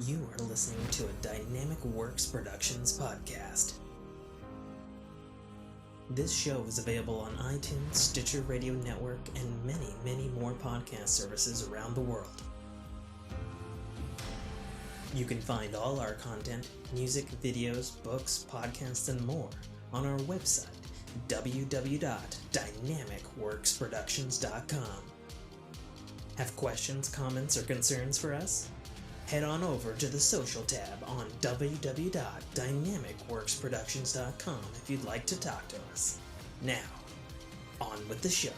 You are listening to a Dynamicworks Productions podcast. This show is available on iTunes, Stitcher Radio Network, and many, many more podcast services around the world. You can find all our content, music, videos, books, podcasts, and more on our website, www.dynamicworksproductions.com. Have questions, comments, or concerns for us? Head on over to the social tab on www.dynamicworksproductions.com if you'd like to talk to us. Now, on with the show.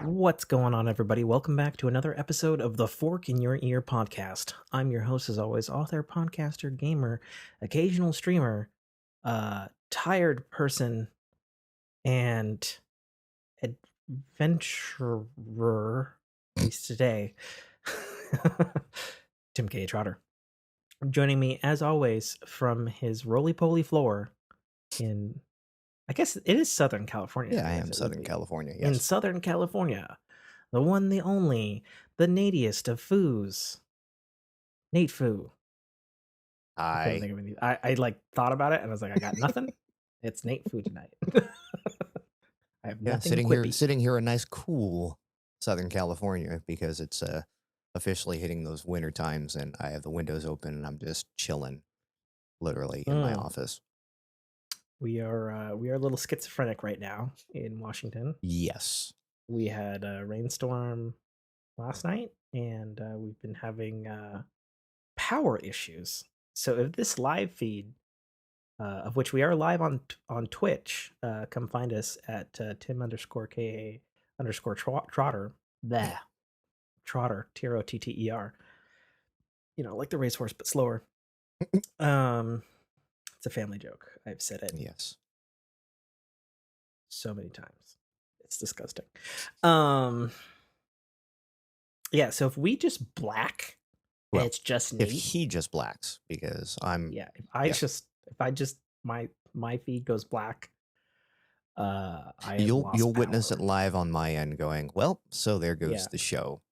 What's going on, everybody? Welcome back to another episode of the Fork in Your Ear podcast. I'm your host, as always, author, podcaster, gamer, occasional streamer, tired person, and adventurer, at least today, Tim K. Trotter. Joining me, as always, from his roly-poly floor in, I guess it is Southern California. Yeah, I am Southern California, yes. In Southern California, the one, the only, the natiest of foos, Nate Foo. I like thought about it and I was like, I got nothing. It's Nate Foo tonight. I have nothing. Sitting here in nice, cool Southern California because it's officially hitting those winter times, and I have the windows open and I'm just chilling, literally in my office. We are a little schizophrenic right now in Washington. Yes. We had a rainstorm last night, and we've been having power issues. So if this live feed, of which we are live on Twitch, come find us at Tim_KA_Trotter. There. Trotter, Trotter. You know, like the racehorse, but slower. It's a family joke. I've said it. Yes. So many times. It's disgusting. Yeah, so if we just black, well, it's just Nate. If he just blacks, because I'm if I just my feed goes black, you'll witness it live on my end going, well, so there goes the show.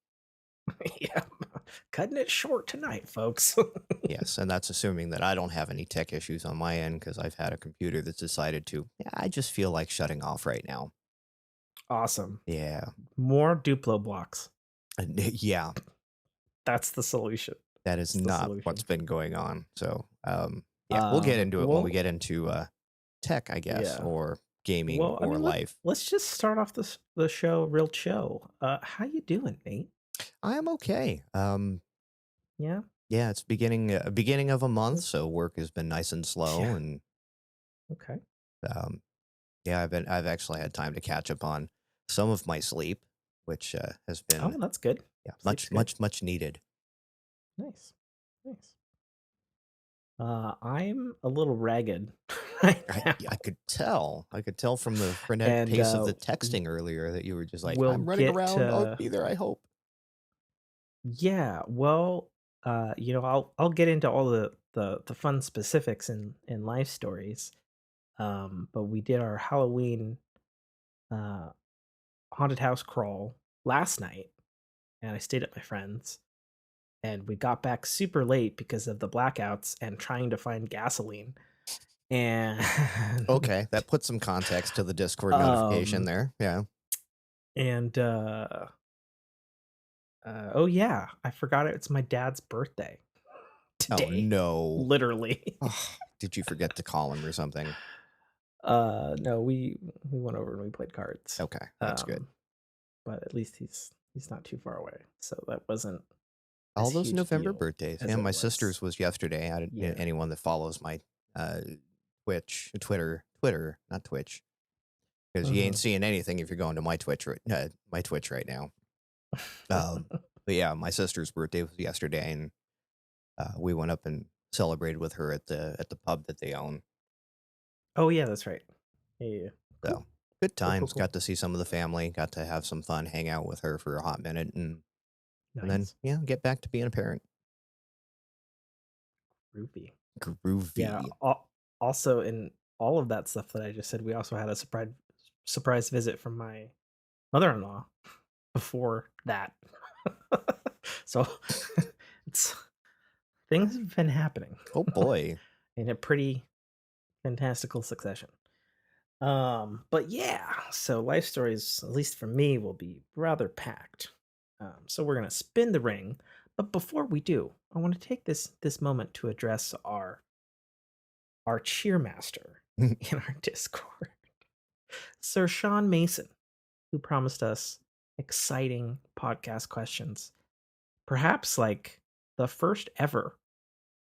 Yeah, cutting it short tonight, folks. Yes, and that's assuming that I don't have any tech issues on my end, because I've had a computer that's decided to, I just feel like shutting off right now. Awesome. Yeah. More Duplo blocks. Yeah. That's the solution. That is not what's been going on. So, we'll get into it when we get into tech, I guess, or gaming or life. Let's just start off the show real chill. How you doing, Nate? I am okay. Yeah, it's beginning of a month, so work has been nice and slow, and okay. I've actually had time to catch up on some of my sleep, which has been that's good. Yeah, much needed. Nice. I'm a little ragged. I could tell from the frenetic pace of the texting earlier that you were just like, I'm running around. I'll be there, I hope. Yeah, well, I'll get into all the fun specifics in life stories. But we did our Halloween haunted house crawl last night, and I stayed at my friend's, and we got back super late because of the blackouts and trying to find gasoline. And okay, that puts some context to the Discord notification there. Yeah. And oh yeah, I forgot it's my dad's birthday today. Oh no. Literally. Did you forget to call him or something? No, we went over and we played cards. Okay, that's good. but at least he's not too far away. So that wasn't as All those huge November deal birthdays. as Yeah, it my was. sister's was yesterday. Yeah. Anyone that follows my uh, Twitter, not Twitch, because you ain't Mhm. seeing anything if you're going to my Twitch right now. But yeah, my sister's birthday was yesterday, and we went up and celebrated with her at the pub that they own. Oh, yeah, that's right. Yeah, yeah, yeah. Cool. So good Cool, cool, times. cool. Got to see some of the family. Got to have some fun, hang out with her for a hot minute, and then Nice. yeah, get back to being a parent. Groovy. Yeah, Groovy. also in all of that stuff that I just said, we also had a surprise visit from my mother-in-law before that. So, it's things have been happening Oh boy. in a pretty fantastical succession. But yeah, so life stories, at least for me, will be rather packed. So we're gonna spin the ring, but before we do, I want to take this moment to address our cheermaster in our Discord, Sir Sean Mason, who promised us exciting podcast questions, perhaps like the first ever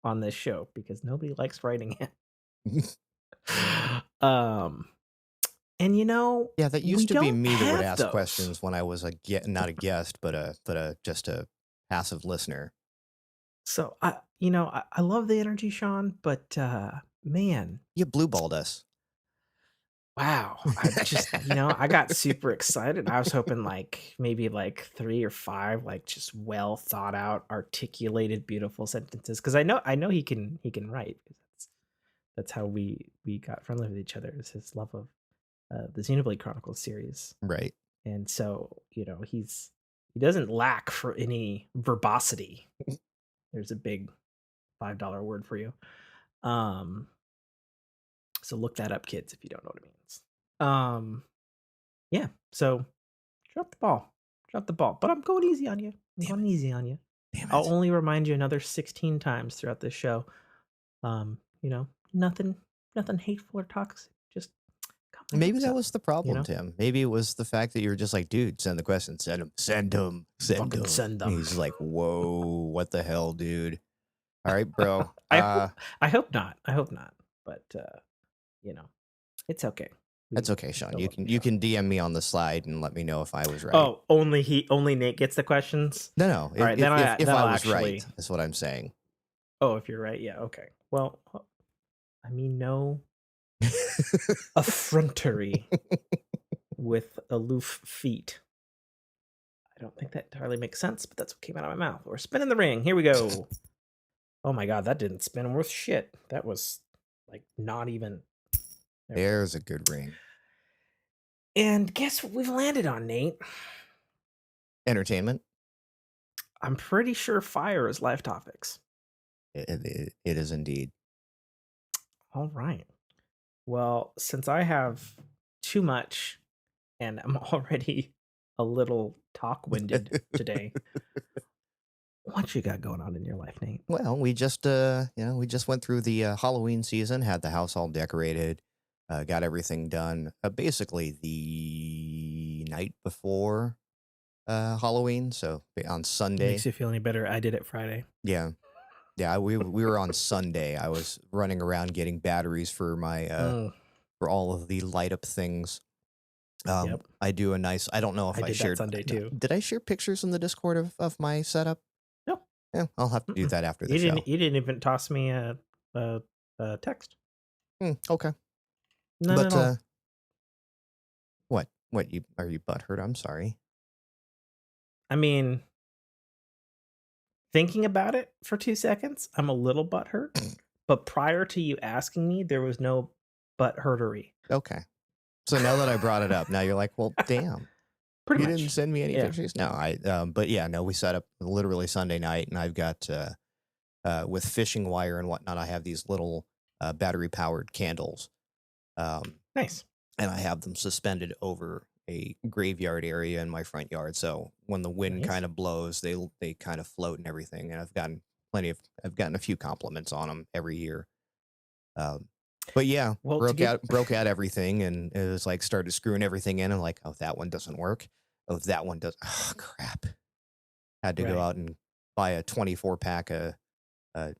on this show because nobody likes writing it. um, and Yeah, that we used to be don't me that would have ask those. questions when I was not a guest, but a just a passive listener. So I love the energy, Sean, but man, You blue balled us. wow. I just, I got super excited. I was hoping like maybe like 3 or 5 like just well thought out, articulated, beautiful sentences cuz I know he can write. That's how we got friendly with each other. Is his love of the Xenoblade Chronicles series. Right. And so, he doesn't lack for any verbosity. There's a big $5 word for you. Um, so look that up, kids, if you don't know what it means. Yeah. So drop the ball, drop the ball. But I'm going easy on you. I'm Damn going it. easy on you. Damn I'll it. only remind you another 16 times throughout this show. Nothing, nothing hateful or toxic. Just got my Maybe hopes that up. was the You problem, know, Tim. Maybe it was the fact that you were just like, dude, send the question, send them, send them, send fucking them. send them. He's like, whoa, what the hell, dude? All right, bro. I hope. I hope not. I hope not. But you know, it's okay. That's We okay, we Sean. still love you, You Sean. can DM me on the slide and let me know if I was right. Oh, only Nate gets the questions. No, no. All right, then If I I'll was right, actually. is what I'm saying. Oh, if you're right, yeah, okay. Well, I mean, no effrontery with aloof feet. I don't think that entirely makes sense, but that's what came out of my mouth. We're spinning the ring. Here we go. Oh my god, that didn't spin worth shit. That was like not even. There we go. There's a good ring. And guess what we've landed on, Nate? Entertainment. I'm pretty sure fire is life topics. It is indeed. All right. Well, since I have too much and I'm already a little talk winded today, what you got going on in your life, Nate? Well, we just went through the Halloween season, had the house all decorated, got everything done. Basically, the night before Halloween, so on Sunday. Makes you feel any better? I did it Friday. Yeah, yeah, we were on Sunday. I was running around getting batteries for my Mm, for all of the light up things. yep. I do a nice. I don't know if I I did that shared. Sunday too. Did I share pictures in the Discord of my setup? No. Yeah, I'll have to do Mm-mm. that after the You show. didn't even toss me a, a text. Okay, None at but all. what you are you butthurt? I'm sorry. I mean, thinking about it for 2 seconds, I'm a little butthurt. But prior to you asking me, there was no butthurtery. Okay, so now that I brought it up, now you're like, well, damn, Pretty you didn't much. send me any Yeah. pictures. No, but yeah, no, we set up literally Sunday night, and I've got with fishing wire and whatnot. I have these little battery powered candles. Nice. And I have them suspended over a graveyard area in my front yard. So when the wind Nice. kind of blows, they kind of float and everything. And I've gotten a few compliments on them every year. But yeah, Well, to give broke out everything, and it was like started screwing everything in. And like, oh, that one doesn't work. Oh, that one does. Oh, crap. Had to go Right. out and buy a 24 pack of uh,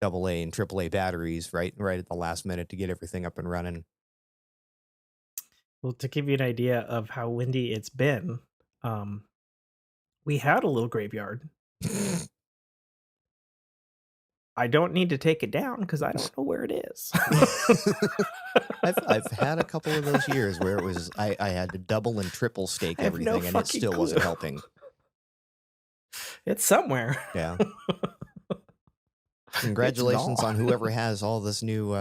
AA and AAA batteries right at the last minute to get everything up and running. Well, to give you an idea of how windy it's been, um, we had a little graveyard. I don't need to take it down because I don't know where it is. I've had a couple of those years where it was I had to double and triple stake I have no everything, and it fucking still clue. wasn't helping. It's somewhere. Yeah. It's Congratulations on gone. whoever has all this new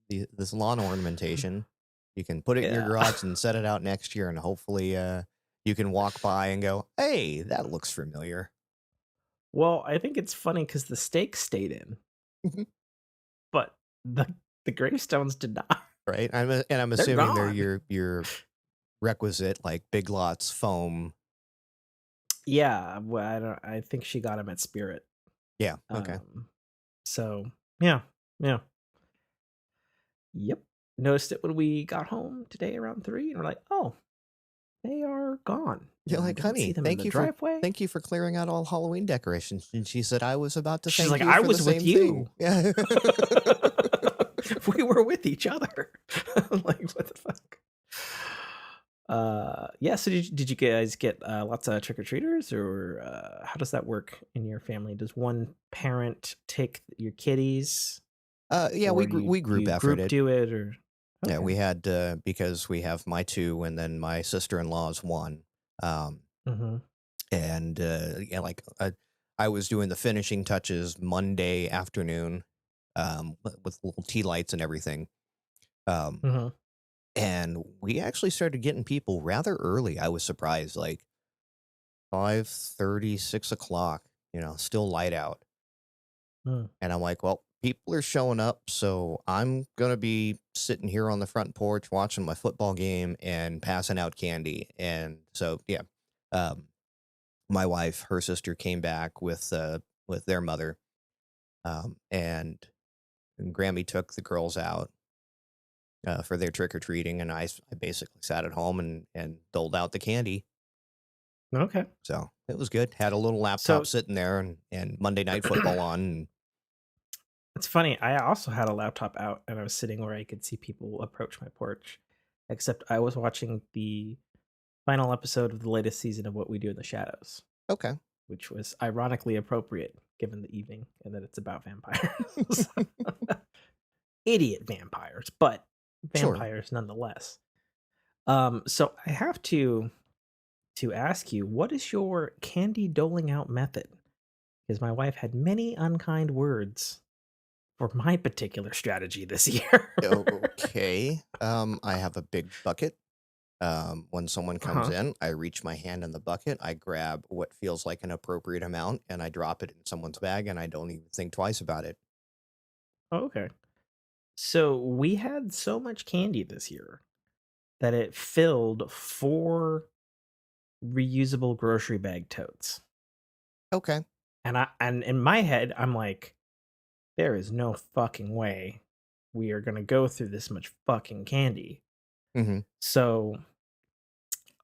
this lawn ornamentation. You can put it in your Yeah. garage and set it out next year, and hopefully you can walk by and go, "Hey, that looks familiar." Well, I think it's funny because the stakes stayed in, but the the gravestones did not. Right? I'm They're assuming they're gone. your requisite like Big Lots foam. Yeah, well, I think she got him at Spirit. Yeah. Okay. Um, so yeah, yeah, yep. Noticed it when we got home today around 3, and we're like, "Oh, they are gone, You're and I like, don't see honey, them in the driveway." thank you for clearing out all Halloween decorations. And she said, I was about to She's thank like, you "I for the was with same thing. you." Yeah. We were with each other. Like, what the fuck? Yeah, so did you guys get, lots of trick-or-treaters, or, how does that work in your family? Does one parent take your kiddies, Yeah, or we do group you group efforted. do it, or Yeah, okay. we had because we have my two and then my sister-in-law's one. Um Mhm, and yeah, like I was doing the finishing touches Monday afternoon with little tea lights and everything. Um mhm, and we actually started getting people rather early. I was surprised, like 5:30, 6 o'clock, still light out. mm, And I'm like, well, people are showing up, so I'm gonna be sitting here on the front porch watching my football game and passing out candy. And so yeah, um, my wife, her sister came back with their mother, and Grammy took the girls out for their trick or treating, and I basically sat at home and doled out the candy. okay. So it was good. Had a little laptop So, sitting there and Monday Night Football on. And, it's funny, I also had a laptop out, and I was sitting where I could see people approach my porch, except I was watching the final episode of the latest season of What We Do in the Shadows, okay, which was ironically appropriate given the evening and that it's about vampires. Idiot vampires, but sure. vampires nonetheless. So I have to ask you, what is your candy doling out method? Because my wife had many unkind words for my particular strategy this year. Okay. I have a big bucket. When someone comes Uh-huh. in, I reach my hand in the bucket, I grab what feels like an appropriate amount, and I drop it in someone's bag, and I don't even think twice about it. Oh, okay. So we had so much candy this year that it filled 4 reusable grocery bag totes. Okay. And in my head, I'm like, there is no fucking way we are gonna go through this much fucking candy. Mm-hmm. So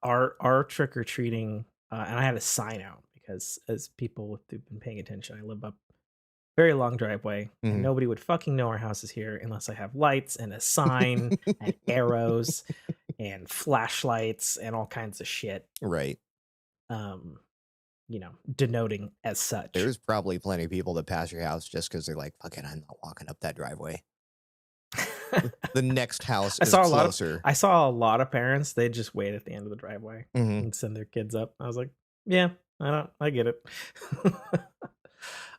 our trick or treating, and I had a sign out because as people who've been paying attention, I live up very long driveway, and Mm-hmm. nobody would fucking know our house is here unless I have lights and a sign and arrows and flashlights and all kinds of shit, Right. um, denoting as such. There's probably plenty of people that pass your house just because they're like, fuck it, I'm not walking up that driveway. The next house I is saw a lot of closer. I saw a lot of parents, they just wait at the end of the driveway Mm-hmm. and send their kids up. I was like, "Yeah, I get it."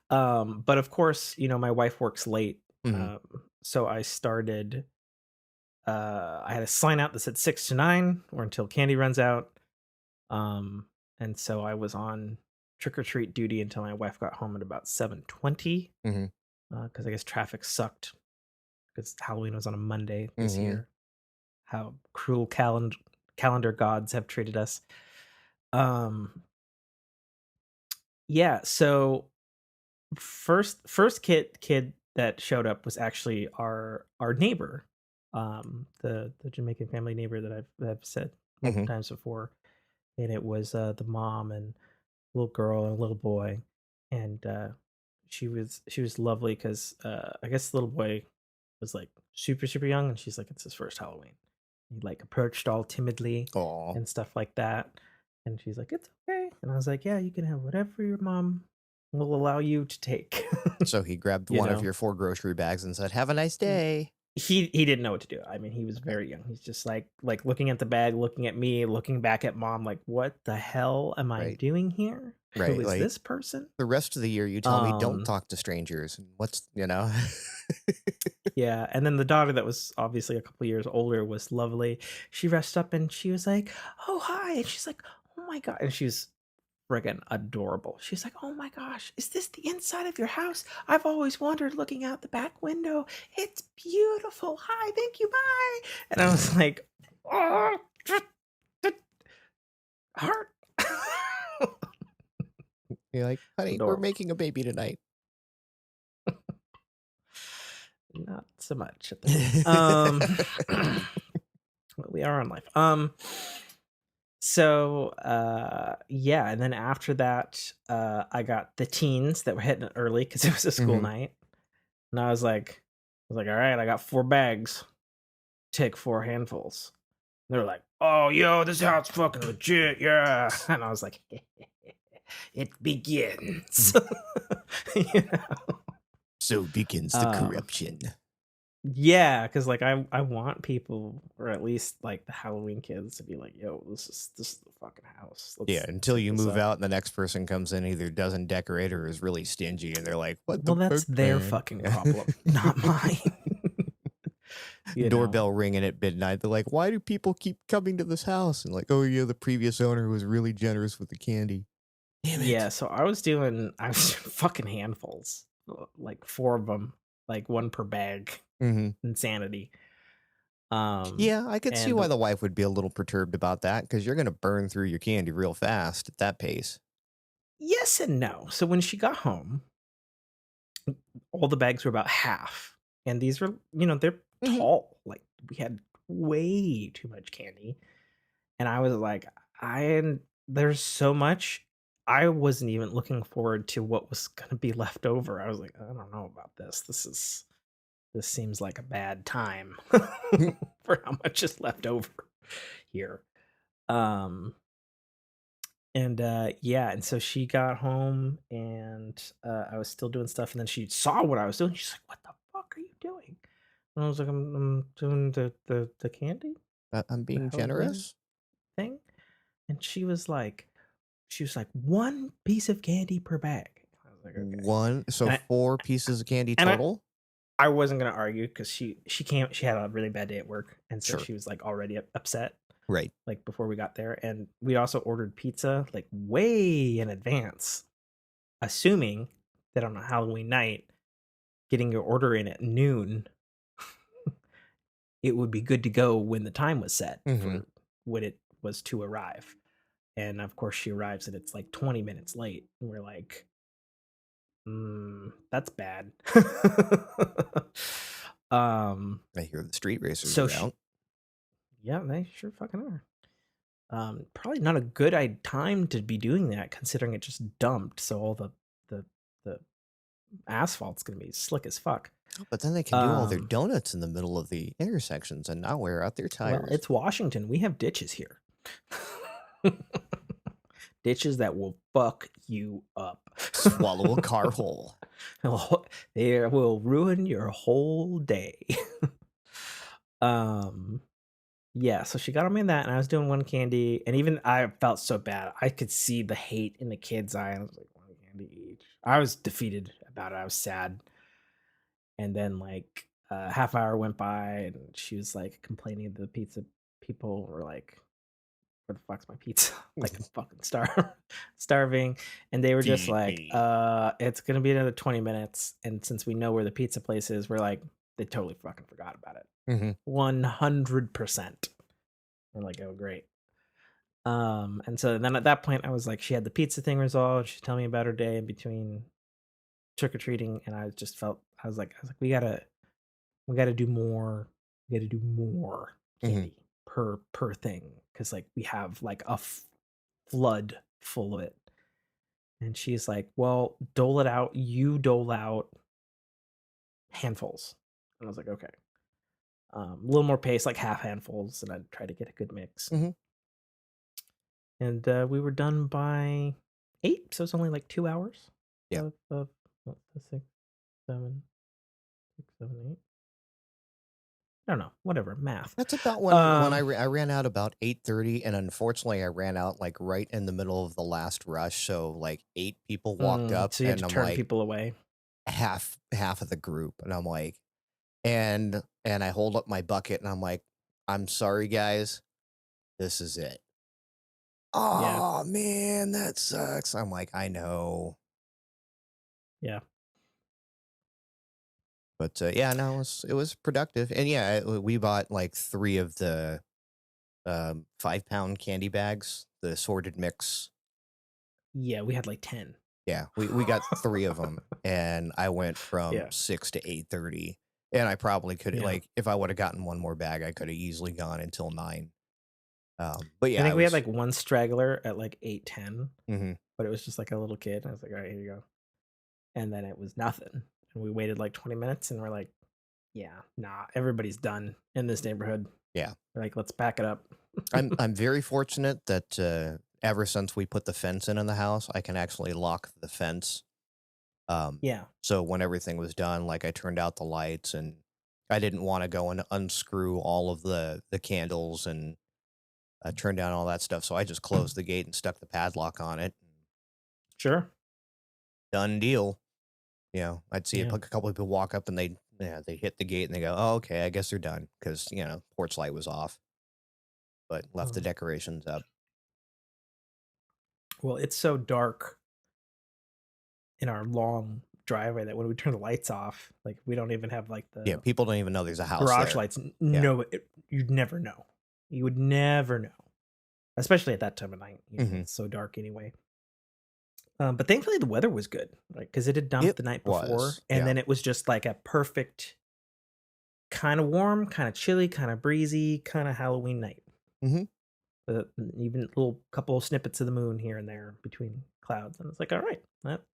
But of course, my wife works late, Mm-hmm. um, so I had a sign out that said 6 to 9 or until candy runs out, um, and so I was on trick or treat duty until my wife got home at about 7:20, Mm-hmm. 'cause I guess traffic sucked because Halloween was on a Monday this Mm-hmm. year. How cruel calendar gods have treated us. Um, yeah, so first kid that showed up was actually our neighbor, the Jamaican family neighbor that I've said multiple Mm-hmm. times before. and it was the mom and little girl and a little boy, and she was lovely because I guess the little boy was like super super young, and she's like it's his first Halloween. He like approached all timidly Aw. and stuff like that, and she's like it's okay, and I was like yeah you can have whatever your mom will allow you to take, So he grabbed you one of know. your 4 grocery bags and said, "Have a nice day." He didn't know what to do. I mean, he was Okay. very young. He's just like looking at the bag, looking at me, looking back at mom, like, "What the hell am I Right. doing here? Who Right, is like, this person?" the rest of the year, you tell me don't Um, talk to strangers, and what's you know? yeah, and then the daughter that was obviously a couple years older was lovely. She rushed up and she was like, "Oh, hi." And she's like, "Oh my god." And she was friggin' adorable. She's like, "Oh my gosh, is this the inside of your house? I've always wondered looking out the back window. It's beautiful. Hi, thank you, bye." And I was like, "Oh, heart." You're like, "Honey, we're Adorable. making a baby tonight." Not so much at the moment. Well, we are on life. So yeah, and then after that, I got the teens that were hitting it early because it was a school Mhm. night. And I was like, all right, I got 4 bags. Take 4 handfuls. They're like, "Oh, yo, this house fucking legit, yeah." And I was like, "It begins." You know? So begins the Um, corruption. yeah, because like I want people, or at least like the Halloween kids, to be like, "Yo, this is the fucking house. Yeah, Let's until hit you this move up." out and the next person comes in, either doesn't decorate or is really stingy, and they're like, "What Well, the that's fuck, their man?" fucking Yeah. problem, not mine. You know? Doorbell ringing at midnight. They're like, "Why do people keep coming to this house?" And like, "Oh yeah, the previous owner was really generous with the candy." Damn Yeah, it. so I was doing fucking handfuls, like 4 of them, like 1 per bag. Mhm. Insanity. Yeah, I could see And why the wife would be a little perturbed about that because you're gonna burn through your candy real fast at that pace. yes and no. So when she got home, all the bags were about half, and these were, they're Mhm. tall. Like we had way too much candy, and I was like, I there's so much. I wasn't even looking forward to what was gonna be left over. I was like, I don't know about this. This seems like a bad time for how much is left over here. Um And, yeah, and so she got home and, I was still doing stuff, and then she saw what I was doing. She's like, "What the fuck are you doing?" And I was like, I'm doing the candy, I'm the being Halloween generous. thing." And she was like, "1 piece of candy per bag." I was like, "Okay." One, so And I 4 pieces of candy and I total? I wasn't gonna argue because she had a really bad day at work, and so Sure. she was, like, already upset, Right. like, before we got there, and we also ordered pizza, like, way in advance, assuming that on a Halloween night, getting your order in at noon, it would be good to go when the time was set Mhm. for when it was to arrive. And of course, she arrives and it's like 20 minutes late. And we're like, that's bad. um, I hear the street racers so are she, out. yeah, they sure fucking are. Probably not a good time to be doing that, considering it just dumped. So all the the asphalt's gonna be slick as fuck. But then they can do all their Um, donuts in the middle of the intersections and not wear out their Well, tires. it's Washington. We have ditches here. Ditches that will fuck you up. Swallow a car whole. They will ruin your whole day. Um, yeah, so she got on me in that, and I was doing 1 candy, and even I felt so bad. I could see the hate in the kid's eye, and I was like, 1 candy each. I was defeated about it. I was sad. And then, like, a half hour went by, and she was, like, complaining to the pizza people were like, "Where the fuck's my pizza?" Like, I'm fucking starving, and they were just Feed like, me. It's gonna be another 20 minutes," and since we know where the pizza place is, we're like, they totally fucking forgot about it. Mhm. 100%. We're like, "Oh, great." And so then at that point, I was like, she had the pizza thing resolved, she's telling me about her day in between trick-or-treating, and I was like, "We gotta do more. We gotta do more Mhm. candy per thing, because like, we have, like, flood full of it. And she's like, "Well, dole it out. You dole out handfuls." And I was like, "Okay." A little more pace, like half handfuls, and I'd try to get a good mix. Mhm. And we were done by 8, so it's only like 2 hours Yeah. of what's the 6, 7, 6, 7, 8. I don't know, whatever, math. That's about when Um, I ran out about 8:30, and unfortunately, I ran out, like, right in the middle of the last rush, so, like, 8 people walked up, so you had and to I'm turn like, people away. half of the group, and I'm like and I hold up my bucket, and I'm like, "I'm sorry, guys, this is it." Yeah, "Oh, man, that sucks." I'm like, "I know." yeah, But, yeah, no, it was productive, and, yeah, we bought, like, 3 of the, 5-pound candy bags, the assorted mix. yeah, we had like 10. Yeah, we got 3 of them, and I went from Yeah, 6 to 8:30, and I probably could yeah. like, if I woulda gotten 1 more bag, I coulda easily gone until 9. But I yeah, I think we had was like one straggler at like 8:10, mhm, but it was just like a little kid. I was like, "All right, here you go." And then it was nothing. And we waited like 20 minutes and we're like, "Yeah, nah, everybody's done in this neighborhood." yeah. We're like, "Let's back it up." I'm very fortunate that, ever since we put the fence in the house, I can actually lock the fence. Um, Yeah. so when everything was done, like, I turned out the lights, and I didn't wanna go and unscrew all of the candles and, turn down all that stuff, so I just closed the gate and stuck the padlock on it. Sure. Done deal. I'd see a Yeah. couple of people walk up and they hit the gate and they go, "Oh, okay, I guess they're done," because porch light was off, but left the Um, decorations up. well, it's so dark in our long driveway that when we turn the lights off, like we don't even have like Yeah, the people don't even know there's a house garage there. lights. Yeah. No, you'd never know. You would never know, especially at that time of night. Mhm. It's so dark anyway. But thankfully the weather was good, like because it had dumped It the night before, was, and yeah. then it was just like a perfect kind of warm, kind of chilly, kind of breezy, kind of Halloween night. Mhm. Even little couple of snippets of the moon here and there between clouds, and it's like, all right,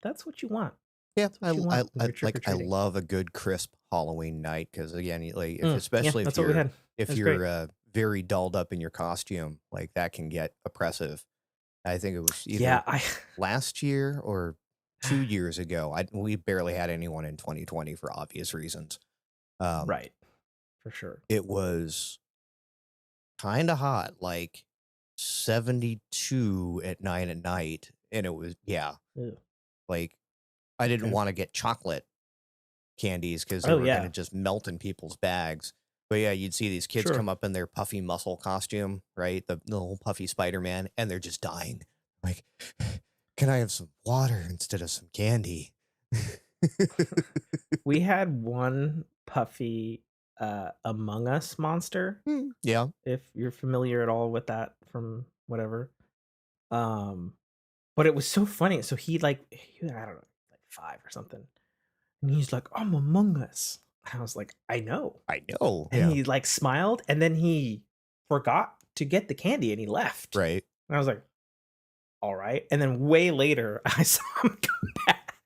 that's what you want. Yeah, That's what you want when you're trick or I treating. love a good crisp Halloween night because again, like, if Yeah, especially that's what we had. It if was great. you're, very dolled up in your costume, like, that can get oppressive. I think it was either Yeah, I last year or 2 years ago. I We barely had anyone in 2020 for obvious reasons. Um, right, for sure. it was kinda hot, like 72 at 9 at night, and it was yeah, Ew, like, I didn't okay. wanna get chocolate candies because they Oh were gonna yeah, just melt in people's bags. But, yeah, you'd see these kids sure. come up in their puffy muscle costume, right? The little puffy Spider-Man, and they're just dying. Like, "Can I have some water instead of some candy?" We had one puffy Among Us monster, Mm, yeah. if you're familiar at all with that from whatever. Um, but it was so funny. So I don't know, like 5 or something. And he's like, "I'm Among Us." And I was like, "I know." I know, And yeah. he like smiled and then he forgot to get the candy and he left. Right, And I was like, "All right." And then way later I saw him come back.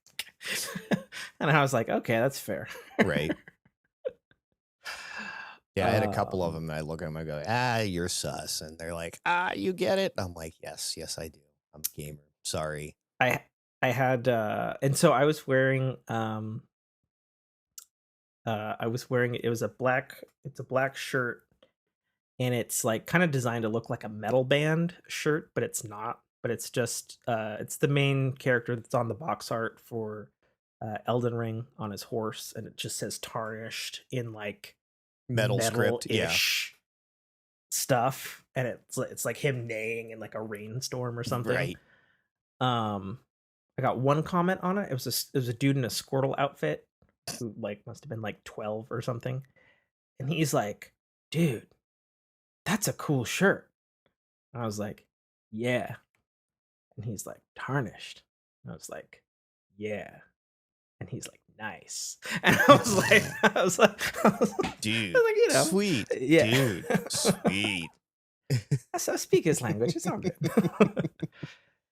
And I was like, "Okay, that's fair." right. Yeah, I had a couple of um them that I look at 'em, I go, "Ah, you're sus," and they're like, "Ah, you get it?" I'm like, "Yes, yes, I do. I'm a gamer. Sorry." I I had and so I was wearing it was a black it's a black shirt and it's like kind of designed to look like a metal band shirt, but it's not. But it's just it's the main character that's on the box art for Elden Ring on his horse, and it just says tarnished in like Metal script, yeah. metal-ish stuff, and it's like him neighing in like a rainstorm or something. Right. Um, I got one comment on it. It was a dude in a Squirtle outfit who like must have been like 12 or something, and he's like, "Dude, that's a cool shirt." And I was like, "Yeah." And he's like, "Tarnished." And I was like, "Yeah." And he's like, "Nice." And I was like, I was like, Dude, you know, sweet. yeah. Dude, sweet. So speak his language. It's all good.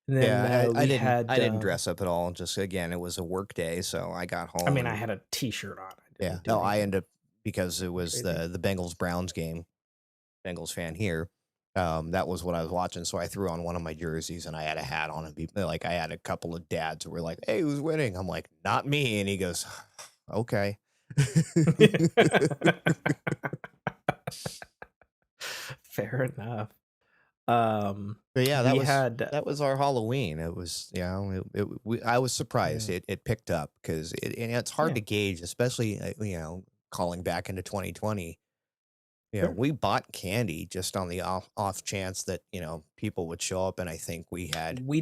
And then Yeah, I we didn't had. I didn't dress up at all. Just again, it was a work day, so I got I home mean, I and had a T-shirt on. I yeah. didn't do No, I anything ended up because it was crazy. the Bengals Browns game. Bengals fan here. That was what I was watching, so I threw on one of my jerseys and I had a hat on and people like I had a couple of dads who were like, "Hey, who's winning?" I'm like, "Not me." And he goes, "Okay." Fair enough. But yeah, We had. that was our Halloween. It was, I was surprised Yeah, it picked up because and it's hard yeah, to gauge, especially calling back into 2020. sure. We bought candy just on the off chance that people would show up, and I think We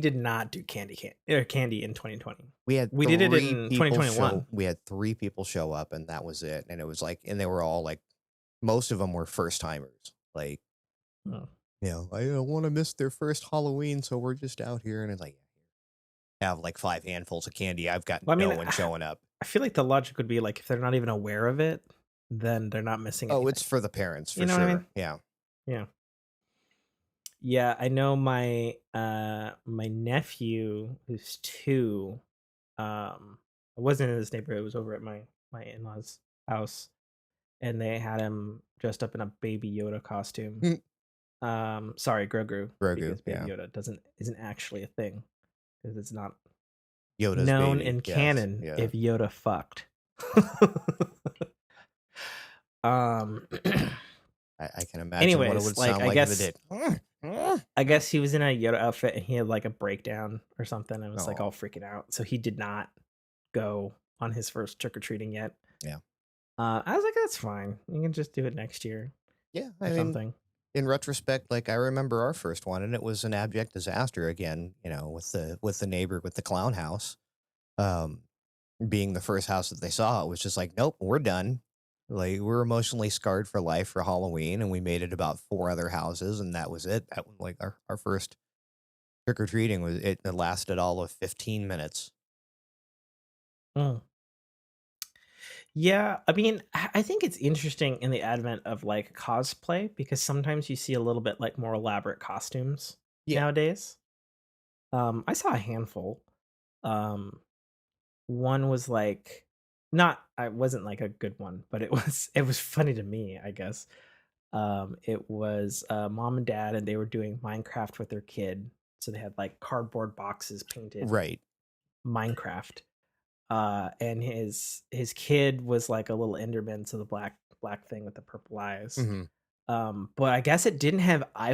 did not do candy in 2020. We did it in 2021. we had 3 people show up, and that was it. And it was like, and they were all like, most of them were first timers, like Oh. I don't want to miss their first Halloween, so we're just out here, and it's like have like 5 handfuls of candy. I've got Well, I no mean, one showing up. I feel like the logic would be like if they're not even aware of it, then they're not missing Oh, it's anything. for the parents You for know what I mean? sure. Yeah. Yeah. Yeah, I know my nephew who's 2, I wasn't in this neighborhood, it was over at my in-laws' house, and they had him dressed up in a Baby Yoda costume. Mm. Sorry, Grogu, Grogu. because Baby Yeah. Yoda isn't actually a thing, because it's not Yoda's known baby. in Yes. canon Yeah. if Yoda fucked. Um, I can imagine what it anyways, would like, sound I like if it guess did. I guess he was in a Yoda outfit and he had, like, a breakdown or something and was, like, Oh, all freaking out, so he did not go on his first trick-or-treating yet. yeah. I was like, "That's fine. You can just do it next year Yeah. or I mean, something." in retrospect, like I remember our first one, and it was an abject disaster again. With the neighbor with the clown house, um, being the first house that they saw. It was just like, nope, we're done. Like we're emotionally scarred for life for Halloween, and we made it about 4 other houses, and that was it. That was like our first trick or treating was it lasted all of 15 minutes. Mm. Yeah, I mean, I think it's interesting in the advent of, like, cosplay because sometimes you see a little bit, like, more elaborate costumes Yeah. nowadays. I saw a handful. Um, one was, like, not I wasn't, like, a good one, but it was funny to me, I guess. It was, mom and dad, and they were doing Minecraft with their kid, so they had, like, cardboard boxes painted Right. Minecraft. And his kid was like a little Enderman, so the black thing with the purple eyes. Hmm. But I guess it didn't have eye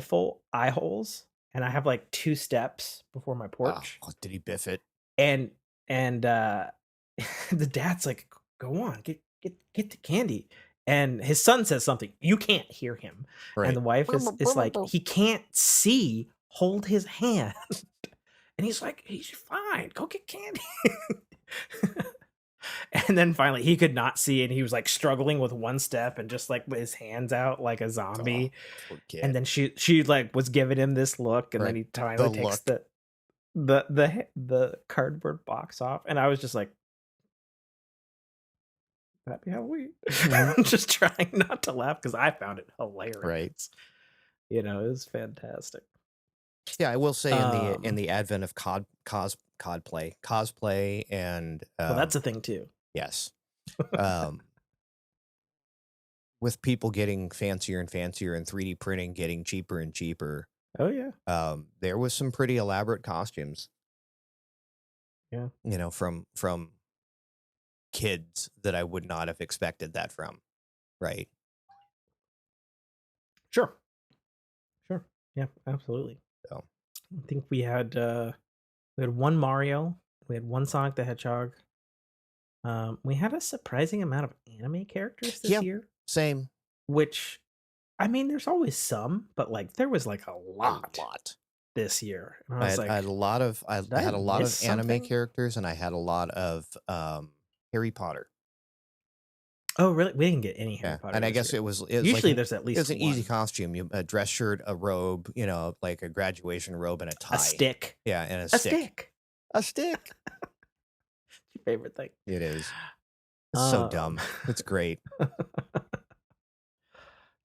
holes, and I have like 2 steps before my Oh, porch, did he biff it? and and the dad's like, "Go on, get the candy," and his son says something. You can't hear him, and Right. the wife is like, "He can't see. Hold his hand," and he's like, "He's fine. Go get candy." And then finally he could not see and he was like struggling with one step and just like with his hands out like a Oh, zombie. poor And kid. then she like was giving him this look and then Right. he The finally takes look. the cardboard box off and I was just like, "Happy Halloween." Mhm. Just trying not to laugh because I found it Right. hilarious. It was fantastic. Yeah, I will say in Um, the advent of cosplay, and well, that's a thing too. yes, um, with people getting fancier and fancier and 3D printing getting cheaper and cheaper, Oh yeah. there was some pretty elaborate costumes, Yeah. from kids that I would not have expected that from, right? Sure. Sure. Yeah, absolutely. So, I think we had one Mario, we had one Sonic the Hedgehog. We had a surprising amount of anime characters this yeah, year, same, which I mean, there's always some, but like there was like a a lot lot. this year, and I was I had like, a lot of "Did I I had a lot miss of anime something?" characters, and I had a lot of Harry Potter. Oh, really? We didn't get any Harry Yeah, Potter and I this guess year. it was like Usually, there's at it was least an easy one. costume. A dress shirt, a robe, like a graduation robe and a A tie. stick. Yeah, and a A stick. stick. A stick. Your favorite thing. It is. It's so Um, dumb. It's great.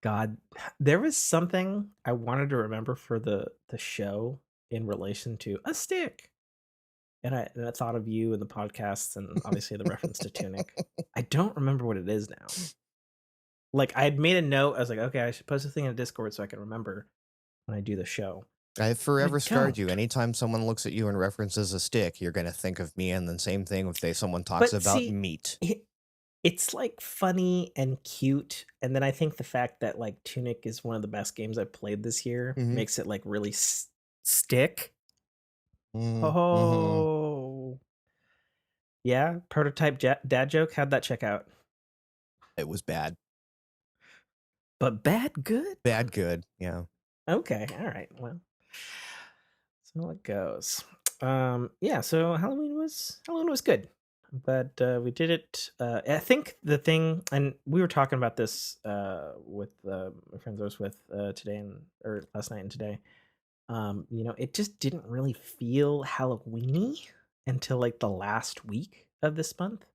God, there was something I wanted to remember for the show in relation to a stick, and I thought of you and the podcasts, and obviously the reference to Tunic. I don't remember what it is now. Like, I had made a note. I was like, okay, I should post a thing in Discord so I can remember when I do the show. I've But I forever scarred you. don't. Anytime someone looks at you and references a stick, you're going to think of me. And then same thing if someone talks But about see, meat. it's like funny and cute, and then I think the fact that like Tunic is one of the best games I've played this year Mm-hmm. makes it like really stick. Mm-hmm. Oh, yeah, prototype dad joke. How'd that check out? It was bad. But bad good? Bad good. Yeah. Okay, all right. Well, so it goes. Yeah, so Halloween was good. But we did it. I think the thing, and we were talking about this with my friends I was with today or last night and today. It just didn't really feel Halloweeny until like the last week of this month.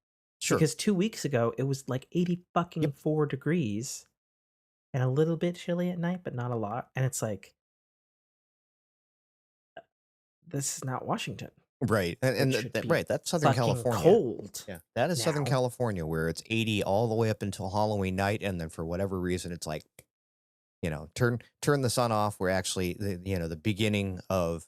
Sure. Because 2 weeks ago it was like 80 fucking Yep. 4 degrees and a little bit chilly at night, but not a lot. And it's like, this is not Washington, Right. And which should be right. That's Southern fucking California. cold Yeah. That is Southern now. California where it's 80 all the way up until Halloween night. And then for whatever reason, it's like, turn the sun off. We're actually, the beginning of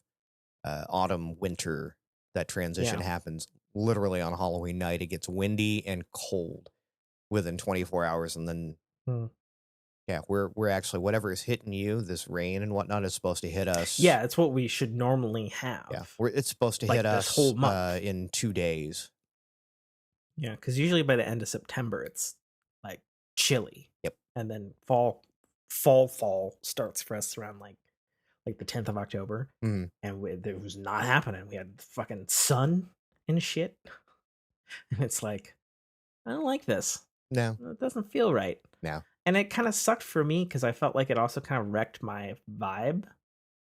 autumn, winter, that transition Yeah. happens literally on Halloween night. It gets windy and cold within 24 hours. And then, Hmm. yeah, we're actually, whatever is hitting you, this rain and whatnot is supposed to hit us. Yeah, it's what we should normally Yeah. have It's supposed to hit like this whole us month. in 2 days. Yeah, because usually by the end of September it's like chilly, Yep. and then fall starts for us around like the 10th of October, Mhm. and it was not happening. We had fucking sun and shit, and it's like I don't like this. No, It doesn't feel right, no. and it kind of sucked for me because I felt like it also kind of wrecked my vibe.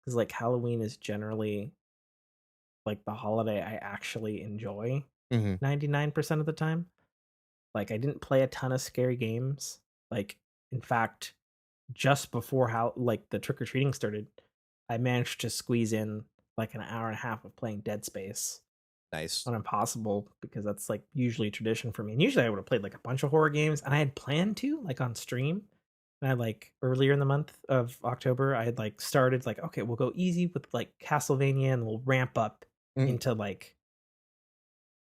Because like Halloween is generally like the holiday I actually enjoy Mhm. 99% of the time. Like, I didn't play a ton of scary games. Like, in fact, just before how like the trick or treating started, I managed to squeeze in like an hour and a half of playing Dead Space Nice. on Impossible because that's like usually a tradition for me. And usually I would have played like a bunch of horror games, and I had planned to like on stream. And I like earlier in the month of October, I had like started like, okay, we'll go easy with like Castlevania and we'll ramp up Mm, into like,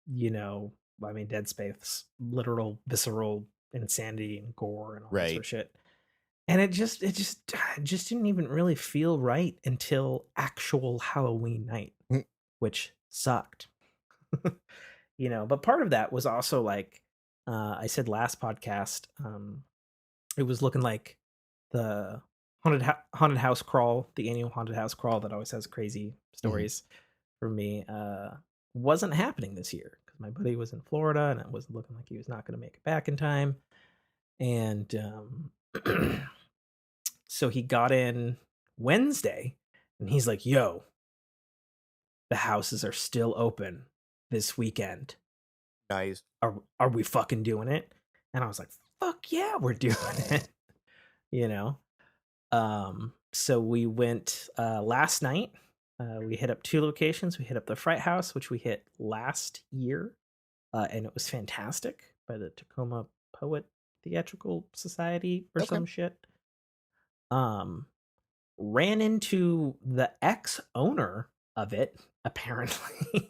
you know, I mean, Dead Space, literal visceral insanity and gore and all that sort right. of shit. And it just didn't even really feel right until actual Halloween night, Mm, which sucked. But part of that was also like I said last podcast, it was looking like the haunted house crawl, the annual haunted house crawl that always has crazy mhm. stories for me, wasn't happening this year because my buddy was in Florida and it wasn't looking like he was not going to make it back in time. And so he got in Wednesday and he's like, yo, the houses are still open this weekend. Nice. Are we fucking doing it? And I was like, fuck yeah, we're doing it. you know? So we went last night. We hit up 2 locations. We hit up the Fright House, which we hit last year, and it was fantastic by the Tacoma Poet Theatrical Society or Okay. some shit. Um, ran into the ex owner of it apparently,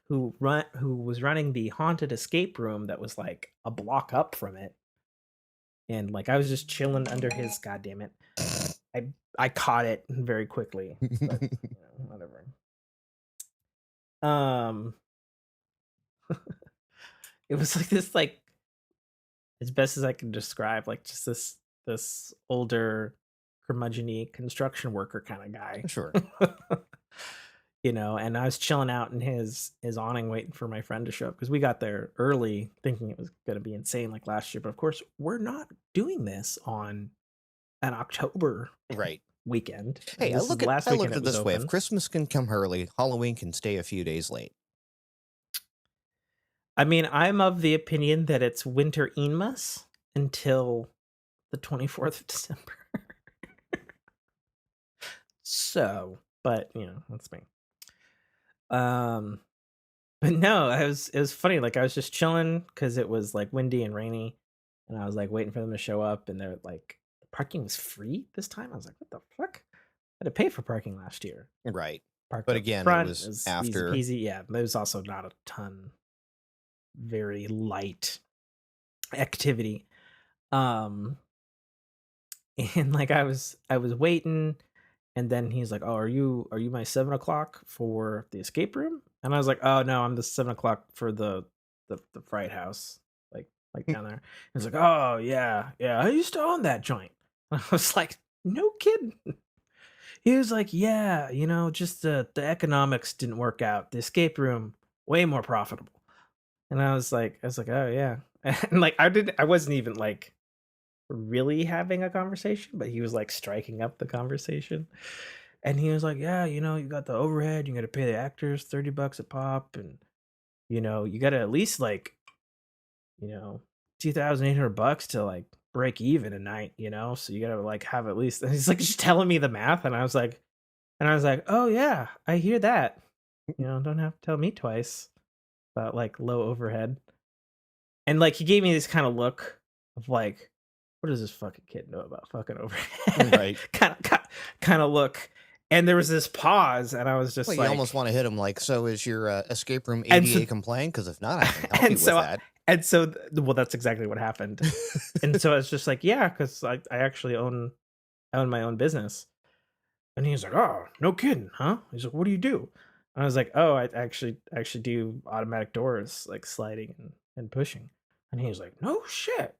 who was running the haunted escape room that was like a block up from it, and like I was just chilling under his goddamn it. I caught it very quickly, but whatever. Um, it was like this, like as best as I can describe, like just this older curmudgeon construction worker kind of guy. Sure. And I was chilling out in his awning waiting for my friend to show up because we got there early thinking it was going to be insane like last year. But of course, we're not doing this on an October Right. weekend. Hey, This is the last I look weekend at it it was this way. If open. Christmas can come early, Halloween can stay a few days late. I mean, I'm of the opinion that it's winter Inmas until the 24th of December. So, but, that's me. Um, but no, it was funny, like, I was just chilling because it was, like, windy and rainy, and I was, like, waiting for them to show up, and they're like, "The parking was free this time?" I was like, "What the fuck? I had to pay for parking last year." Right. Parked But up again, it front, it was was easy after. peasy, yeah, there was also not a ton, very light activity. Um, and, like, I was waiting, and then he's like, "Oh, are you my 7 o'clock for the escape room?" And I was like, "Oh, no, I'm the 7 o'clock for the fright house, like, down there." He's like, "Oh, yeah, yeah, I used to own that joint." I was like, "No kidding." He was like, "Yeah, just the economics didn't work out. The escape room, way more profitable." And I was like, "Oh, yeah." And, like, I wasn't even, like, really having a conversation, but he was, like, striking up the conversation. And he was like, "Yeah, you got the overhead, you gotta pay the actors $30 a pop, and, you gotta at least, like, you know, $2,800 to, like, break even a night, so you gotta, like, have at least." And he's, like, just telling me the math, and I was like, "Oh, yeah, I hear that. Don't have to tell me twice about, like, low overhead." And, like, he gave me this kinda look of, like, "What does this fucking kid know about fucking overhead?" Right. Kinda look. And there was this pause, and I was Well, just you almost like, want to hit him like, so is your escape room and so ADA compliant? Because if not, I can help and you with so that. and so well, that's exactly what happened. And so I was just like, "Yeah, 'cause I actually own my own business." And he's like, "Oh, no kidding, huh?" He's like, "What do you do?" And I was like, "Oh, I actually do automatic doors, like sliding and pushing." And he was like, "No shit."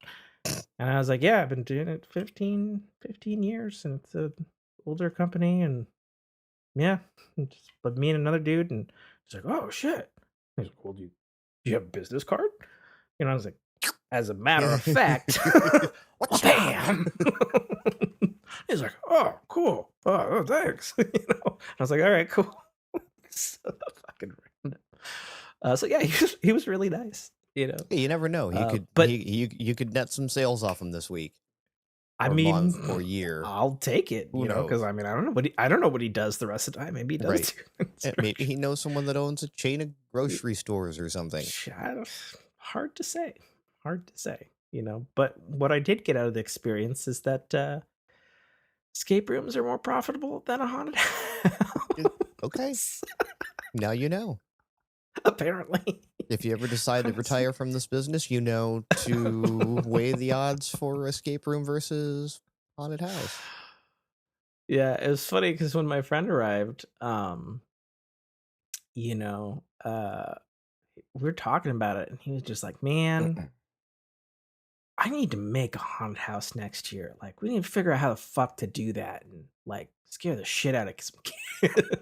And I was like, "Yeah, I've been doing it 15 years, and it's a older company, and yeah, and just but me and another dude." And he's like, "Oh shit." He's like, "Well, do you have a business card?" I was like, "As a matter of fact." What's up? Bam. He's like, "Oh, cool. Oh, thanks." I was like, "All right, cool." So fucking random. So yeah, he was really nice. Hey, you never know. But You could net some sales off him this week I or month mean, or year. I'll take it, Who because knows? I mean, I don't know what he does the rest of the time. Maybe he does Right. do Maybe he construction. knows someone that owns a chain of grocery stores or something. Sh- Hard to say. Hard to say. But what I did get out of the experience is that escape rooms are more profitable than a haunted It- okay. house. Now you know. Apparently. If you ever decide I to was retire from this business, you know to weigh the odds for escape room versus haunted house. Yeah, it was funny because when my friend arrived, you know, uh, we were talking about it, and he was just like, "Man, I need to make a haunted house next year. Like, we need to figure out how the fuck to do that and, like, scare the shit out of some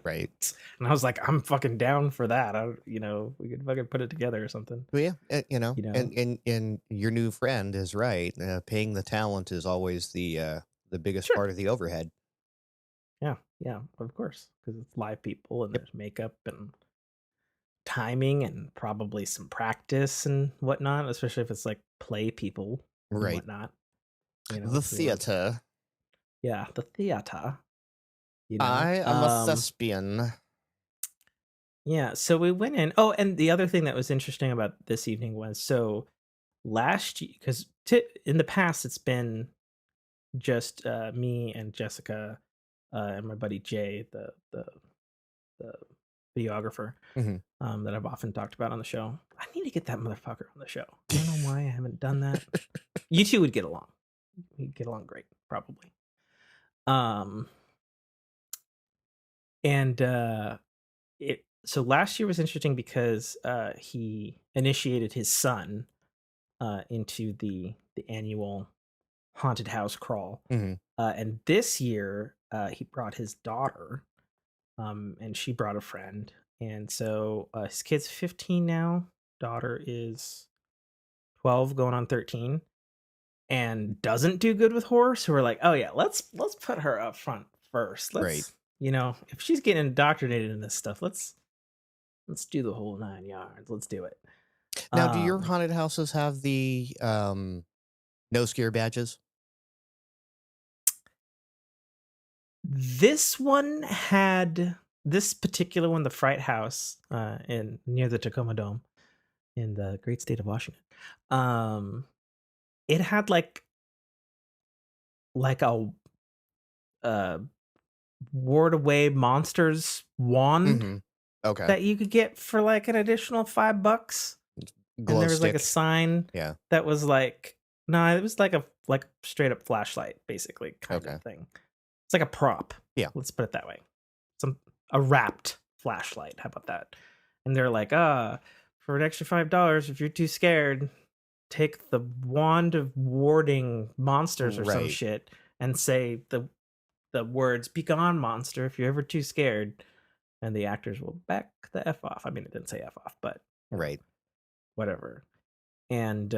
Right. kids." And I was like, "I'm fucking down for that. We could fucking put it together or something." Well, yeah, You know? and your new friend is right. Paying the talent is always the biggest Sure. part of the overhead. Yeah, yeah, of course, because it's live people and Yep. there's makeup and timing and probably some practice and whatnot, especially if it's like play people and Right. whatnot. The So you want, theater. yeah, the theater, you know. I am a thespian. Yeah, so we went in. Oh, and the other thing that was interesting about this evening was, so last year, because in the past it's been just me and Jessica, and my buddy Jay, the videographer, Mhm. that I've often talked about on the show. I need to get that motherfucker on the show. I don't know why I haven't done that. You two would get along. We'd get along great, probably. Um, and it so last year was interesting because he initiated his son into the annual haunted house crawl. Mhm. And this year he brought his daughter, and she brought a friend. And so his kid's 15 now. Daughter is 12 going on 13, and doesn't do good with horror. So we're like, "Oh yeah, let's put her up front first. Right. If she's getting indoctrinated in this stuff, let's do the whole 9 yards. Let's do it." Now, do your Um haunted houses have the no scare badges? This one had this particular one, the Fright House, in near the Tacoma Dome in the great state of Washington. Um, it had like a ward away monsters wand Mhm. Okay. that you could get for like an additional $5. And Glow there was like a stick. sign Yeah. that was like, no, it was like a straight up flashlight, basically, kind of Okay. thing. It's like a prop. Yeah. Let's put it that way. Some a wrapped flashlight. How about that? And they're like, for an extra $5, if you're too scared, take the wand of warding monsters or some Right. shit and say the words "Be gone, monster" if you're ever too scared, and the actors will back the f off. I mean, it didn't say f off, but Right. whatever. And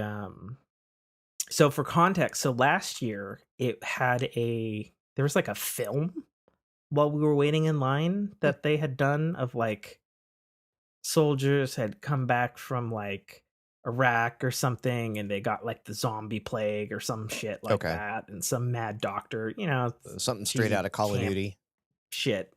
so for context, so last year it had there was like a film while we were waiting in line Hmm. that they had done of like soldiers had come back from like Iraq or something and they got like the zombie plague or some shit like Okay. that and some mad doctor, you know, Something straight cheesy out of Call of camp Duty. shit.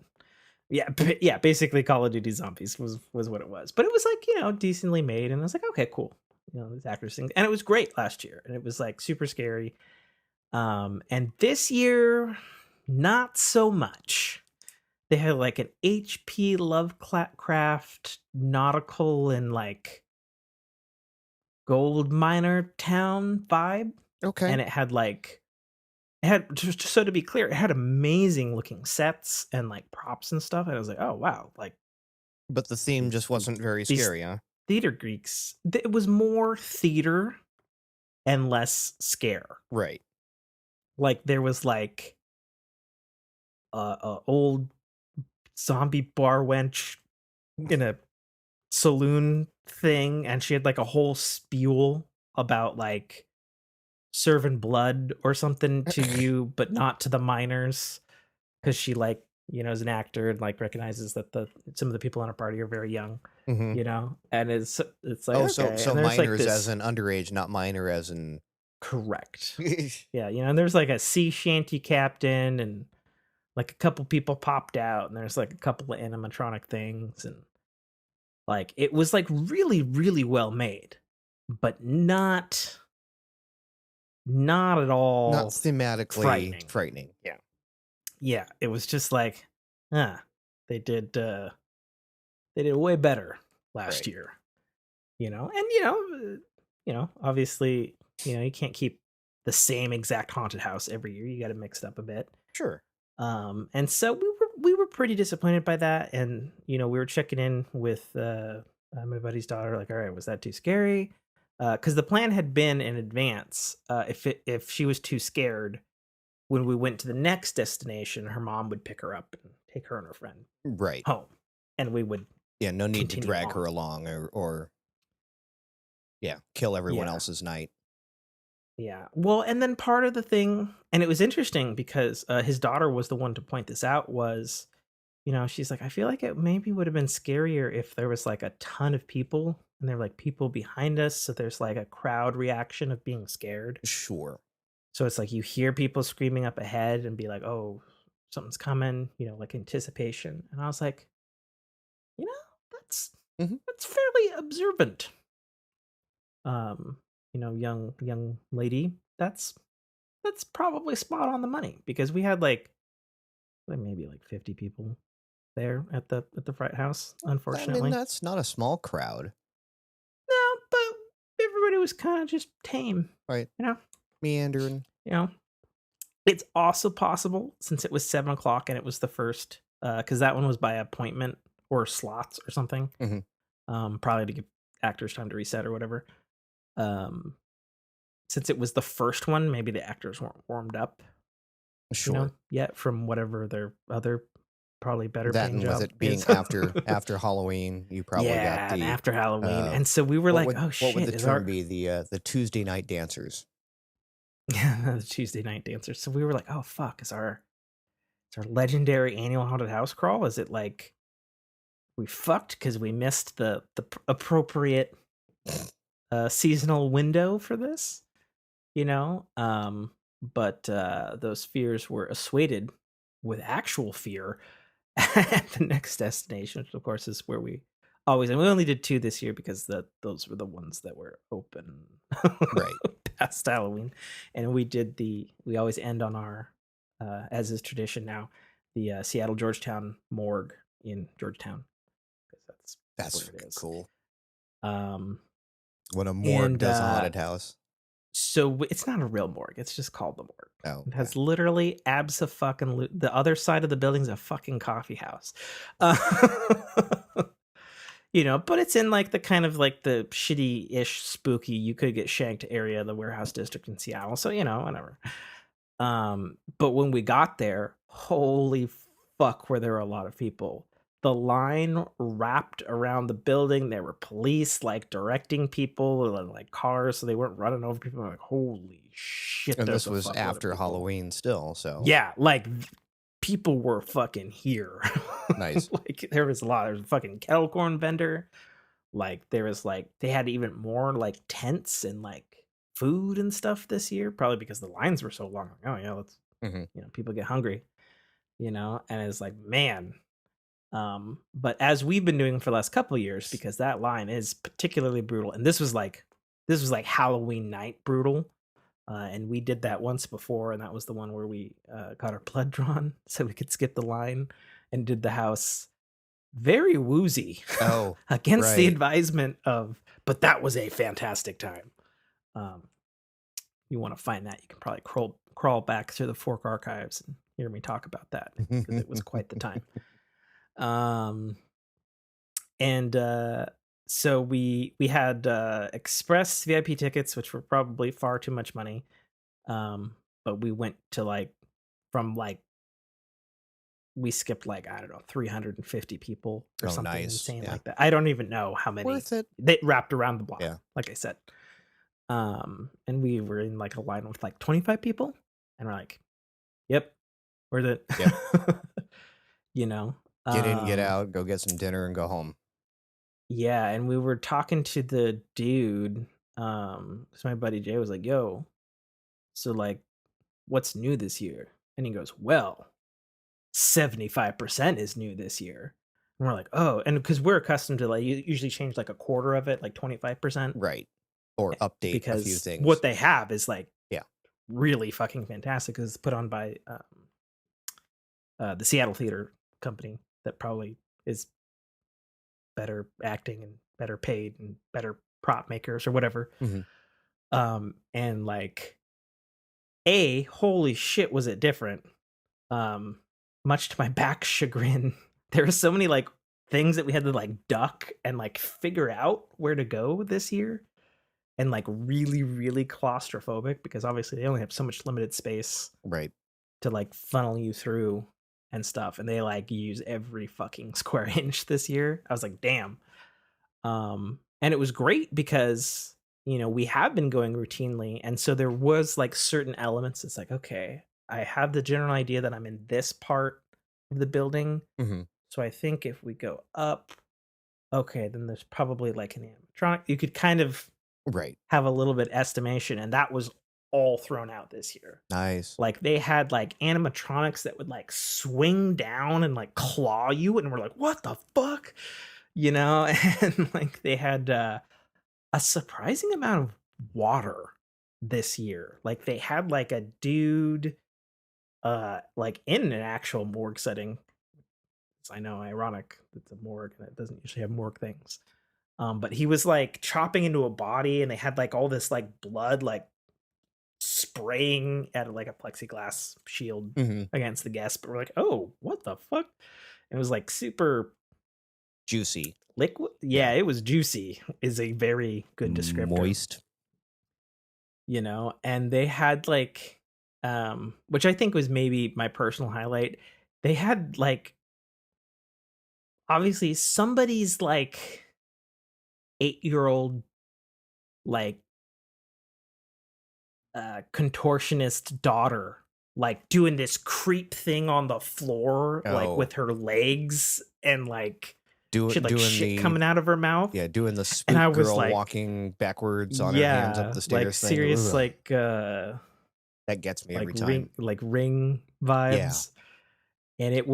Yeah, yeah, basically Call of Duty Zombies was what it was. But it was like, you know, decently made and I was like, okay, cool. You know, these actors sing and it was great last year and it was like super scary. And this year not so much. They had like an HP Lovecraft nautical and like gold miner town vibe. Okay. And it had like it had just so to be clear, it had amazing looking sets and like props and stuff. And I was like, oh wow, like But the theme these just wasn't very these scary, huh? theater geeks. It was more theater and less scare. Right. Like there was like a old zombie bar wench in a saloon thing, and she had like a whole spiel about like serving blood or something to you, but not to the minors, because she like you know is an actor and like recognizes that the some of the people in her party are very young, Mhm. you know, and it's like Oh, so okay, so and there's like minors as this in underage, not minor as in correct, yeah, you know, and there's like a sea shanty captain and like a couple people popped out, and there's like a couple of animatronic things and like, it was, like, really, really well made, but not at not all thematically frightening. frightening. Yeah. Yeah, it was just like, "Huh, they did, uh, they did way better last Right. year," you know? And, obviously, you can't keep the same exact haunted house every year, you gotta mix it up a bit. Sure. And so we were pretty disappointed by that, and we were checking in with my buddy's daughter, like, all right, was that too scary? Because the plan had been in advance. If she was too scared, when we went to the next destination, her mom would pick her up and take her and her friend Right. home, and we would Yeah, no need to continue drag her on. along or yeah, kill everyone Yeah, else's night. yeah. Well, and then part of the thing, and it was interesting because his daughter was the one to point this out. Was she's like, "I feel like it maybe would have been scarier if there was, like, a ton of people, and there were, like, people behind us, so there's, like, a crowd reaction of being scared." Sure. So it's like you hear people screaming up ahead and be like, "Oh, something's coming," like anticipation, and I was like, "You know, that's Mhm. that's fairly observant, um, young lady. That's probably spot on the money," because we had, like, maybe, like, 50 people there at the Fright House, I mean, unfortunately. that's not a small crowd, No, but everybody was kinda just tame, right? you know? Meandering. You know? It's also possible, since it was 7 o'clock and it was the first, because that one was by appointment or slots or something, Mhm. probably to give actors time to reset or whatever. Um, since it was the first one, maybe the actors weren't warmed up, Sure. yet from whatever their other probably better That paying and with job it being is. after Halloween, you probably got Yeah, and after Halloween, and so we were what like, would "Oh, what would shit, the is term our" be? The Tuesday night dancers. the Tuesday night dancers. So we were like, "Oh, fuck, is our legendary annual haunted house crawl? Is it like we fucked because we missed the appropriate seasonal window for this?" But those fears were assuaded with actual fear at the next destination, which of course is where we always, and we only did 2 this year because those were the ones that were open Right. past Halloween, and we always end on our, as is tradition now, the, Seattle Georgetown morgue in Georgetown, because that's That's where it fucking is. cool. Um, When a morgue and, does a haunted house. so it's not a real morgue, it's just called the morgue. Oh, It okay. has literally the other side of the building's a fucking coffee house. Uh, but it's in, like, the kind of, like, the shitty-ish, spooky, you could get shanked area of the warehouse district in Seattle, so, whatever. But when we got there, holy fuck, were there a lot of people. The line wrapped around the building. There were police, like, directing people and, like, cars, so they weren't running over people. I'm like, holy shit, And there's this a was fuckload of after people. Halloween still, so Yeah, like, people were fucking here. nice. Like, there was a lot. There was a fucking kettle corn vendor. Like, there was, like, they had even more, like, tents and, like, food and stuff this year, probably because the lines were so long. Like, oh, yeah, let's, Mhm. people get hungry, and it's like, man. But as we've been doing for the last couple of years, because that line is particularly brutal, and this was like Halloween night brutal. And we did that once before, and that was the one where we got our blood drawn so we could skip the line and did the house very woozy Oh, against the right. advisement of, but that was a fantastic time. Um, you want to find that, you can probably crawl back through the Fork archives and hear me talk about that because it was quite the time. Um, and so we had express VIP tickets, which were probably far too much money. But we went to from we skipped I don't know 350 people or Oh, something nice. insane Yeah. like that. I don't even know how many Worth it. they wrapped around the block, Yeah. like I said. And we were in a line with 25 people, and we're like, "Yep, worth it." Yep. you know. Get in, get Um, out, go get some dinner and go home. yeah, and we were talking to the dude. So my buddy Jay was like, "Yo, so what's new this year?" And he goes, "Well, 75% is new this year." And we're like, "Oh," and because we're accustomed to you usually change a quarter of it, like 25%, Right. Or update a few because what things. they have is Yeah. really fucking fantastic, because it's put on by the Seattle Theater Company that probably is better acting and better paid and better prop makers or whatever. Mhm. And holy shit, was it different? Um, Much to my back chagrin, there were so many things that we had to duck and figure out where to go this year, and really, really claustrophobic because obviously they only have so much limited space Right. to funnel you through and stuff, and they use every fucking square inch this year. I was like, damn. And it was great because we have been going routinely, and so there was certain elements. It's like, okay, I have the general idea that I'm in this part of the building, Mhm. so I think if we go up, okay, then there's probably an animatronic. You could kind of Right. have a little bit estimation, and that was all thrown out this year. Nice. They had animatronics that would swing down and claw you, and we're like, what the fuck? And they had a surprising amount of water this year. They had a dude in an actual morgue setting. It's, I know, ironic. It's a morgue and it doesn't usually have morgue things. But he was chopping into a body, and they had all this blood spraying at a plexiglass shield Mhm. against the guest. But we're like, oh, what the fuck? It was super Juicy. liquid. Yeah. Yeah, it was juicy, is a very good descriptor. Moist. And they had which I think was maybe my personal highlight. They had obviously somebody's 8-year-old like contortionist daughter doing this creep thing on the floor Oh, with her legs, and she had doing shit the coming out of her mouth. yeah, doing the And I spook was girl like, walking backwards on her hands up yeah, the stairs thing. serious Ugh, that gets me every time. ring Yeah. vibes. and it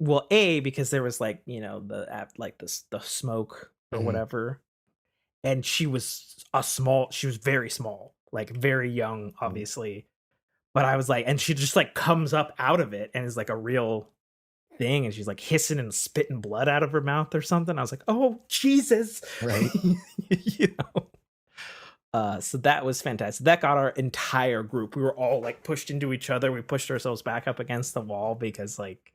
well, A, because there was, like, the smoke or Mhm. whatever, and she was very small, like, very young, Mhm. obviously, but I was like and she just, like, comes up out of it and is, like, a real thing, and she's, like, hissing and spitting blood out of her mouth or something. I was like, "Oh, Jesus." Right. You know? So that was fantastic. That got our entire group. We were all, like, pushed into each other. We pushed ourselves back up against the wall because, like,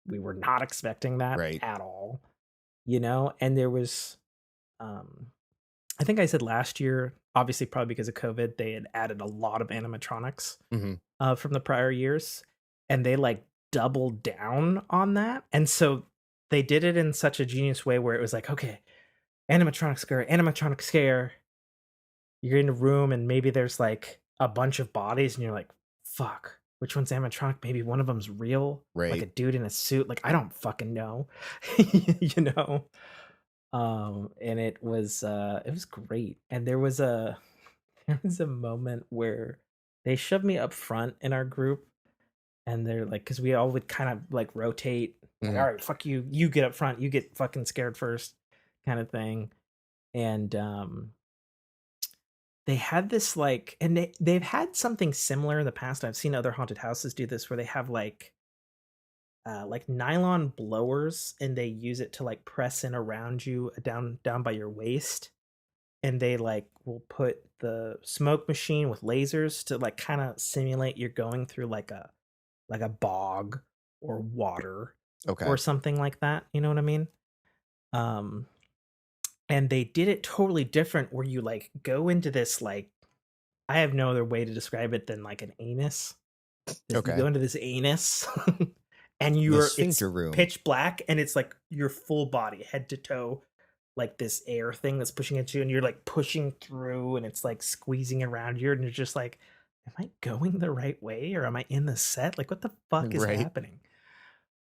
we were not expecting that Right. at all, you know? And there was, um I think I said last year, obviously, probably because of COVID, they had added a lot of animatronics, Mhm. from the prior years, and they, like, doubled down on that, and so they did it in such a genius way where it was like, "Okay, animatronic scare." You're in a room and maybe there's, like, a bunch of bodies, and you're like, "Fuck, which one's animatronic? Maybe one of them's real, like a Right. dude in a suit." Like, I don't fucking know, you know? And it was great, and there was a moment where they shoved me up front in our group, and they're like, because we all would kind of, like, rotate, like, Mhm. "Alright, fuck you, you get up front, you get fucking scared first," kinda thing, and, they had this, like and they've had something similar in the past. I've seen other haunted houses do this where they have, like, nylon blowers, and they use it to, like, press in around you, down by your waist, and they, like, will put the smoke machine with lasers to, like, kinda simulate you're going through, like a bog or water Okay. or something like that, you know what I mean? Um, and they did it totally different where you, like, go into this, like I have no other way to describe it than like an anus. This You Okay. go into this anus and The it's sphincter room. pitch black and it's like your full body, head to toe, like this air thing that's pushing at you, and you're like pushing through and it's like squeezing around you, and you're just like, "Am I going the right way or am I in the set? Like, what the fuck is Right. happening?"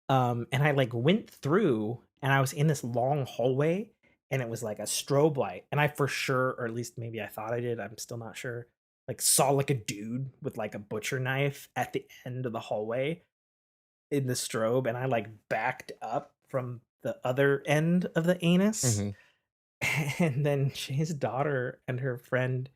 And I, like, went through, and I was in this long hallway, and it was like a strobe light, and I for sure, or at least maybe I thought I did, I'm still not sure, like, saw, like, a dude with, like, a butcher knife at the end of the hallway in the strobe, and I, like, backed up from the other end of the anus, Mhm. and then his daughter and her friend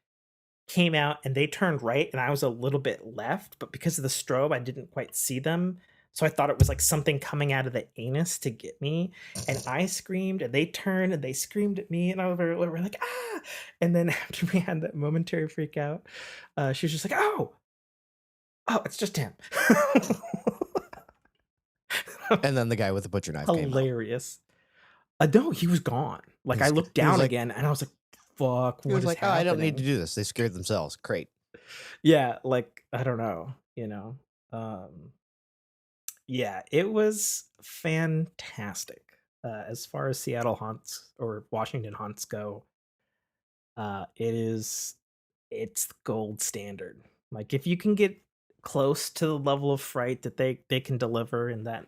came out and they turned right and I was a little bit left, but because of the strobe, I didn't quite see them. So I thought it was like something coming out of the anus to get me. And I screamed and they turned and they screamed at me and we're like, ah. And then after we had that momentary freak out, she was just like, oh, it's just him. And then the guy with the butcher knife came out. Hilarious. No, he was gone. Like I looked He was down like again and I was like, fuck, he what was is like, "Oh, I don't need to happening? do this. They scared themselves. Great." Yeah, like, I don't know, you know? Um, yeah, it was fantastic. As far as Seattle haunts or Washington haunts go, it is it's the gold standard. Like, if you can get close to the level of fright that they can deliver in that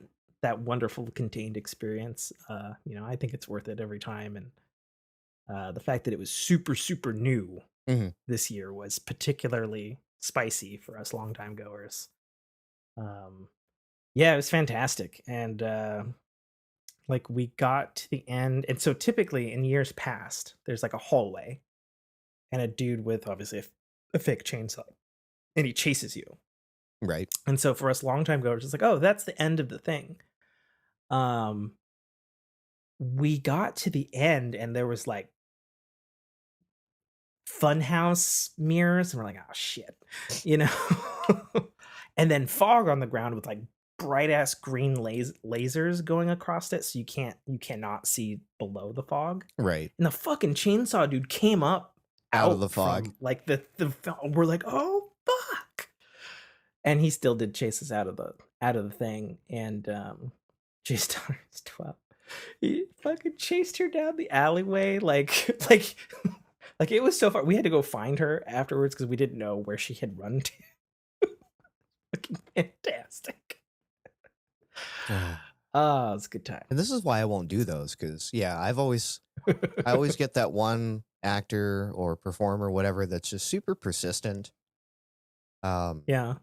wonderful contained experience, I think it's worth it every time, and, the fact that it was super, super new Mhm. this year was particularly spicy for us longtime goers. Um, yeah, it was fantastic, and, like, we got to the end and so typically in years past, there's, like, a hallway and a dude with obviously a fake chainsaw, and he chases you, Right. and so for us longtime goers, it's like, "Oh, that's the end of the thing." Um, we got to the end, and there was, like, funhouse mirrors, and we're like, "Oh, shit," you know? And then fog on the ground with, like, bright ass green lasers going across it, so you cannot see below the fog. Right. And the fucking chainsaw dude came up Out of the out fog. from, like, we're like, "Oh, fuck." And he still did chase us out of the thing, and, chased Daughter's 12. He fucking chased her down the alleyway, like like, it was so far we had to go find her afterwards because we didn't know where she had run to. Fucking fantastic. Uh, Oh, it's a good time. and this is why I won't do those because yeah, I always get that one actor or performer, whatever, that's just super persistent. Um, Yeah.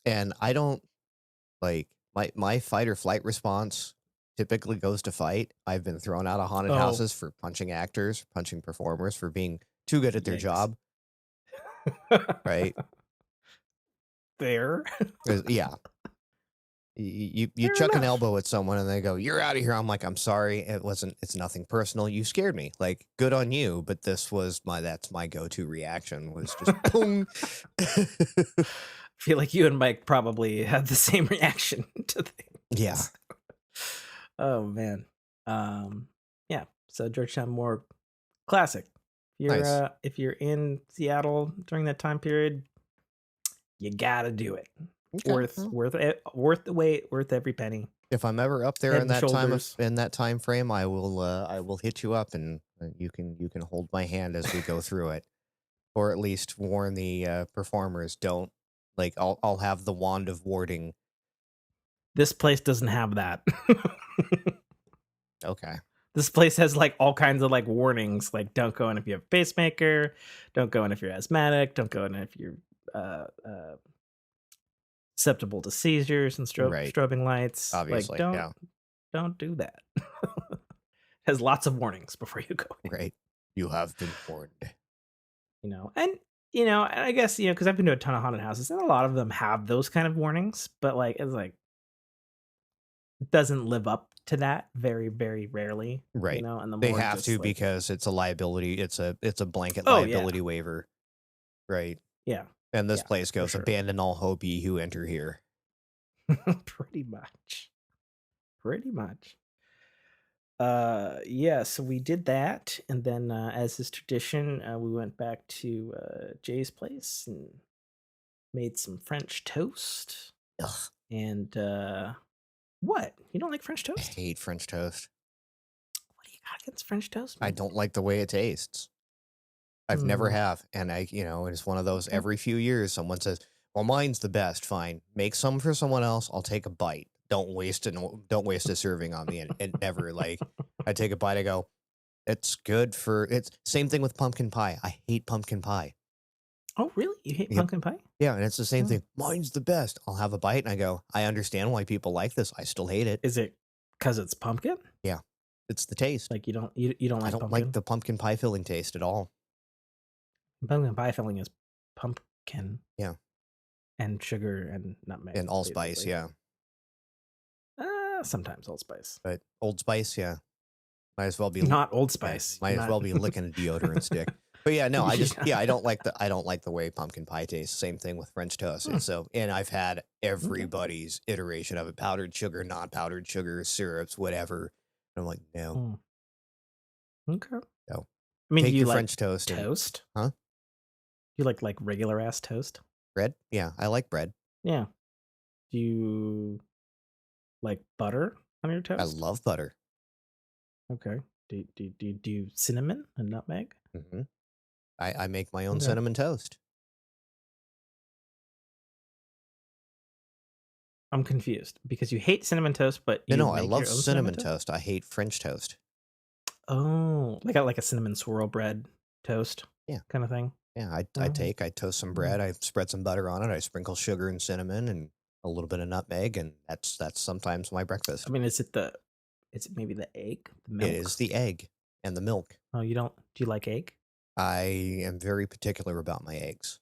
and I don't. Like, my fight or flight response typically goes to fight. I've been thrown out of haunted Oh, houses for punching actors, punching performers, for being too good at their yikes. job, right? Fair. 'Cause yeah, you Fair chuck an enough. elbow at someone and they go, "You're out of here." I'm like, "I'm sorry. It's nothing personal. You scared me. Like, good on you, but that's my go-to reaction was just boom." Feel like you and Mike probably had the same reaction to Yeah, things. Oh man. Um yeah, so Georgetown more classic. nice. If you're in Seattle during that time period, you gotta do it. Okay. Well, Worth the wait, worth every penny. if I'm ever up there Head in and shoulders. that time frame, I will hit you up and you can hold my hand as we go through it, or at least warn the performers. Don't like I'll have the wand of warding. This place doesn't have that. Okay. This place has like all kinds of like warnings, like don't go in if you have a pacemaker, don't go in if you're asthmatic, don't go in if you're susceptible to seizures and Right. strobing lights. Like Obviously. Yeah. don't do that. Has lots of warnings before you go in, Right. You have been warned. and and I guess because I've been to a ton of haunted houses, and a lot of them have those kind of warnings, but like it's like it doesn't live up to that very very rarely, Right. and the They more have just to like because it's a liability. It's a blanket oh yeah liability waiver. Right. yeah And this yeah place for goes, sure. abandon all hope ye who enter here. Pretty much. Pretty much. Yeah, so we did that, and then as is tradition, we went back to Jay's place and made some French toast. Ugh, And what? You don't like French I toast? hate French toast. What do you got against French toast, I man? don't like the way it tastes. I've never Hmm. have, and it's one of those Okay. every few years someone says, "Well, mine's the best." Fine, make some for someone else. I'll take a bite. Don't waste a serving on me. And never like, I take a bite. I go, it's good for it's same thing with pumpkin pie. I hate pumpkin pie. Oh, really? You hate Yep. pumpkin pie? Yeah, and it's the same Oh. thing. Mine's the best. I'll have a bite and I go, I understand why people like this. I still hate it. Is it because it's pumpkin? Yeah, it's the taste. Like you don't I like don't like pumpkin? the pumpkin pie filling taste at all. Pumpkin pie filling is pumpkin Yeah, and sugar and nutmeg, and allspice. basically. Yeah, Sometimes allspice. but Old Spice. Yeah, might as well be Not Old yeah, Spice. might as Not well be licking a deodorant stick. But yeah, no, yeah. I don't like the way pumpkin pie tastes. Same thing with French toast. Hmm, It's so and I've had okay. everybody's iteration of it: powdered sugar, non powdered sugar, syrups, whatever. And I'm like, no, Hmm, okay. no. I mean, do Take you your like French toast and toast? huh? You like regular ass toast? Bread? Yeah, I like bread. Yeah. Do you like butter on your I toast? love butter. Okay. Do you do cinnamon and nutmeg? Hmm. I make my own Okay. cinnamon toast. I'm confused because you hate cinnamon toast, but No, you no, I make love your own cinnamon cinnamon toast? toast. I hate French toast. Oh, like a cinnamon swirl bread toast Yeah, kind of thing. yeah. Mhm, I toast some mhm. bread. I spread some butter on it. I sprinkle sugar and cinnamon and a little bit of nutmeg, and that's sometimes my I breakfast. mean, is it maybe the egg, the It is milk? the egg and the milk. Oh, you don't do you like egg? I am very particular about my eggs.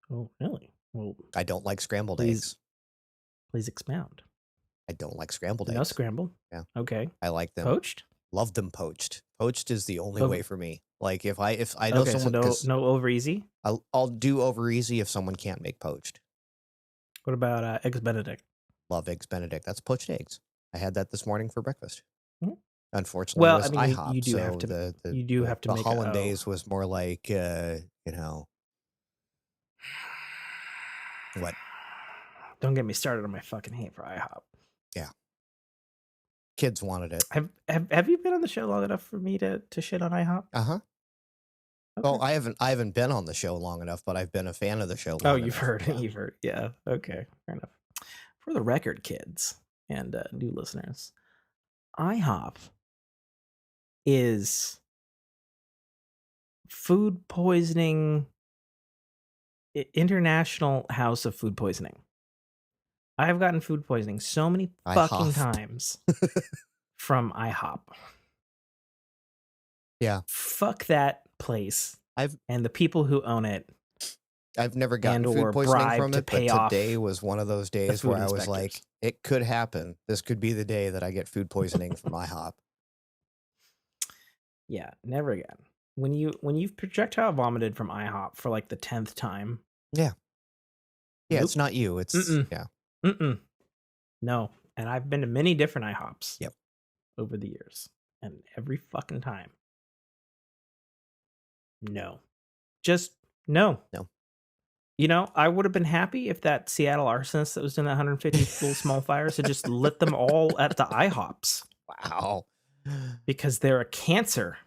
Oh, really? Well, I don't like scrambled please eggs. please expound. I don't like scrambled No eggs. scrambled. Yeah, Okay. I like them. Poached? Love them poached. Poached is the only Over way for me. Like if I know Okay, so someone because no over easy? I'll do over easy if someone can't make poached. What about, eggs benedict? Love eggs Benedict. That's poached eggs. I had that this morning for breakfast. Mhm. Unfortunately, it Well, I was mean, IHOP, so you do have to the make a hollandaise was more like you know what? Don't get me started on my fucking hate for IHOP. Yeah, kids wanted it. Have you been on the show long enough for me to shit on IHOP? Uh huh. Okay. Well, I haven't been on the show long enough, but I've been a fan of the show Oh, long you've enough. heard. Yeah. You've heard. Yeah. Okay. Fair enough. For the record, kids and new listeners, IHOP is food poisoning, international house of food poisoning. I have gotten food poisoning so many I fucking hoffed. times from IHOP. Yeah. Fuck that place I've and the people who own it I've never and gotten food or poisoning bribe from to it, but pay today off was one of those the days where food I was inspectors. like, it could happen. This could be the day that I get food poisoning from IHOP. Yeah, never again. When you've projectile vomited from IHOP for like the 10th time, Yeah. Yeah, it's nope. not you. It's Mm-mm. yeah. Mm-mm. No. And I've been to many different IHOPs Yep. over the years. And every fucking time, no. Just no. No. You know, I would have been happy if that Seattle arsonist that was doing that 150 little small fires had just lit them all at the IHOPs Wow. because they're a cancer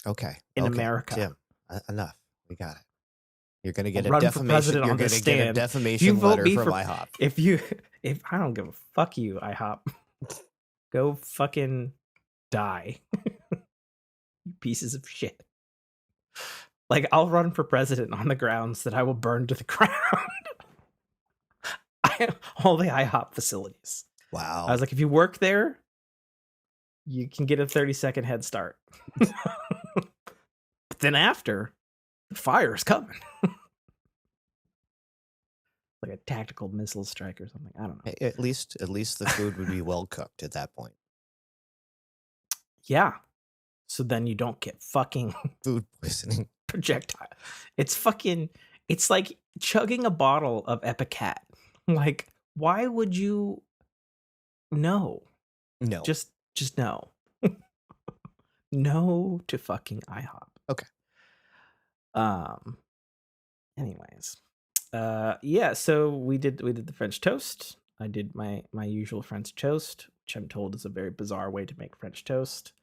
Okay. in Okay. America. Tim, enough. We got it. You're gonna I'll get a run for defamation. president You're on this gonna get a stand. If you defamation vote letter me from for IHOP. if I don't give a fuck you, IHOP. Go fucking die. You pieces of shit. Like I'll run for president on the grounds that I will burn to the ground all the IHOP facilities. I Wow. was like, if you work there, you can get a 30-second head start. But then after, the fire is coming. Like a tactical missile strike or something. I don't know. At least the food would be well cooked at that point. Yeah. So then you don't get fucking Food poisoning. projectile. It's like chugging a bottle of Epicat. Like, why would you no? No. Just no. No to fucking IHOP. Okay. Anyways. Yeah, so we did the French toast. I did my usual French toast, which I'm told is a very bizarre way to make French toast.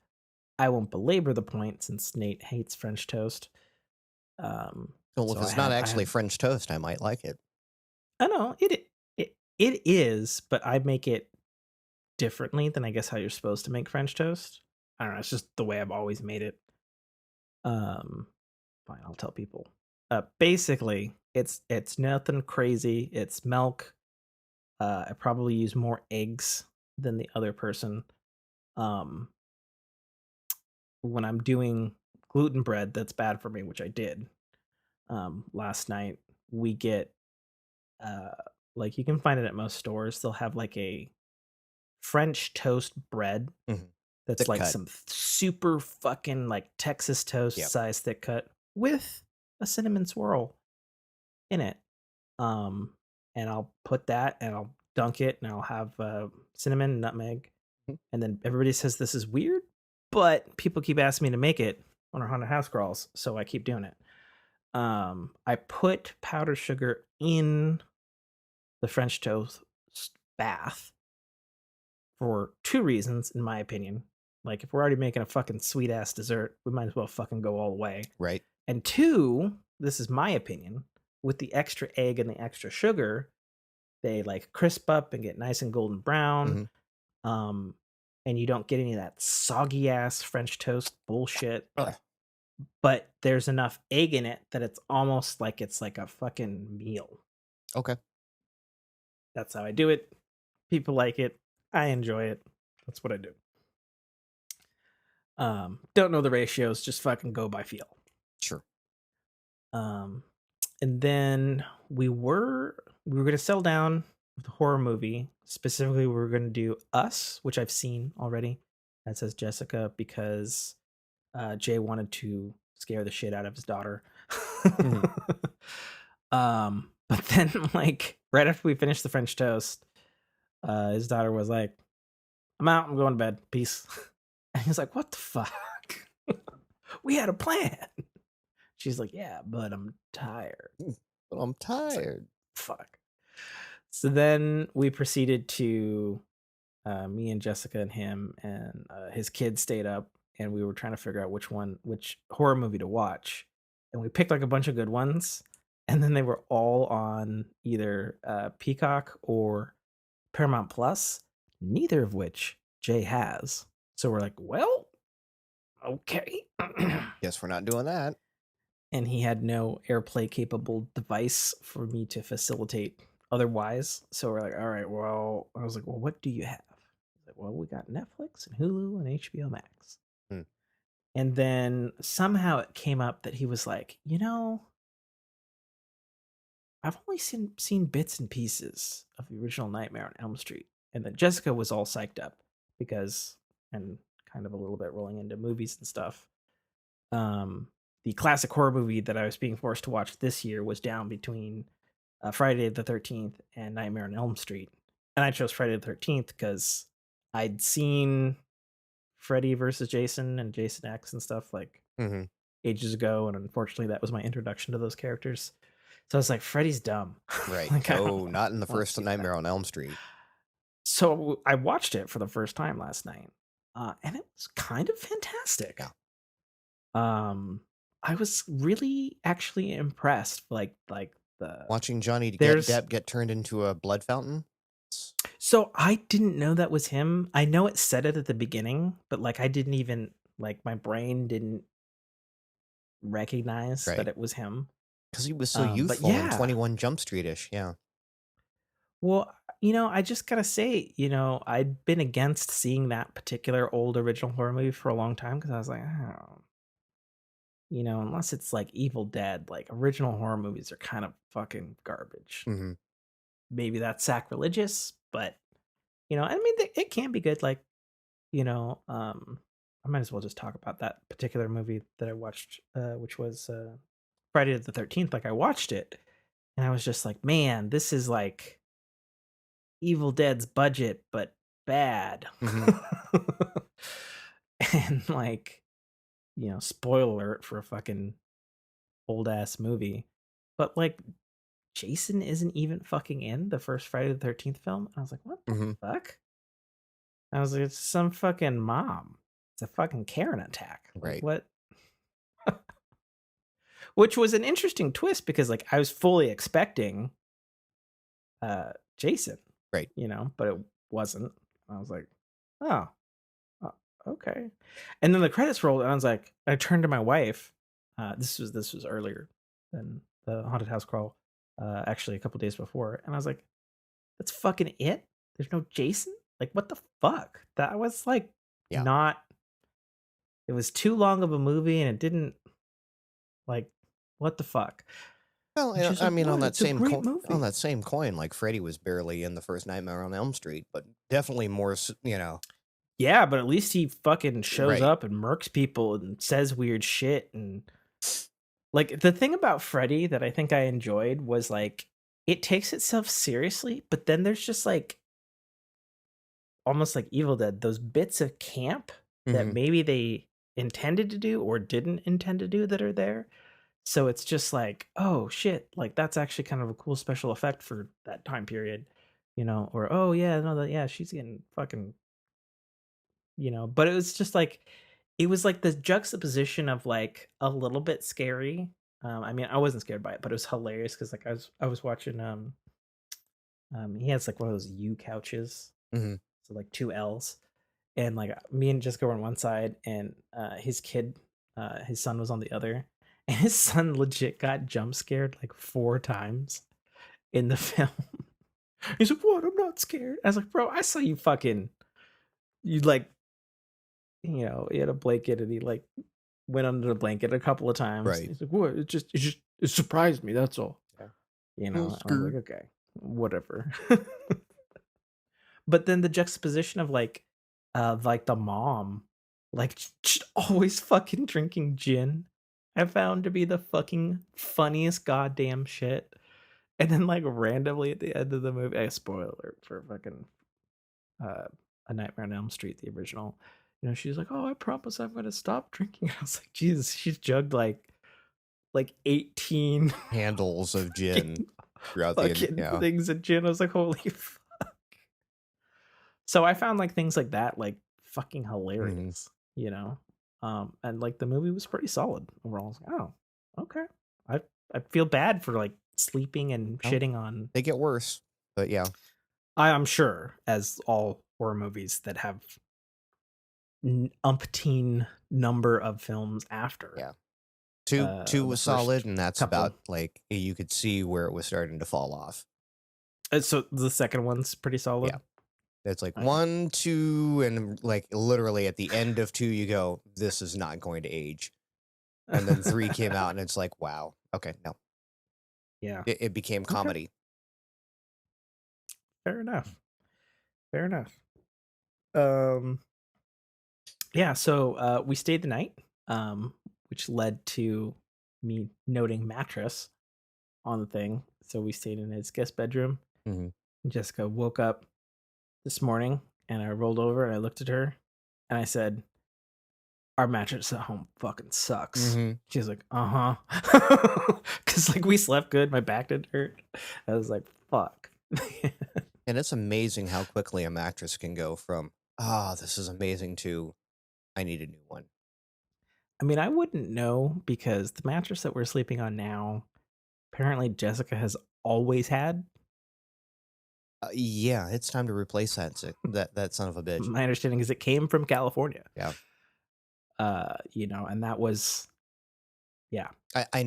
I won't belabor the point since Nate hates French toast. Well, if So it's not actually French toast, I might like it. I know it is, but I make it differently than I guess how you're supposed to make French toast. I don't know. It's just the way I've always made it. Fine, I'll tell people. Basically, it's nothing crazy. It's milk. I probably use more eggs than the other person. Um, when I'm doing gluten bread, that's bad for me, which I did. Last night we get uh like you can find it at most stores. They'll have like a French toast bread Mhm. that's Thick like cut. some super fucking like Texas toast Yep. size thick cut with a cinnamon swirl in it. And I'll put that and I'll dunk it and I'll have cinnamon and nutmeg. Mhm. And then everybody says this is weird, but people keep asking me to make it on our haunted house crawls, so I keep doing it. I put powdered sugar in the French toast bath for two reasons, in my opinion. Like, if we're already making a fucking sweet ass dessert, we might as well fucking go all the way. Right. And two, this is my opinion, with the extra egg and the extra sugar, they like crisp up and get nice and golden brown. Mhm. And you don't get any of that soggy ass French toast bullshit. Ugh. But there's enough egg in it that it's almost like it's like a fucking meal. Okay. That's how I do it. People like it. I enjoy it. That's what I do. Don't know the ratios, just fucking go by feel. Sure. And then we were gonna settle down with a horror movie. Specifically, we were gonna do Us, which I've seen already. That says Jessica because Jay wanted to scare the shit out of his daughter. Mhm. But then like right after we finished the French toast, his daughter was like, I'm out, I'm going to bed. Peace. And he's like, what the fuck? We had a plan. She's like, yeah, but I'm tired. But I'm It's like, tired. fuck. So then we proceeded to me and Jessica and him and his kids stayed up and we were trying to figure out which horror movie to watch. And we picked like a bunch of good ones. And then they were all on either Peacock or Paramount Plus, neither of which Jay has. So we're like, well, okay. Guess we're not doing that. And he had no AirPlay capable device for me to facilitate otherwise. So we're like, all right, well, I was like, well, what do you have? He's like, well, we got Netflix and Hulu and HBO Max. Hmm. And then somehow it came up that he was like, I've only seen bits and pieces of the original Nightmare on Elm Street. And then Jessica was all psyched up because, and kind of a little bit rolling into movies and stuff. The classic horror movie that I was being forced to watch this year was down between Friday the 13th and Nightmare on Elm Street. And I chose Friday the 13th because I'd seen Freddy versus Jason and Jason X and stuff like Mm-hmm. ages ago. And unfortunately, that was my introduction to those characters. So I was like, Freddy's dumb. Right. Like, I No, don't not in the want to first see that. Nightmare on Elm Street. So I watched it for the first time last night, and it was kind of fantastic. Yeah. I was really actually impressed. Like Watching Johnny there's Depp get turned into a blood fountain. so I didn't know that was him. I know it said it at the beginning, but like I didn't even like my brain didn't recognize that Right. it was him. Because he was so But youthful and yeah, 21 Jump Street-ish. Yeah. well, I just gotta say, I'd been against seeing that particular old original horror movie for a long time because I was like, oh, unless it's like Evil Dead, like original horror movies are kind of fucking garbage. Mm-hmm. Maybe that's sacrilegious, but I mean, it can be good. Like, I might as well just talk about that particular movie that I watched, which was Friday the 13th. Like, I watched it and I was just like, man, this is like Evil Dead's budget, but bad. Mm-hmm. And like, spoiler alert for a fucking old ass movie. But like Jason isn't even fucking in the first Friday the 13th film. I was like, what the Mm-hmm. fuck? I was like, it's some fucking mom. It's a fucking Karen attack. Like Right. what? Which was an interesting twist because like I was fully expecting Jason, Right. but it wasn't. I was like, oh, okay. And then the credits rolled, and I was like, I turned to my wife. This was earlier than the haunted house crawl, actually a couple days before, and I was like, that's fucking it. There's no Jason. Like, what the fuck? That was like Yeah. not. It was too long of a movie, and it didn't like. What the fuck? Well, And she's I like, mean, "What? It's a great on movie." that same coin, like Freddy was barely in the first Nightmare on Elm Street, but definitely more, Yeah, but at least he fucking shows right. up and murks people and says weird shit. And like the thing about Freddy that I think I enjoyed was like it takes itself seriously, but then there's just like almost like Evil Dead, those bits of camp that Mm-hmm. maybe they intended to do or didn't intend to do that are there. So it's just like, oh shit, like that's actually kind of a cool special effect for that time period, or oh yeah, no, that yeah, she's getting fucking, but it was just like it was like the juxtaposition of like a little bit scary. I mean, I wasn't scared by it, but it was hilarious because like I was watching he has like one of those U couches, Mm-hmm. so like two L's, and like me and Jessica were on one side, and his kid, his son was on the other, and his son legit got jump scared like 4 times in the film. He's like, "What? I'm not scared." I was like, "Bro, I saw you fucking you like he had a blanket and he like went under the blanket a couple of times." Right. He's like, "What? It surprised me. That's all." Yeah. I was like, "Okay, whatever." But then the juxtaposition of like the mom, like just always fucking drinking gin, I found to be the fucking funniest goddamn shit. And then like randomly at the end of the movie, spoiler alert for fucking uh, A Nightmare on Elm Street, the original. She's like, "Oh, I promise I'm gonna stop drinking." I was like, Jesus, she's jugged like 18 Handles of gin fucking, throughout fucking yeah. things of gin. I was like, holy So I found like things like that like fucking Mm-hmm. hilarious. And like the movie was pretty solid overall. I was like, oh, okay. I feel bad for like sleeping and Oh, shitting on they get worse, but yeah. I'm sure as all horror movies that have umpteen number of films after Yeah. Two the was solid, first and that's couple. about like you could see where it was starting to fall off. So the second one's pretty Yeah. solid? It's like Okay. 1, 2, and, like, literally at the end of 2, you go, "This is not going to age." And then 3 came out, and it's like, "Wow. Okay, no." Yeah. It became Okay. comedy. Fair enough. Fair enough. Um, yeah, so, we stayed the night, which led to me noting mattress on the thing. So we stayed in his guest bedroom. Mhm. And Jessica woke up this morning, and I rolled over and I looked at her and I said, "Our mattress at home fucking sucks." Mhm. She's like, "Uh-huh." Because like, we slept good, my back didn't hurt. I was like, "Fuck." And it's amazing how quickly a mattress can go from, "Ah, this is amazing," to, "I need a new one." I mean, I wouldn't know because the mattress that we're sleeping on now, apparently Jessica has always had. Yeah, it's time to replace that son of a bitch. My understanding is it came from California. Yeah. And that was yeah. Anyway, I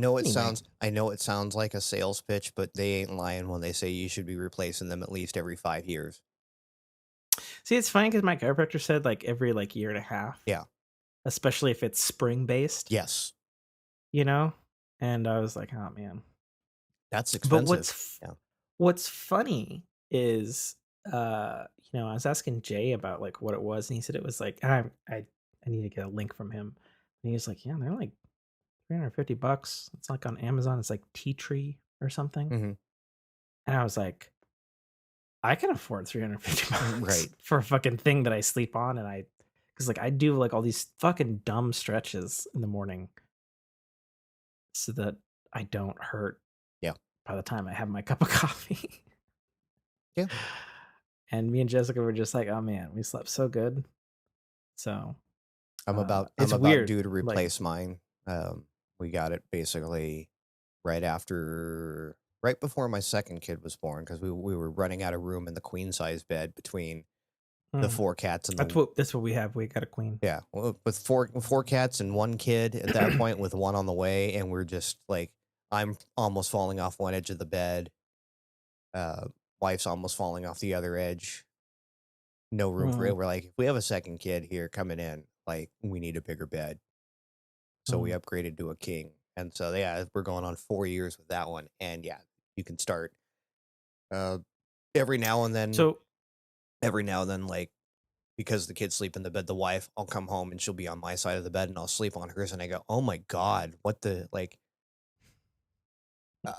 know it sounds like a sales pitch, but they ain't lying when they say you should be replacing them at least every 5 years. see, it's funny because my chiropractor said like every like year and a half, Yeah. especially if it's spring based, Yes. you know. And I was like, oh man. That's But expensive. Yeah. what's funny is, I was asking Jay about like what it was, and he said it was like, and I need to get a link from him. And he was like, yeah, they're like $350. It's like on Amazon. It's like Tea Tree or something. Mhm. And I was like, I can afford 350 bucks Right. for a fucking thing that I sleep on, and because like I do like all these fucking dumb stretches in the morning so that I don't hurt Yeah. by the time I have my cup of coffee. Yeah. And me and Jessica were just like, oh man, we slept so good. So I'm it's about weird. due to Like, replace mine. We got it basically right before my second kid was born because we were running out of room in the queen size bed between the mm, 4 cats and the that's what we have. We got a queen. yeah, well, with 4 cats and 1 kid at that point with 1 on the way, and we're just like I'm almost falling off one edge of the bed, uh, wife's almost falling off the other edge. No room for Mm, it. We're like, "If we have a second kid here coming in, like, we need a bigger bed." So we mm. upgraded to a king, and so, yeah, we're going on 4 years with that one, and, yeah, you can start, uh, every now and then So like, because the kids sleep in the bed, the wife, I'll come home and she'll be on my side of the bed and I'll sleep on hers and I go, "Oh my god, what the like."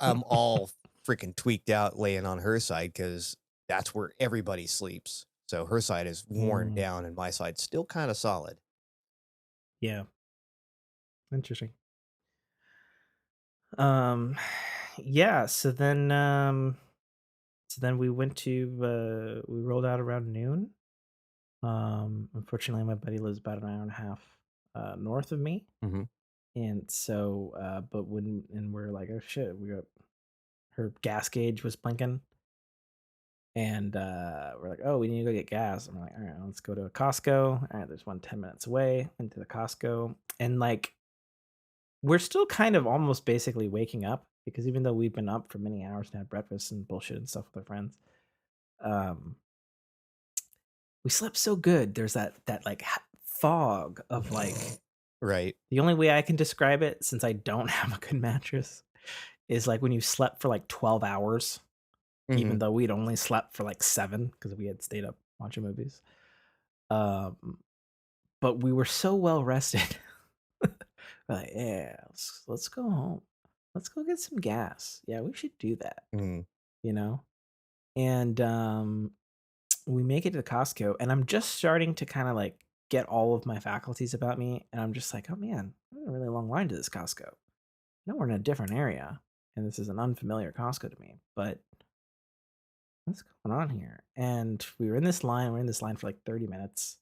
I'm all freaking tweaked out laying on her side because that's where everybody sleeps. So her side is worn mm, down and my side's still kind of solid. yeah, interesting. Um, yeah. So then we rolled out around noon. Unfortunately, my buddy lives about an hour and a half north of me, Hmm. and so but when and we're like, oh shit, we got her gas gauge was blinking, and we're like, oh, we need to go get gas. And we're like, all right, let's go to a Costco. All right, there's one 10 minutes away. Into the Costco, and like we're still kind of almost basically waking up because even though we've been up for many hours and had breakfast and bullshit and stuff with our friends, um, we slept so good. There's that like fog of like Right. the only way I can describe it since I don't have a good mattress is like when you slept for like 12 hours, Hmm. even though we'd only slept for like 7 because we had stayed up watching movies. Um, but we were so well rested. Like, yeah, let's go home. Let's go get some gas. Yeah, we should do that, Hmm. you know? And we make it to Costco, and I'm just starting to kind of like get all of my faculties about me. And I'm just like, oh man, there's a really long line to this Costco. No, we're in a different area, and this is an unfamiliar Costco to me. But what's going on here? And we're in this line. We're in this line for like 30 minutes,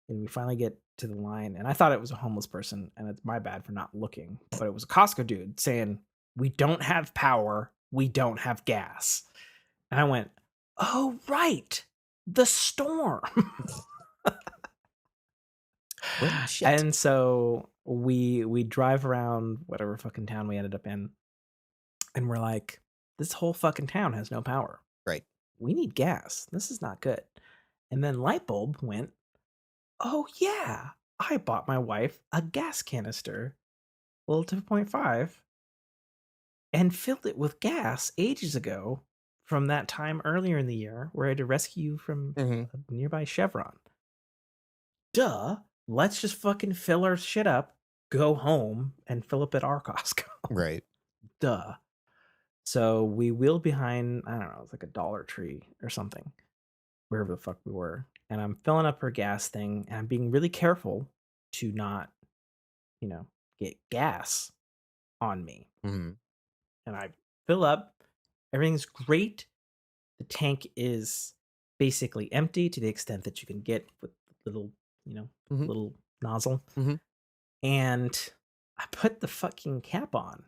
and we finally get to the line. And I thought it was a homeless person, and it's my bad for not looking, but it was a Costco dude saying, "We don't have power. We don't have gas." And I went, "Oh right, the storm." Well, shit. And so we drive around whatever fucking town we ended up in, and we're like, this whole fucking town has no power. Right. we need gas. This is not good. And then light bulb went, oh, yeah, I bought my wife a gas canister, little 2.5, and filled it with gas ages ago from that time earlier in the year where I had to rescue you from Mhm. a nearby Chevron. Duh. Let's just fucking fill our shit up, go home, and fill up at our Costco. Right. Duh. So we wheeled behind, I don't know, it's like a Dollar Tree or something, wherever the fuck we were. And I'm filling up her gas thing, and I'm being really careful to not, get gas on me. Mhm. And I fill up, everything's great. The tank is basically empty to the extent that you can get with little, Mhm. little nozzle. Mhm. And I put the fucking cap on.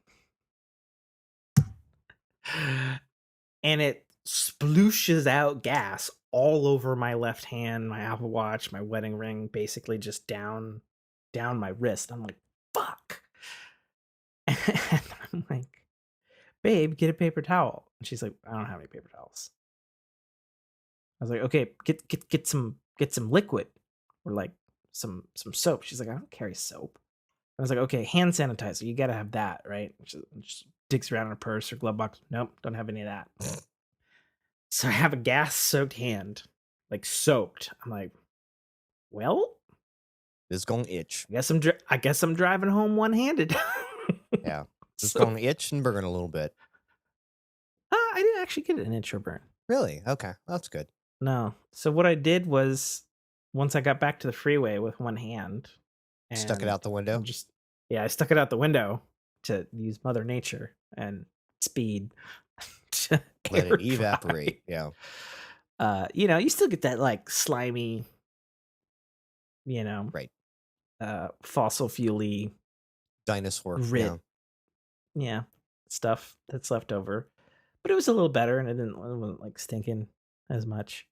And it splooshes out gas all over my left hand, my Apple Watch, my wedding ring, basically just down my wrist. I'm like, fuck. And I'm like, babe, get a paper towel. And she's like, I don't have any paper towels. I was like, okay, get some liquid or like some soap. She's like, I don't carry soap. I was like, okay, hand sanitizer. You gotta have that, right? She digs around in her purse or glove box. Nope, don't have any of that. So I have a gas soaked hand, like soaked. I'm like, well, It's gonna itch. I guess I'm driving home one handed. Yeah. It's So gonna itch and burn a little bit. I didn't actually get an itch or burn. Really? Okay. That's good. No. So what I did was once I got back to the freeway with one hand Stuck it and out the window. just yeah, I stuck it out the window to use Mother Nature and speed to Let air it dry. evaporate. Yeah. You still get that like slimy, you know, Right. fossil fuely Dinosaur. Yeah. grit, yeah, stuff that's left over. But it was a little better and it wasn't like stinking as much,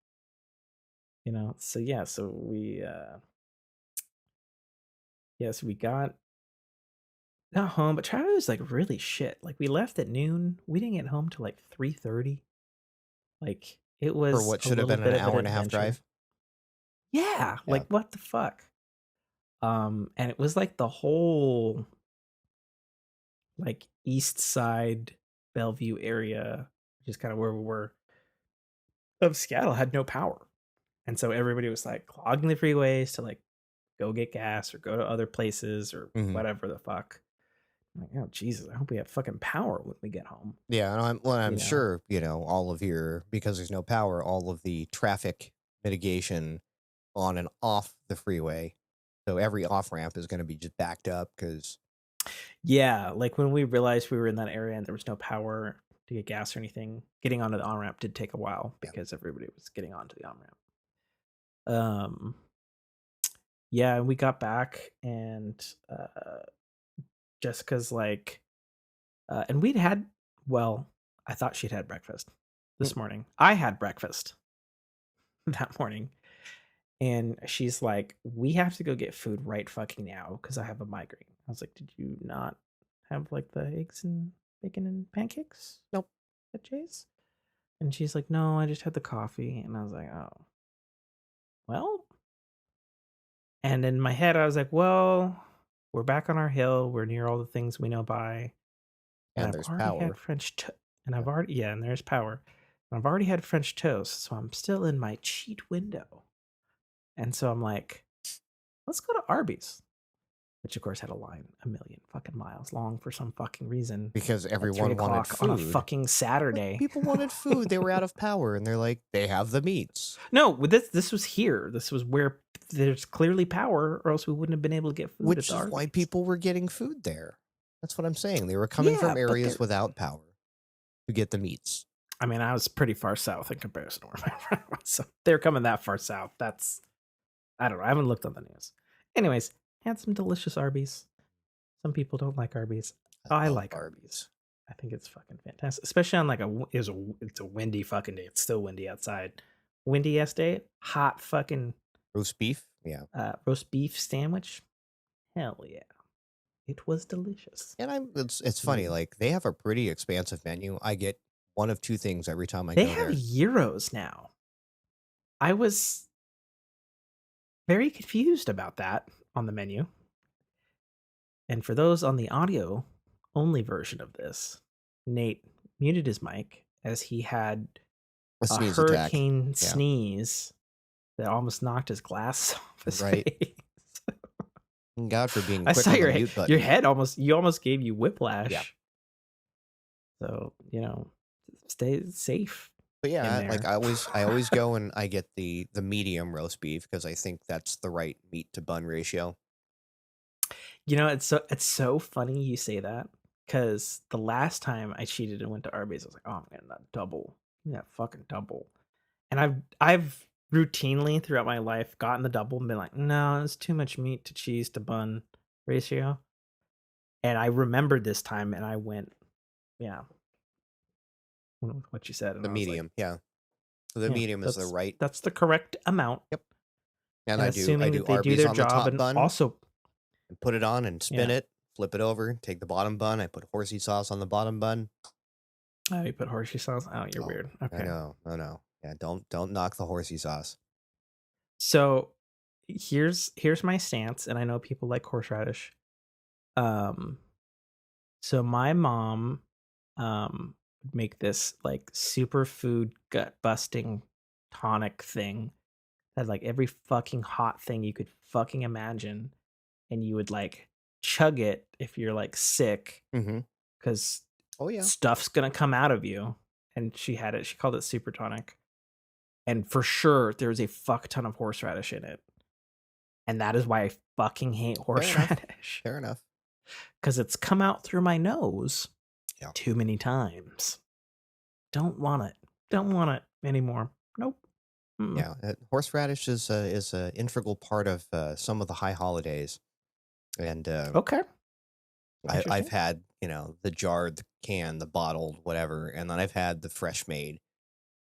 So yeah, so we got home, but traffic was like really shit. Like we left at noon. We didn't get home till like 3:30. Like it For was what a should have little been an bit of an hour and a half adventure. drive. Yeah, Yeah. like what the fuck? And it was like the whole like east side Bellevue area, just kind of where we were of Seattle had no power. And so everybody was like clogging the freeways to like go get gas or go to other places or Mhm. whatever the fuck. I'm like, oh Jesus, I hope we have fucking power when we get home. Yeah, and I'm You know? sure, all of your because there's no power, all of the traffic mitigation on and off the freeway. So every off ramp is gonna be just backed up because Yeah, like when we realized we were in that area and there was no power to get gas or anything, getting onto the on ramp did take a while yeah. because everybody was getting onto the on ramp. Um, yeah, and we got back and Jessica's like, and well, I thought she'd had breakfast Mm. this morning. I had breakfast that morning. And she's like, we have to go get food right fucking now because I have a migraine. I was like, did you not have like the eggs and bacon and pancakes Nope. at Jay's? And she's like, no, I just had the coffee. And I was like, oh, well. And in my head, I was like, well, we're back on our hill. We're near all the things we know by. And And I've there's already had power. French toast. And Yeah. and there's power. And I've already had French toast. So I'm still in my cheat window. And so I'm like, let's go to Arby's. Which of course had a line a million fucking miles long for some fucking reason Because at three everyone wanted o'clock on a food. fucking Like, Saturday. people wanted food, they were out of power, and they're like, "They have the meats." No, with this was here. This was where there's clearly power, or else we wouldn't have been able to get food at Which the is why Arby's. people were getting food there. That's what I'm saying, they were coming Yeah, from but areas without power to get the meats. I mean, I was pretty far south in comparison to where my friend was. So they're coming that far south. I don't know. I haven't looked on the news. Anyways, had some delicious Arby's. Some people don't like Arby's. I I love like Arby's. Arby's. I think it's fucking fantastic, especially on like it's a windy fucking day. It's still windy outside. Windy ass day, hot fucking Roast beef? Yeah. roast beef sandwich. Hell yeah, it was delicious. And it's funny, Mm. like, they have a pretty expansive menu. I get one of two things every time I They go have there. gyros now. I was very confused about that on the menu. And for those on the audio only version of this, Nate muted his mic as he had A a sneeze attack. hurricane Yeah. sneeze that almost knocked his glasses off his Right. face. Thank God for being I quick saw on the your mute your button. head almost gave you Yeah. whiplash. So, stay safe But in yeah, like there. I always go and I get the medium roast beef because I think that's the right meat to bun ratio. It's so funny you say that because the last time I cheated and went to Arby's, I was like, "Oh, I'm getting that double, yeah, fucking double." And I've routinely throughout my life gotten the double and been like, "No, it's too much meat to cheese to bun ratio." And I remembered this time, and I went, yeah, went with what you said, and The I was like, medium, yeah. The "Yeah, medium is the that's right. that's the correct amount." Yep. And And I assuming do that they do Arby's their on the job, top and bun also, and put it on and spin yeah, it, flip it over, take the bottom bun. I put horsey sauce on the bottom bun. oh, you put horseshoe sauce. Oh, you're Oh, weird. I Okay. know, no, no. Yeah, don't knock the horsey sauce. So here's my stance, and I know people like horseradish. Um, so my mom would make this like superfood gut busting tonic thing that like every fucking hot thing you could fucking imagine, and you would like chug it if you're like sick Mm-hmm. because Oh yeah. stuff's gonna come out of you. And she called it super tonic, and for sure there was a fuck ton of horseradish in it. And that is why I fucking hate Fair enough. horseradish, Fair enough. because it's come out through my nose Yeah. too many times. Don't want it. Don't want it anymore. Nope. Mm-mm. Yeah. Horseradish is a integral part of some of the high holidays. And Okay. I've Interesting. had, the jarred, the canned, the bottled, whatever, and then I've had the fresh made.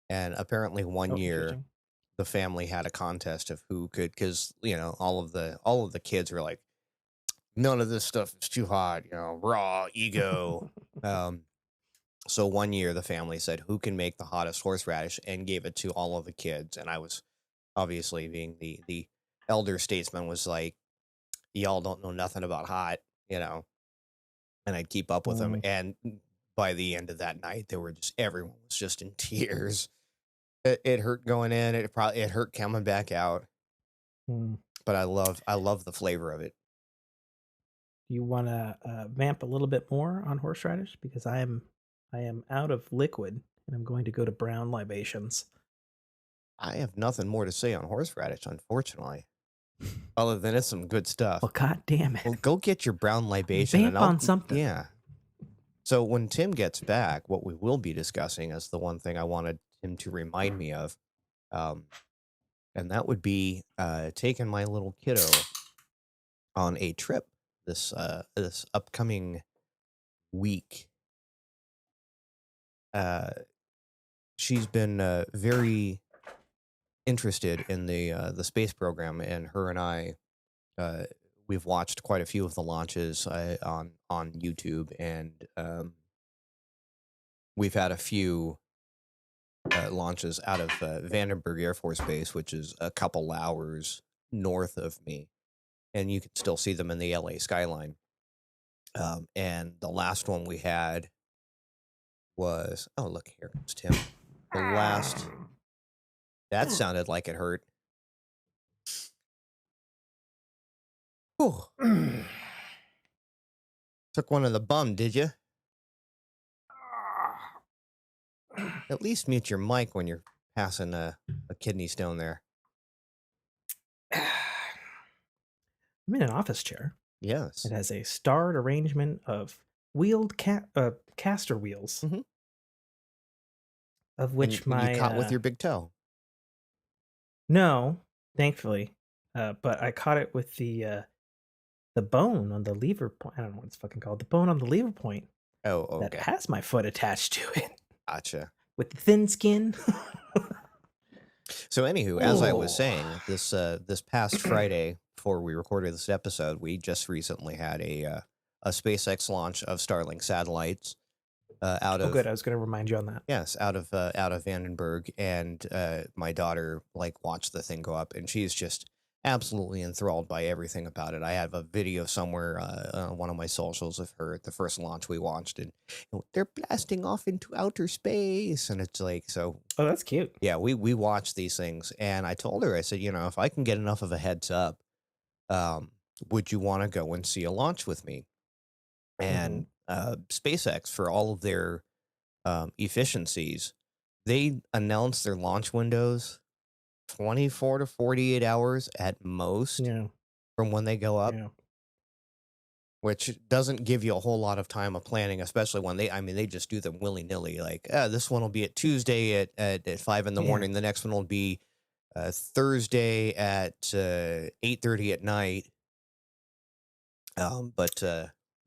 And apparently one Oh, year interesting. the family had a contest of who could, because all of the kids were like, none of this stuff is too hot, raw ego. Um, so one year the family said who can make the hottest horseradish and gave it to all of the kids, and I was obviously being the elder statesman was like, y'all don't know nothing about hot, you know, and I'd keep up with them. Mm, And by the end of that night, everyone was just in tears. It hurt going in. It hurt coming back out. mm. But I love the flavor of it. You want to vamp a little bit more on horseradish because I am out of liquid and I'm going to go to brown libations. I have nothing more to say on horseradish, unfortunately, other than it's some good stuff. Well, god damn it. Well, go get your brown libation, and Vamp on something. yeah. So when Tim gets back, what we will be discussing is the one thing I wanted him to remind me of, um, and that would be taking my little kiddo on a trip this upcoming week. Uh, she's been very interested in the space program, and her and I uh, we've watched quite a few of the launches on YouTube, and we've had a few launches out of Vandenberg Air Force Base, which is a couple hours north of me, and you can still see them in the LA skyline. And the last one we had was, oh, look, here comes Tim. The last, that sounded like it hurt. Whew. Took one in the bum, did you? At least mute your mic when you're passing a kidney stone there. I'm in an office chair. Yes. It has a starred arrangement of wheeled caster wheels, Mhm. of And, which and you my caught with your big toe. no, thankfully, but I caught it with the bone on the lever point. I don't know what it's fucking called. The bone on the lever point Oh, that okay. has my foot attached to it Gotcha. with the thin skin. So, anywho, as I was Oh. saying, this past Friday, before we recorded this episode, we just recently had a SpaceX launch of Starlink satellites, out Oh, of good. I was gonna remind you on that. yes, out of Vandenberg, and my daughter like watched the thing go up, and she's just absolutely enthralled by everything about it. I have a video somewhere on one of my socials of her at the first launch we watched, and they're blasting off into outer space, and it's like so. Oh, that's cute. Yeah, we watch these things, and I told her, I said, if I can get enough of a heads up, um, would you want to go and see a launch with me? Mhm. And SpaceX, for all of their efficiencies, they announce their launch windows 24 to 48 hours at most Yeah, from when they go up, yeah, which doesn't give you a whole lot of time of planning, especially when I mean, they just do them willy nilly. Like, this one will be at Tuesday at 5 in the yeah. morning. The next one will be Thursday at 8:30 at night. But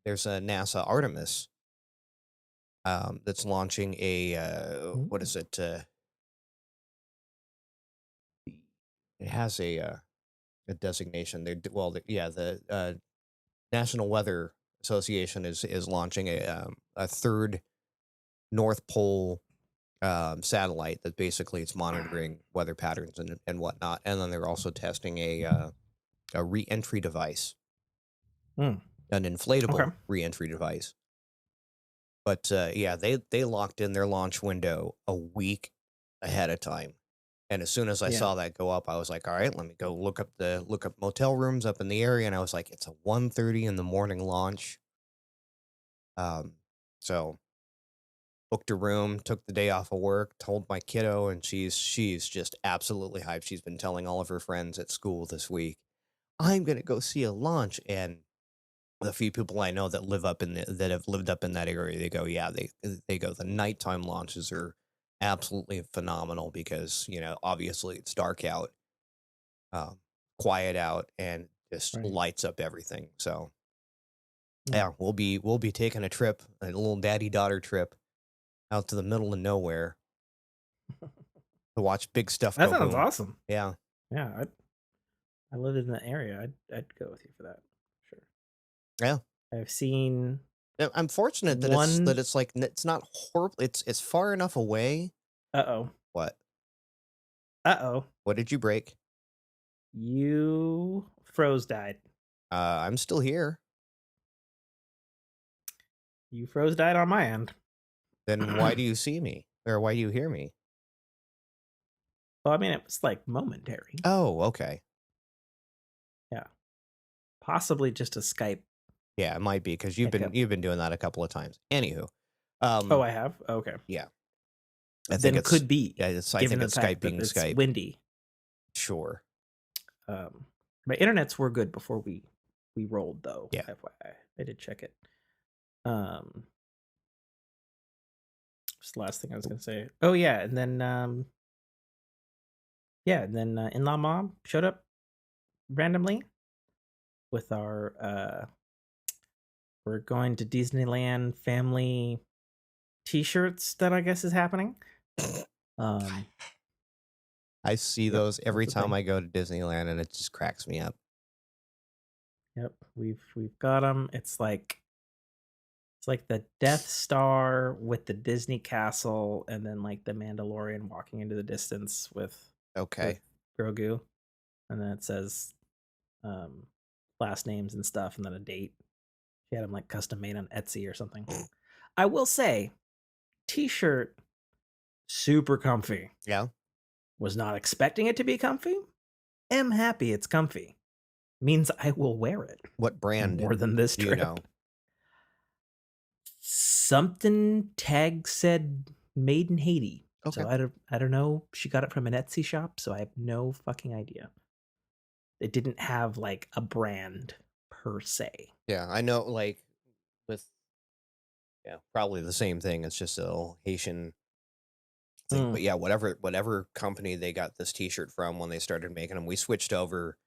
there's a NASA Artemis that's launching a, what Mm. is it? It has a designation. Well, yeah, the National Weather Association is launching a third North Pole satellite that basically it's monitoring weather patterns and whatnot. And then they're also testing a reentry device, Mm. an Okay. inflatable reentry device. But yeah, they locked in their launch window a week ahead of time. And as soon as I Yeah. saw that go up, I was like, all right, let me go look up motel rooms up in the area. And I was like, it's a 1:30 in the morning launch. Um, so booked a room, took the day off of work, told my kiddo, and she's just absolutely hyped. She's been telling all of her friends at school this week, I'm gonna go see a launch. And the few people I know that that have lived up in that area, they go, yeah, they go, the nighttime launches are absolutely phenomenal because, obviously it's dark out, um, quiet out, and just Right. lights up everything. So Mm. yeah, we'll be taking a trip, a little daddy-daughter trip out to the middle of nowhere to watch big stuff That go sounds boom. awesome. Yeah. Yeah, I lived in the area. I'd go with you for that. Sure. Yeah. I've seen I'm fortunate that one. it's like it's not horrible. It's far enough away. Uh-oh. What? Uh-oh. What did you break? You froze died. I'm still here. You froze died on my end. Then why do you see me? Or why do you hear me? Well, I mean, it was like momentary. Oh, okay. Yeah. Possibly just a Skype Yeah, it might be because hiccup. you've been doing that a couple of times. Anywho, Oh, um, I have? Okay. yeah, I think Then it's could be, yeah, it's I given think the it's Skype fact that being it's Skype. windy. Sure. Um, my internets were good before we rolled though. Yeah. FYI, I did check it. Um, just the last thing I was gonna say. Oh yeah, and then yeah, and then in-law mom showed up randomly with our we're going to Disneyland family T-shirts that I guess is happening. Um, I see yep, those every that's a time thing. I go to Disneyland, and it just cracks me up. Yep, we've got them. It's like the Death Star with the Disney castle, and then like the Mandalorian walking into the distance with Okay. Grogu, and then it says um, last names and stuff, and then a date. She had them like custom made on Etsy or something. I will say, T-shirt super comfy. Yeah. Was not expecting it to be comfy. Am happy it's comfy. Means I will wear it What brand more than this do you trip. know? Something tag said made in Haiti. Okay. So I don't know. She got it from an Etsy shop, so I have no fucking idea. It didn't have like a brand per se. Yeah, I know. Like with yeah, probably the same thing. It's just a little Haitian thing. Mm, But yeah, whatever company they got this T-shirt from when they started making them, we switched over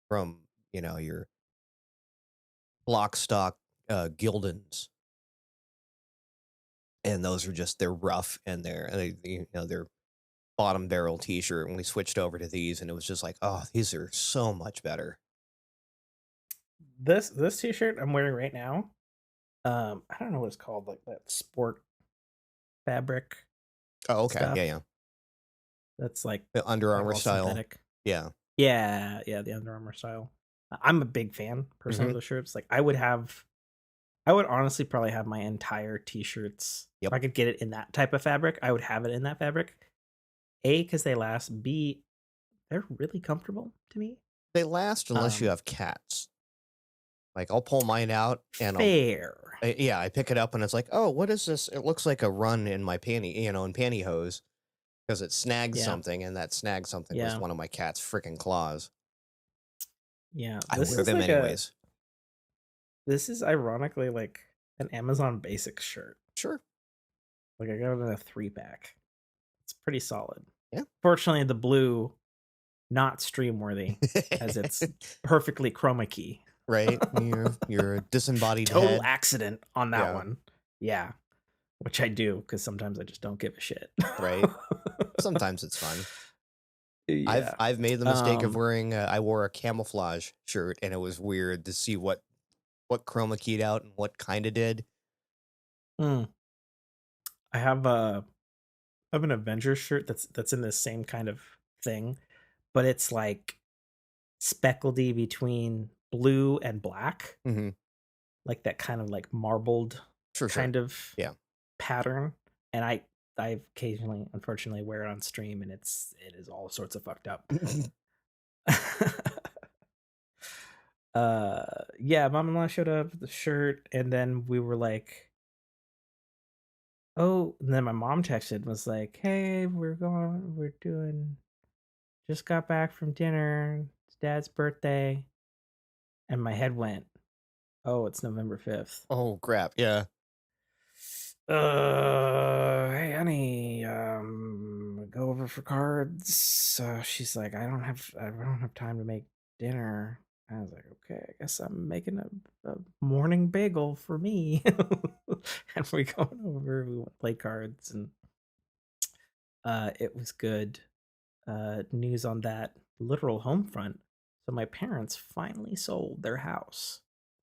from your block stock Gildans, and those are just they're rough and they're bottom barrel T-shirt, and we switched over to these, and it was just like, oh, these are so much better. this T-shirt I'm wearing right now. I don't know what it's called, like that sport. fabric Oh, okay. Yeah, stuff yeah. that's The Under like Armour all style. synthetic. Yeah. Yeah, yeah, the Under Armour style. I'm a big fan personally of Mhm. those shirts. Like I would honestly probably have my entire t-shirts if Yep. I could get it in that type of fabric, I would have it in that fabric. A, because they last. B, they're really comfortable to me. They last unless you Um, have cats. Like, I'll pull mine out and fair. yeah, I pick it up and it's like, "Oh, what is this?" It looks like a run in my in pantyhose because it snags Yeah, something, and that snag something was yeah, one of my cat's freaking claws. yeah. I wear them anyways. This is ironically like an Amazon Basics shirt. Sure. Like I got it in a 3-pack. It's pretty solid. Yeah. Fortunately, the blue not stream worthy as it's perfectly chroma key. Right? You're a disembodied Total head. accident on that Yeah, one. Yeah, which I do because sometimes I just don't give a shit. right? Sometimes it's fun. Yeah. I've made the mistake of Um, wearing I wore a camouflage shirt, and it was weird to see what chroma keyed out and what kinda did. mm, I have a I have an Avengers shirt that's in this same kind of thing, but it's like speckledy between blue and black, Mhm. like that kind of like marbled Sure, sure. kind of Yeah. pattern. And I occasionally, unfortunately, wear it on stream, and it is all sorts of fucked up. Yeah, mom-in-law showed up with the shirt, and then we were like, oh, and then my mom texted and was like, hey, we're doing just got back from dinner. It's dad's birthday. And my head went, oh, it's November 5th. Oh, crap, yeah. Hey, honey, go over for cards. She's like, I don't have time to make dinner. I was like, okay, I guess I'm making a morning bagel for me. And we going over, we went to play cards, and it was good. News on that literal home front. So my parents finally sold their house.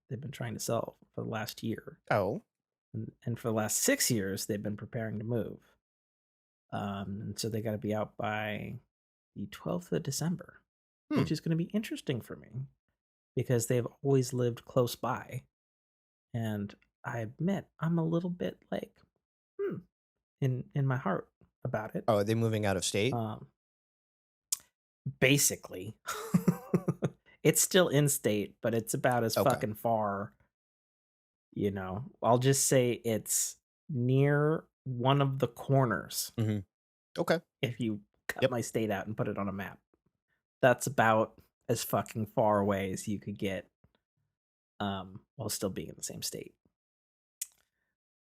They've been trying to sell for the last year. Oh. And for the last 6 years, they've been preparing to move. And so they got to be out by the 12th of December, Hmm. which is going to be interesting for me because they've always lived close by. And I admit I'm a little bit like, in my heart about it. Oh, are they moving out of state? Um, Basically. It's still in state, but it's about as Okay. fucking far, you know. I'll just say it's near one of the corners Mhm. Okay. if you cut Yep. my state out and put it on a map. That's about as fucking far away as you could get, while still being in the same state.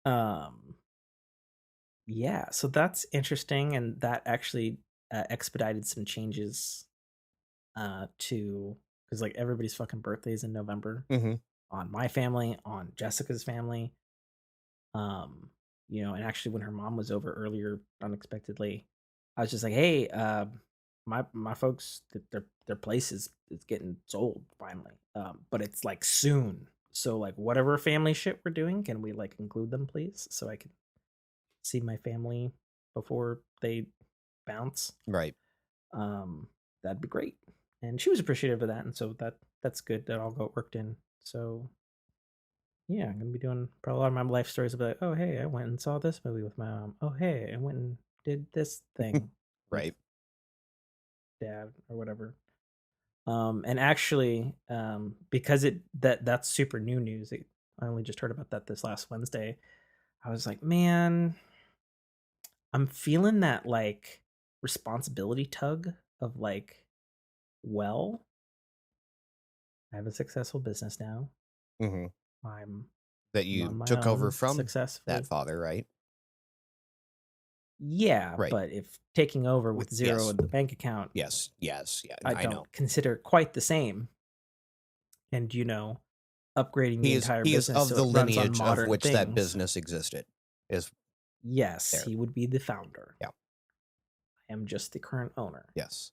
Um, yeah, so that's interesting, and that actually, expedited some changes, to because like, everybody's fucking birthdays in November. Mhm. On my family, on Jessica's family. Um, and actually when her mom was over earlier unexpectedly, I was just like, "Hey, my folks their place is getting sold finally. But it's like soon. So like whatever family shit we're doing, can we like include them please so I can see my family before they bounce?" Right. Um, that'd be great. And she was appreciative of that, and so that's good that all got worked in. So yeah, I'm gonna be doing probably a lot of my life stories about, oh hey, I went and saw this movie with my mom. Oh hey, I went and did this thing with Right. dad or whatever. And actually, because that's super new news. I only just heard about that this last Wednesday. I was like, man, I'm feeling that like responsibility tug of like, well, I have a successful business now. Mhm. I'm That I'm on you my took over own from that successfully. father, right? Yeah, Right. but if taking over With with 0 yes. in the bank account, Yes. Yes. Yeah, I I know. don't consider quite the same. And, upgrading the entire He is business of so the it runs on lineage of modern which that things. business existed, is Yes, there. he would be the founder. Yeah. I am just the current owner. Yes.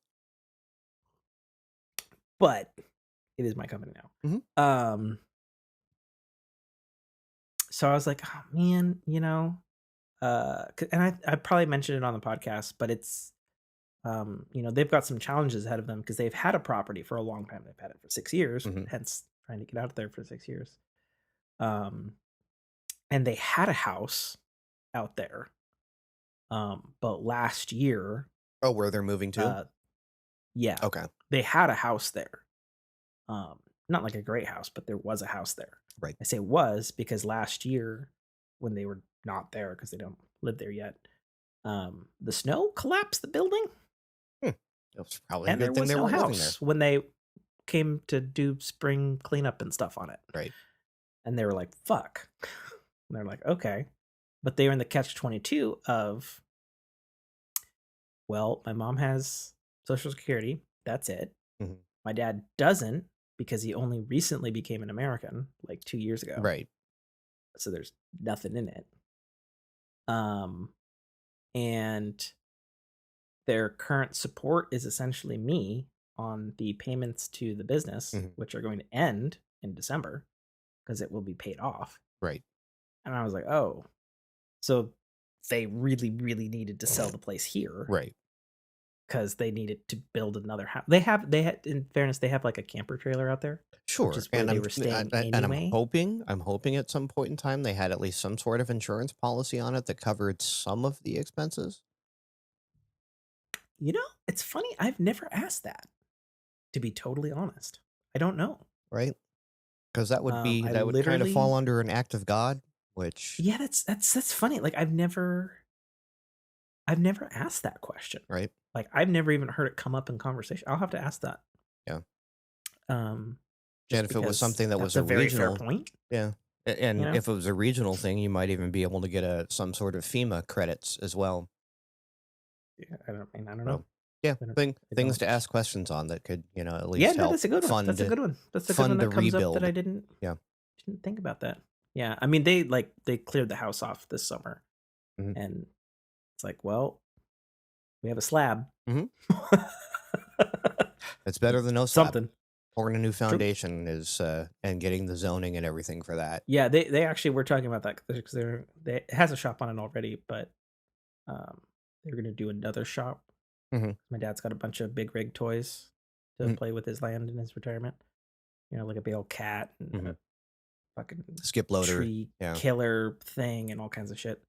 But it is my company Mhm. now. So I was like, oh man, and I probably mentioned it on the podcast, but it's they've got some challenges ahead of them because they've had a property for a long time. They've had it for 6 years, Mhm. hence trying to get out of there for 6 years. Um, and they had a house out there. But last year, Oh, where they're moving to? uh, yeah, Okay. they had a house there. Um, Not like a great house, but there was a house there. Right. I say was because last year, when they were not there because they don't live there yet, the snow collapsed the building, Hmm. That's probably a and there good thing was they no weren't living there. house when they came to do spring cleanup and stuff on it. Right. And they were like, "Fuck." And they're like, "Okay," but they were in the catch 22 of, well, my mom has Social Security. That's it. Mhm. My dad doesn't because he only recently became an American like 2 years ago. Right. So there's nothing in it. Um, and their current support is essentially me on the payments to the business, Mhm. which are going to end in December because it will be paid off. Right. And I was like, oh, so they really, really needed to sell the place here Right. because they needed to build another house. They had, in fairness, they have like a camper trailer out there, which Sure. is where And they were staying I'm anyway. hoping at some point in time they had at least some sort of insurance policy on it that covered some of the expenses, It's funny. I've never asked that, to be totally honest. I don't know. right? Because I that would kind of fall literally, under an act of God, which, yeah, that's funny. Like I've never asked that question. right? Like I've never even heard it come up in conversation. I'll have to ask that. Yeah. Um, And just if it was because something that was that's a a very fair regional, point. yeah. You And know? if it was a regional thing, you might even be able to get some sort of FEMA credits as well. Yeah, I don't know. So, yeah, I things don't. to ask questions on that could, at Yeah, least no, help that's a good one. That's a good one. That's a good one fund the that comes up that I rebuild. Yeah. didn't think about that. Yeah, I mean they cleared the house off this summer, Mhm. and it's like, well, we have a slab. Mhm. It's better than no slab. Something. Pouring a new True. foundation is, and getting the zoning and everything for that. Yeah, they actually were talking about that because they it has a shop on it already, but um, they're gonna do another shop. Mhm. My dad's got a bunch of big rig toys to Mhm. play with his land in his retirement. Like a big old cat and a Mhm. fucking Skip loader. tree Yeah. killer thing and all kinds of shit.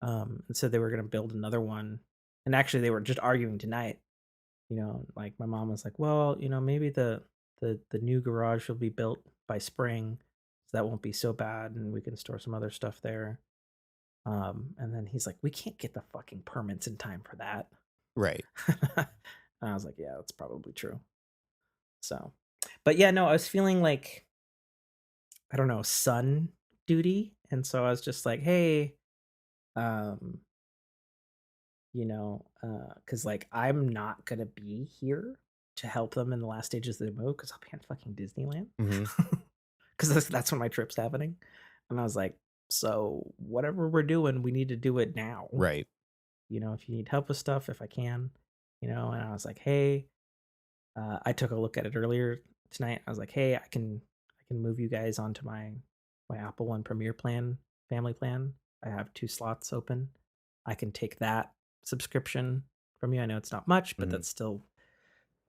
And so they were gonna build another one. And actually they were just arguing tonight, like my mom was like, well, maybe the new garage will be built by spring, so that won't be so bad and we can store some other stuff there. And then he's like, we can't get the fucking permits in time for that. Right. And I was like, yeah, that's probably true. So, but yeah, no, I was feeling like, I don't know, son duty. And so I was just like, hey, um, because like I'm not gonna be here to help them in the last stages of the move because I'll be in fucking Disneyland. Mhm. Because that's when my trip's happening. And I was like, so whatever we're doing, we need to do it now. Right. If you need help with stuff, if I can, and I was like, hey, I took a look at it earlier tonight. I was like, hey, I can move you guys onto my Apple One Premier plan, family plan. I have 2 slots open. I can take that subscription from you. I know it's not much, but Mhm. that's still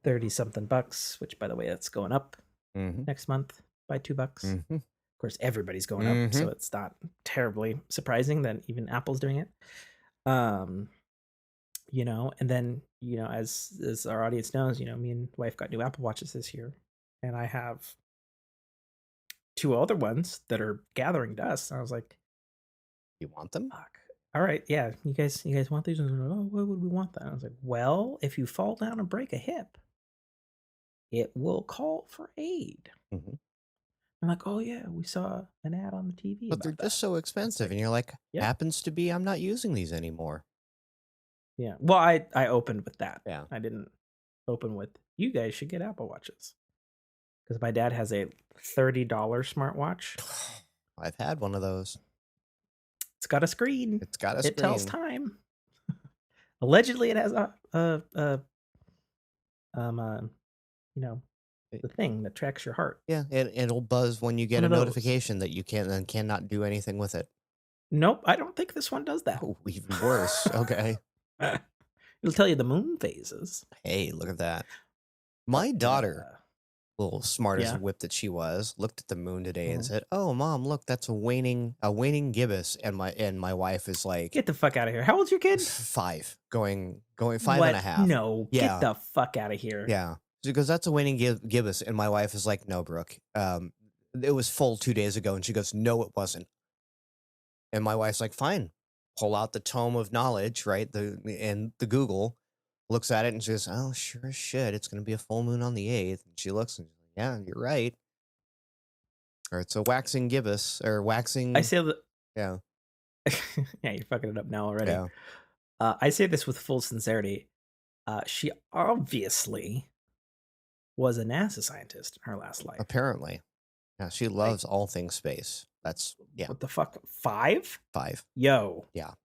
30 something bucks, which by the way, that's going up Mhm. next month by $2. Mhm. Of course, everybody's going up, so Mhm. it's not terribly surprising that even Apple's doing it. Um, and then as our audience knows, me and wife got new Apple Watches this year, and I have 2 other ones that are gathering dust. And I was like, You want them? fuck. All right, yeah, you guys want these? And they're like, oh, why would we want that? And I was like, well, if you fall down and break a hip, it will call for aid. Mhm. I'm like, oh yeah, we saw an ad on the TV But they're about just that. so It's expensive, like, and you're like, yeah, "Happens to be I'm not using these anymore." yeah. Well, I opened with that. Yeah. I didn't open with you guys should get Apple Watches because my dad has a $30 smartwatch. I've had one of those. It's got a screen. It's got a It tells screen. time. Allegedly, it has a um uh, you know It the thing that tracks your heart. Yeah, it'll buzz when you get One a of those. notification that you cannot do anything with it. Nope, I don't think this one does that. Oh, even worse. Okay. It'll tell you the moon phases, Hey, look at that. My but, daughter, little smart as a yeah. whip that she was, looked at the moon today and Mhm. said, "Oh, mom, look, that's a waning gibbous." And my wife is like Get the fuck out of here. How old's your kid? 5, going five and a What? half. No, get Yeah, the fuck out of here. yeah. She goes, "That's a waning gibbous," and my wife is like, "No, Brooke. It was full 2 days ago." And she goes, "No, it wasn't." And my wife's like, "Fine." Pull out the tome of knowledge, right? The Google looks at it and she goes, "Oh, sure as shit, it's going to be a full moon on the 8th." And she looks and she's like, "Yeah, you're right." Or it's a waxing gibbous or I waxing. say that Yeah, yeah, you're fucking it up now already. yeah. I say this with full sincerity. She obviously was a NASA scientist in her last life. Apparently, yeah. She Like, loves all things space. That's yeah. what the fuck? 5? 5. Yo, Yeah.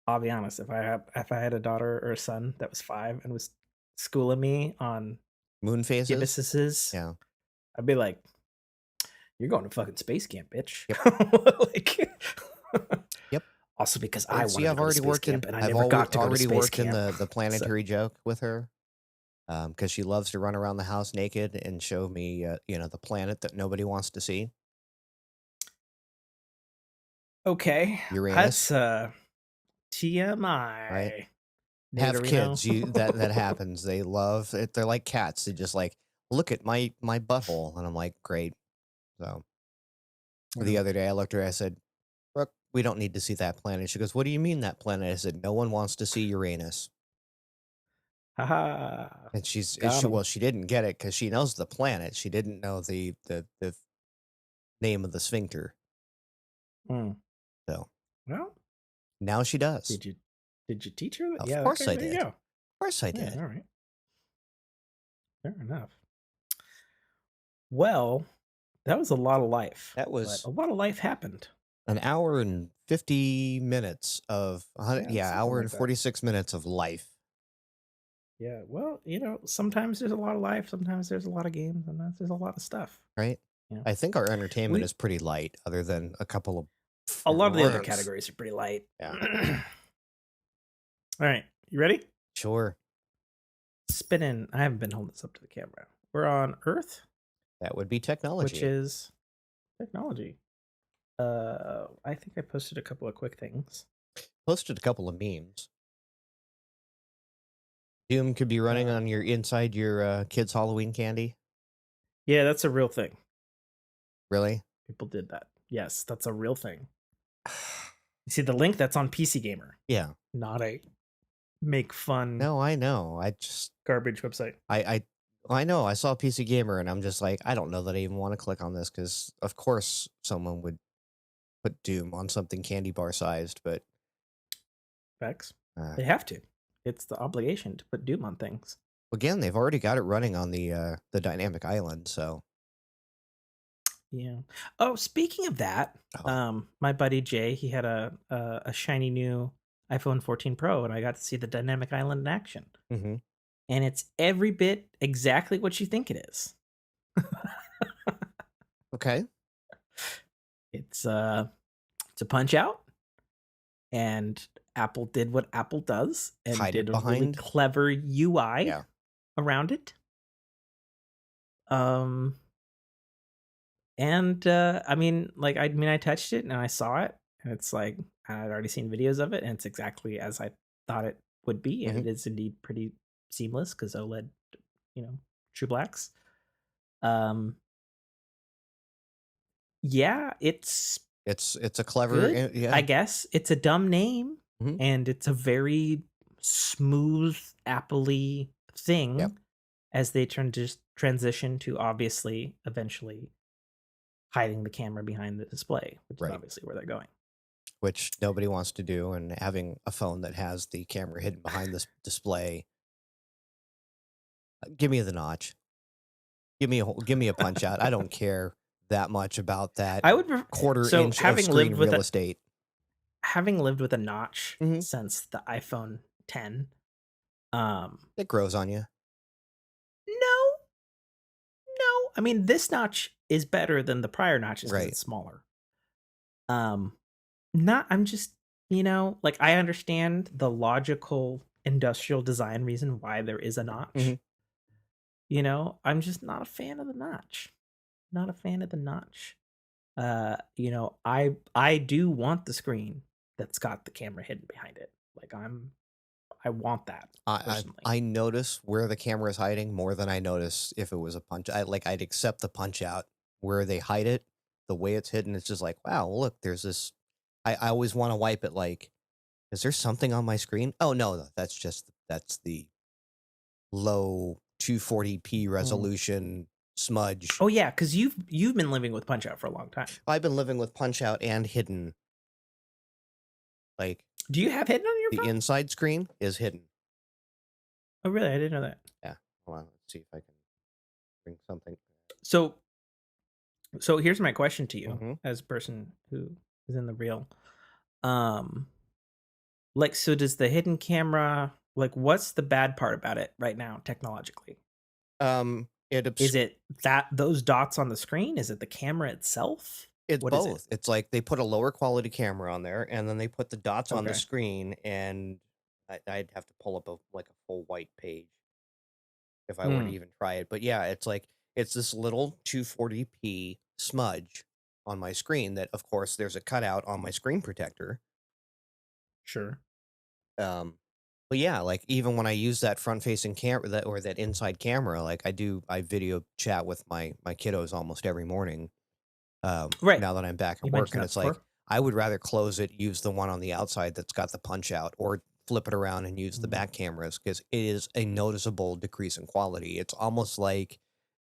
I'll be honest. If I had a daughter or a son that was 5 and was schooling me on Moon phases. gibbouses, Yeah. I'd be like, "You're going to fucking space camp, bitch." Yep. Like, Yep. also because I See, wanted to I've go to already space worked in. camp and I I've never got to go to already space worked in camp. the So, planetary joke with her. Because she loves to run around the house naked and show me, the planet that nobody wants to see, okay, Uranus, that's right? TMI. Have Neuterino. kids, that happens. They love it. They're like cats. They just like look at my butthole, and I'm like, great. So the Well, other day, I looked at her. I said, "Brooke, we don't need to see that planet." She goes, "What do you mean that planet?" I said, "No one wants to see Uranus." haha, And got him. she didn't get it because she knows the planet. She didn't know the name of the sphincter. Hmm. So Well, now she does. did you teach her that? Of Yeah, course okay, I there you did. Of go. course I Yeah, did. all right. Fair enough. Well, that was a lot of life, That but was a lot of life happened. an hour and 50 minutes of, Yeah, yeah, something hour like and that. 46 minutes of life, Yeah, well, sometimes there's a lot of life, sometimes there's a lot of games, sometimes there's a lot of stuff. right? Yeah. I think our entertainment We is pretty light, other than a couple of A lot of the other friends. categories are pretty light. Yeah, All right, you ready? sure. Spinning. I haven't been holding this up to the camera. We're on Earth, That would be which technology. is technology. I think I posted a couple of quick things. Posted a couple of memes. Doom could be running Uh, on your inside your kids' Halloween candy. yeah, that's a real thing. Really? People did that. Yes, that's a real thing. You see the link that's on PC Gamer, Yeah. not a make fun No, I know. I just garbage website. I I know. I saw PC Gamer and I'm just like, I don't know that I even want to click on this because of course someone would put Doom on something candy bar sized, but Facts. uh, They have to. It's the obligation to put Doom on things. again, they've already got it running on the dynamic island, so Yeah. Oh, speaking of that, oh, my buddy Jay, he had a shiny new iPhone 14 Pro, and I got to see the dynamic island in action, mhm. and it's every bit exactly what you think it is. Okay. It's a punch out, and Apple did what Apple does and Hide it did a really behind. clever UI Yeah. around it. Um, and I touched it and I saw it, and it's like I'd already seen videos of it, and it's exactly as I thought it would be, and Mhm. it is indeed pretty seamless because OLED, true blacks. Um, yeah, it's It's a clever good. I yeah. guess it's a dumb name, Mhm. and it's a very smooth, Apple-y Yep. thing as they transition to obviously eventually hiding the camera behind the display, which is Right. obviously where they're going. Which nobody wants to do, and having a phone that has the camera hidden behind this display, give me the notch. Give me a punch out. I don't care that much about that I would quarter so inch of screen real estate. having lived with a notch Mhm. since the iPhone 10, um, It grows on you. no, no. I mean, this notch is better than the prior notches because Right. it's smaller. Not I'm just, like, I understand the logical industrial design reason why there is a Hmm. notch, I'm just not a fan of the notch. Not a fan of the notch. I do want the screen that's got the camera hidden behind it. Like, I want that personally. I notice where the camera is hiding more than I notice if it was a punch. I'd accept the punch out where they hide it. The way it's hidden, it's just like, wow, look, there's this. I always want to wipe it. Like, is there something on my screen? Oh no, that's the low 240p Mm. resolution smudge. Oh, yeah, because you've been living with Punch-Out for a long time. I've been living with punch out and hidden. Like Do you have hidden on your the phone? inside screen is hidden. Oh, really? I didn't know that. Yeah. Hold on. Let's see if I can bring something. So here's my question to you Hmm. as a person who is in the real. Um, like, so does the hidden camera, like, what's the bad part about it right now technologically? It Is it that those dots on the screen? Is it the camera itself? It's What is it? both. It's like they put a lower quality camera on there, and then they put the dots on the Okay. screen, and I'd have to pull up a full white page if I were to Mm, even try it. But yeah, it's like it's this little 240p smudge on my screen that, of course, there's a cutout on my screen protector. sure. Um, but yeah, like even when I use that front facing camera that inside camera, like I video chat with my kiddos almost every morning. Right. Now that I'm back You at work, mentioned and that it's like before. I would rather close it, use the one on the outside that's got the punch out, or flip it around and use the Mm, back cameras because it is a noticeable decrease in quality. It's almost like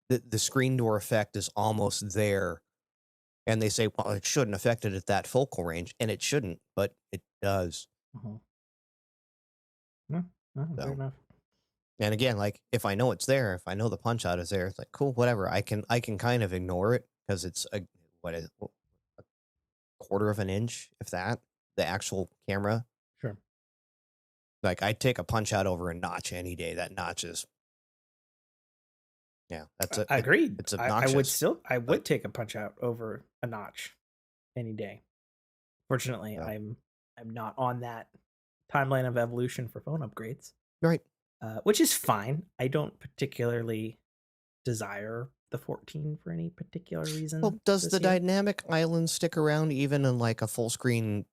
the screen door effect is almost there, and they say, well, it shouldn't affect it at that focal range, and it shouldn't, but it does. mhm. Yeah, no, fair So, enough. and again, like if I know it's there, if I know the punch out is there, it's like cool, whatever. I can kind of ignore it because it's a what is a quarter of an inch, if that, the actual camera. Sure. Like, I'd take a punch out over a notch any day. That notch is yeah, Agreed. it's I obnoxious, I but would take a Punch-Out over a notch any day. Fortunately, so I'm not on that timeline of evolution for phone upgrades, right. which is fine. I don't particularly desire the 14 for any particular reason Well, does the this year. dynamic island stick around even in, like, a full screen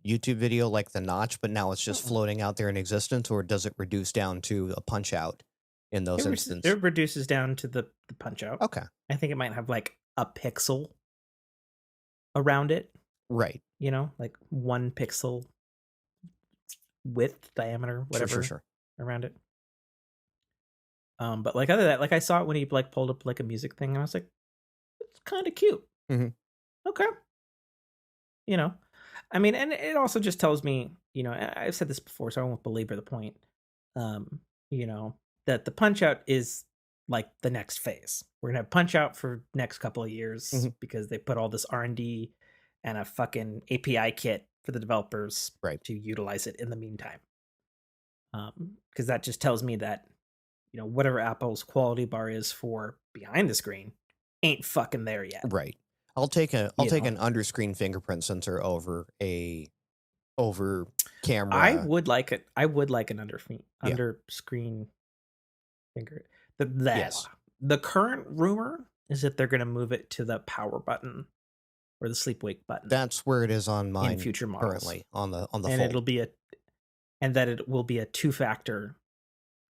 YouTube video like the notch, but now it's just Mm-mm. floating out there in existence, or does it reduce down to a punch out in those instances? It reduces down to the punch out. Okay. I think it might have like a pixel around it, Right. like 1 pixel width, diameter, Sure, sure, whatever sure. around it. But like other than that, like I saw it when he like pulled up like a music thing, and I was like, it's kind of cute. Mhm. Okay, you know, I mean, and it also just tells me, I've said this before, so I won't belabor the point. Um, that the Punch Out is like the next phase. We're gonna have Punch Out for next couple of years Mhm. because they put all this R&D and a fucking API kit for the developers Right. to utilize it in the meantime. Because that just tells me that whatever Apple's quality bar is for behind the screen ain't fucking there yet. Right. I'll You take know, an under screen fingerprint sensor over I camera. would like it. I would like an Yeah. under screen finger. The Yes. the current rumor is that they're going to move it to the power button or the sleep wake button That's where it is on in mine future models, currently on the and Fold. that it will be a two-factor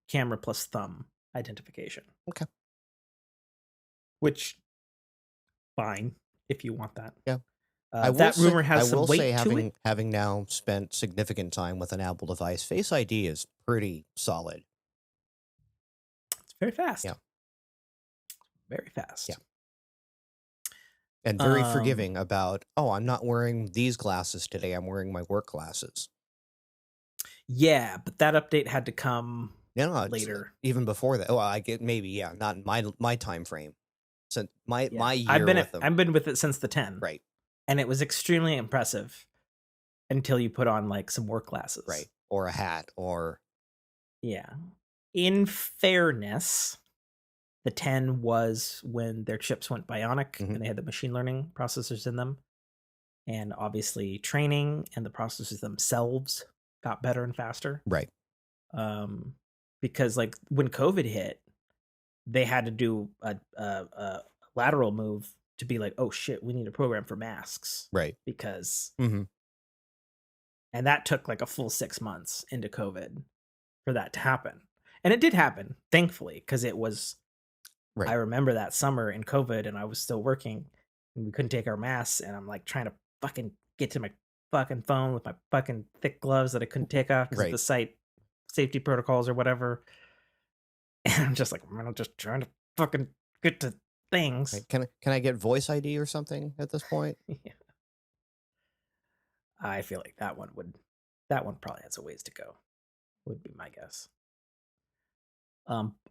camera plus thumb identification, Okay. which fine if you want that. Yeah. That rumor I has some will say weight to it. having now spent significant time with an Apple device, Face ID is pretty solid. It's very Yeah. fast, very Yeah. fast. And very Um, forgiving about, "Oh, I'm not wearing these glasses today. I'm wearing my work glasses." yeah, but that update had to come You know, it's later. even before that. Oh, I get maybe, yeah, not in my time frame. Since Yeah, my year with them. I've been with it since the 10, Right. and it was extremely impressive until you put on like some work glasses. Right. Or a hat or Yeah. In fairness, the 10 was when their chips went bionic mhm. and they had the machine learning processors in them. and obviously training and the processes themselves got better and faster. Right. Um, because like when COVID hit, they had to do a lateral move to be like, oh shit, we need a program for masks Right. because, Hmm. and that took like a full 6 months into COVID for that to happen. And it did happen, thankfully, because it was, I Right. remember that summer in COVID and I was still working and we couldn't take our masks. And I'm like trying to fucking get to my fucking phone with my fucking thick gloves that I couldn't take off because of Right. the site safety protocols or whatever. And I'm just like, man, I'm just trying to fucking get to things. Right. Can I get voice ID or something at this point? Yeah. I feel like that one probably has a ways to go, would be my guess.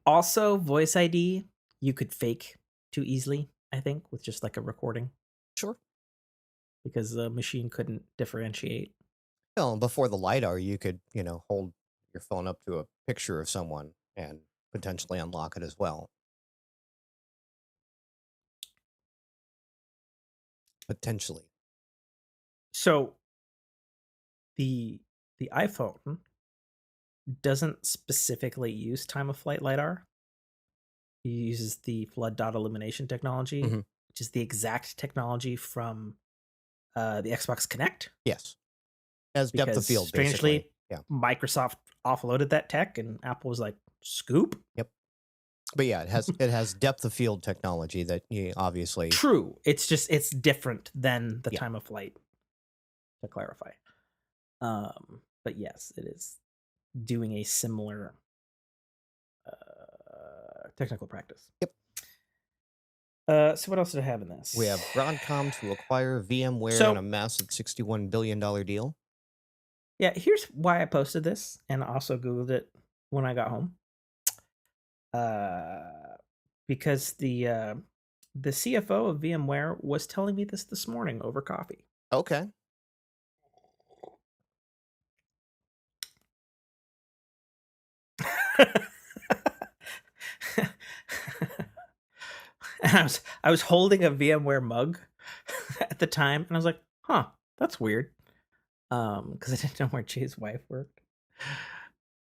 Also, voice ID you could fake too easily, I think, with just like a recording Sure. because the machine couldn't differentiate. Well, before the LiDAR, you could, hold your phone up to a picture of someone and potentially unlock it as well. Potentially. So the the iPhone doesn't specifically use time of flight lidar. It uses the flood dot illumination technology, Hmm. which is the exact technology from the Xbox Connect. Yes. As depth of Because field, basically. strangely, Yeah. Microsoft offloaded that tech, and Apple was like, "Scoop." Yep. But yeah, it has depth of field technology that you obviously. True. It's different than the Yeah. time of flight. To clarify, but yes, it is doing a similar technical practice. Yep. So what else did I have in We this? have Broadcom to acquire VMware in a So massive $61 billion deal. yeah, here's why I posted this, and also Googled it when I got home. Uh, because the CFO of VMware was telling me this morning over coffee. Okay. And I was holding a VMware mug at the time, and I was like, "Huh, that's weird," because I didn't know where Jay's wife worked.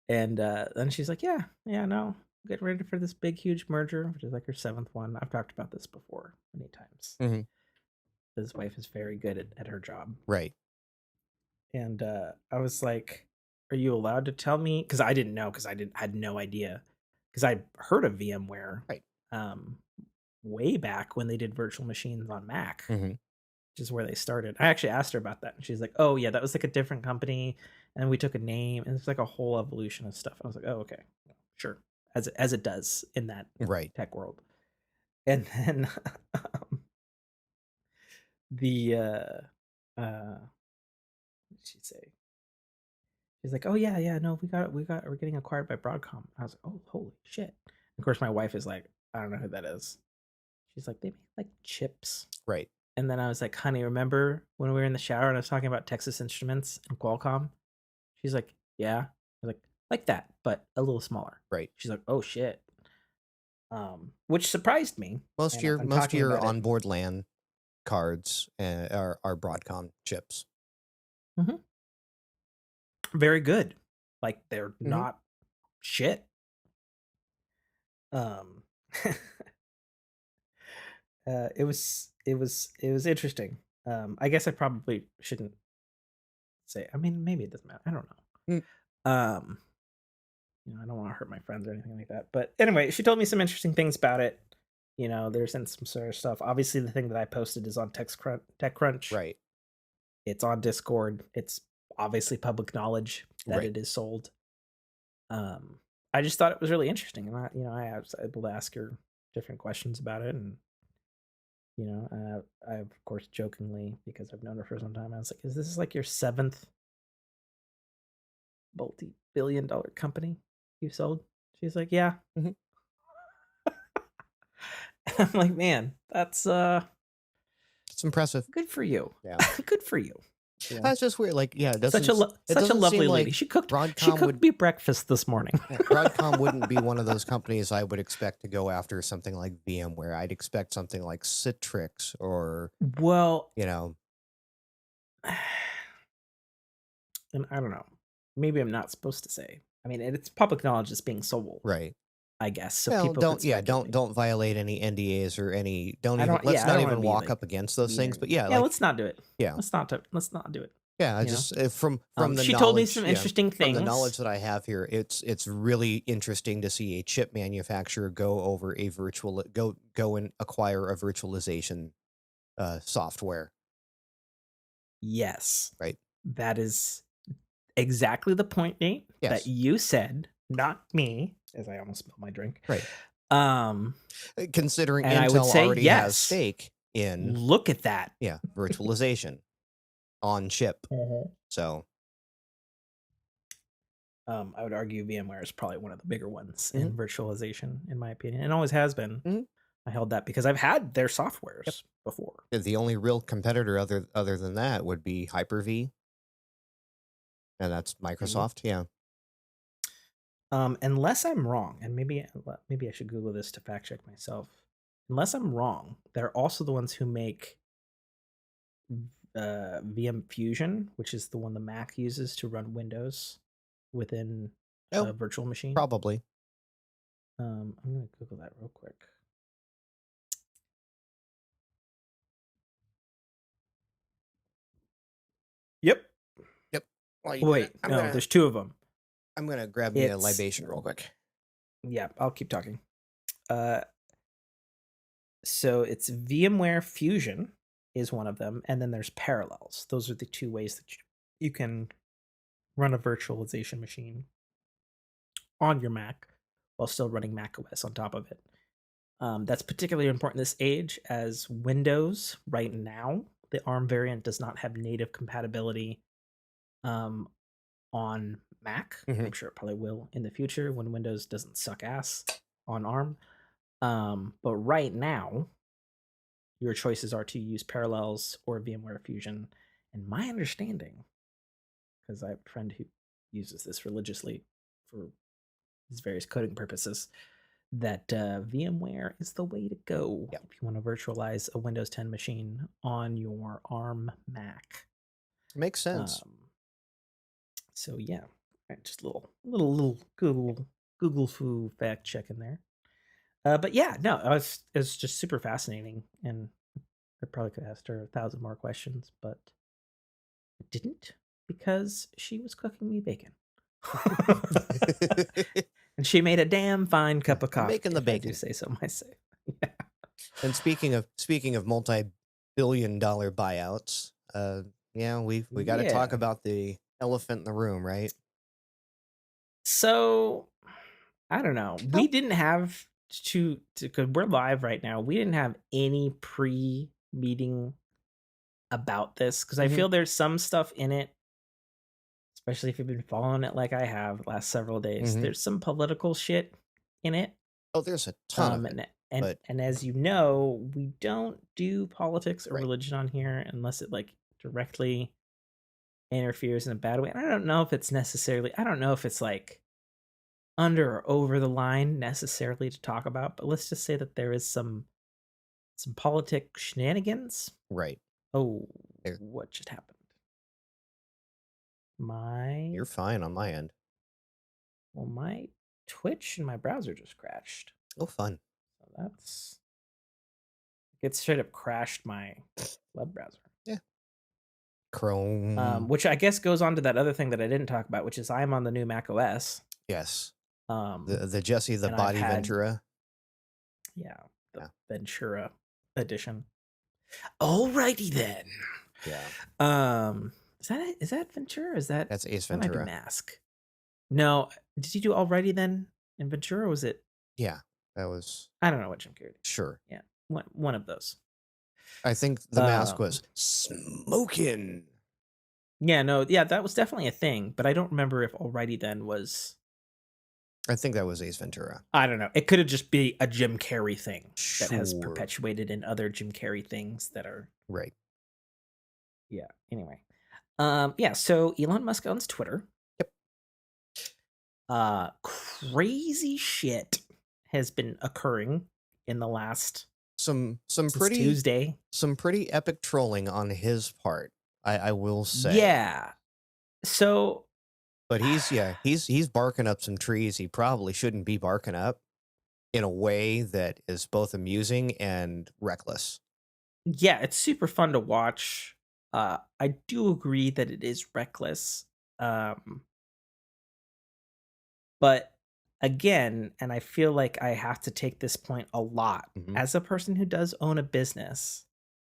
And then she's like, "Yeah, yeah, no, getting ready for this big, huge merger, which is like her seventh one. I've talked about this before many times. Hmm. His wife is very good at her job." Right. And I was like, "Are you allowed to tell me?" Because I didn't know, because had no idea, because I heard of VMware, Right. um, way back when they did virtual machines on Mac, Hmm. which is where they started. I actually asked her about that, and she's like, "Oh yeah, that was like a different company, and we took a name, and it's like a whole evolution of stuff." I was like, "Oh okay, sure," as it does in that Right. tech world. And then um, the what did she say? She's like, "Oh yeah, yeah, no, we're getting acquired by Broadcom." I was like, "Oh, holy shit!" Of course, my wife is like, "I don't know who that is." She's like, "They make like chips." Right. And then I was like, "Honey, remember when we were in the shower and I was talking about Texas Instruments and Qualcomm?" She's like, "Yeah." I was like that, but a little smaller." Right. She's like, "Oh shit," which surprised me. Most of And as your I'm most of talking your about it, onboard LAN cards are Broadcom chips. mhm, very good. Like they're Hmm. not shit. Um, it was interesting. I guess I probably shouldn't say. I mean, maybe it doesn't matter. I don't Mm. know. I don't want to hurt my friends or anything like that. But anyway, she told me some interesting things about it. There's in some sort of stuff. Obviously, the thing that I posted is on TechCrunch. Right. It's on Discord. It's obviously public knowledge that Right. it is sold. Um, I just thought it was really interesting, and I was able to ask her different questions about it, and I of course jokingly, because I've known her for some time, I was like, "Is this like your seventh multi-billion-dollar company you sold?" She's like, "Yeah." Hmm. I'm like, "Man, that's It's impressive. good for you. Yeah. Good for you." Yeah. That's just weird. Like, yeah, Such a it such a doesn't seem lovely lady. like She cooked Broadcom would. me breakfast this morning. Yeah, Broadcom wouldn't be one of those companies I would expect to go after something like VMware. I'd expect something like Citrix or Well, you know. and I don't know. Maybe I'm not supposed to say. I mean, it's public knowledge it's being sold, Right. I guess, so Well, people could don't yeah, speculate. don't violate any NDAs or any don't I even don't. let's Yeah, I not don't want to even be walk like up against those things. weird. But yeah, Yeah, like let's not do it. yeah. Let's not do it. Yeah, I You know. just from the She told me some knowledge, yeah, interesting from the things. knowledge that I have here, it's really interesting to see a chip manufacturer go over a go and acquire a virtualization software, Yes, right? that is exactly the point, Nate, that Yes, you said, not me, as I almost spilled my drink. right. Um, Considering and I would Intel say already has yes. stake in Look at that. yeah virtualization on chip, Mhm. so I would argue VMware is probably one of the bigger ones mhm, in virtualization, in my opinion, and always has been. mhm, I held that because I've had their yep. softwares before. The only real competitor other than that would be Hyper-V, and that's Mhm. Microsoft. Yeah. Unless I'm wrong, and maybe I should Google this to fact check myself. Unless I'm wrong, they're also the ones who make VM Fusion, which is the one the Mac uses to run Windows within Oh, a virtual machine. probably. I'm gonna Google that real quick. Yep. Yep. Well, you do that. Wait, no, there's two of them. I'm gonna grab me a It's libation real quick. yeah. I'll keep talking. Uh, so it's VMware Fusion is one of them, and then there's Parallels. Those are the two ways that you can run a virtualization machine on your Mac while still running Mac OS on top of it. That's particularly important this age as Windows right now, the ARM variant does not have native compatibility um, on Mac. Mhm. I'm sure it probably will in the future when Windows doesn't suck ass on ARM. But right now, your choices are to use Parallels or VMware Fusion. And my understanding, because I have a friend who uses this religiously for his various coding purposes, that VMware is the way to go Yep. if you want to virtualize a Windows 10 machine on your ARM Mac. Makes sense. Um, so yeah, just a little Google foo fact check in there. But yeah, no, it was just super fascinating, and I probably could have asked her 1,000 more questions, but I didn't because she was cooking me bacon. And she made a damn fine cup of coffee, Making the if I do bacon. say so myself. Yeah. And speaking of multi-billion-dollar buyouts, yeah, we got to talk Yeah. about the elephant in the room, right? So I don't know. We Oh, didn't have to because we're live right now. We didn't have any pre-meeting about this because I hmm feel there's some stuff in it, especially if you've been following it like I have the last several days. hmm There's some political shit in it. Oh, there's a ton Um of it, and and but and as you know, we don't do politics or right, religion on here unless it like directly interferes in a bad way. And I don't know if it's like under or over the line necessarily to talk about, but let's just say that there is some politic shenanigans. right. Oh, There, what just happened? My you're fine on my end. my Twitch and my browser just crashed. Oh, fun. So it straight up crashed my web browser. Yeah. Chrome. Which I guess goes on to that other thing that I didn't talk about, which is I'm on the new Mac OS. Yes. Um, The Jesse the and I've Body had Ventura. yeah the Yeah. Ventura edition. Alrighty then. Yeah. Is that Ventura? Or is that That's Ace that might be Ventura. Mask? No, did you do Alrighty then in Ventura? Or was it? Yeah. That was I don't know what Jim Carrey did. sure. Yeah, one of those. I think the mask Um, was smoking. yeah, no, yeah, that was definitely a thing, but I don't remember if Alrighty then was. I think that was Ace Ventura. I don't know. It could have just be a Jim Carrey thing that has Sure. perpetuated in other Jim Carrey things that are Right. yeah. Anyway, yeah. So Elon Musk owns Twitter. Yep. Crazy shit has been occurring in the last Some since pretty Tuesday. some pretty epic trolling on his part. I will say. Yeah. So But he's barking up some trees he probably shouldn't be barking up in a way that is both amusing and reckless. yeah, it's super fun to watch. I do agree that it is reckless. Um, but again, and I feel like I have to take this point a lot Mhm, as a person who does own a business,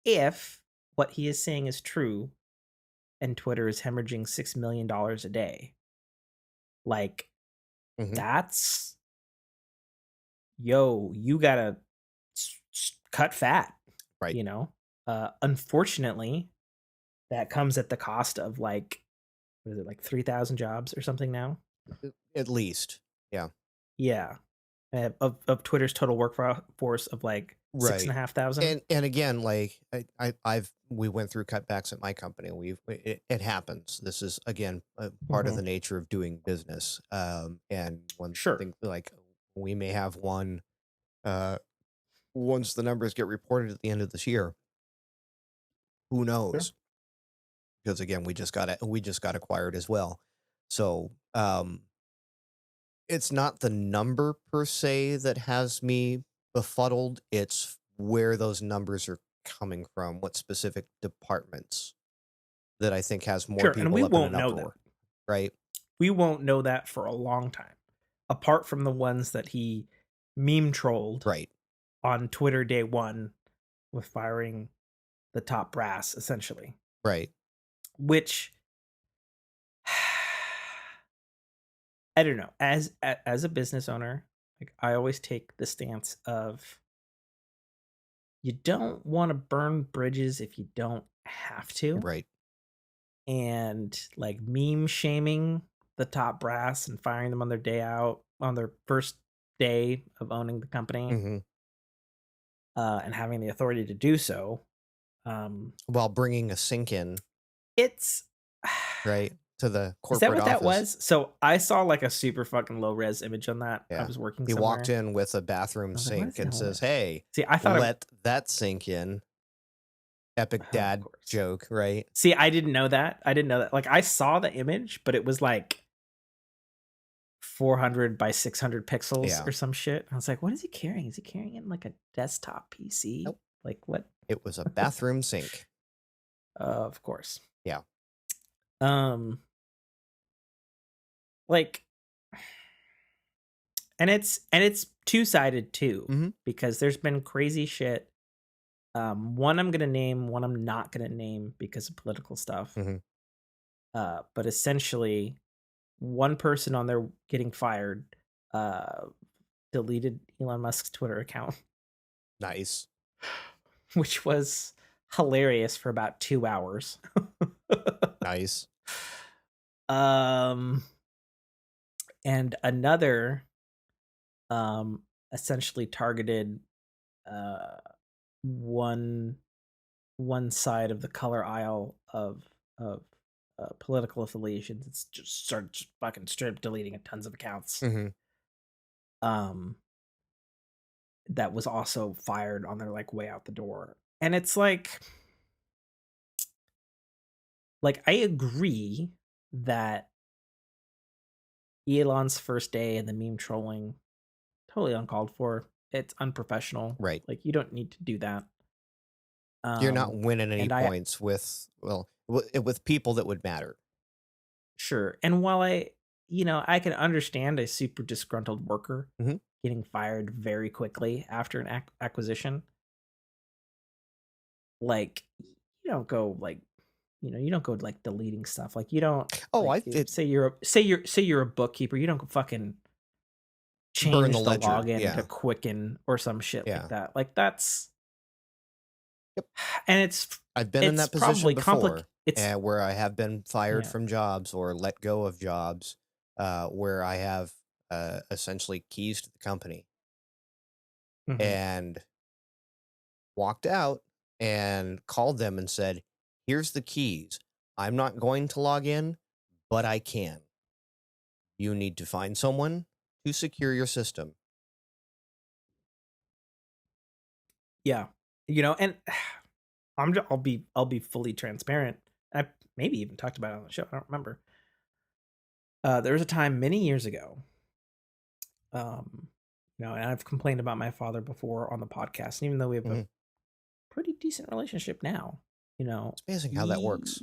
if what he is saying is true and Twitter is hemorrhaging $6 million a day, like mhm, that's yo, you gotta cut fat, right. you know? Unfortunately, that comes at the cost of like, what is it, like 3,000 jobs or something now? At least. Yeah. Yeah. Of Twitter's total workforce of like six and Right. a half thousand. And again, like I've we went through cutbacks at my company. It happens. This is again a part of Mhm. the nature of doing business. And when Sure. things like we may have one uh once the numbers get reported at the end of this year, who Sure. knows? Because again, we just got acquired as well. So it's not the number per se that has me befuddled, it's where those numbers are coming from, what specific departments that I think has more Sure. And we people up in an won't know that. uproar, right? We won't know that for a long time. Apart from the ones that he meme trolled Right, on Twitter day one with firing the top brass, essentially. right. Which I don't know. As a business owner, like I always take the stance of you don't want to burn bridges if you don't have to. Right. And like meme shaming the top brass and firing them on their day out on their first day of owning the company, Mhm. and having the authority to do so. Um, While bringing a sink in, it's right, to the is that corporate what that office. was? So I saw like a super fucking low res image on that. I Yeah. was working He walked somewhere. in with a bathroom I was like, what is sink the and hell says, this? "Hey, See, I thought it. let that sink in." Epic Of dad course. joke, right? See, I didn't know that. I didn't know that. Like I saw the image, but it was like 400 by 600 pixels Yeah. or some shit. I was like, what is he carrying? Is he carrying in like a desktop PC? Nope. Like what? It was a bathroom sink. Of course. Yeah. Um, like, and it's two-sided too, Mhm. because there's been crazy shit. One I'm gonna name, one I'm not gonna name because of political stuff. Mhm. But essentially, one person on there getting fired, uh, deleted Elon Musk's Twitter account, Nice. which was hilarious for about 2 hours. Nice. Um, and another, essentially targeted, uh, one one side of the color aisle of political affiliations. It's just started just fucking strip deleting a tons of accounts. Mhm. Um, that was also fired on their like way out the door. And it's like I agree that Elon's first day and the meme trolling totally uncalled for. It's unprofessional. Right. Like you don't need to do that. You're not Um winning any and I points with, well, with people that would matter. sure. And while I can understand a super disgruntled worker Mhm. getting fired very quickly after an acquisition, like you don't go like you don't go like deleting stuff. Like you don't Oh, like I it say you're a bookkeeper, you don't go fucking burn the change the ledger. login to Yeah. Quicken or some shit like Yeah. that. Like that's Yep. and it's I've been in it's that position probably before, it's where I have been fired yeah. from jobs or let go of jobs, where I have, essentially keys to the company Mhm. and walked out and called them and said, "Here's the keys. I'm not going to log in, but I can. You need to find someone to secure your system." Yeah. And I'll be fully transparent. I maybe even talked about it on the show. I don't remember. There was a time many years ago. Um, and I've complained about my father before on the podcast, and even though we have a Mhm. pretty decent relationship now, It's amazing how that works.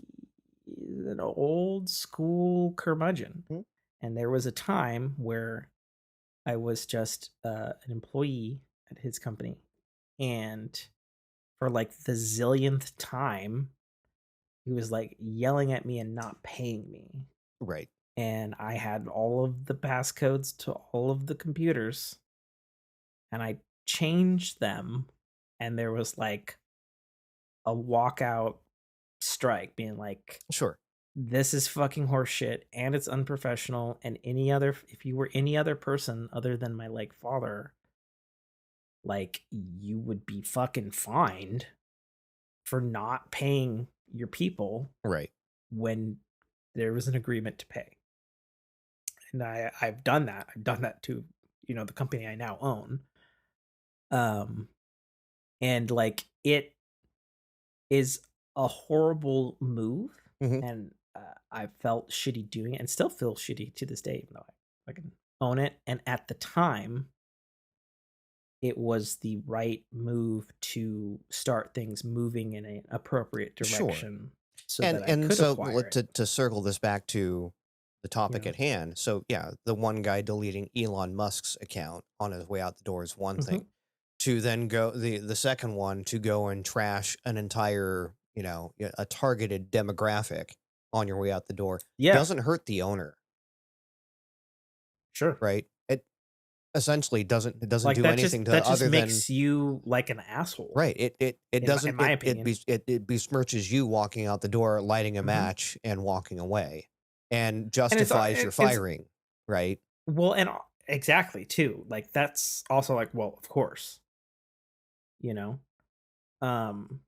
he's an old school curmudgeon. Mhm. And there was a time where I was just an employee at his company, and for like the zillionth time, he was like yelling at me and not paying me. Right. And I had all of the passcodes to all of the computers, and I changed them, and there was like a walkout strike being like, Sure. this is fucking horseshit and it's unprofessional. And if you were any other person other than my like father, like you would be fucking fined for not paying your people Right. when there was an agreement to pay. And I've done that. I've done that to, the company I now own. Um, and like it is a horrible move, Mhm. and I felt shitty doing it, and still feel shitty to this day, even though I can own it. And at the time, it was the right move to start things moving in an appropriate Sure. direction, so And that I and could so acquire it. to circle this back to the You topic know. at hand. So yeah, the one guy deleting Elon Musk's account on his way out the door is one Hmm. thing. To then go the second one to go and trash an entire, a targeted demographic on your way out the door Yeah, doesn't hurt the owner, sure. right? It essentially doesn't Like do anything to that just other than makes you like an asshole, right. It in doesn't my opinion. it besmirches you walking out the door, lighting a Hmm. match, and walking away, and And justifies your it's firing, right? well, and exactly too. Like that's also like, well, of course, you know. Um,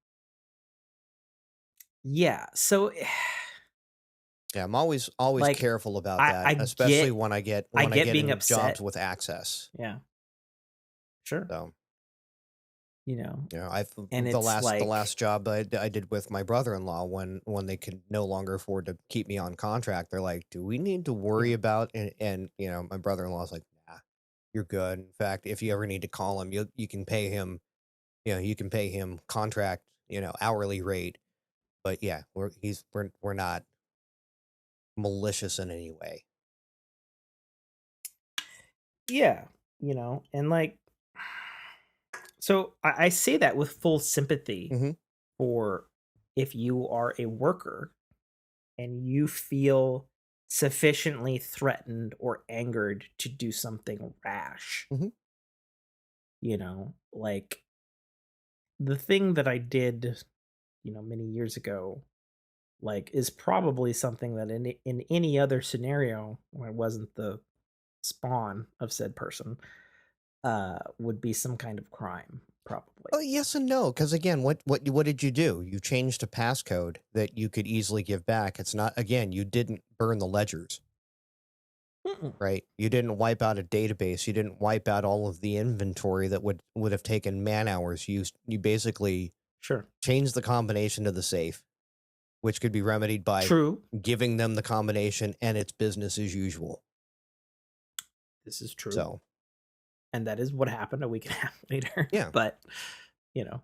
yeah. So, Yeah, I'm always like, careful about I that, I especially get when I get being into jobs upset. with access. Yeah, sure. So, You know, I've and it's the like, last job I did with my brother-in-law when they could no longer afford to keep me on contract, they're like, "Do we need to yeah, worry about," and my brother-in-law's like, "Nah, you're good. In fact, if you ever need to call him, you can pay him, you can pay him contract, hourly rate. But yeah, we're not malicious in any way." yeah, and like, so I say that with full sympathy Mhm. for if you are a worker and you feel sufficiently threatened or angered to do something rash, Mhm. like the thing that I did, many years ago, like is probably something that in any other scenario when I wasn't the spawn of said person, would be some kind of crime, probably. Oh, yes and no, because again, what did you do? You changed a passcode that you could easily give back. It's not again, you didn't burn the ledgers, Mm-mm. right? You didn't wipe out a database. You didn't wipe out all of the inventory that would have taken man hours. You basically Sure. changed the combination to the safe, which could be remedied by True. giving them the combination, and it's business as usual. This is true. So And that is what happened a week and a half later. yeah, But, you know.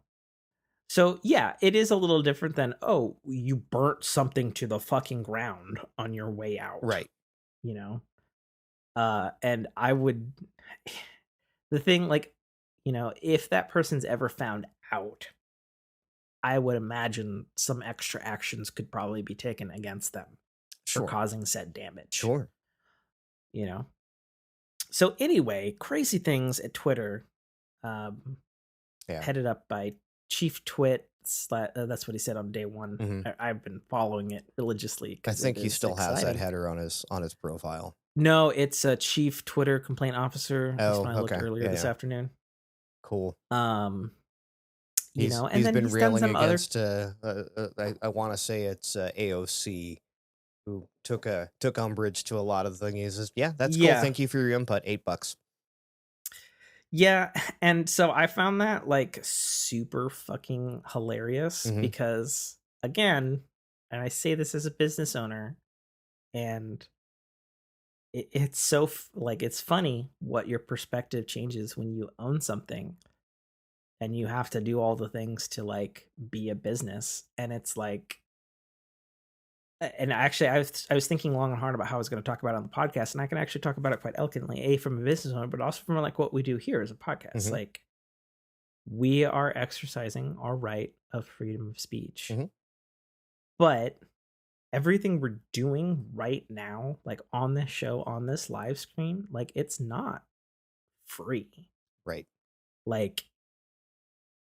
So yeah, it is a little different than, oh, you burnt something to the fucking ground on your way out, right, you know? And I would the thing, like, if that person's ever found out, I would imagine some extra actions could probably be taken against them for sure, causing said damage, sure, you know? So anyway, crazy things at Twitter, um, yeah. headed up by Chief Twit. That's what he said on day one. Hmm. I've been following it religiously I because it think he is still has that exciting. header on his profile. No, it's a Chief Twitter Complaint Officer. At least Oh, when I looked okay, earlier yeah, this yeah, afternoon. cool. Um, and He's then been he's done railing some other. against I want to say it's AOC who took umbrage to a lot of things. He says, "Yeah, that's cool. Yeah, Thank you for your input. $8." yeah, and so I found that like super fucking hilarious Mhm. because again, and I say this as a business owner, and it's so like it's funny what your perspective changes when you own something and you have to do all the things to like be a business, and it's like and actually I was thinking long and hard about how I was going to talk about it on the podcast, and I can actually talk about it quite eloquently, from a business owner, but also from like what we do here as a podcast. Hmm. Like, we are exercising our right of freedom of speech, Hmm. but everything we're doing right now, like on this show, on this live stream, like it's not free. Right. Like,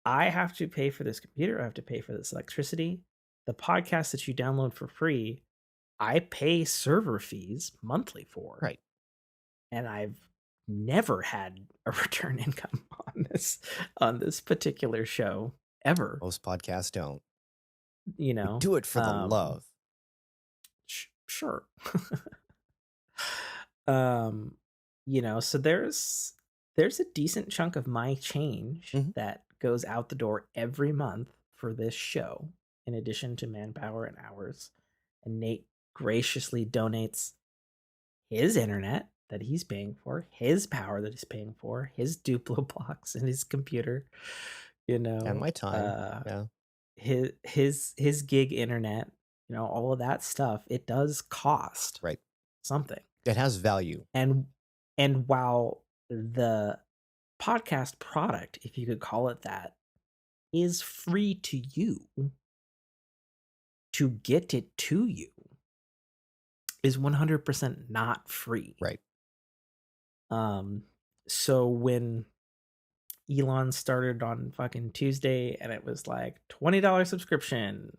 I have to pay for this computer, I have to pay for this electricity. The podcast that you download for free, I pay server fees monthly for, Right. and I've never had a return income on this particular show ever, Most podcasts don't. you We know. do it for the love. Sure. um so there's a decent chunk of my change Hmm. that goes out the door every month for this show, in addition to manpower and hours. And Nate graciously donates his internet that he's paying for, his power that he's paying for, his Duplo box and his computer, you And know, my time. Yeah. his gig internet, all of that stuff. It does cost Right. something. It has value. And while the podcast product, if you could call it that, is free to you, to get it to you is 100% not free. Right. Um so when Elon started on fucking Tuesday and it was like $20 subscription,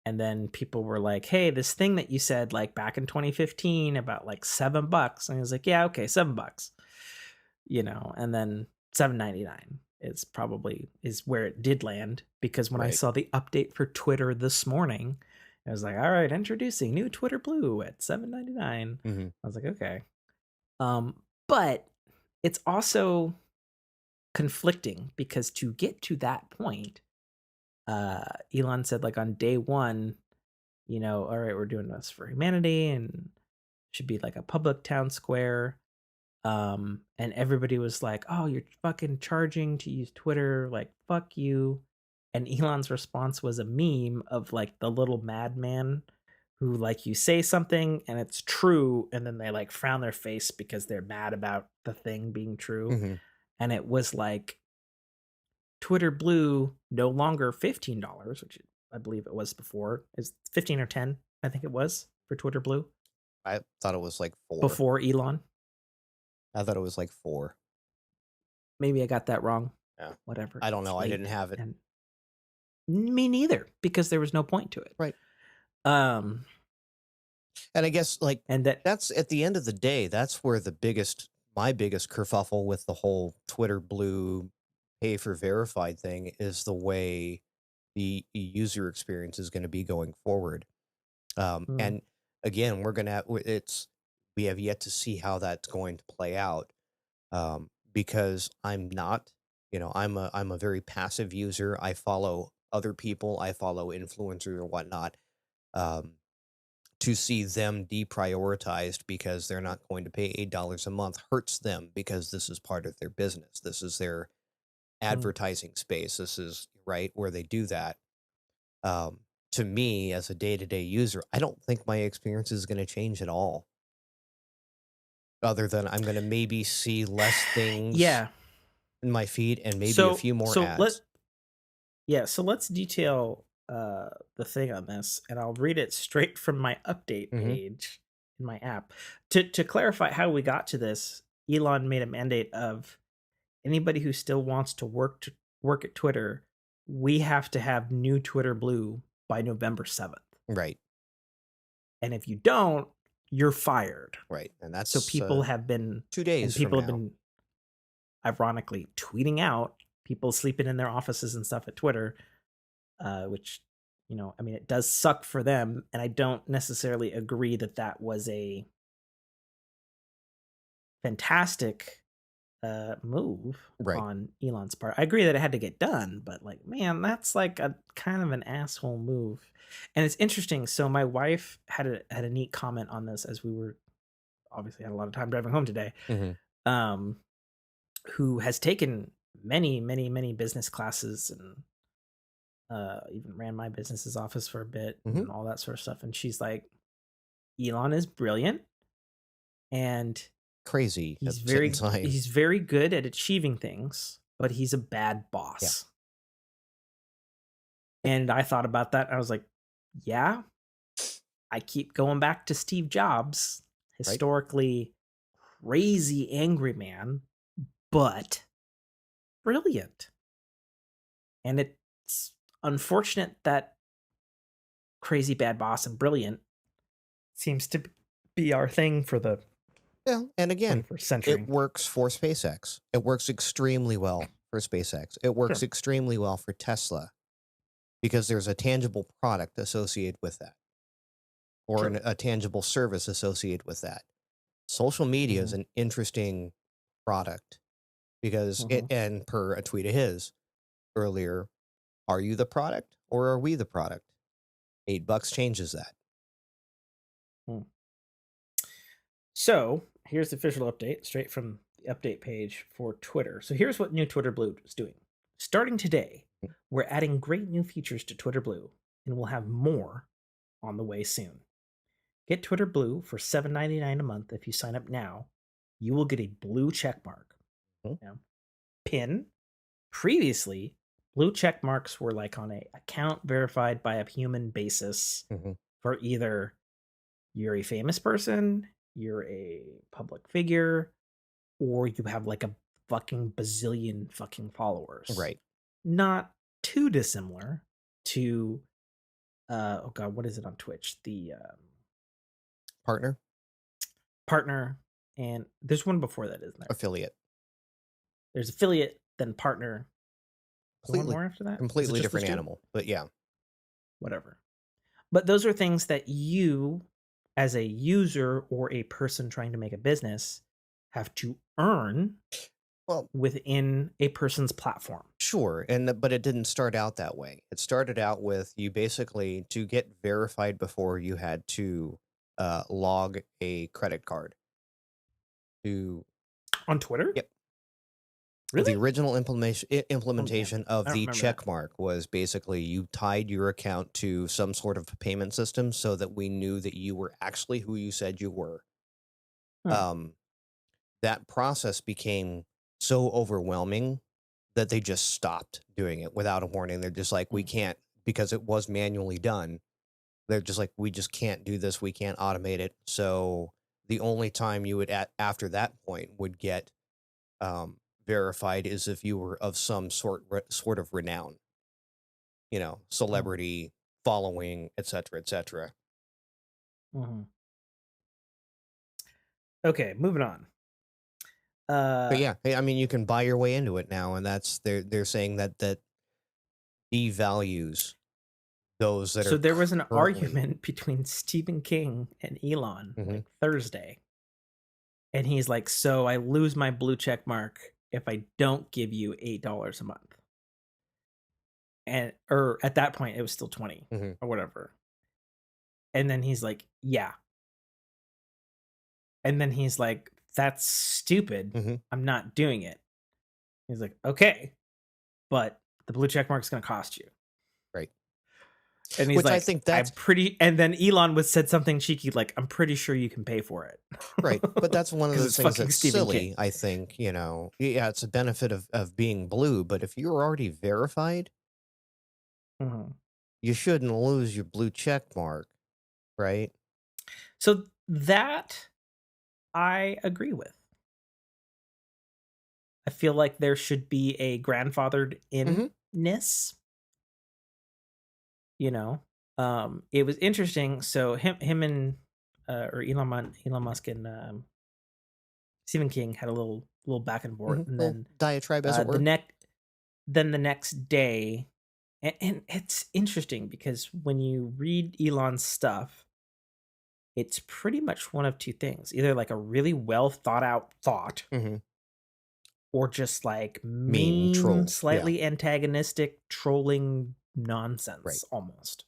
and then people were like, "Hey, this thing that you said like back in 2015 about like $7," and I was like, "Yeah, okay, $7." And then 7.99 is where it did land, because when I Right. saw the update for Twitter this morning, I was like, all right, introducing new Twitter Blue at 7.99. Hmm. I was like, okay. But it's also conflicting, because to get to that point, Elon said like on day one, all right, we're doing this for humanity and should be like a public town square. And everybody was like, "Oh, you're fucking charging to use Twitter, like fuck you." And Elon's response was a meme of like the little madman who, like, you say something and it's true, and then they like frown their face because they're mad about the thing being true. Hmm. And it was like Twitter Blue no longer $15, which I believe it was before. Is 15 or 10, I think it was, for Twitter Blue I thought it was like 4. before Elon. I thought it was like 4. Maybe I got that wrong. Yeah. Whatever. I don't It's know. I late, didn't have it. and me neither, because there was no point to it. Right. Um, And I guess like and that that's at the end of the day, that's where my biggest kerfuffle with the whole Twitter Blue pay for verified thing is the way the user experience is going to be going forward. mm, And again, we have yet to see how that's going to play out. Because I'm not, I'm a very passive user. I follow other people. I follow influencers or whatnot. Um, to see them deprioritized because they're not going to pay $8 a month hurts them, because this is part of their business. This is their mm. advertising space. This is right where they do that. Um, to me, as a day-to-day user, I don't think my experience is going to change at all. Other than I'm going to maybe see less things Yeah. in my feed and maybe a So few more so let ads. yeah. So let's detail the thing on this, and I'll read it straight from my update Hmm. page in my app. To clarify how we got to this, Elon made a mandate of anybody who still wants to work at Twitter, we have to have new Twitter Blue by November 7th. Right, And if you don't, you're fired. right. And So that's people have been, 2 days and from people have now. been ironically tweeting out people sleeping in their offices and stuff at Twitter, which, I mean, it does suck for them. And I don't necessarily agree that that was a fantastic move Right. on Elon's part. I agree that it had to get done, but like, man, that's like a kind of an asshole move. And it's interesting. So my wife had a neat comment on this as we were obviously had a lot of time driving home today. Hmm. Um, who has taken many, many, many business classes and even ran my business's office for a bit Hmm. and all that sort of stuff. And she's like, Elon is brilliant and Crazy at he's the same very time. he's very good at achieving things, but he's a bad Yeah. boss. And I thought about that. I was like, yeah, I keep going back to Steve Jobs, Right. historically crazy angry man, but brilliant. And it's unfortunate that crazy bad boss and brilliant seems to be our thing for the Yeah. And again, 21st it century. works for SpaceX. It works extremely well for SpaceX. It works Sure. extremely well for Tesla because there's a tangible product associated with that, or Sure. a tangible service associated with that. Social media is Hmm. an interesting product because Hmm. and per a tweet of his earlier, are you the product or are we the product? $8 changes that. So here's the official update straight from the update page for Twitter. So here's what new Twitter Blue is doing. Starting today, we're adding great new features to Twitter Blue, and we'll have more on the way soon. Get Twitter Blue for $7.99 a month if you sign up now. You will get a blue check mark. Mhm. Now, pin. Previously, blue check marks were like on a account verified by a human basis Mhm. for either you're a famous person, you're a public figure, or you have like a fucking bazillion fucking followers. Right. Not too dissimilar to oh god, what is it on Twitch? The Partner, partner, and there's one before that, isn't there? affiliate. There's affiliate, then partner. Is there one Completely more after that? Is it completely just those different two? animal. But yeah. Whatever. But those are things that you, as a user or a person trying to make a business, have to earn Well, within a person's platform. sure. But it didn't start out that way. It started out with you basically to get verified before you had to log a credit card to. On Twitter? Yep. The Really? original Oh man, implementation of I don't the remember that. check mark was basically you tied your account to some sort of payment system so that we knew that you were actually who you said you were. Hmm. Um, that process became so overwhelming that they just stopped doing it without a warning. They're just like, we Hmm. can't, because it was manually done. They're just like, we just can't do this. We can't automate it. So the only time you would after that point would get verified is if you were of some sort of renown, Hmm. celebrity, following, etc., etc. Hmm. Okay, moving on. But Uh, yeah, I mean, you can buy your way into it now, and that's they're saying that devalues those that so are there was an currently. argument between Stephen King and Elon Mhm. like Thursday, and he's like, "So I lose my blue check mark if I don't give you $8 a month." And or at that point it was still 20 Mhm. or whatever. And then he's like, "Yeah." And then he's like, "That's stupid. Mhm. I'm not doing it." He's like, "Okay, but the blue check mark's going to cost you." Right. And he's Which I like, think that's "I'm pretty," and then Elon was said something cheeky like, "I'm pretty sure you can pay for it." right, but that's one of Cuz the it's things fucking that's Stephen silly, King. I think, yeah, it's a benefit of being blue, but if you're already verified, Mhm. you shouldn't lose your blue check mark, right? So that I agree with. I feel like there should be a grandfathered Mhm. inness, you know. It was interesting. So him and or Elon Musk and Stephen King had a little back and forth, Mhm. and Little then diatribe, as it the were. next day, and it's interesting because when you read Elon's stuff, it's pretty much one of two things: either like a really well thought out thought, Mhm. or just like Mean mean, trolls. Yeah. slightly antagonistic, trolling Right. nonsense almost.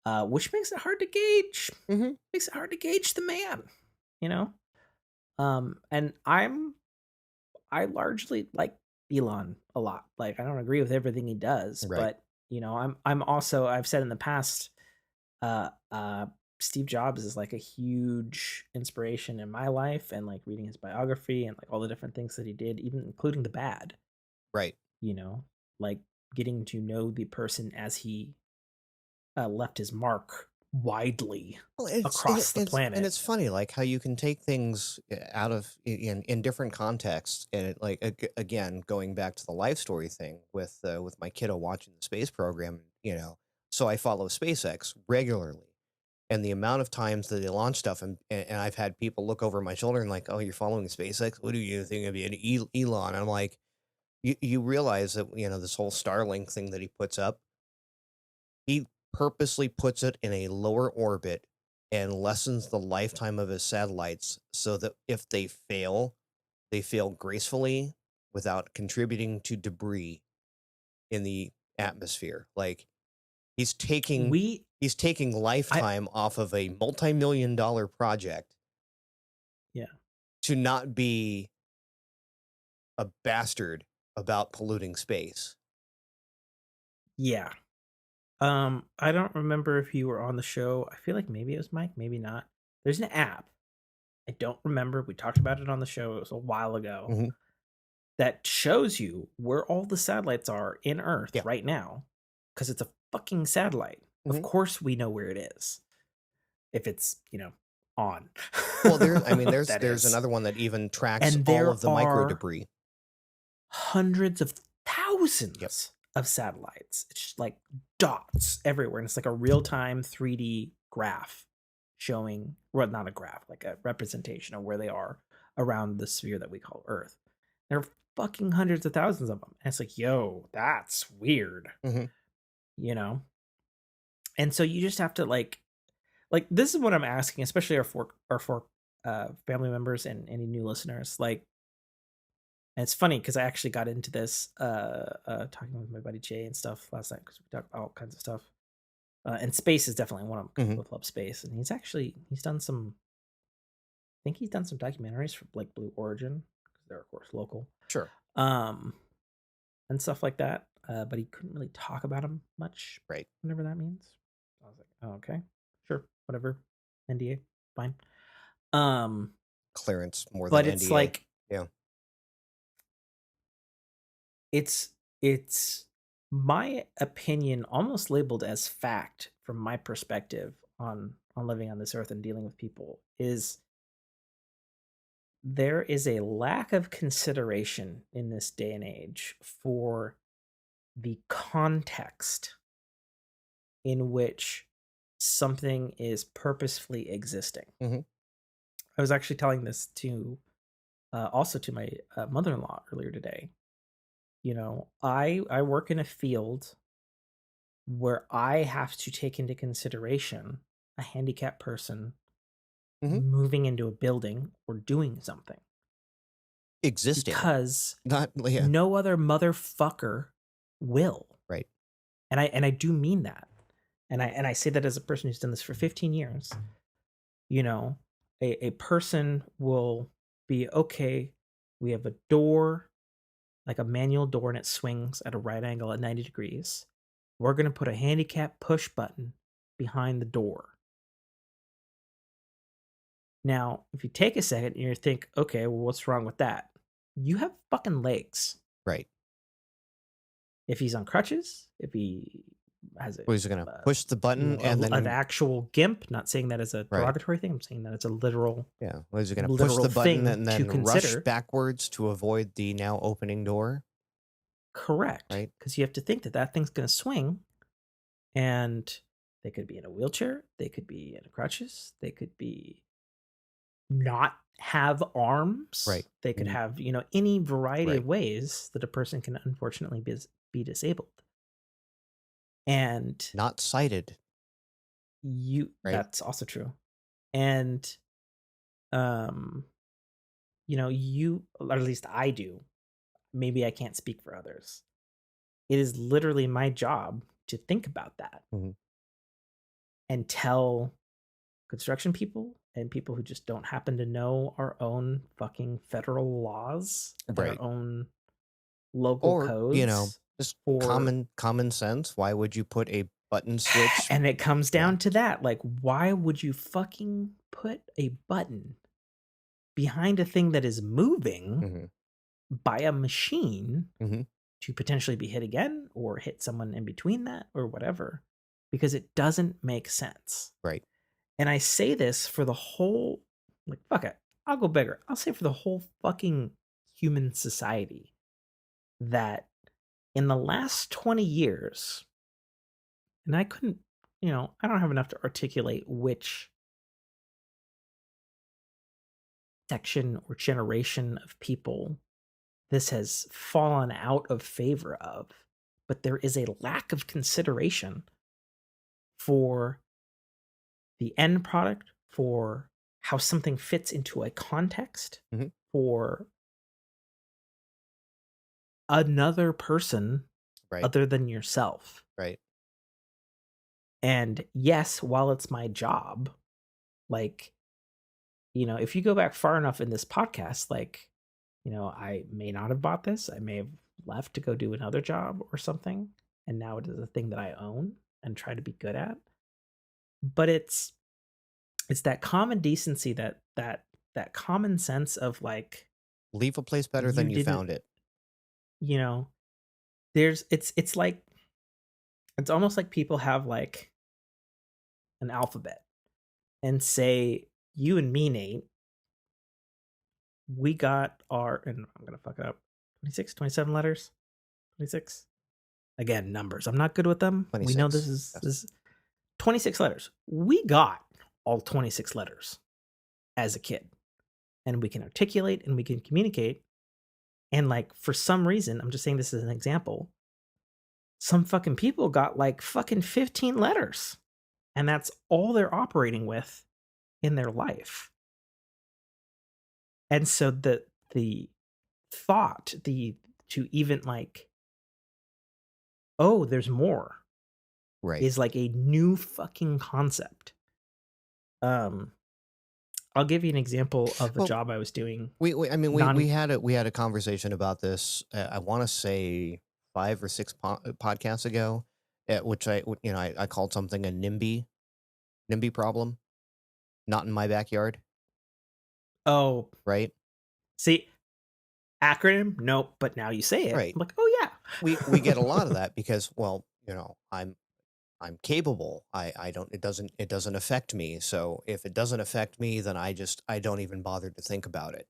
Which makes it hard to gauge. Hmm. Makes it hard to gauge the man, you know? And I largely like Elon a lot. Like I don't agree with everything he does, Right. but I'm also I've said in the past, uh uh Steve Jobs is like a huge inspiration in my life and like reading his biography and like all the different things that he did, even including the bad, Right. you know, like getting to know the person as he left his mark widely Well, across the and planet. it's funny, like how you can take things out of in different contexts, and it, like again, going back to the life story thing with my kiddo watching the space program, so I follow SpaceX regularly, and the amount of times that they launch stuff, and I've had people look over my shoulder and like, oh, you're following SpaceX? What do you think of Elon? I'm like, you realize that this whole Starlink thing that he puts up. He purposely puts it in a lower orbit and lessens the lifetime of his satellites so that if they fail gracefully without contributing to debris in the atmosphere. Like he's taking We he's taking I lifetime off of a multi-million dollar project Yeah. to not be a bastard about polluting space. Yeah. I don't remember if you were on the show. I feel like maybe it was Mike, maybe not. There's an app. I don't remember. We talked about it on the show. It was a while ago. Mhm. That shows you where all the satellites are in Earth Yeah. right now because it's a fucking satellite. Of Mhm. course we know where it is if it's, on. Well, there's That there's is. another one that even tracks And all of there the micro are debris. hundreds of Yep. thousands of satellites. It's just like dots everywhere. And it's like a real time 3D graph showing, well, not a graph, like a representation of where they are around the sphere that we call Earth. There are fucking hundreds of thousands of them. And it's like, yo, that's weird, Mhm. you know? And so you just have to like this is what I'm asking, especially our four family members and any new listeners. Like, and it's funny because I actually got into this talking with my buddy Jay and stuff last night because we talked about all kinds of stuff. And space is definitely one of them because we Mhm. both love space. And he's done some, I think he's done some documentaries for like Blue Origin because they're of course local, Sure. um, and stuff like that. But he couldn't really talk about them much, Right. whatever that means. I was like, oh, okay, sure, whatever, NDA, fine. Um, Clearance more than but it's NDA. like Yeah. it's my opinion almost labeled as fact from my perspective on living on this earth and dealing with people is there is a lack of consideration in this day and age for the context in which something is purposefully existing. Mhm. I was actually telling this to also to my mother-in-law earlier today. I work in a field where I have to take into consideration a handicapped person Mhm. moving into a building or doing something Existing. because Not yeah. no other motherfucker will. Right. And I do mean that. And I say that as a person who's done this for 15 years. You know, a person will be okay. We have a door, like a manual door, and it swings at a right angle at 90 degrees. We're going to put a handicap push button behind the door. Now, if you take a second and you think, okay, well, what's wrong with that? You have fucking legs. Right. If he's on crutches, if he has Well, he's gonna uh, push the button and an then actual gimp, not saying that as a right. derogatory thing, I'm saying that it's a literal, Yeah. Well, he's gonna push literal the button thing and to then rush consider. backwards to avoid the now opening door. Correct. Right. Because you have to think that that thing's going to swing and they could be in a wheelchair, they could be in crutches, they could be not have arms. Right. They could Mm, have, any variety of right. ways that a person can unfortunately be disabled. And Not sighted. Right. that's also true. And, um, you, or at least I do. maybe I can't speak for others. It is literally my job to think about that Mhm. and tell construction people and people who just don't happen to know our own fucking federal laws and our Right. own local Or, codes just for common sense. Why would you put a button switch? and it comes Yeah. down to that, like, why would you fucking put a button behind a thing that is moving Mhm. by a machine Mhm. to potentially be hit again or hit someone in between that or whatever? Because it doesn't make sense. Right. And I say this for the whole, like, fuck it. I'll go bigger. I'll say for the whole fucking human society that in the last 20 years, and I couldn't, I don't have enough to articulate which section or generation of people this has fallen out of favor of, but there is a lack of consideration for the end product, for how something fits into a context, Mhm. for another person Right. other than yourself. Right. And yes, while it's my job, like, if you go back far enough in this podcast, like, I may not have bought this. I may have left to go do another job or something. And now it is a thing that I own and try to be good at. But it's that common decency, that common sense of like, Leave a place better you than you didn't, found it. you know, it's like it's almost like people have like an alphabet and say, you and me, Nate, we got our, and I'm gonna fuck it up, 26, 27 letters, 26. Again, numbers. I'm not good with them. We know this 26. is Yes. this 26 letters. We got all 26 letters as a kid, and we can articulate and we can communicate. And like for some reason, I'm just saying this as an example. Some fucking people got like fucking 15 letters, and that's all they're operating with in their life. And so the thought, the to even like, oh, there's more, Right. is like a new fucking concept. Um, I'll give you an example of a Well, job I was doing. we I mean, Non we had a conversation about this, I wanna say 5 or 6 podcasts ago, which I called something a NIMBY problem, not in my backyard, Oh, right? see, acronym, nope. But now you say it, Right. I'm like, oh We get a lot of yeah. that because, well, I'm capable. I don't it doesn't affect me. So if it doesn't affect me, then I don't even bother to think about it,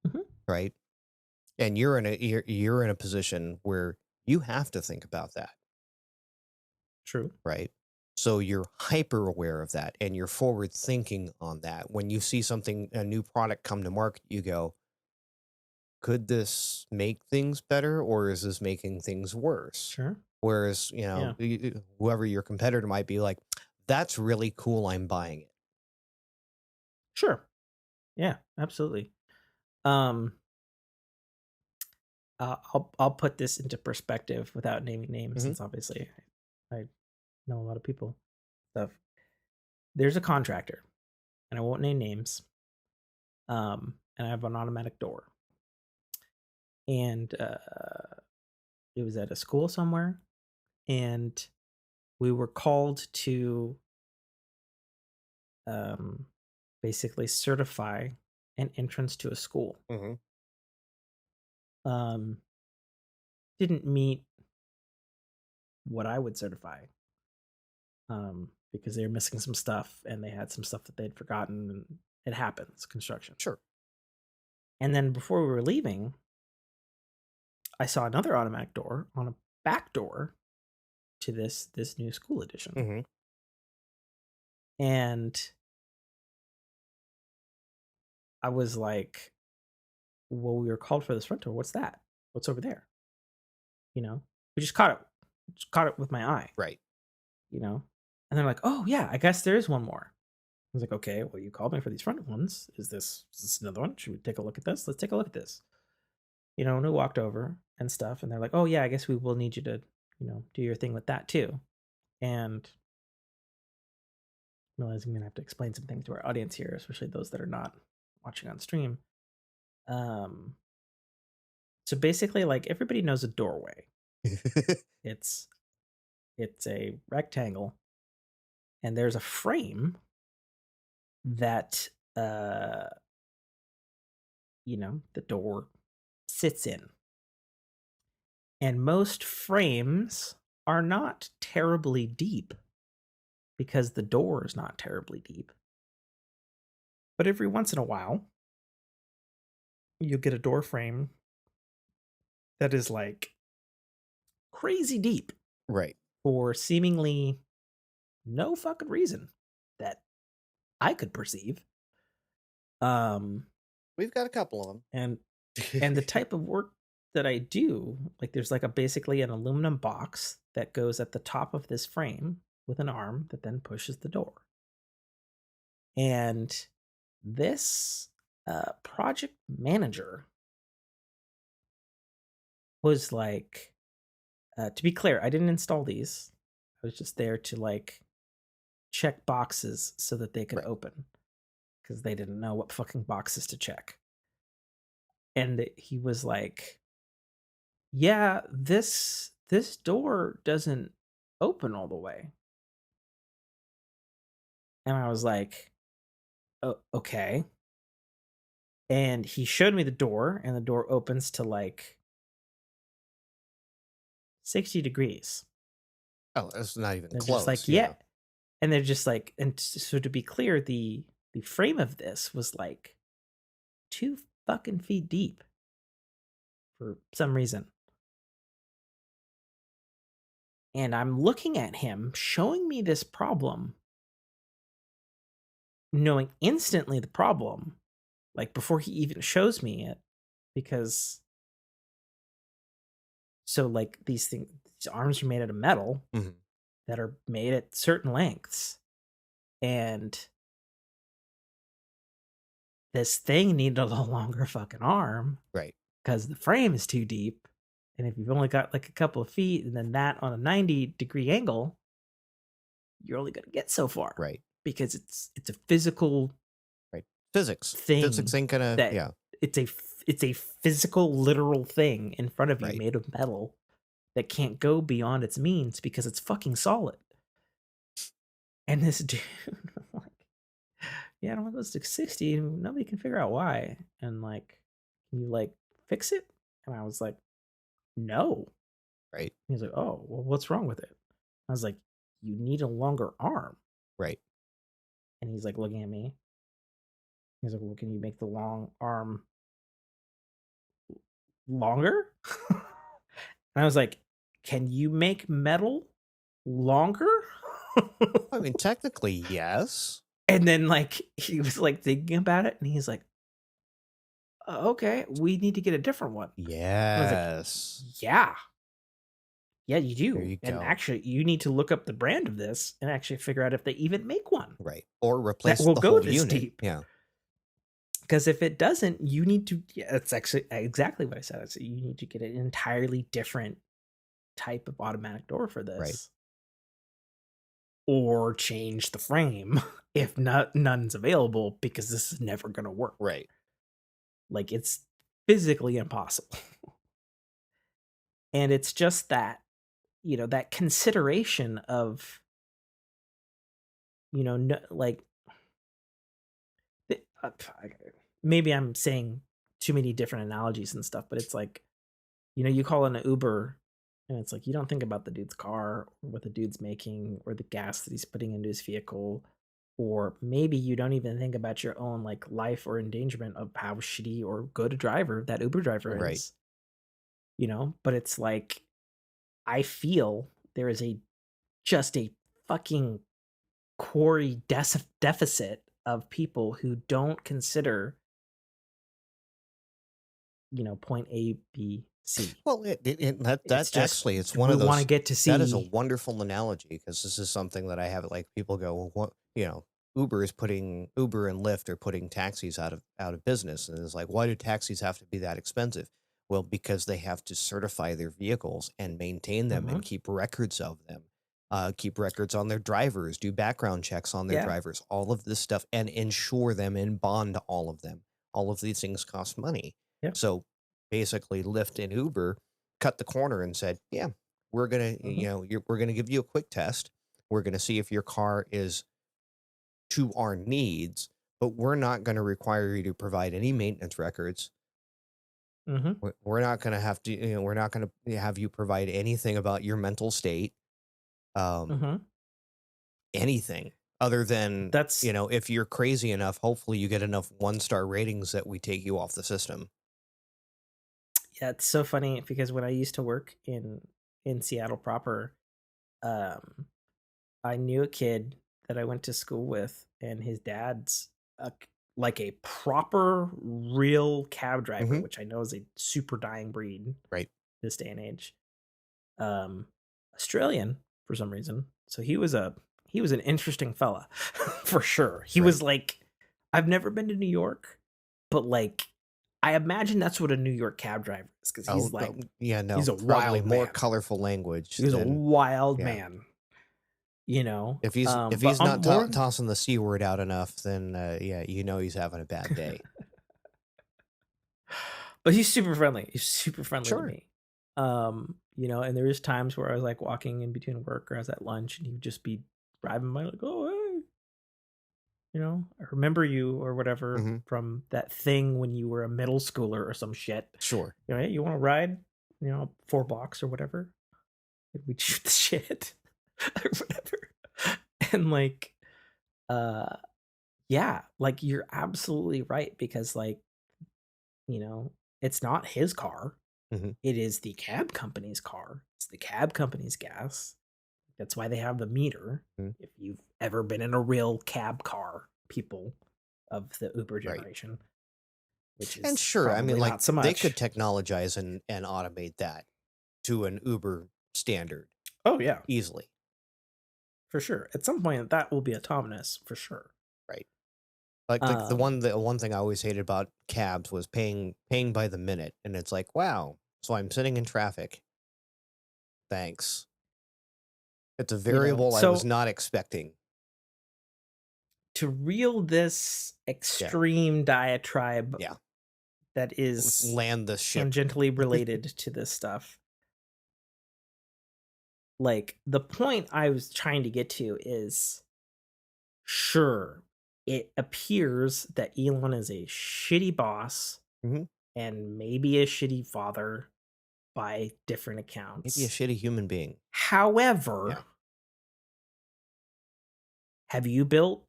Mhm. right? And you're in a position where you have to think about that, True. right? So you're hyper aware of that and you're forward thinking on that. When you see something, a new product come to market, you go, could this make things better or is this making things worse? Sure. Whereas, Yeah. whoever your competitor might be like, that's really cool. I'm buying it. Sure. Yeah. Absolutely. Um, I'll put this into perspective without naming names, Hmm. since obviously I know a lot of people. Stuff. There's a contractor, and I won't name names. And I have an automatic door, and it was at a school somewhere, and we were called to um, basically certify an entrance to a school. Hmm. Um, didn't meet what I would certify, because they were missing some stuff and they had some stuff that they'd forgotten, and it happens, construction. Sure. And then before we were leaving, I saw another automatic door on a back door to this new school edition. Hmm. And I was like, well, we were called for this front door. What's that? What's over there? You know, we just caught it with my eye, Right. you know? And they're like, oh, yeah, I guess there is one more. I was like, okay, well, you called me for these front ones. Is this another one? Should we take a look at this? Let's take a look at this. And we walked over and stuff, and they're like, "Oh yeah, I guess we will need you to, do your thing with that too." And I realize I'm gonna have to explain some things to our audience here, especially those that are not watching on stream. Um, so basically, like everybody knows a doorway. It's it's a rectangle, and there's a frame that the door sits in. And most frames are not terribly deep because the door is not terribly deep. But every once in a while, you'll get a door frame that is like crazy deep Right. for seemingly no fucking reason that I could perceive. Um We've got a couple of and them. and the type of work that I do, like there's like a basically an aluminum box that goes at the top of this frame with an arm that then pushes the door. And this project manager was like, to be clear, I didn't install these. I was just there to like check boxes so that they could Right. open because they didn't know what fucking boxes to check. And he was like, "Yeah, this door doesn't open all the way." And I was like, "Oh, okay." And he showed me the door, and the door opens to like 60 degrees. Oh, that's not even They're just close. like, Yeah. "Yeah." And they're just like, and so to be clear, the frame of this was like 2 fucking feet deep for some reason. And I'm looking at him showing me this problem, knowing instantly the problem, like before he even shows me it, because so like these arms are made out of metal Mhm. that are made at certain lengths. And this thing needed a longer fucking arm Right. because the frame is too deep. And if you've only got like a couple of feet and then that on a 90-degree angle, you're only gonna get so far Right. because it's a physical Right. Physics. Physics thing ain't gonna, that yeah. it's a physical literal thing in front of you Right. made of metal that can't go beyond its means because it's fucking solid. And this dude, like, yeah, it only goes to 60 and nobody can figure out why. And like, can you like fix it? And I was like, no. Right. He's like, oh, well, what's wrong with it? I was like, you need a longer arm. Right. And he's like looking at me. He's like, well, can you make the long arm longer? And I was like, can you make metal longer? I mean, technically, yes. And then like he was like thinking about it and he's like, okay, we need to get a different one. I was like, Yes. yeah, yeah, you There do. you And go. actually, you need to look up the brand of this and actually figure out if they even make one Right. Or that replace will the go whole this unit. deep. Yeah. Because if it doesn't, you need to. Yeah, that's actually exactly what I said. I said you need to get an entirely different type of automatic door for Right. this, or change the frame if none's available because this is never going to work. Right. Like it's physically impossible. And it's just that, that consideration of, no, like maybe I'm saying too many different analogies and stuff, but it's like, you call in an Uber and it's like you don't think about the dude's car or what the dude's making or the gas that he's putting into his vehicle. Or maybe you don't even think about your own like life or endangerment of how shitty or good a driver that Uber driver Right. is, but it's like I feel there is just a fucking quarry deficit of people who don't consider, point A, B, C. Well, that It's just actually, it's one we of want to those, get to that is a see. wonderful analogy because this is something that I have, like, people go, well, what, Uber and Lyft are putting taxis out of business. And it's like, why do taxis have to be that expensive? Well, because they have to certify their vehicles and maintain them and Mhm. keep records of them, keep records on their drivers, do background checks on their Yeah. drivers, all of this stuff, and insure them and bond all of them. All of these things cost money. Yeah. So basically, Lyft and Uber cut the corner and said, "Yeah, we're gonna, Mhm. we're gonna give you a quick test. We're gonna see if your car is to our needs, but we're not going to require you to provide any maintenance records. Mhm. We're not going to have to, we're not going to have you provide anything about your mental state, um, Mhm. anything other than, That's if you're crazy enough, hopefully you get enough 1-star ratings that we take you off the system." Yeah, it's so funny because when I used to work in Seattle proper, um, I knew a kid that I went to school with, and his dad's like a proper real cab driver, Hmm. which I know is a super dying breed Right. this day and age. Um, Australian for some reason, so he was an interesting fella for sure. He Right. was like, I've never been to New York, but like, I imagine that's what a New York cab driver is because Oh, he's like, yeah, he's no, a probably wild more man. colorful language He was a than, wild yeah. man, you know. If But he's I'm not more tossing the C word out enough, then yeah, he's having a bad day. but he's super friendly. He's super friendly to Sure. me. And there was times where I was like walking in between work or I was at lunch and he would just be driving by like, "Oh, hey, I remember you or whatever Hmm. from that thing when you were a middle schooler or some shit. Sure. Hey, you want to ride? 4 blocks or whatever." And we'd shoot the shit or whatever. And like, uh, yeah, like you're absolutely right because it's not his car. Hmm. It is the cab company's car. It's the cab company's gas. That's why they have the meter. If you've ever been in a real cab car, people of the Uber Right. generation, which And is sure, I mean, probably like not so they could much. technologize and automate that to an Uber standard Oh yeah, easily, for sure. At some point, that will be autonomous for sure. right? Like Um, the one thing I always hated about cabs was paying by the minute, and it's like, wow, so I'm sitting in traffic. Thanks. It's a variable I was so not expecting. to reel this Yeah, extreme diatribe yeah. that Let's is land the ship. tangentially related to this stuff, like the point I was trying to get to is sure, it appears that Elon is a shitty boss Hmm. and maybe a shitty father by different Maybe a accounts. shitty human being. However, Yeah. have you built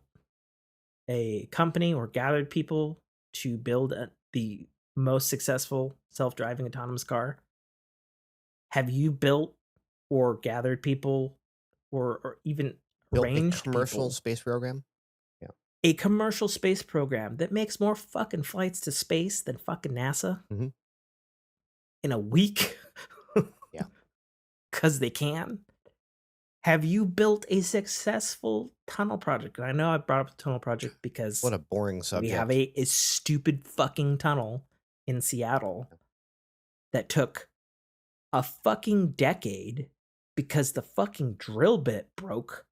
a company or gathered people to build the most successful self-driving autonomous car? Have you built or gathered people or even Built a arranged commercial people space program. Yeah. a commercial space program that makes more fucking flights to space than fucking NASA Hmm. in a week Yeah. because they can? Have you built a successful tunnel project? And I know I brought up the tunnel project What because a boring we have subject. a stupid fucking tunnel in Seattle that took a fucking decade because the fucking drill bit broke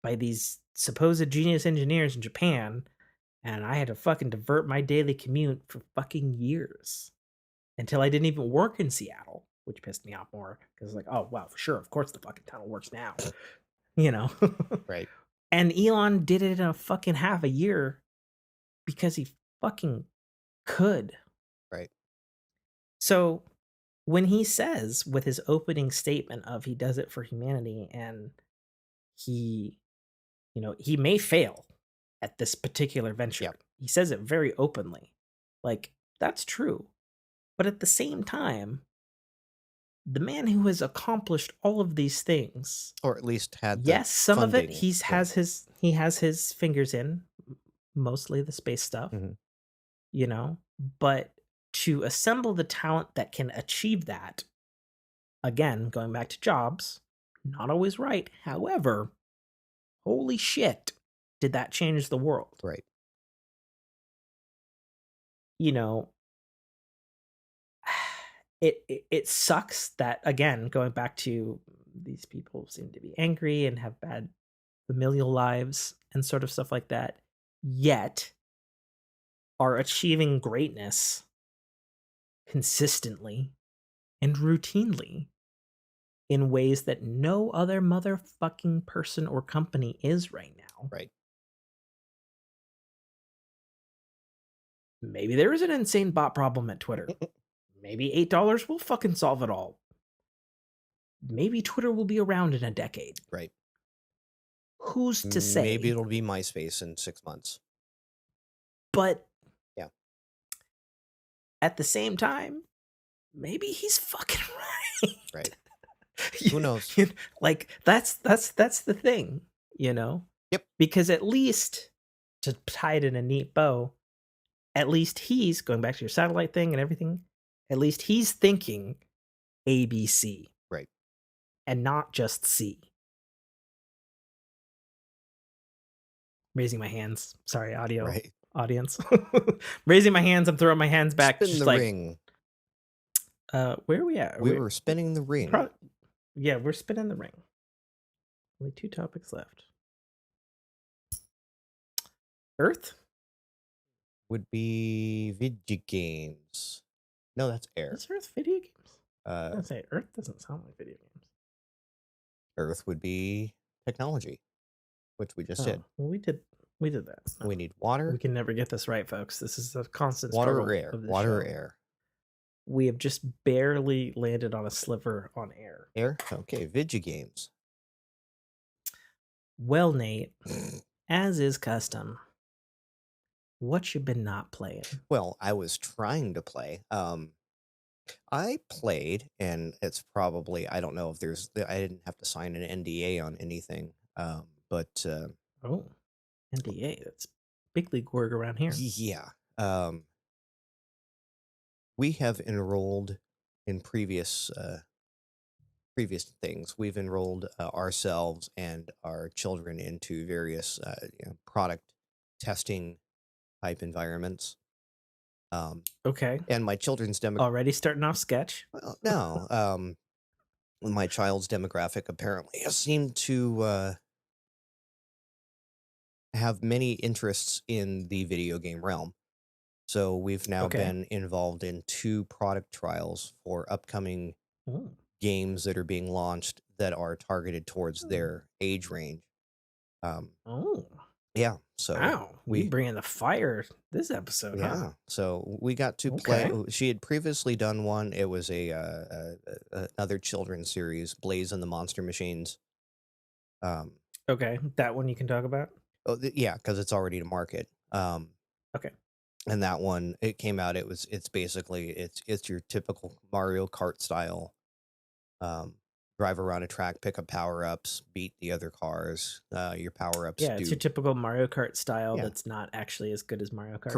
by these supposed genius engineers in Japan, and I had to fucking divert my daily commute for fucking years until I didn't even work in Seattle, which pissed me off more because like, oh wow, for sure, of course the fucking tunnel works now, you know. Right. And Elon did it in a fucking half a year because he fucking could. Right. So when he says with his opening statement of he does it for humanity and he he may fail at this particular Yeah. venture. He says it very openly. Like, that's true. But at the same time, the man who has accomplished all of these things, Or at least had the yes, some of it funding. he's Yeah. has his fingers in, mostly the space stuff, Hmm. you know, but to assemble the talent that can achieve that, again, going back to Jobs, not always right. However, holy shit, did that change the world? Right. You know, it sucks that, again, going back to these people seem to be angry and have bad familial lives and sort of stuff like that, yet are achieving greatness consistently and routinely in ways that no other motherfucking person or company is right now. Right. Maybe there is an insane bot problem at Twitter. Maybe $8 will fucking solve it all. Maybe Twitter will be around in a decade. Right. Who's to Maybe say? it'll be MySpace in 6 months. But Yeah. at the same time, maybe he's fucking right. Right. You- Who knows? like that's the thing, you know? Yep. Because at least, to tie it in a neat bow, at least he's going back to your satellite thing and everything. At least he's thinking ABC Right. and not just C. Raising my hands. Sorry, audio Right. audience. Raising my hands. I'm throwing my hands back, Spin just the like, ring. where are we at? We were spinning the ring. Yeah, we're spinning the ring. Only 2 topics left. Earth? Would be video games. No, that's air. Is Earth video games? I was gonna say Earth doesn't sound like video games. Earth would be technology, which we just did. Well, we did that. We need water. We can never get this right, folks. This is a constant Water struggle or air. of this Water or show. air. We have just barely landed on a sliver on air. Air? Okay, video games. Well, Nate, as is custom, what you been not playing? Well, I was trying to play. I played, and it's probably, I don't know if I didn't have to sign an NDA on anything. But Oh, NDA. That's big league work around here. yeah. We have enrolled in previous things. We've enrolled ourselves and our children into various product testing type environments. Okay. And my children's Already starting off sketch. well, no, my child's demographic apparently has seemed to have many interests in the video game realm. So we've now Okay. been involved in 2 product trials for upcoming Oh. games that are being launched that are targeted towards their age range. Oh. Yeah, so Wow. We we bringing the fire this episode, huh? yeah, so we got to play. Okay. She had previously done one. It was another children's series, Blaze and the Monster Machines. Okay. That one you can talk about? Yeah, because it's already to market. Okay. And that one, it came out. It's basically it's your typical Mario Kart style. Drive around a track, pick up power ups, beat the other cars. Your power ups Yeah, it's do your typical Mario Kart style yeah, that's not actually as good as Mario Kart.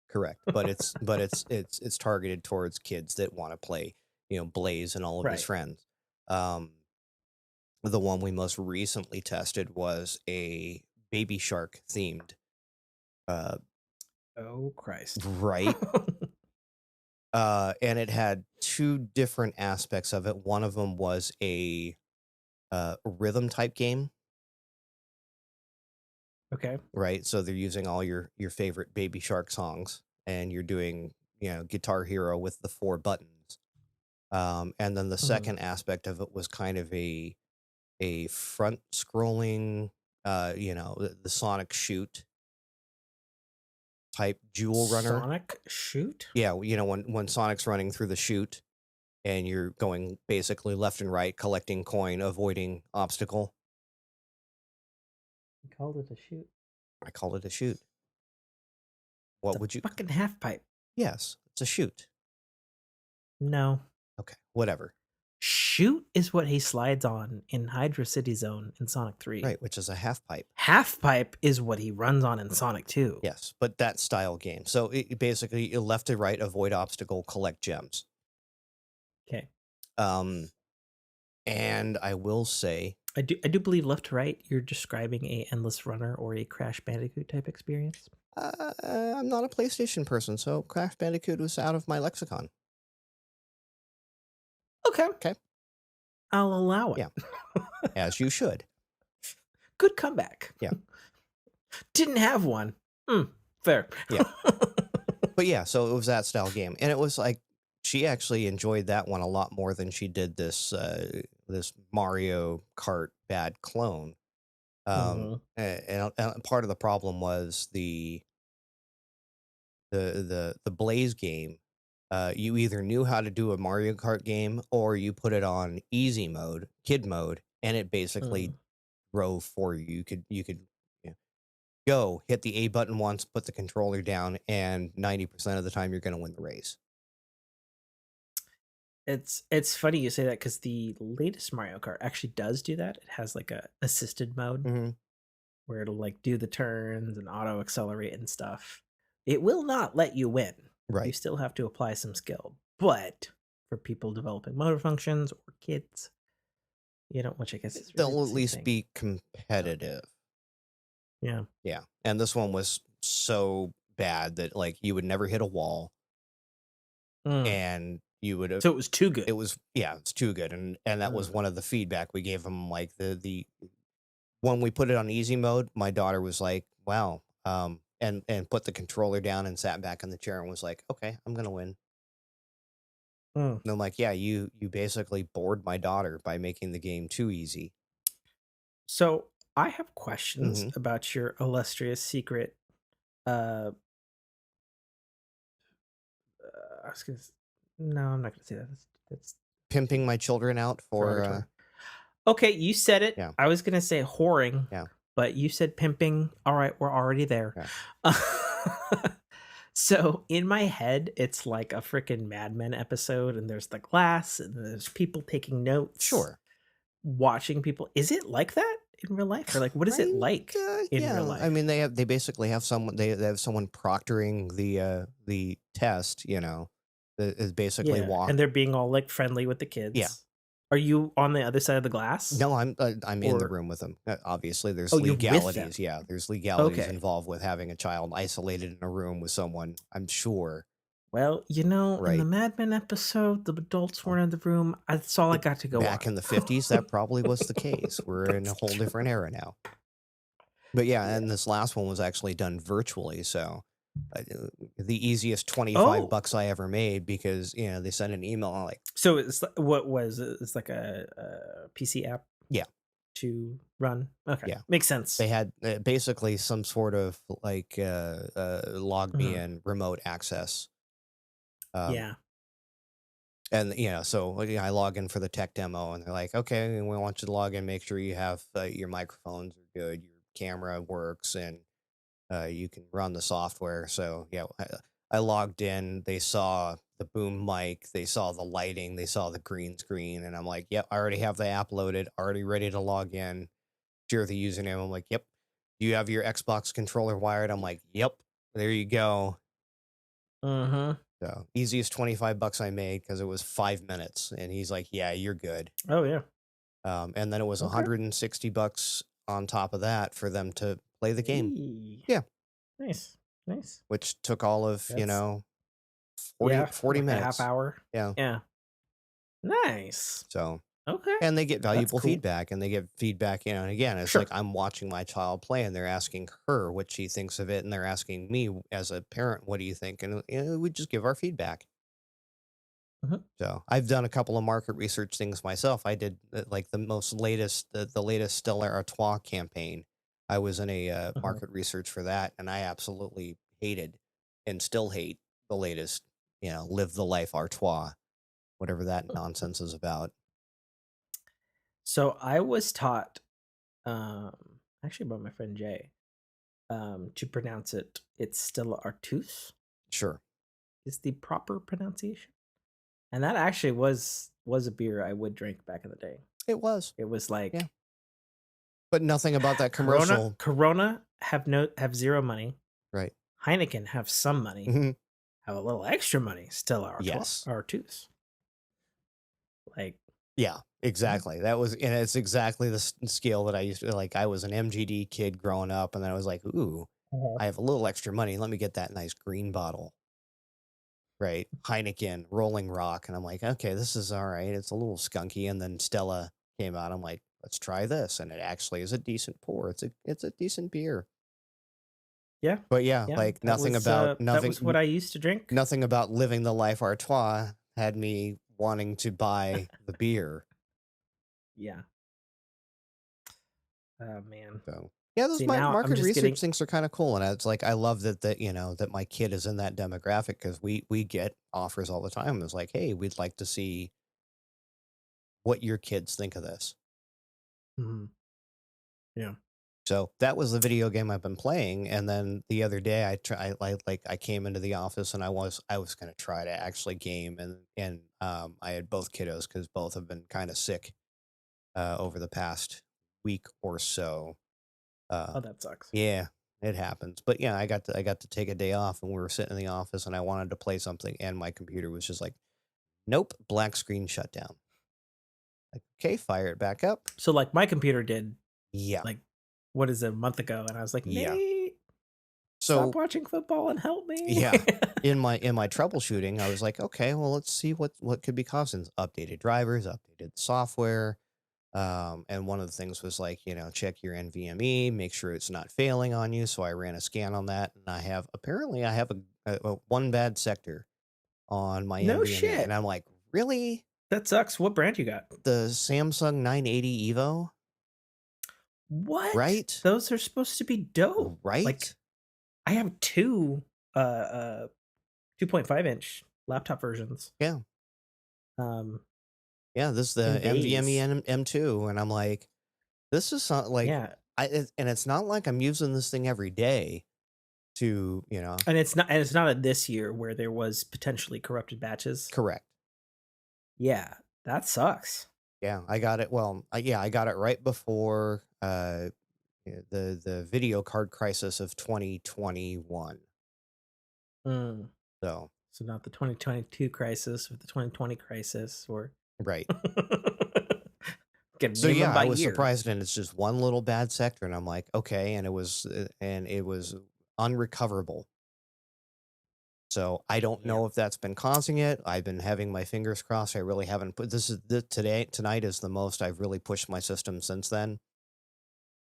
correct. But it's targeted towards kids that want to play, Blaze and all of his Right. friends. The one we most recently tested was a Baby Shark themed. Oh, Christ. Right. And it had 2 different aspects of it. One of them was a rhythm type game, Okay. right? So they're using all your favorite Baby Shark songs, and you're doing, Guitar Hero with the 4 buttons. And then the second aspect of it was kind of a front scrolling, the Sonic Shoot type jewel runner. Sonic Shoot? Yeah, when Sonic's running through the chute and you're going basically left and right, collecting coin, avoiding obstacle. You called it a shoot. I call it a chute. What It's would a you? fucking half pipe. Yes, it's a chute. No. Okay, whatever. Shoot is what he slides on in Hydra City Zone in Sonic 3. Right, which is a half pipe. Half pipe is what he runs on in Sonic 2. Yes, but that style game. So basically, left to right, avoid obstacle, collect gems. Okay. And I will say, I do believe left to right, you're describing a endless runner or a Crash Bandicoot type experience. I'm not a PlayStation person, so Crash Bandicoot was out of my lexicon. Okay, Okay. I'll allow it. Yeah. As you should. Good comeback. Yeah. Didn't have one. Mm, fair. Yeah. But yeah, so it was that style game. And it was like she actually enjoyed that one a lot more than she did this Mario Kart bad clone. Mhm. And part of the problem was the Blaze game. You either knew how to do a Mario Kart game or you put it on easy mode, kid mode, and it basically Mm. drove for you. You could yeah, go hit the A button once, put the controller down, and 90% of the time you're going to win the race. It's funny you say that because the latest Mario Kart actually does do that. It has like a assisted mode Hmm. where it'll like do the turns and auto accelerate and stuff. It will not let you win. You Right. still have to apply some skill. But for people developing motor functions or kids, which I guess is really They'll the at same least thing. be So competitive. yeah. Yeah. And this one was so bad that like you would never hit a wall Mm. and you would have So it was too it good. was yeah, it's too good. And that was Mm. one of the feedback we gave them like the when we put it on easy mode, my daughter was like, "Wow." And put the controller down and sat back in the chair and was like, "Okay, I'm going to win." Mm. And I'm like, "Yeah, you basically bored my daughter by making the game too easy." So I have questions Mhm. about your illustrious secret. Uh, I was gonna. No, I'm not gonna say that. That's too Pimping my children out for derogatory. Okay, you said it. yeah, I was gonna say whoring, yeah, but you said pimping. All right, we're already there. yeah. Uh, so in my head, it's like a freaking Mad Men episode, and there's the glass, and there's people taking notes, Sure. watching people. Is it like that in real life, or like what is it like in real Yeah. I mean, life? they basically have someone they have someone proctoring the test, that is basically Yeah, walk. and they're being all like friendly with the Yeah. kids. Are you on the other side of the glass, No, I'm in the or room with them. Obviously, there's oh, you're with them? legalities. Yeah, there's legalities Okay. involved with having a child isolated in a room with someone. I'm sure, Well, in the right? Mad Men episode, the adults Well, weren't in the room. That's all I got to go back on. in the 50s, that probably was the case. We're in a That's whole true. different era now. But yeah, Yeah. and this last one was actually done virtually, so uh, the easiest 25 Oh, bucks I ever made because they sent an email like, so what was it? It's like a PC app yeah, to run. Okay, yeah. makes sense. They had basically some sort of like log me Mhm. in remote access. Um, Yeah. And so like, I log in for the tech demo, and they're like, "Okay, we want you to log in. Make sure you have your microphones are good, your camera works, and you can run the software." So yeah, I logged in. They saw the boom mic, they saw the lighting, they saw the green screen, and I'm like, "Yep, I already have the app loaded, already ready to log in." Share the username. I'm like, "Yep." Do you have your Xbox controller wired? I'm like, "Yep." There you go. Mhm. So easiest 25 bucks I made because it was 5 minutes. And he's like, "Yeah, you're good." Oh yeah. And then it was Okay. 160 bucks on top of that for them to play the game. Eee. Yeah. Nice. Nice. Which took all of, That's 40, yeah, 40 like a half minutes. hour. Yeah. Yeah. Nice. So, Okay. and they get That's valuable cool. feedback and they get feedback, and again, it's like Sure. I'm watching my child play and they're asking her what she thinks of it. And they're asking me as a parent, what do you think? And we just give our feedback. Mhm. So I've done a couple of market research things myself. I did like the latest Stella Artois campaign. I was in a Mhm. market research for that, and I absolutely hated and still hate the latest, Live the Life Artois, whatever that nonsense is about. So I was taught, actually by my friend Jay, to pronounce it. It's Stella Artois Sure, is the proper pronunciation, and that actually was a beer I would drink back in the day. it was, It was yeah, like but nothing about that Corona. commercial, Corona have zero money. right? Heineken have some money. Mhm. Have a little extra money. Stella Yes, Artois. Like yeah, yeah. exactly. That was, and it's exactly the scale that I used to like. I was an MGD kid growing up, and then I was like, ooh, Uh-huh. I have a little extra money. Let me get that nice green bottle. right? Heineken, Rolling Rock, and I'm like, okay, this is all right. It's a little skunky, and then Stella came out. I'm like, let's try this, and it actually is a decent pour. It's a decent beer. Yeah, But yeah, yeah, like that was what I used to drink. nothing about living the life Artois had me wanting to buy the beer. Yeah. Oh man. So yeah, those See, now I'm market just research getting. things are kind of cool, and it's like I love that you know that my kid is in that demographic because we get offers all the time. It's like, hey, we'd like to see what your kids think of this. Mhm. Yeah. So that was the video game I've been playing, and then the other day I came into the office and I was gonna try to actually game, and I had both kiddos because both have been kind of sick over the past week or so. Uh, Oh, that sucks. yeah, it happens. But yeah, I got to take a day off, and we were sitting in the office, and I wanted to play something, and my computer was just like, nope, black screen shut down. Like, okay, fire it back up. So, like, my computer did, Yeah, like, what is it, a month ago, and I was like, yeah. Nate, stop So watching football and help me. yeah, in my troubleshooting, I was like, okay, well, let's see what could be causing updated drivers, updated software. And one of the things was like, you know, check your NVMe, make sure it's not failing on you. So I ran a scan on that, and apparently I have a one bad sector on my No NVMe, and shit. I'm like, really? That sucks. What brand you got? The Samsung 980 Evo, What? right? Those are supposed to be dope. Like, Right? I have two 2.5-inch laptop versions. Yeah, Um, yeah. This is the in NVMe days. M2, and I'm like, this is not like Yeah. and it's not like I'm using this thing every day to, you know, And it's not a this year where there was potentially corrupted batches. correct. Yeah, that sucks. Yeah, I got it. Well, yeah, I got it right before yeah, the video card crisis of 2021. Mm. So, So not the 2022 crisis or the 2020 crisis or right. can So name them yeah, I by was year. surprised, and it's just one little bad sector, and I'm like, okay, and it was unrecoverable. So I don't Damn. know if that's been causing it. I've been having my fingers crossed. I really haven't put tonight is the most I've really pushed my system since then.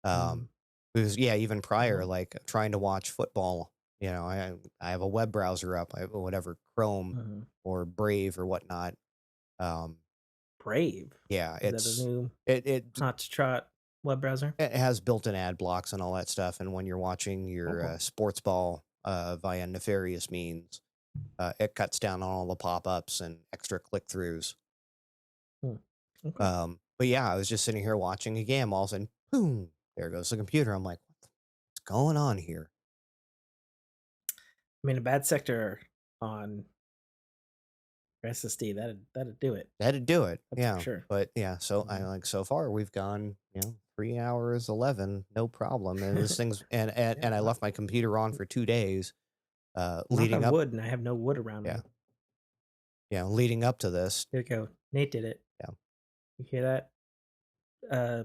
Mm. Um, because yeah, even prior, Well, like trying to watch football, you know, I have a web browser up, I have whatever Chrome mhm. or Brave or whatnot. Um, Brave. yeah, Is that a new it hot to trot web browser? it has built-in ad blocks and all that stuff. And when you're watching Oh, your cool. sports ball via nefarious means, it cuts down on all the pop-ups and extra click-throughs. Hmm. Okay. But yeah, I was just sitting here watching a game. All of a sudden, boom, there goes the computer. I'm like, what's going on here? I mean, a bad sector on SSD that'd do it. That'd do it. That's for Yeah. sure. But yeah, so I Mhm. like so far we've gone, 3 hours 11, no problem. And this thing's and Yeah. and I left my computer on for 2 days, Knock leading on up. wood, and I have no wood around Yeah. me. Yeah, leading up to this. Here we go. Nate did it. Yeah. You hear that? Uh,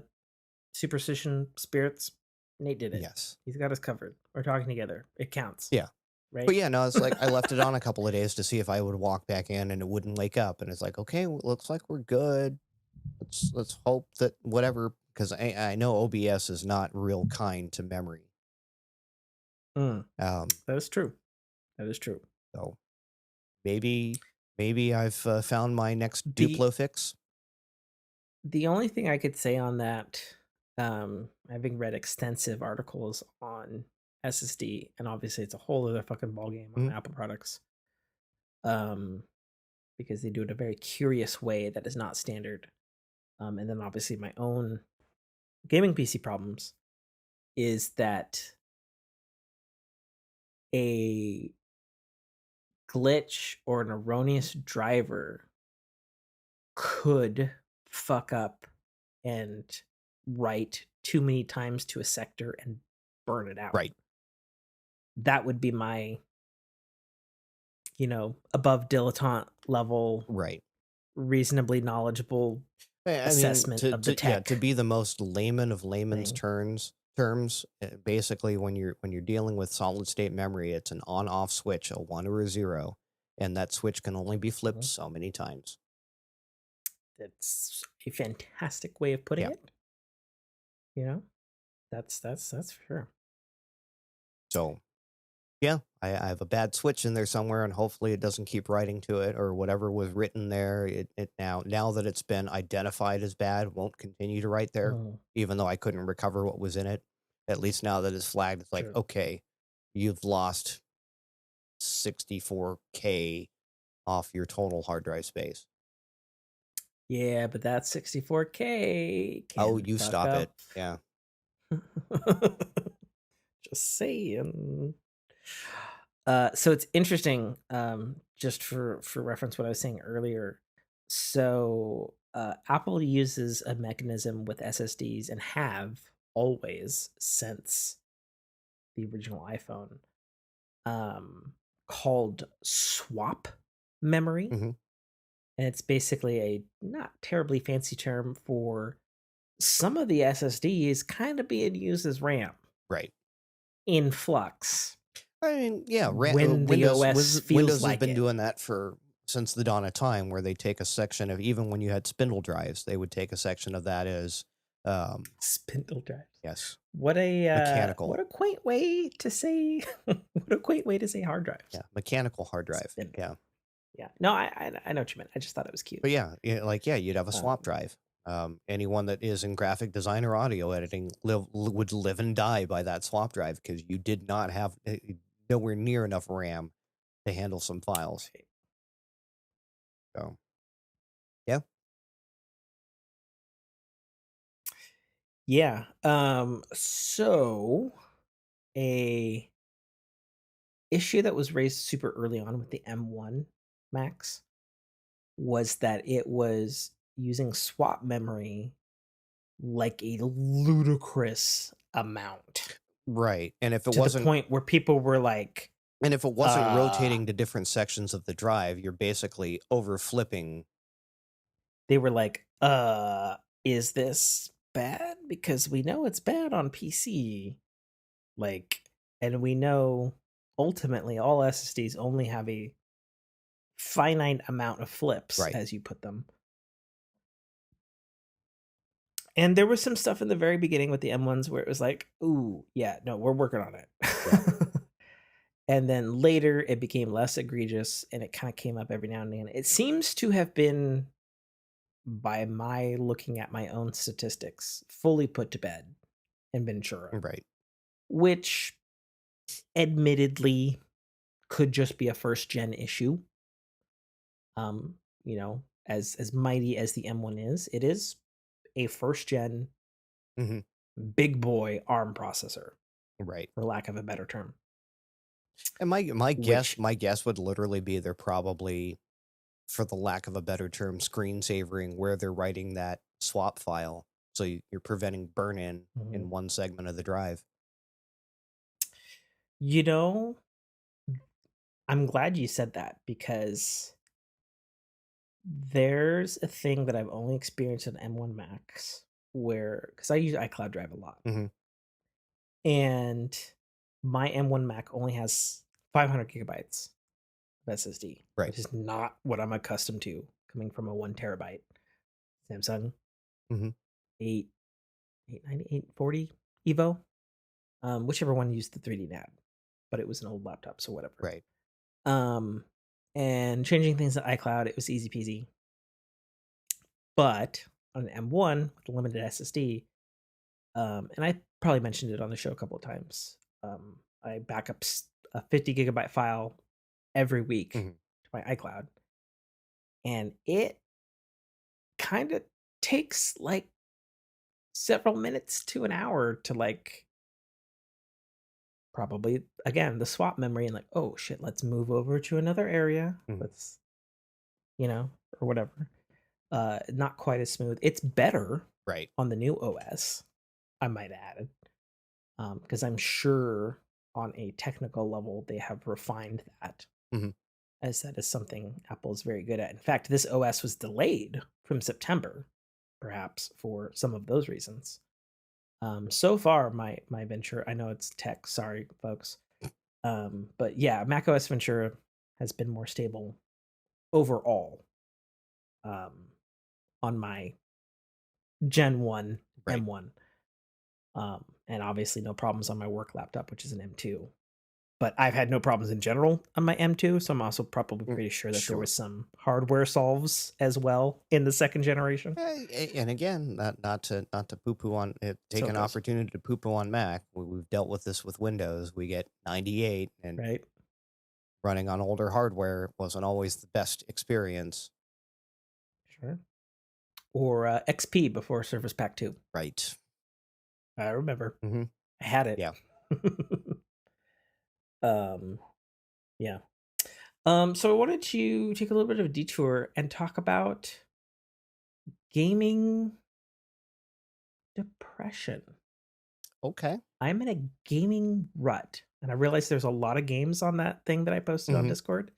superstition spirits. Nate did it. Yes. He's got us covered. We're talking together. It counts, Yeah. But right? yeah, no, it's like I left it on a couple of days to see if I would walk back in and it wouldn't wake up. And it's like, okay, well, looks like we're good. Let's hope that whatever, because I know OBS is not real kind to memory. Mm, Um, that is true. That is true. so maybe I've found my next The Duplo fix. the only thing I could say on that, having read extensive articles on SSD, and obviously it's a whole other fucking ballgame on Mhm. Apple products, um, because they do it a very curious way that is not standard. And then obviously my own gaming PC problems is that a glitch or an erroneous driver could fuck up and write too many times to a sector and burn it out. Right, That would be my, above dilettante level, right. reasonably knowledgeable I mean, assessment of the to tech be the most layman of layman's thing. terms, basically when you're dealing with solid state memory, it's an on off switch, a one or a zero, and that switch can only be flipped Mhm. so many times. That's a fantastic way of putting Yeah. it, you know? That's for sure. So yeah, I have a bad switch in there somewhere, and hopefully it doesn't keep writing to it or whatever was written there. It now that it's been identified as bad, won't continue to write there, Mhm. even though I couldn't recover what was in it. At least now that it's flagged, it's like, Sure. okay, you've lost 64K off your total hard drive space. Yeah, but that 64K Oh, can you fuck stop it. up. Yeah. Just saying. So it's interesting, just for reference, what I was saying earlier. So Apple uses a mechanism with SSDs and have always since the original iPhone, called swap memory, Hmm. and it's basically a not terribly fancy term for some of the SSDs kind of being used as RAM Right. in flux I mean, yeah, when the OS feels Windows has like been it. doing that since the dawn of time, where they take a section of, even when you had spindle drives, they would take a section of that as, um, Spindle drives. yes, What mechanical. a quaint way to say what a quaint way to say hard drives. Yeah, mechanical hard drive. Spindle. Yeah, Yeah. No, I know what you meant. I just thought it was cute. but yeah, like yeah, you'd have a swap Um, drive. Anyone that is in graphic design or audio editing would live and die by that swap drive because you did not have nowhere near enough RAM to handle some files. right. So yeah. Yeah. So a issue that was raised super early on with the M1 Max was that it was using swap memory like a ludicrous amount, Right, and if it to the wasn't point where people were like, And if it wasn't uh rotating to different sections of the drive, you're basically over flipping. they were like, is this bad? Because we know it's bad on PC. Like, and we know ultimately all SSDs only have a finite amount of flips, Right. as you put them. And there was some stuff in the very beginning with the M1s where it was like, ooh, yeah, no, we're working on Yeah. it. And then later it became less egregious and it kind of came up every now and then. It seems to have been, by my looking at my own statistics, fully put to bed in Ventura, Right. which admittedly could just be a first gen issue. As mighty as the M1 is, it is a first gen Hmm. big boy ARM processor, Right. for lack of a better term. And Which my guess would literally be they're probably, for the lack of a better term, screensavering where they're writing that swap file. So you're preventing burn Mhm. in one segment of the drive. you know, I'm glad you said that because there's a thing that I've only experienced in M1 Max where, because I use iCloud Drive a lot, Hmm. and my M1 Mac only has 500 gigabytes of SSD, Right. which is not what I'm accustomed to coming from a 1 terabyte Samsung Hmm. 8, 890, 840 Evo, whichever one used the 3D NAD, but it was an old laptop, so whatever. Right. Um, and changing things to iCloud, it was easy peasy. But on an M1 with a limited SSD, and I probably mentioned it on the show a couple of times, I back up a 50 gigabyte file every week Hmm. to my iCloud, and it kind of takes like several minutes to an hour to like probably again the swap memory and like, oh shit, let's move over to another area, Hmm. let's, or whatever. Not quite as smooth. It's better Right. on the new OS, I might add, because I'm sure on a technical level they have refined that, Hmm. as that is something Apple is very good at. In fact, this OS was delayed from September, perhaps for some of those reasons. So far, my Ventura, I know it's tech, sorry folks, but yeah, macOS Ventura has been more stable overall, um, on my Gen 1 Right. M1. And obviously no problems on my work laptop, which is an M2. But I've had no problems in general on my M2, so I'm also probably Mm, pretty sure that there sure. was some hardware solves as well in the second generation. And again, not to poo poo on it, So take it an goes, opportunity to poo poo on Mac. We've dealt with this with Windows. We get 98, and right? running on older hardware wasn't always the best experience. Sure. Or XP before Surface Pack 2. Right. I remember. Hmm. I had it. Yeah. um, yeah. So I wanted to take a little bit of a detour and talk about gaming depression. Okay. I'm in a gaming rut, and I realize there's a lot of games on that thing that I posted on Hmm. Discord,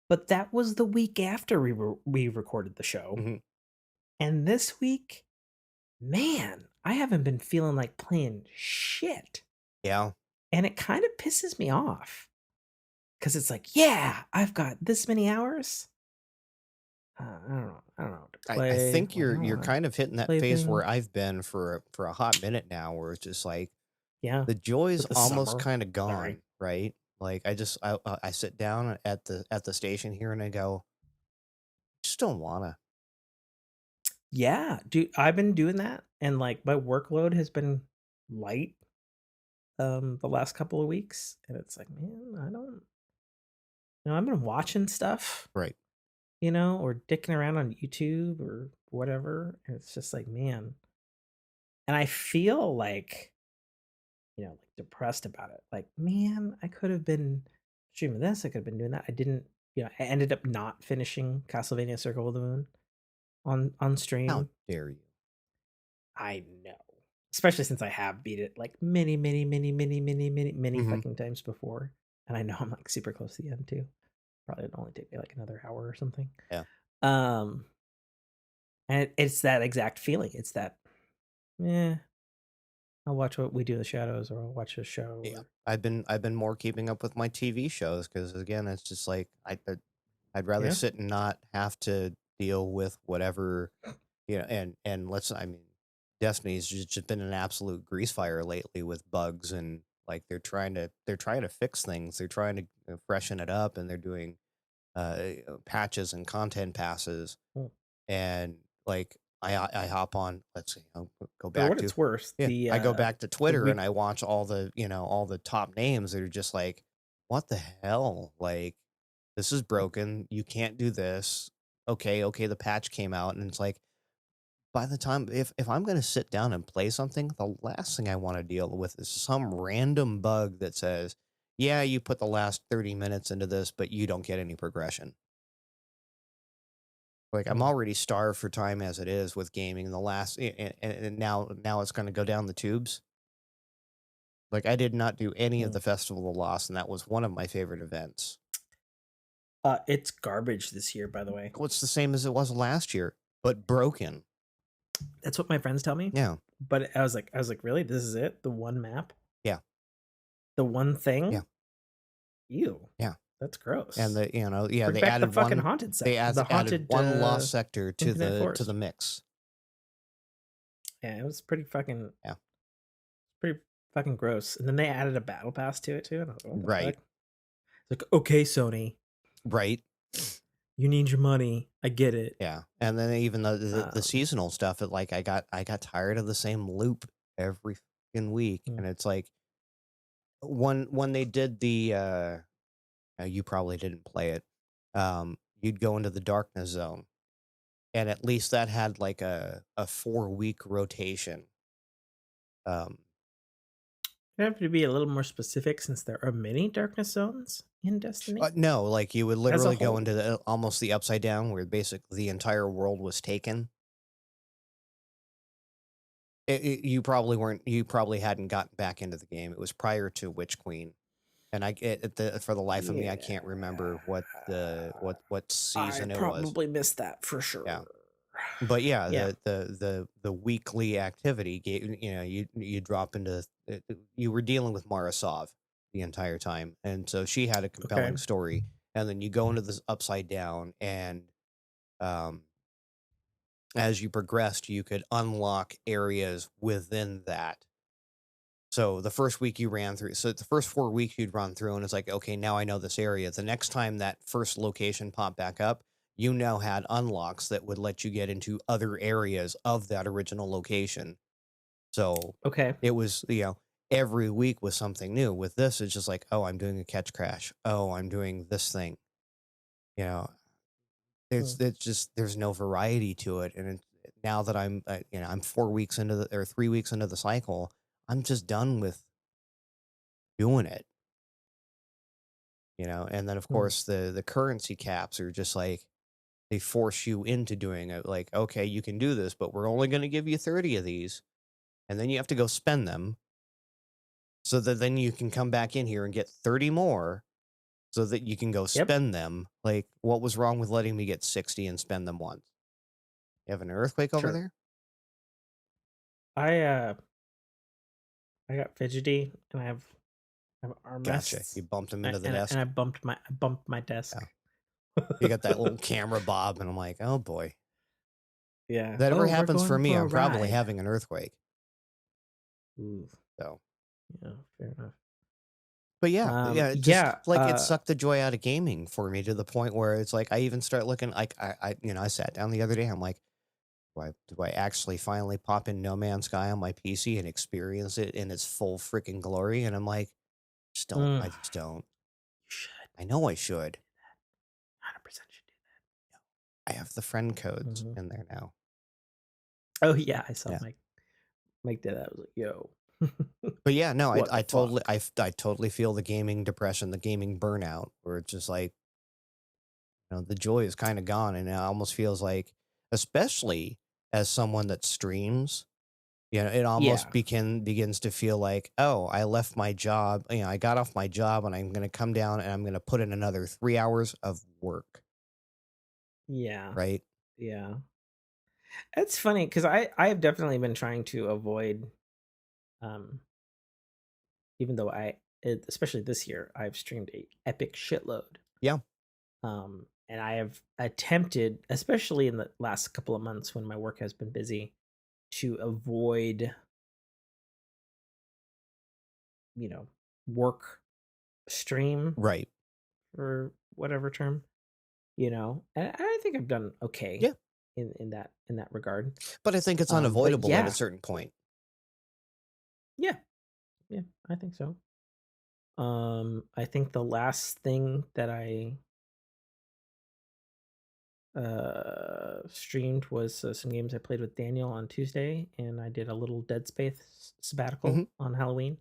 but that was the week after we recorded the show. Hmm. And this week, man, I haven't been feeling like playing shit. Yeah. And it kind of pisses me off because it's like, yeah, I've got this many hours. I don't know. I don't know what to I play. think Like, I don't you're want to kind of hitting that play phase things. where I've been for a hot minute now, where it's just like Yeah, the joy's with the almost summer. kind of Sorry. gone, right? Like I sit down at the station here and I go, just don't wanna. Yeah, dude, I've been doing that, and like my workload has been light the last couple of weeks, and it's like, man, I don't, I've been watching stuff, Right. or dicking around on YouTube or whatever. And it's just like, man, and I feel like, like depressed about it. Like, man, I could have been streaming this, I could have been doing that. I didn't, I ended up not finishing Castlevania Circle of the Moon on How stream. dare you? I know. Especially since I have beat it like many, many, many, many, many, many, many Mhm. fucking times before. And I know I'm like super close to the end too. Probably it'd only take me like another hour or something. Yeah. Um, and it's that exact feeling. It's that, yeah, I'll watch What We Do in the Shadows, or I'll watch a show, Yeah. or I've been more keeping up with my TV shows because again, it's just like I'd rather yeah. sit and not have to deal with whatever, and I mean, Destiny's just been an absolute grease fire lately with bugs, and like they're trying to fix things. They're trying to freshen it up, and they're doing patches and content passes, Mm. and like I hop on. Let's see, I'll go For back what to it's worth, yeah, I go back to the Twitter and week, I watch all the top names that are just like, what the hell? Like, this is broken. You can't do this. Okay, the patch came out, and it's like by the time if I'm gonna sit down and play something, the last thing I want to deal with is some random bug that says, yeah, you put the last 30 minutes into this, but you don't get any progression. Like, I'm mm, already starved for time as it is with gaming. The last and now it's gonna go down the tubes. Like, I did not do any of mm. the Festival of Lost, and that was one of my favorite events. It's garbage this year, by the way. Well, it's the same as it was last year, but broken. That's what my friends tell me. Yeah, But I was like, really? This is it? The one map? yeah, The one yeah, thing? Ew. yeah. That's And gross. yeah, Bring they back the added fucking one haunted they the added haunted, one lost sector Infinite to the Forest. mix. Yeah, it was Yeah, pretty fucking gross. And then they added a battle pass to it too, and I was like, "What the fuck?" right, It's like, "Okay, Sony, right. you need your money. I get it." Yeah, and then even the Um, seasonal stuff, like I got tired of the same loop every fucking week, mm, and it's like when they did the you probably didn't play it. You'd go into the darkness zone, and at least that had like a 4 week rotation. Um, you have to be a little more specific since there are many darkness zones in Destiny no, like you would as a literally go whole. into the almost the upside down, where basically the entire world was taken. You probably hadn't gotten back into the game. It was prior to Witch Queen, and for the life of me, I Yeah. can't remember what I season it was. probably missed that for Yeah. sure. But yeah, Yeah. the weekly activity gave you drop into you were dealing with Mara Sov the entire time, and so she had a Okay. compelling story, and then you go into this upside down, and um, as you progressed, you could unlock areas within that. So the first week you ran through, so the first 4 weeks you'd run through, and it's like, okay, now I know this area. The next time that first location popped back up, you now had unlocks that would let you get into other areas of that original location. So Okay. it was, every week was something new. With this, it's just like, oh, I'm doing a catch crash. Oh, I'm doing this thing. You know, Hmm. it's just there's no variety to it. And now that I'm 4 weeks into the or 3 weeks into the cycle, I'm just done with doing it. And then of Hmm. course the currency caps are just like they force you into doing it. Like, okay, you can do this, but we're only going to give you 30 of these, and then you have to go spend them so that then you can come back in here and get 30 more so that you can go Yep. spend them. Like, what was wrong with letting me get 60 and spend them once? You have an earthquake over Sure. there? I got fidgety, and I have Gotcha. armrests, You bumped them and into the I desk? bumped my desk. Yeah. You got that little camera bob, and I'm like, oh boy. If Yeah. that ever Oh, we're happens for going me, for a I'm probably ride. having an earthquake. Ooh. So, Yeah. Fair enough. but yeah, it just Yeah. like it sucked the joy out of gaming for me to the point where it's like I even start looking like I sat down the other day. I'm like, do I actually finally pop in No Man's Sky on my PC and experience it in its full freaking glory? And I'm like, just don't. Mm, I just don't. you should. I know I should. 100% should I have the friend do. codes Hmm. in there now. Oh yeah, I saw Yeah. Mike did that. I was like, yo, But yeah, no, I what the I fuck? totally I totally feel the gaming depression, the gaming burnout, where it's just like, the joy is kind of gone, and it almost feels like, especially as someone that streams, it almost Yeah. begins to feel like, oh, I left my job, I got off my job, and I'm going to come down and I'm going to put in another 3 hours of work, Yeah. right? Yeah. It's funny because I have definitely been trying to avoid, um, even though especially this year, I've streamed a epic shitload. Yeah, And I have attempted, especially in the last couple of months when my work has been busy, to avoid, you know, work stream right. for whatever term, and I think I've done okay Yeah, in that regard. but I think it's But unavoidable at a yeah, certain point. yeah, yeah, I think so. I think the last thing that I streamed was some games I played with Daniel on Tuesday, and I did a little Dead Space Hmm. sabbatical on Halloween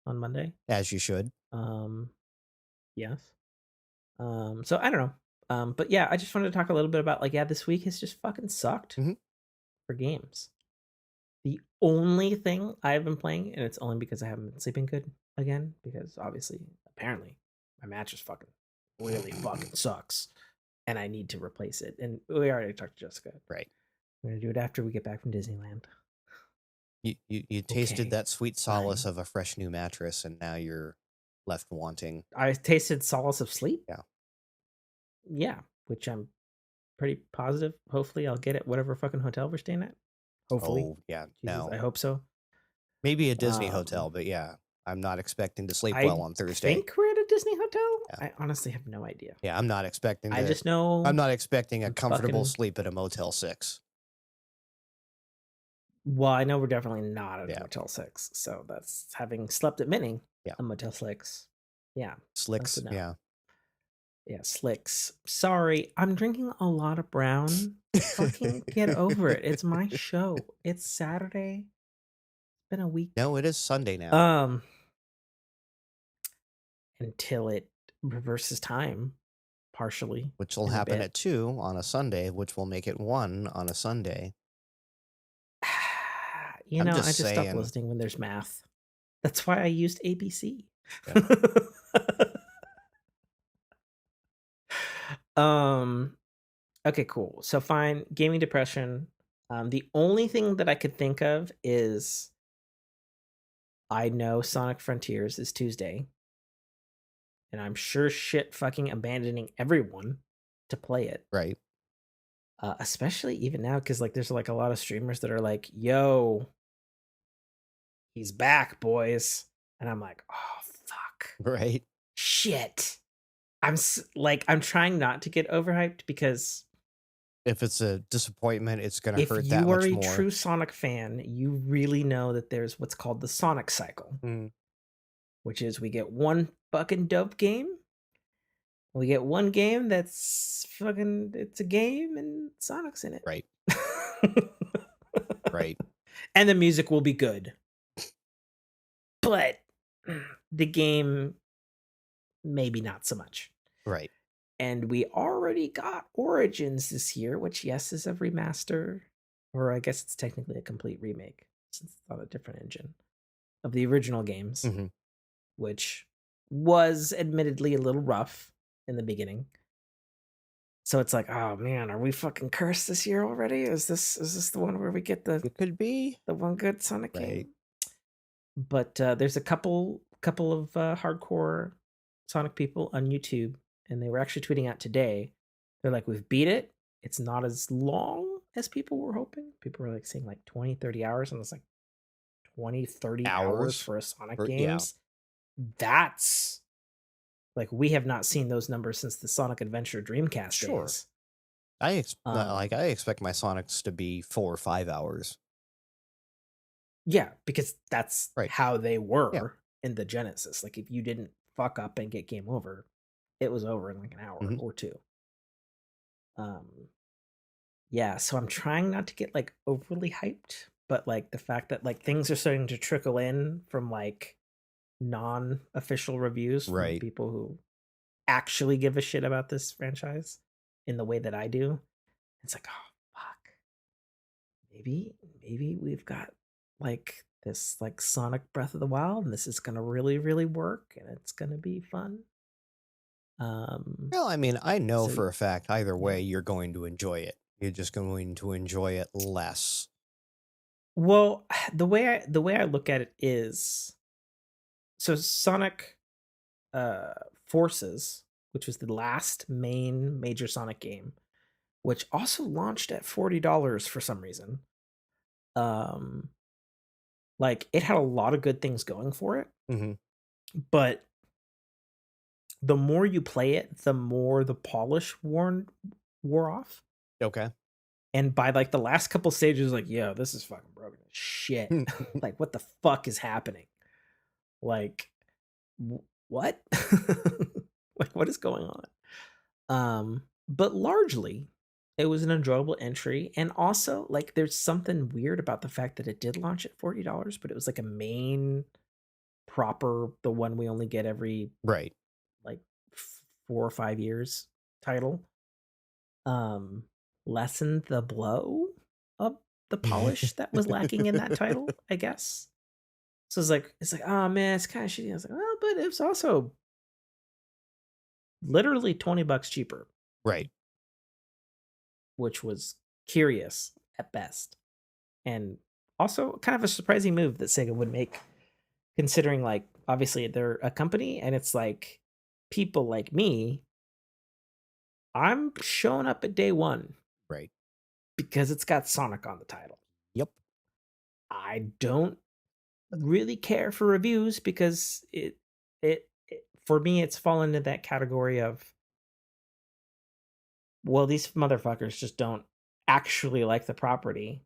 on Monday. As you should. Um, yes. So I don't know. But yeah, I just wanted to talk a little bit about, like, yeah, this week has just fucking sucked Hmm. for games. The only thing I've been playing, and it's only because I haven't been sleeping good again, because obviously, apparently, my mattress fucking really fucking sucks, and I need to replace it. And we already talked to Jessica. Right. We're gonna do it after we get back from Disneyland. You tasted Okay, that sweet solace fine. of a fresh new mattress, and now you're left wanting. I tasted solace of sleep. Yeah. Yeah, which I'm pretty positive. Hopefully, I'll get it whatever fucking hotel we're staying at. Hopefully, Oh, yeah. Jesus, I No. hope so. Maybe a Disney Um, hotel, but yeah, I'm not expecting to sleep well I on Thursday. think we're at a Disney hotel. Yeah. I honestly have no idea. Yeah, I just know I'm not expecting a I'm comfortable fucking. sleep at a Motel 6. Well, I know we're definitely not at a Yeah. Motel 6, so that's having slept at many Yeah. a Motel 6. Yeah, that's a Slicks, no. yeah. Yeah, Slicks. Sorry, I'm drinking a lot of brown. Fucking get over it. It's my show. It's Saturday. It's been a week. No, it is Sunday now, Um, until it reverses time partially which will in a happen bit. at 2 on a Sunday, which will make it 1 on a Sunday. I'm I just just stop saying. listening when there's math. That's why I used ABC. Yeah. um okay, cool. So fine, gaming depression. The only thing that I could think of is I know Sonic Frontiers is Tuesday. and I'm sure shit fucking abandoning everyone to play it. Right. Especially even now, because like there's like a lot of streamers that are like, "Yo, he's back, boys," and I'm like, "Oh fuck, Right. shit." Like I'm trying not to get overhyped because If it's a disappointment, it's gonna if hurt that you are much a more. true Sonic fan, you really know that there's what's called the Sonic cycle, Mm, which is we get one fucking dope game, we get one game that's fucking it's a game and Sonic's in it. right. Right. And the music will be good. But the game maybe not so much. Right. And we already got Origins this year, which yes is a remaster, or I guess it's technically a complete remake since it's on a different engine of the original games, Mhm. which was admittedly a little rough in the beginning. So it's like, oh man, are we fucking cursed this year already? Is this the one where we get the It could be. the one good Sonic Right. game? But there's a couple of hardcore Sonic people on YouTube, and they were actually tweeting out today. They're like, "We've beat it. It's not as long as people were hoping." People were like saying like 20, 30 hours, and it's like 20, 30 hours Hours. for a Sonic Or yeah. games. That's like we have not seen those numbers since the Sonic Adventure Dreamcast Sure. days. I expect my Sonics to be 4 or 5 hours. Yeah, because that's Right. how they Yeah. were in the Genesis. Like if you didn't fuck up and get game over, it was over in like an hour Mhm. or two. Yeah, so I'm trying not to get like overly hyped, but like the fact that like things are starting to trickle in from like non-official reviews from Right. people who actually give a shit about this franchise in the way that I do. It's like, oh fuck. Maybe we've got like this like Sonic Breath of the Wild and this is gonna really, really work and it's gonna be fun. Um Well, I mean, I know so for a fact either yeah. way you're going to enjoy it. You're just going to enjoy it less. Well, the way I look at it is so Sonic Forces, which was the last main major Sonic game, which also launched at $40 for some reason. Um like it had a lot of good things going for it, Mhm. but the more you play it, the more the polish wore off. Okay. And by like the last couple stages, like, yeah, this is fucking broken as shit. Like, what the fuck is happening? Like, what? Like, what is going on? But largely, it was an enjoyable entry, and also like, there's something weird about the fact that it did launch at $40, but it was like a main proper, the one we only get every Right. like 4 or 5 years title. um Lessened the blow of the polish that was lacking in that title, I guess. So it's like, oh man, it's kind of shitty. I was like, well, but it's also literally $20 cheaper, Right. which was curious at best. And also kind of a surprising move that Sega would make, considering like obviously they're a company and it's like people like me, I'm showing up at day one Right. because it's got Sonic on the title. Yep. I don't really care for reviews because it for me it's fallen into that category of, well, these motherfuckers just don't actually like the property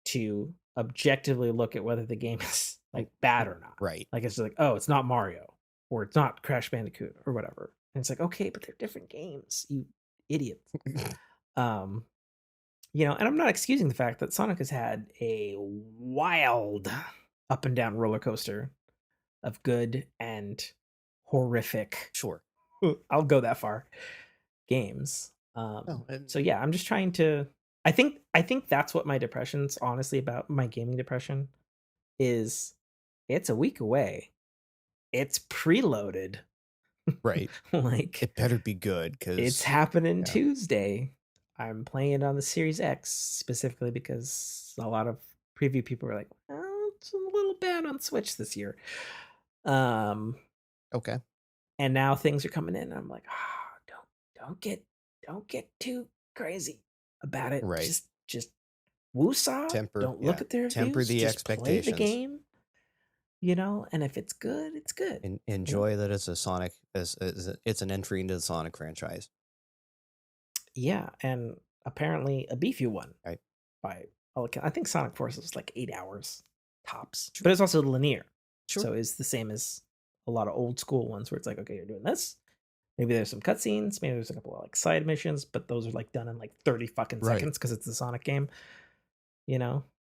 to objectively look at whether the game is like bad or not. Right. Like it's like, oh, it's not Mario or it's not Crash Bandicoot or whatever. And it's like, okay, but they're different games, you idiots. Um, and I'm not excusing the fact that Sonic has had a wild up and down roller coaster of good and horrific. Sure. I'll go that far. Games. No, So yeah, I'm just trying to. I think that's what my depression's honestly about. My gaming depression is it's a week away. It's preloaded. right. Like It better be good it's because happening yeah. Tuesday. I'm playing it on the Series X specifically because a lot of preview people were like, "Oh, it's a little bad on Switch this year." Um, Okay. And now things are coming in, and I'm like, "Ah, don't get too crazy about it. Right. Just woosah, Temper, don't look yeah. at the Temper reviews, the just play the expectations. game, and if it's good, it's good, you know?" Enjoy that it's a Sonic it's an entry into the Sonic franchise. Yeah, and apparently a beefy one Right. by all account I think Sonic Forces is like 8 hours tops, Sure. but it's also linear. Sure. So it's the same as a lot of old school ones where it's like, "Okay, you're doing this." Maybe there's some cutscenes, maybe there's a couple of, like, side missions, but those are, like, done in, like, 30 fucking Right. seconds because it's a Sonic game,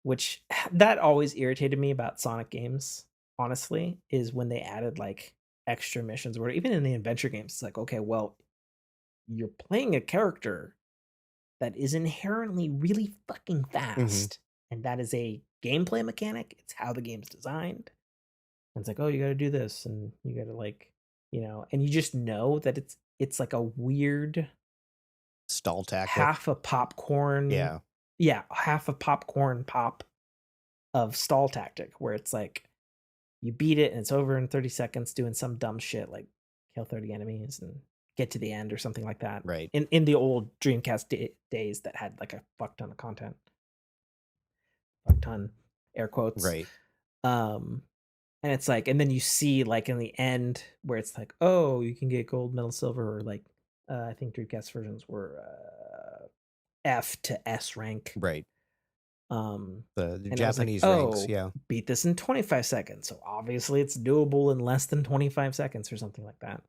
which that always irritated me about Sonic games, honestly, is when they added, like, extra missions where even in the adventure games, it's like, "Okay, well, you're playing a character that is inherently really fucking Mhm. fast, and that is a gameplay mechanic, it's how the game's designed." And it's like, "Oh, you gotta do this, and you gotta, like," and you just know that it's like a weird Stall tactic. half a popcorn Yeah. yeah, half a popcorn pop of stall tactic where it's like you beat it and it's over in 30 seconds doing some dumb shit like kill 30 enemies and get to the end or something like that. Right. In the old Dreamcast days that had like a fuck ton of content. Fuck ton, air quotes. Right. Um and it's like and then you see like in the end where it's like, "Oh, you can get gold, medal, silver," or like I think Dreamcast versions were F to S rank. Right. Um, The and it was like, Japanese ranks, "Oh, yeah. beat this in 25 seconds." So obviously it's doable in less than 25 seconds or something like that.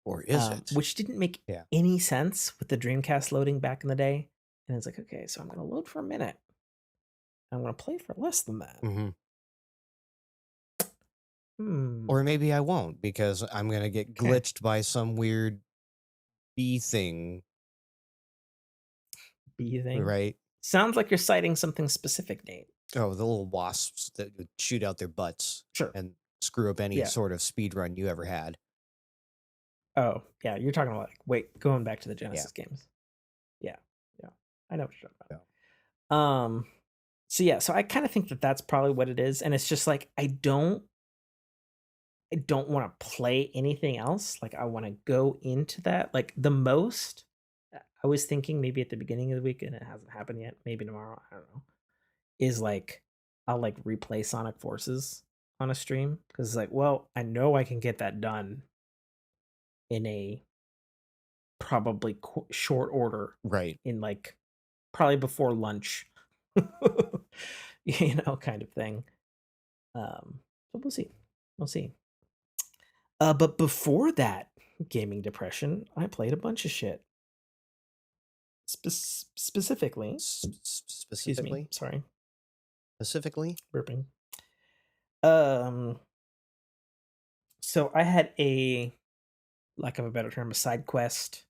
Or is it? Which didn't make Yeah. any sense with the Dreamcast loading back in the day. And it's like, okay, so I'm gonna load for a minute. I'm gonna play for less than that. Mhm. Hmm. Or maybe I won't because I'm gonna get Okay. glitched by some weird bee thing, B thing. right? Sounds like you're citing something specific, Nate. Oh, the little wasps that would shoot out their butts Sure. and screw up any Yeah. sort of speed run you ever had. Oh, yeah. You're talking about like wait, going back to the Yeah. Genesis games. Yeah. Yeah. I know what you're talking So, about. So yeah, so I kind of think that that's probably what it is, and it's just like I don't want to play anything else. Like I want to go into that. Like the most I was thinking maybe at the beginning of the week, and it hasn't happened yet. Maybe tomorrow. I don't know. Is like I'll like replay Sonic Forces on a stream because it's like, well, I know I can get that done in a probably short order right. in like probably before lunch, kind of thing. So we'll see. We'll see. But before that gaming depression, I played a bunch of shit. Specifically, excuse me, Specifically? sorry, Specifically? burping. Um, so I had a lack of a better term, a side quest.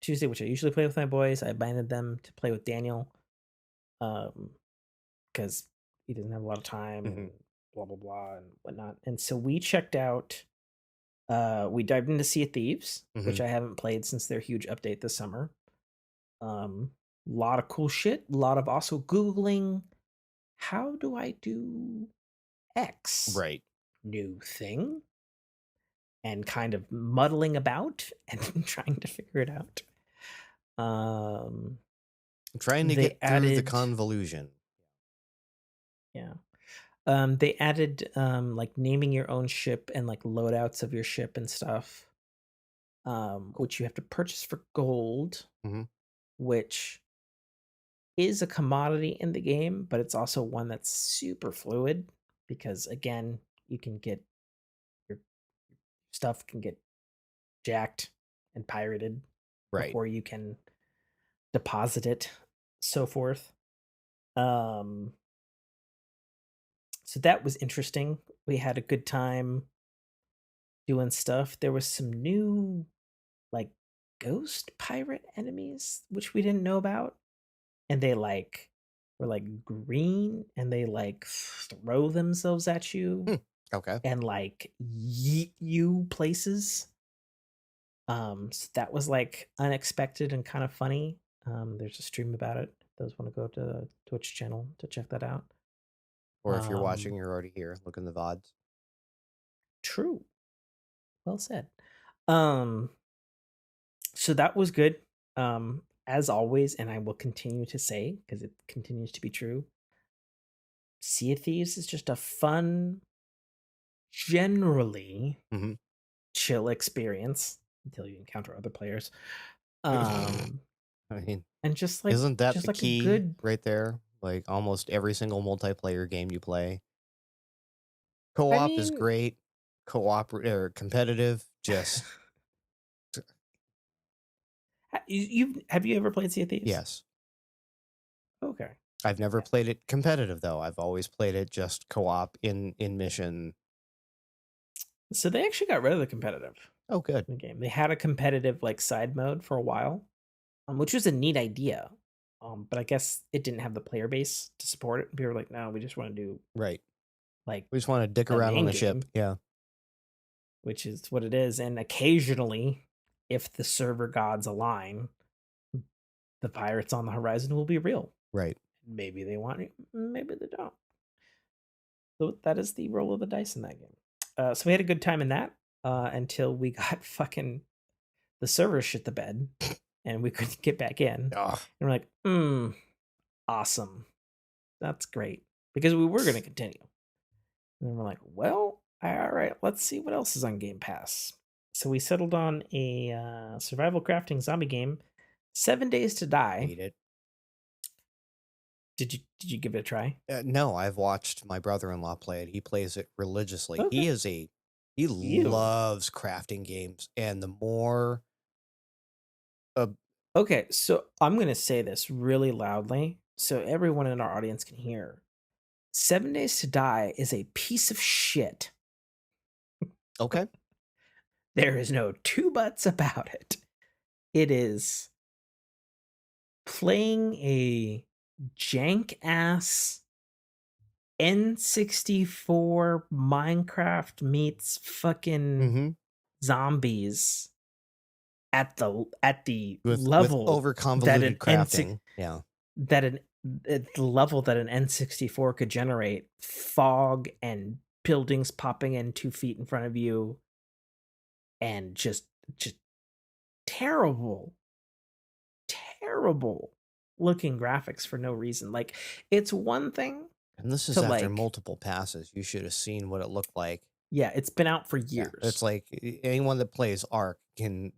Tuesday, which I usually play with my boys. I abandoned them to play with Daniel. Because he doesn't have a lot of time and Mhm. blah blah blah and whatnot. And so we checked out. We dived into Sea of Thieves, which Mhm. I haven't played since their huge update this summer. Lot of cool shit. A lot of also Googling, how do I do X Right. new thing? And kind of muddling about and trying to figure it out. Um, I'm trying to they get through the added, convolution. yeah. They added like naming your own ship and like loadouts of your ship and stuff. Cool. Which you have to purchase for gold, Mhm. which is a commodity in the game, but it's also one that's super fluid because again, you can get your stuff can get jacked and pirated Right. before you can deposit it, so forth. Um, so that was interesting. We had a good time doing stuff. There was some new like ghost pirate enemies which we didn't know about, and they like were like green and they like throw themselves at you Hmm. Okay. and like yeet you places. So that was like unexpected and kind of funny. There's a stream about it. Those want to go to the Twitch channel to check that out. Or if you're Um, watching, you're already here. Look in the VODs. True. Well said. Um, so that was good. As always, and I will continue to say because it continues to be true. Sea of Thieves is just a fun, generally Mhm. chill experience until you encounter other players. Um, I mean, and just like isn't that just the like a key good. right there? Like almost every single multiplayer game you play, I co-op is mean, great. Co-op or competitive, just you have you ever played Sea of Thieves? yes. Okay. I've never Yeah. played it competitive though. I've always played it just co-op in mission. So they actually got rid of the competitive Oh, good. in the game. They had a competitive like side mode for a while, which was a neat idea. But I guess it didn't have the player base to support it. People were like, "No, we just want to do Right. like We just want to dick the around on main the ship. game," Yeah. which is what it is. And occasionally, if the server gods align, the pirates on the horizon will be real. Right. Maybe they want it, maybe they don't. So that is the roll of the dice in that game. So we had a good time in that until we got fucking the server shit the bed and we couldn't get back in. And Ugh. we're like, awesome. That's great. Because we were going to continue. And then we're like, well, all right, let's see what else is on Game Pass. So we settled on a survival crafting zombie game, 7 Days to Die. Hate it. Did you give it a try? No, I've watched my brother-in-law play it. He plays it religiously. Okay. He You. loves crafting games, and the more uh, Okay, so I'm going to say this really loudly so everyone in our audience can hear. 7 Days to Die is a piece of shit. okay. There is no two buts about it. It is playing a jank ass N64 Minecraft meets fucking Mhm. zombies at the With level over that an convoluted N6 crafting. Yeah. that an at the level that an N64 could generate fog and buildings popping in 2 feet in front of you and just terrible, terrible looking graphics for no reason. Like it's one thing And this is to after like, multiple passes. You should have seen what it looked like. yeah, it's been out for Yeah. It's years. like anyone that plays Ark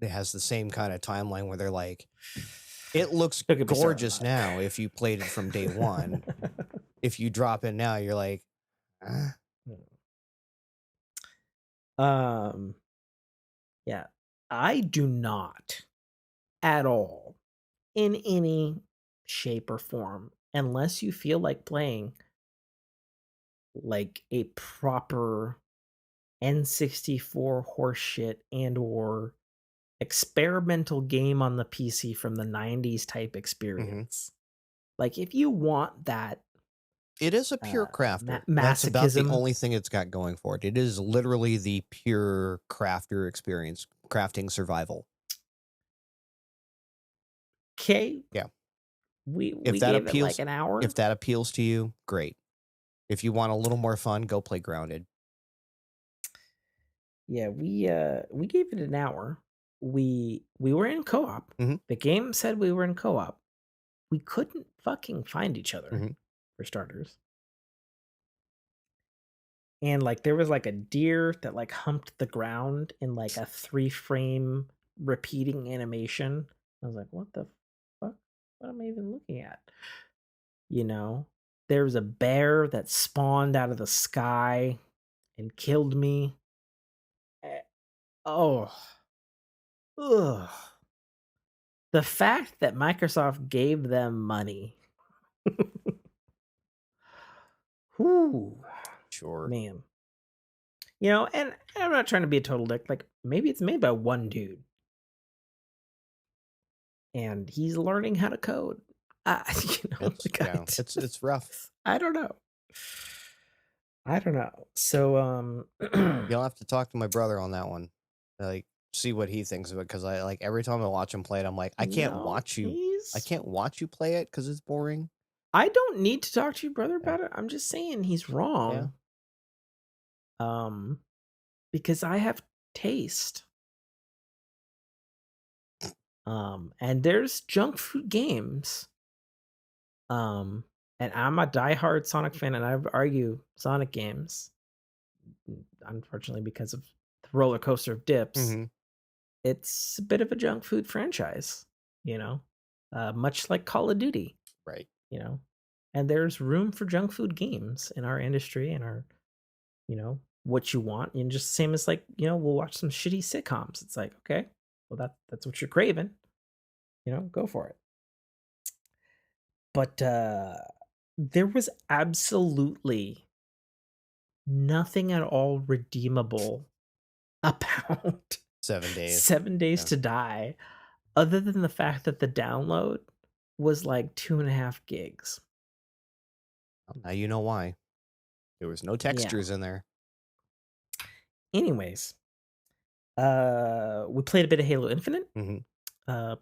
has the same kind of timeline where they're like, it looks Don't get me started gorgeous on Arc. now if you played it from day one. If you drop in now, you're like, ah. um, yeah, I do not at all in any shape or form, unless you feel like playing like a proper N64 horseshit and or experimental game on the PC from the 90s type Mhm. experience. Like if you want that It is a pure crafter. That's about the masochism, only thing it's got going for it. It is literally the pure crafter experience, crafting survival. okay, Yeah. If we that gave it like appeals an if hour. that appeals to you, great. If you want a little more fun, go play Grounded. Yeah, we gave it an hour. We were in co-op. Mhm. The game said we were in co-op. We couldn't fucking find each other Mhm. for starters. And like there was like a deer that like humped the ground in like a 3 frame repeating animation. I was like, what the fuck? What am I even looking at? You know? There was a bear that spawned out of the sky and killed me. Eh, Oh, ugh. The fact that Microsoft gave them money. Whew, Sure. man. And I'm not trying to be a total dick. Like maybe it's made by one dude and he's learning how to code. Like It's rough. I don't know. I don't know. So You'll have to talk to my brother on that one. Like, see what he thinks of it because I like every time I watch him play it, I'm like, no, I can't watch you play it because it's boring. I don't need to talk to your brother Yeah. about it. I'm just saying he's Yeah. wrong. Um because I have taste. And there's junk food games. Um, and I'm a diehard Sonic fan, and I would argue Sonic games, unfortunately, because of the roller coaster of dips, Hmm. it's a bit of a junk food franchise, you know, much like Call of Duty, Right. you know. And there's room for junk food games in our industry and our, what you want. And just same as like, we'll watch some shitty sitcoms. It's like, okay, well that's what you're craving, go for it. But there was absolutely nothing at all redeemable about 7 days. 7 Days Yeah. to Die, other than the fact that the download was like 2.5 gigs. Well, now you know why. There was no Yeah. textures in there. Anyways, we played a bit of Halo Infinite, Hmm.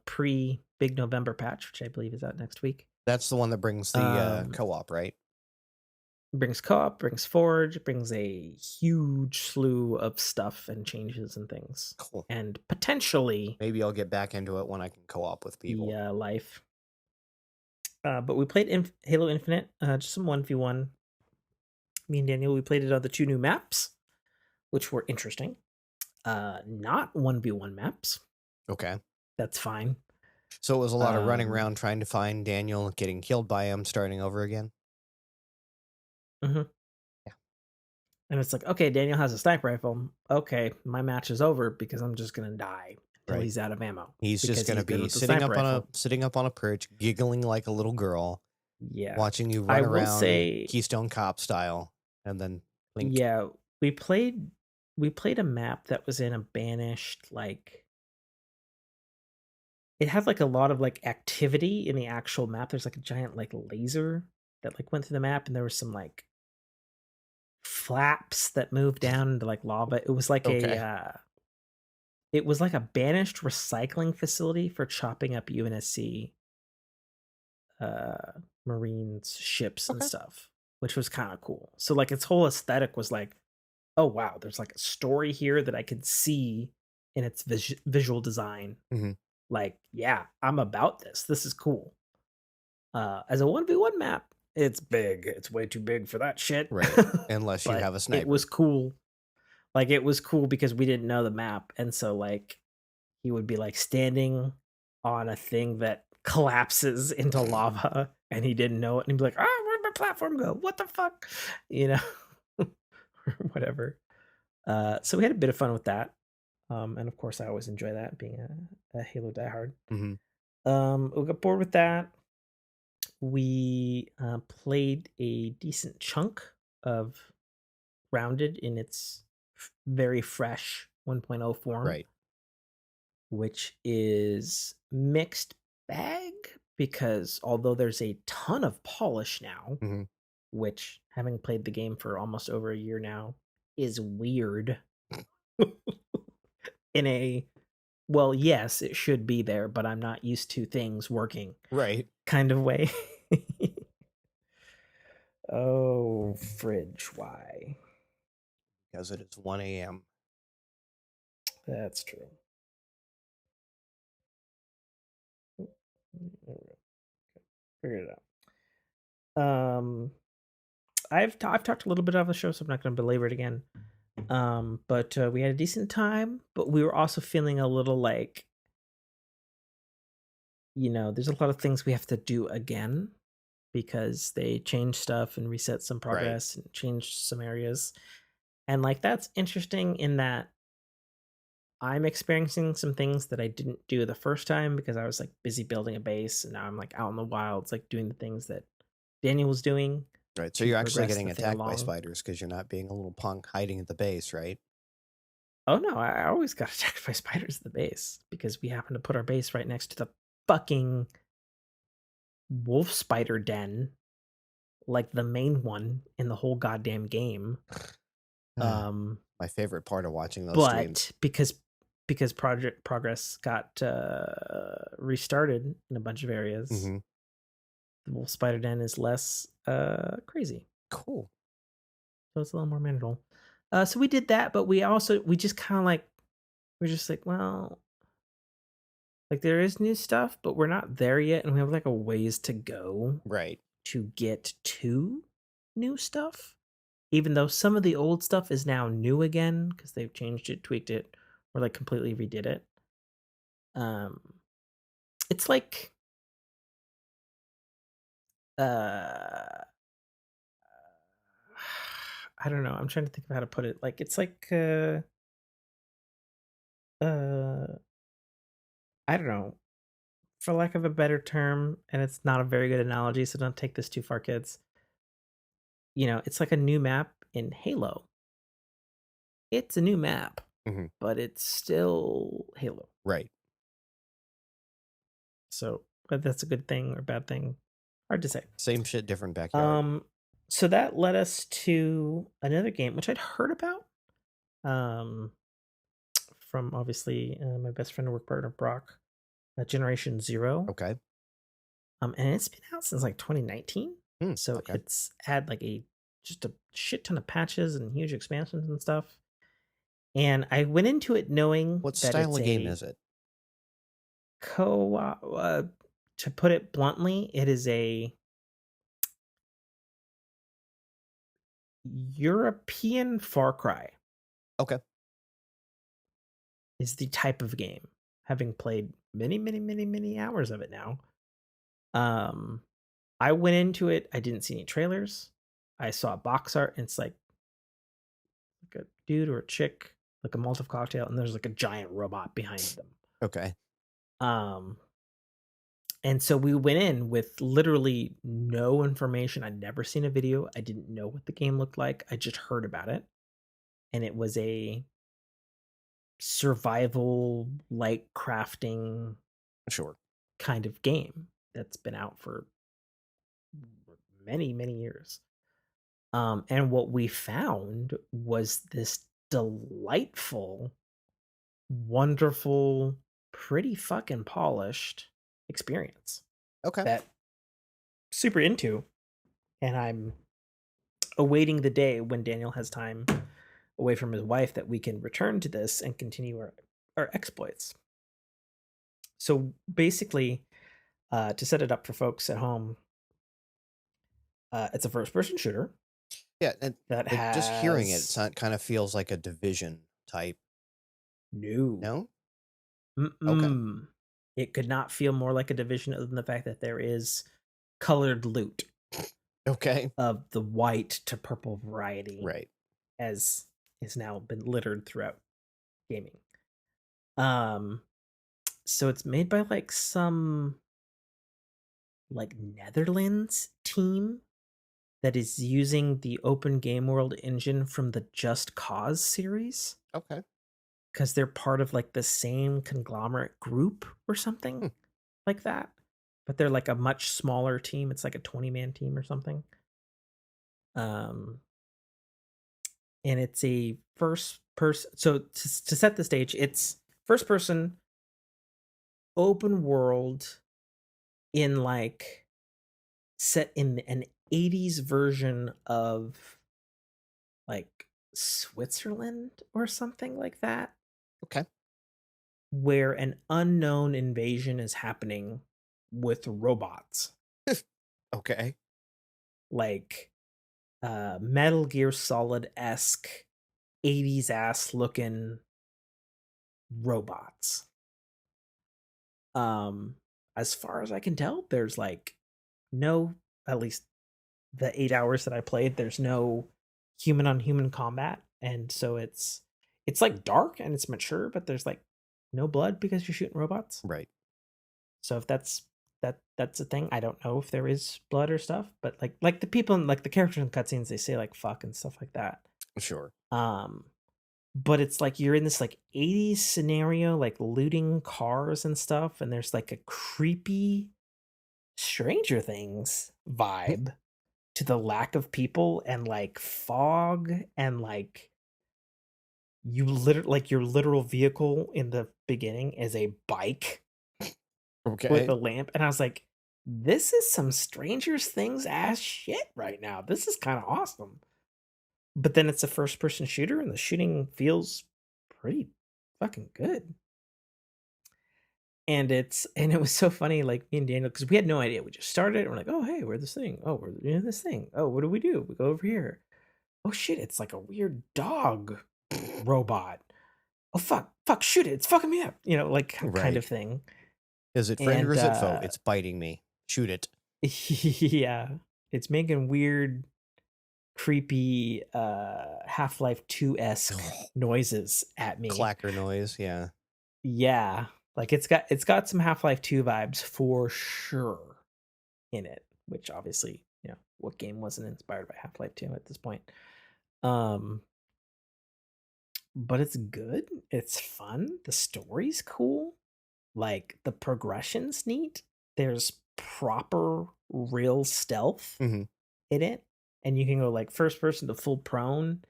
pre big November patch, which I believe is out next week. That's the one that brings the Um, co-op, right? brings co-op, brings Forge, brings a huge slew of stuff and changes and things, Cool. and potentially Maybe I'll get back into it when I can co-op with the people. life. But we played Halo Infinite, just some 1v1. Me and Daniel, we played it on the 2 new maps, which were interesting. Not 1v1 maps. Okay. That's fine. So it was a lot of running Um, around trying to find Daniel, getting killed by him, starting over again. mhm. Yeah. And it's like, okay, Daniel has a sniper rifle. Okay, my match is over because I'm just gonna die until Right. he's out of ammo He's just because gonna he's good be with the sniper rifle. sitting up on a perch, giggling like a little girl, Yeah. watching you I run will around say, Keystone Cop style, and then blink. yeah, we played we played a map that was in a banished, like, it had like a lot of like activity in the actual map. There's like a giant like laser that like went through the map, and there was some like flaps that moved down into like lava. Okay. It was like a banished recycling facility for chopping up UNSC uh Marines ships and Okay. stuff, which was kind of cool. So like its whole aesthetic was like, oh wow, there's like a story here that I could see in its visual design. Hmm. Like, yeah, I'm about this. This is cool. As a 1v1 map, it's big. It's way too big for that shit. Right. Unless you But have a it was sniper. cool. Like, it was cool because we didn't know the map, and so, like, he would be, like, standing on a thing that collapses into lava, and he didn't know it, and he'd be like, "Ah, where'd my platform go? What the fuck?" You know? Or whatever. So we had a bit of fun with that, and of course, I always enjoy that, being a Halo diehard. Hmm. We got bored with that. We played a decent chunk of Grounded in its very fresh 1.0 form, Right. which is mixed bag because although there's a ton of polish now, Hmm. which having played the game for almost over a year now is weird in a, well, yes, it should be there, but I'm not used to things working Right. kind of way. Oh, fridge, why? Because it is 1 a.m. That's true. Figured it out. I've talked a little bit of the show, so I'm not going to belabor it again. But we had a decent time, but we were also feeling a little like, there's a lot of things we have to do again because they changed stuff and reset some Right. progress and changed some areas. And like that's interesting in that I'm experiencing some things that I didn't do the first time because I was like busy building a base, and now I'm like out in the wilds, like doing the things that Daniel was doing Right. So to you're actually progress getting the thing attacked by along. spiders because you're not being a little punk hiding at the base, right? Oh no, I always got attacked by spiders at the base because we happen to put our base right next to the fucking wolf spider den, like the main one in the whole goddamn game. Um, My favorite part of watching those streams. but because Project Progress got restarted in a bunch of areas, Hmm. the wolf spider den is less crazy, Cool. so it's a little more manageable. So we did that, but we just kinda, like we're just like, "Well, like, there is new stuff, but we're not there yet, and we have, like, a ways to go Right. to get to new stuff." Even though some of the old stuff is now new again because 'cause they've changed it, tweaked it, or, like, completely redid it. Um, it's like, uh, I don't know, I'm trying to think of how to put it, like, it's like, uh, I don't know, for lack of a better term, and it's not a very good analogy, so don't take this too far, kids. It's like a new map in Halo. It's a new map, Hmm. but it's still Halo. Right. So, whether that's a good thing or a bad thing, hard to say. Same shit, different backyard. Um, so that led us to another game, which I'd heard about, um, from obviously, my best friend and work partner, Brock, Generation Zero. Okay. And it's been out since, like, 2019, Hmm. so Okay. it's had, like, just a shit ton of patches and huge expansions and stuff, and I went into it knowing What that style it's of game a is it? co-op, to put it bluntly, it is a European Far Cry Okay. is the type of game, having played many, many, many, many hours of it now. Um, I went into it, I didn't see any trailers. I saw box art, and it's like a dude or a chick, like a Molotov cocktail, and there's like a giant robot behind them. Okay. Um, and so we went in with literally no information. I'd never seen a video. I didn't know what the game looked like. I just heard about it. And it was a survival, like crafting Sure. kind of game that's been out for many, many years. And what we found was this delightful, wonderful, pretty fucking polished experience Okay. that super into. And I'm awaiting the day when Daniel has time away from his wife that we can return to this and continue our exploits. So basically, to set it up for folks at home, it's a first person shooter Yeah, and that just hearing it, has kind of feels like a division type. no. No? Okay. Mm-mm. It could not feel more like a division other than the fact that there is colored loot Okay. of the white to purple variety, Right. as is now been littered throughout gaming. Um, so it's made by like some like Netherlands team that is using the open game world engine from the Just Cause series Okay. because they're part of like the same conglomerate group or something Hmm. like that. But they're like a much smaller team. It's like a 20-man team or something. Um, and it's a first person. So to set the stage, it's first person open world in like set in an 80s version of like Switzerland or something like that, Okay. where an unknown invasion is happening with robots, Okay. like Metal Gear Solid esque 80s ass looking robots. Um, as far as I can tell, there's like no, at least the 8 hours that I played, there's no human on human combat, and so it's like dark and it's mature, but there's like no blood because you're shooting robots. Right. So if that's a thing. I don't know if there is blood or stuff, but like the people in like the characters in cutscenes, they say like fuck and stuff like that. Sure. Um, but it's like you're in this like 80s scenario, like looting cars and stuff, and there's like a creepy Stranger Things vibe to the lack of people and like fog and like your literal vehicle in the beginning is a bike with Okay. a lamp, and I was like, this is some Stranger Things ass shit right now. This is kind of awesome. but then it's a first person shooter and the shooting feels pretty fucking good. And it was so funny, like me and Daniel, because we had no idea. We just started and we're like, oh hey, we're this thing. Oh, we're in this thing. Oh, what do? We go over here. Oh shit, it's like a weird dog robot. Oh fuck, shoot it. It's fucking me up. Like kind Right. of thing. Is it friend or And is it foe? It's biting me. Shoot it. yeah, it's making weird, creepy Half-Life 2-esque Oh, noises at me. clacker noise. Yeah. Yeah. Like it's got some Half-Life 2 vibes for sure in it, which obviously, what game wasn't inspired by Half-Life 2 at this point? Um, but it's good. It's fun. The story's cool. Like the progression's neat. There's proper real stealth Hmm. in it. And you can go like first person to full prone.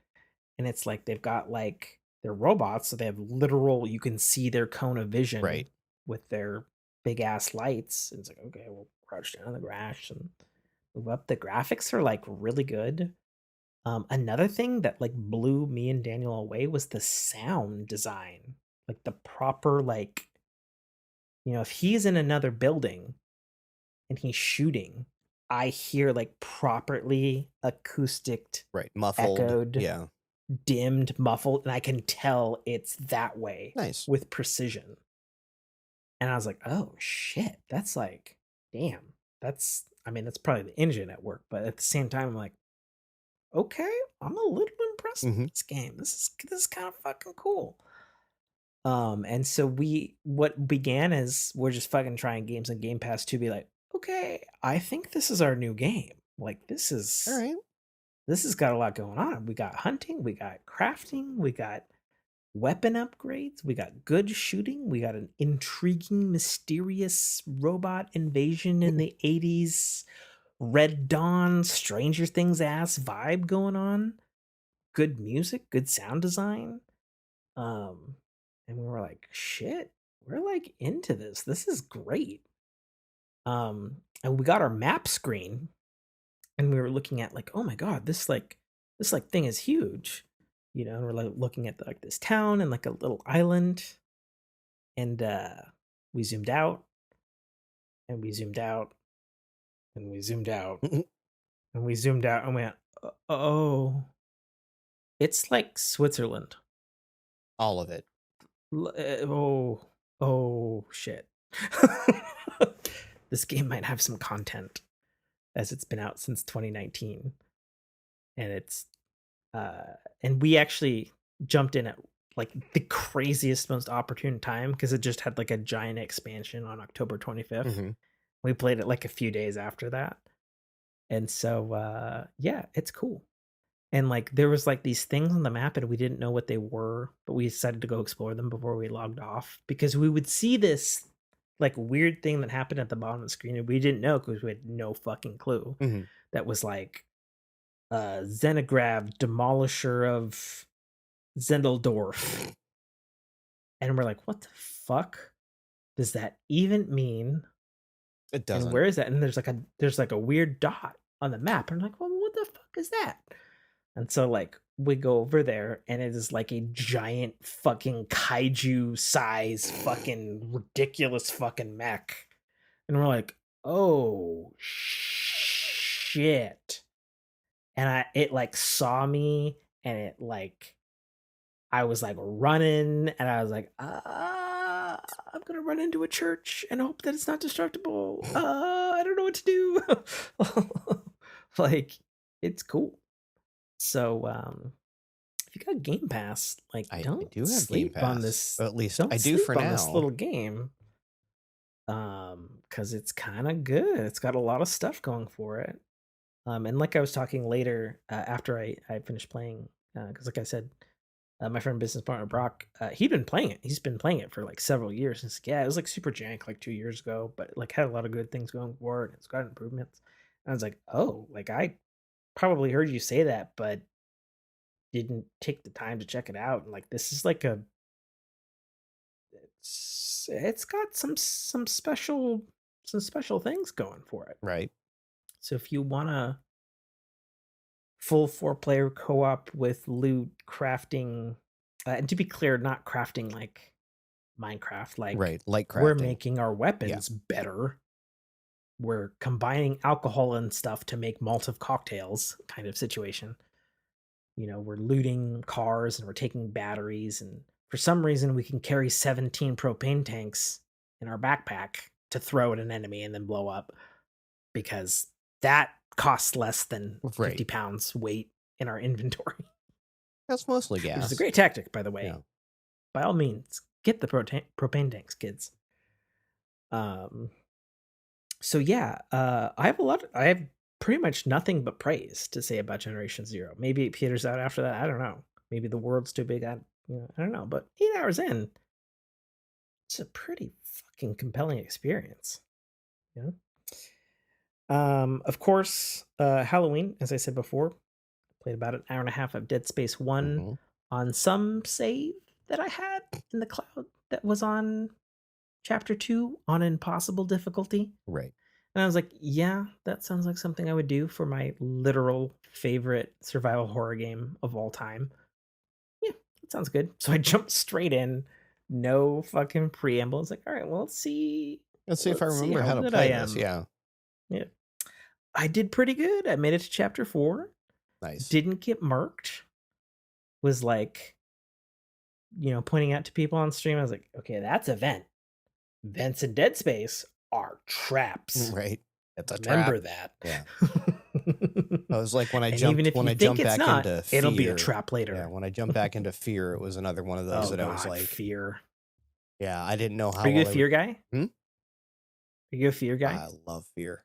And it's like they've got like they're robots, so they have literal you can see their cone of vision Right. with their big ass lights. And it's like, okay, we'll crouch down in the grass and move up. The graphics are like really good. Another thing that like blew me and Daniel away was the sound design. Like the proper like, if he's in another building and he's shooting, I hear like properly acoustic Right. Muffled. echoed, Yeah. dimmed, muffled, and I can tell it's that way Nice. with precision. And I was like, "Oh shit, that's like, damn, that's probably the engine at work." But at the same time, I'm like, "Okay, I'm a little impressed with Hmm. this game. This is kind of fucking cool." And so what began as we're just fucking trying games on Game Pass to be like, "Okay, I think this is our new game. Like All right. this has got a lot going on. We got hunting, we got crafting, we got weapon upgrades, we got good shooting, we got an intriguing, mysterious robot invasion in the 80s, Red Dawn, Stranger Things ass vibe going on, good music, good sound design. Um, and we were like, shit, we're like into this. This is great. And we got our map screen and we were looking at like, oh my god, this thing is huge. And we're like looking at like this town and like a little island. And we zoomed out and we zoomed out and we zoomed out and we zoomed out and went, oh, it's like Switzerland. All of it. Oh shit. This game might have some content as it's been out since 2019, and it's and we actually jumped in at like the craziest most opportune time because it just had like a giant expansion on October 25th. Hmm. We played it like a few days after that. And so yeah, it's cool. And like there was like these things on the map and we didn't know what they were, but we decided to go explore them before we logged off because we would see this like weird thing that happened at the bottom of the screen and we didn't know because we had no fucking clue. Hmm. That was like Xenograv, demolisher of Zendeldorf. And we're like, what the fuck does that even mean? It And doesn't. where is that? And there's like a weird dot on the map. And I'm like, well, what the fuck is that? And so like we go over there and it is like a giant fucking kaiju size fucking ridiculous fucking mech. And we're like, oh shit. And it like saw me and it like I was like running and I was like, I'm gonna run into a church and hope that it's not destructible. I don't know what to do. Like, it's cool. So if you got Game Pass, like I don't do have Game sleep on Pass. this. Or at least I Don't do for sleep on this now. little game. Because it's kind of good. It's got a lot of stuff going for it. And like I was talking later, after I finished playing, because like I said, my friend business partner Brock, he'd been playing it. He's been playing it for like several years. And it's like, yeah, it was like super jank like 2 years ago, but like had a lot of good things going for it. It's got improvements. And I was like, oh, like I probably heard you say that, but didn't take the time to check it out. And like this is like it's got some special things going for it. Right. So if you wanna full 4-player co-op with loot crafting. And to be clear, not crafting like Minecraft, like Right, light we're crafting. making our Yeah. weapons better. We're combining alcohol and stuff to make malted cocktails kind of situation. We're looting cars and we're taking batteries, and for some reason we can carry 17 propane tanks in our backpack to throw at an enemy and then blow up because that costs less than Right. 50 pounds weight in our inventory, That's mostly which is a gas. great tactic, by the Yeah. way. By all means, get the propane tanks, kids. Um, so yeah, I have pretty much nothing but praise to say about Generation Zero. Maybe it peters out after that. I don't know. Maybe the world's too big. I don't know. But 8 hours in, it's a pretty fucking compelling experience. You Of course, Halloween, as I said before, played about an hour and a half of Dead Space 1 Hmm. on some save that I had in the cloud that was on Chapter 2 on impossible difficulty. Right. And I was like, yeah, that sounds like something I would do for my literal favorite survival horror game of all time. Yeah, that sounds good. So I jumped straight in, no fucking preamble. It's like, all right, well, Let's see if I let's see remember how how to good I play this. am. Yeah. Yeah. I did pretty good. I made it to chapter 4. Nice. Didn't get murked. Was like, pointing out to people on stream. I was like, okay, that's a vent. Vents in Dead Space are traps. Right. It's a trap. Remember that. Yeah. I was like when I And even jumped if when you I think jumped it's back not, into it'll be a fear. trap Yeah, later. when I jumped back into fear, it was another one of those Oh that I was god, like, fear. yeah, I didn't know Are how you a well I would. fear guy? Hmm? Are you a fear guy? I love fear.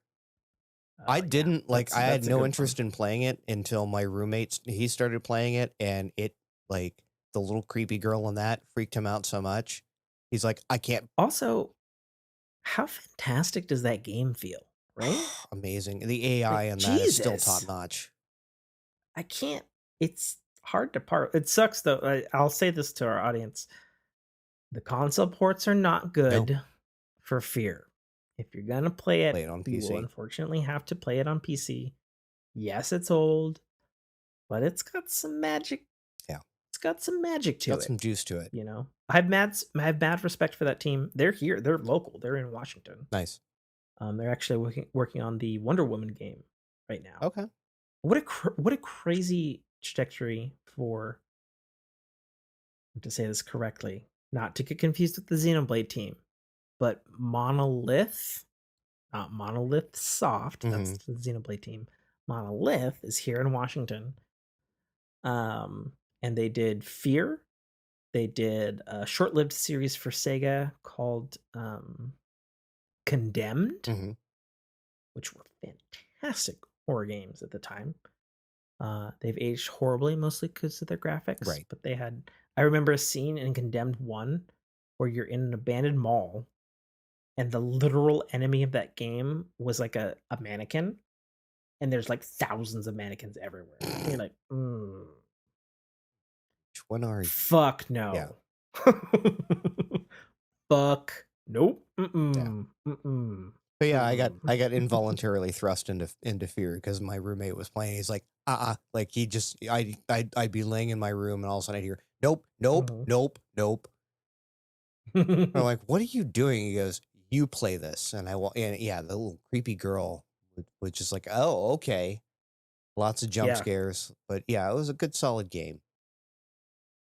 I Yeah, didn't like. I had that's a no good one. interest in playing it until my roommate he started playing it, and it like the little creepy girl in that freaked him out so much. He's like, I can't. Also, how fantastic does that game feel, right? Amazing. The AI Like in that is still top Jesus. notch. I can't it's hard to part. It sucks though. I'll say this to our audience. The console ports are not No, good for fear. If you're going to play play it, it on you will PC. unfortunately have to play it on PC. Yes, it's old, but it's got some magic. Yeah, It's got some magic to got it. some juice to it. I have mad respect for that team. They're here. They're local. They're in Washington. Nice. They're actually working on the Wonder Woman game right now. Okay. What a crazy trajectory for, to say this correctly, not to get confused with the Xenoblade team, but Monolith, not Monolith Soft. That's Hmm. the Xenoblade team. Monolith is here in Washington. And they did Fear. They did a short-lived series for Sega called Condemned, Hmm. which were fantastic horror games at the time. They've aged horribly, mostly because of their graphics. Right. But I remember a scene in Condemned 1 where you're in an abandoned mall and the literal enemy of that game was like a mannequin. And there's like thousands of mannequins everywhere. And you're like, Which one are you? fuck Yeah. no. Fuck nope. Yeah. Mm-mm. Mm-mm. But yeah, Mm-mm. I got involuntarily thrust into fear because my roommate was playing. He's like, like he just I'd be laying in my room and all of a sudden I'd hear, nope, nope, Mhm. nope, nope. I'm like, what are you doing? He goes, you play this, and yeah, the little creepy girl was just like, oh, okay, lots of jump Yeah. scares, but yeah, it was a good solid game.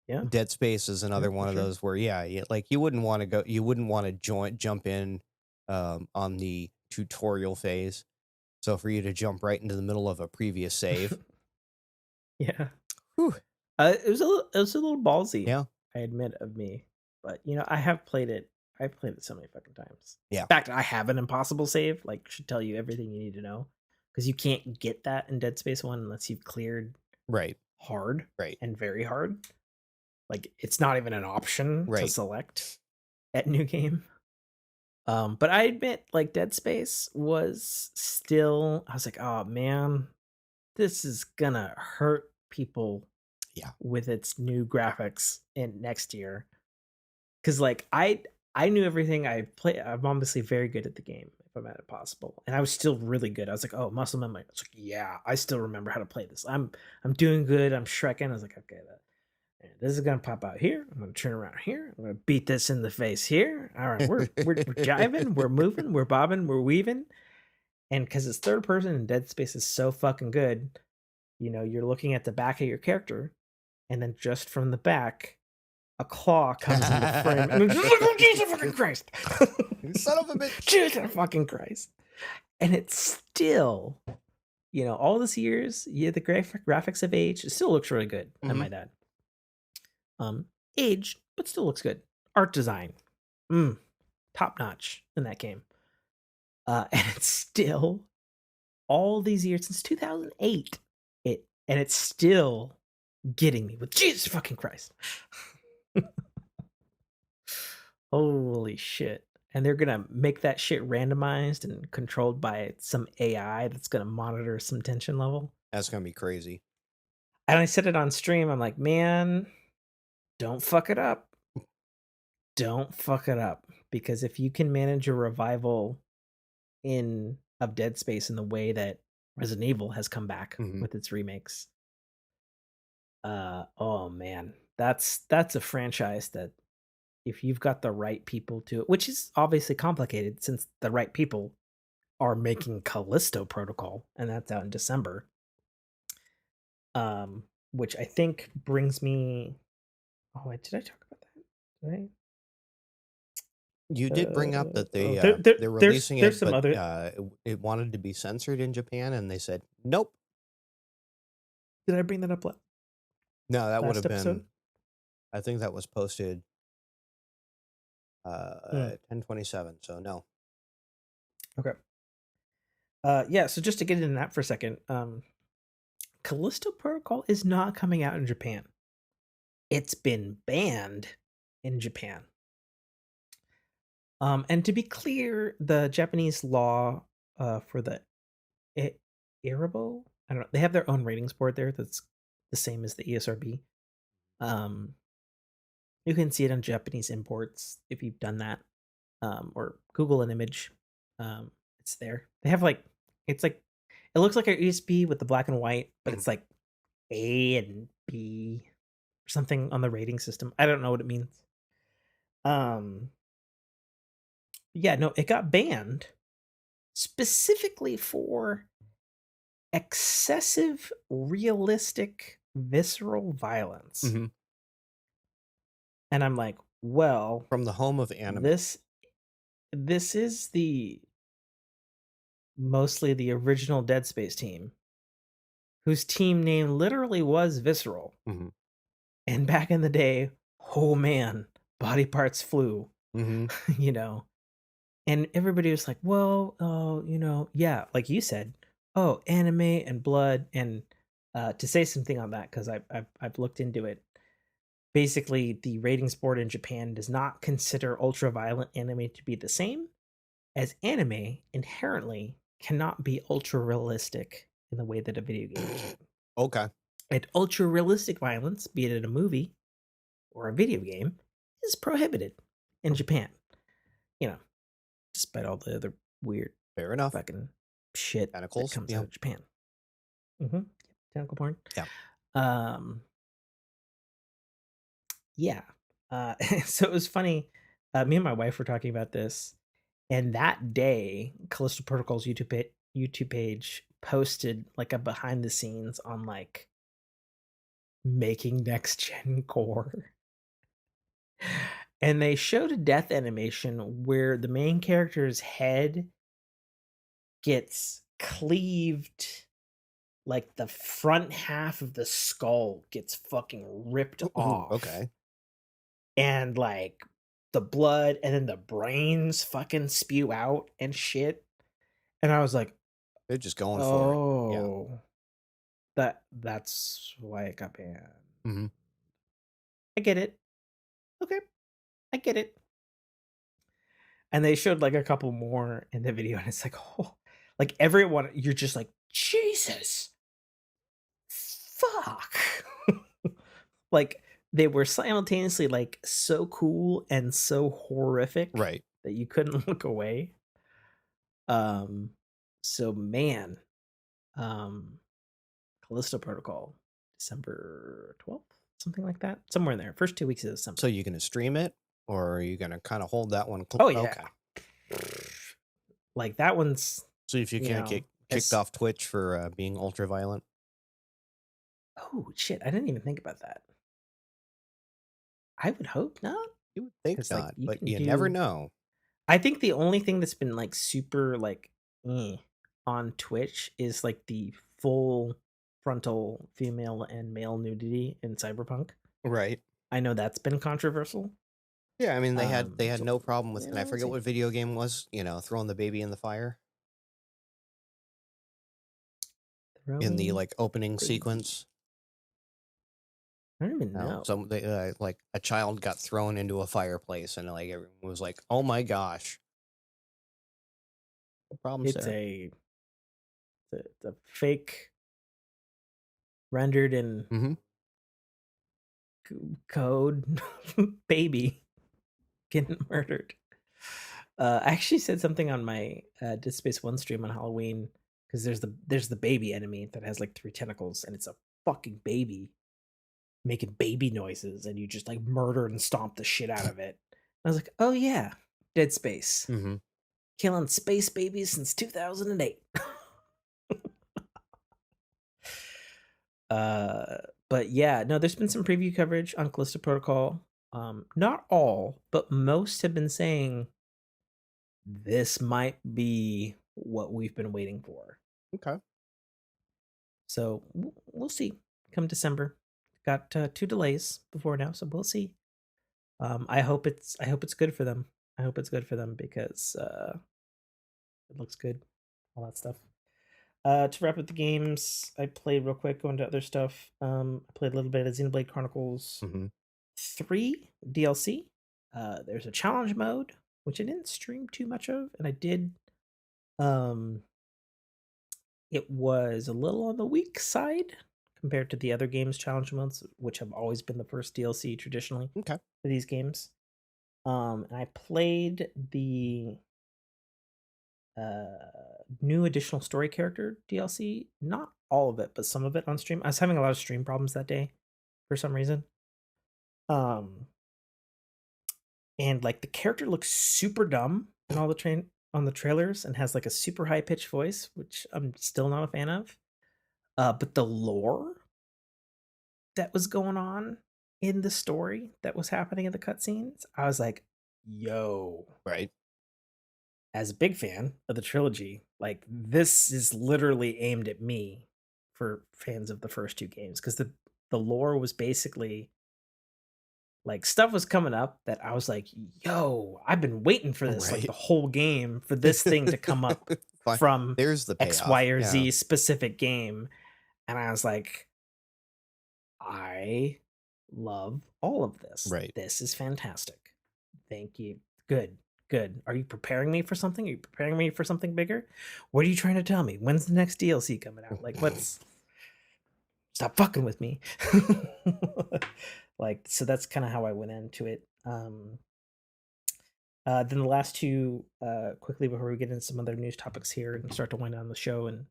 Yeah. Dead Space is Yeah, another for one of sure. those where like you wouldn't want to go, you wouldn't want to jump in on the tutorial phase. So for you to jump right into the middle of a previous save, Yeah. whew, It was a little ballsy, yeah, I admit, of me. But I have played it. I've played it so many fucking times. yeah, In fact, I have an impossible save, like should tell you everything you need to know. Because you can't get that in Dead Space 1 unless you've cleared right, hard right, and very hard. Like it's not even an option to right, select at New Game. But I admit, like Dead Space was still, I was like, oh man, this is gonna hurt people yeah, with its new graphics in next year. Cause like I knew everything. I'm obviously very good at the game if I'm at it possible, and I was still really good. I was like, "Oh, muscle memory." I was like, "Yeah, I still remember how to play this. I'm doing good. I'm shrekking." I was like, "Okay, this is gonna pop out here. I'm gonna turn around here. I'm gonna beat this in the face here. All right, we're jiving, we're moving, we're bobbing, we're weaving." And because it's third person and Dead Space is so fucking good, you're looking at the back of your character, and then just from the back, a claw comes into frame, and I'm just like, "Oh, Jesus fucking Christ!" You son of a bitch. Jesus fucking Christ! And it's still, all this years, yeah, the graphics have aged. It still looks really good, I Mhm. might add. Aged, but still looks good. Art design, mm, top notch in that game. And it's still all these years since 2008. It's still getting me with Jesus fucking Christ. Holy shit. And they're gonna make that shit randomized and controlled by some AI that's gonna monitor some tension level. That's gonna be crazy. And I said it on stream. I'm like, man, don't fuck it up. Don't fuck it up. Because if you can manage a revival in of Dead Space in the way that Resident Evil has come back Mhm. with its remakes, oh man, that's a franchise that if you've got the right people to it, which is obviously complicated since the right people are making Callisto Protocol, and that's out in December. Which I think brings me. Oh, wait, did I talk about that? Did You I? did bring up that Oh, they're there's releasing there's it, some but, other. it wanted to be censored in Japan, and they said, "Nope." Did I bring that up No, that would last have episode? been I think that was posted, Hmm, 10/27, so no. okay. Yeah. So just to get into that for a second, Callisto Protocol is not coming out in Japan. It's been banned in Japan. And to be clear, the Japanese law for the Iribo, I don't know, they have their own ratings board there that's the same as the ESRB. Um, you can see it on Japanese imports if you've done that, or Google an image. It's there. They have it's like it looks like a USB with the black and white, but Mhm. it's like A and B or something on the rating system. I don't know what it means. Um, yeah, no, it got banned specifically for excessive realistic visceral violence. Mhm. And I'm like, well, From the home of anime. this this is the mostly the original Dead Space team, whose team name literally was Visceral. Mhm. And back in the day, oh man, body parts flew, Mhm. you know. And everybody was like, well, yeah, like you said, oh, anime and blood. And to say something on that, because I've looked into it. Basically, the ratings board in Japan does not consider ultra violent anime to be the same, as anime inherently cannot be ultra realistic in the way that a video game can. Okay. And ultra realistic violence, be it in a movie or a video game, is prohibited in Japan. You know, despite all the other weird Fair enough. fucking shit that Tentacles? comes out Yeah. of Japan. Mm-hmm. Tentacle porn. Yeah. Um, yeah. So it was funny. Me and my wife were talking about this, and that day, Callisto Protocol's YouTube page posted like a behind the scenes on like making next gen core. And they showed a death animation where the main character's head gets cleaved, like the front half of the skull gets fucking ripped off. Okay. And like the blood and then the brains fucking spew out and shit. And I was like, They're just going for it. Yeah. "Oh, that's why it got banned." Mhm. I get it. Okay, I get it. And they showed like a couple more in the video, and it's like, oh, like everyone, you're just like, Jesus, fuck. Like they were simultaneously, like, so cool and so horrific Right. that you couldn't look away. Um, so man, um, Callisto Protocol, December 12th, something like that, somewhere in there, first 2 weeks of So December. you gonna stream it, or are you gonna kind of hold that one? Oh, yeah. Okay. Like, that one's, So if you you can't know, get kicked as off Twitch for being ultra violent, oh, shit, I didn't even think about that. I would hope not, you would think because like, not, you but can you never do know. I think the only thing that's been, like, super, like, on Twitch is, like, the full frontal female and male nudity in Cyberpunk. Right. I know that's been controversial. Yeah, I mean they had So, no problem with, you and I know, we'll forget see. what video game was, throwing the baby in the fire in the Throwing like opening baby. sequence. I don't even No, know. some they, like a child got thrown into a fireplace, and like everyone was like, "Oh my gosh, the problems It's there." a fake rendered in Hmm. code baby getting murdered. I actually said something on my Dead Space One stream on Halloween because there's the baby enemy that has like 3 tentacles and it's a fucking baby making baby noises and you just like murder and stomp the shit out of it. I was like, oh yeah, Dead Space, Hmm. killing space babies since 2008. uh, but yeah, no, there's been some preview coverage on Callisto Protocol. Not all, but most have been saying this might be what we've been waiting for. Okay. So we'll see. Come December, got 2 delays before now, so we'll see. I hope it's good for them. I hope it's good for them because it looks good, all that stuff. To wrap up the games, I played real quick. Going to other stuff. I played a little bit of Xenoblade Chronicles Hmm. 3 DLC. There's a challenge mode which I didn't stream too much of, and I did. Um, It was a little on the weak side compared to the other games challenge modes, which have always been the first DLC traditionally Okay. for these games. And I played the new additional story character DLC, not all of it, but some of it on stream. I was having a lot of stream problems that day for some reason. Um, and like the character looks super dumb in all the train on the trailers and has like a super high pitched voice, which I'm still not a fan of. But the lore that was going on in the story that was happening in the cutscenes, I was like, yo, Right. as a big fan of the trilogy, like this is literally aimed at me for fans of the first 2 games because the lore was basically like stuff was coming up that I was like, yo, I've been waiting for this like Right. the whole game for this thing to come up Fine. from There's the X, Y, payoff. or Yeah. Z specific game. And I was like, I love all of this. Right. This is fantastic. Thank you. Good. Good. Are you preparing me for something? Are you preparing me for something bigger? What are you trying to tell me? When's the next DLC coming out? Like, what's stop fucking with me? Like, so that's kind of how I went into it. Then the last two, quickly before we get into some other news topics here and start to wind down the show and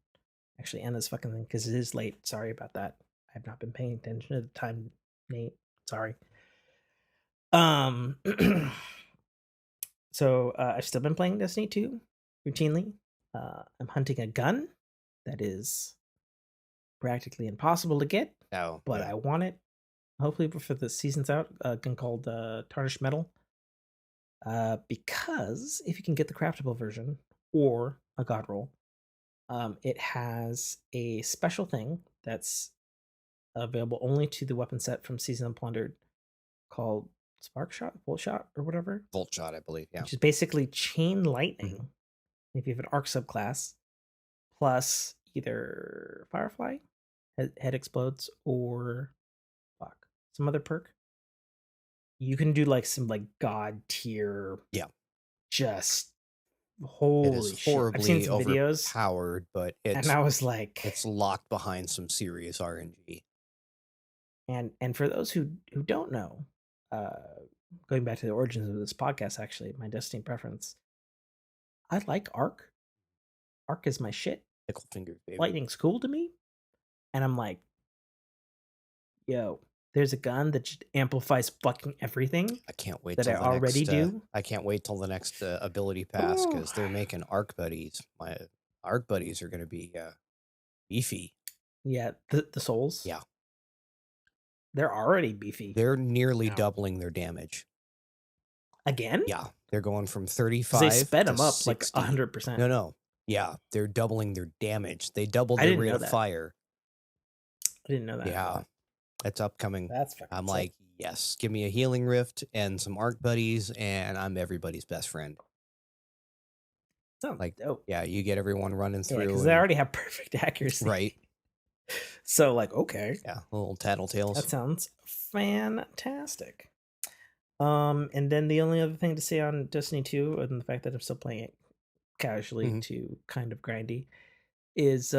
actually end this fucking thing because it is late. Sorry about that. I have not been paying attention to the time, Nate. Sorry. Um, so I've still been playing Destiny 2 routinely. I'm hunting a gun that is practically impossible to get, Oh, but yeah. I want it. Hopefully before the season's out, a gun called Tarnished Metal. Because if you can get the craftable version or a god roll, it has a special thing that's available only to the weapon set from Season Unplundered called Spark Shot, Bolt Shot, or whatever, Volt shot, I believe. Yeah. which is basically chain Hmm. lightning. If you have an arc subclass, plus either Firefly, head explodes, or fuck, some other perk, you can do like some like god tier, Yeah. just It is holy shit. I've seen horribly some videos, overpowered, but and it's I was like, it's locked behind some serious RNG. And for those who don't know, uh, going back to the origins of this podcast, actually, my Destiny preference, I like Arc. Arc is my shit. Pickle finger favorite. Lightning's cool to me, and I'm like, yo, there's a gun that just amplifies fucking everything I can't wait that I till the already next. do. I can't wait till the next ability pass Oh, because they're making arc buddies. My arc buddies are going to be beefy. yeah, the souls, Yeah, they're already beefy they're nearly now. doubling their damage. Again? Yeah, they're going from Because they 35 sped to them up like 60. 100%. No, no. Yeah, they're doubling their damage. They doubled I their didn't rate know of that. fire. I didn't know that. Yeah, it's upcoming. That's fucking I'm sick. like, yes, give me a healing rift and some arc buddies, and I'm everybody's best friend. Sounds Like, dope. yeah, you get everyone running Yeah, through because they and already have perfect accuracy. right. So, like, okay, Yeah, little that tattletales. sounds fantastic. And then the only other thing to say on Destiny 2, other than the fact that I'm still playing it casually Mhm. to kind of grindy, is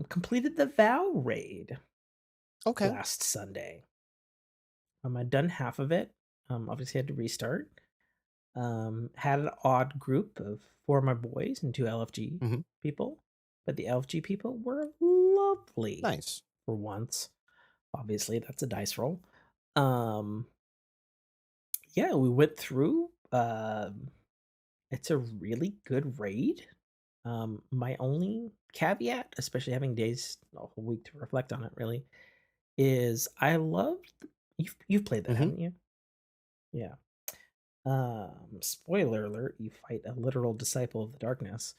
completed the Vow raid Okay. last Sunday. I'd done half of it. Obviously had to restart. Had an odd group of 4 of my boys and 2 LFG Mhm. people, but the LFG people were lovely Nice. for once. Obviously, that's a dice roll. Um, yeah, we went through. It's a really good raid. My only caveat, especially having days a whole week to reflect on it, really, is I loved. You've played that, Mhm. haven't you? Yeah. Spoiler alert: you fight a literal disciple of the darkness.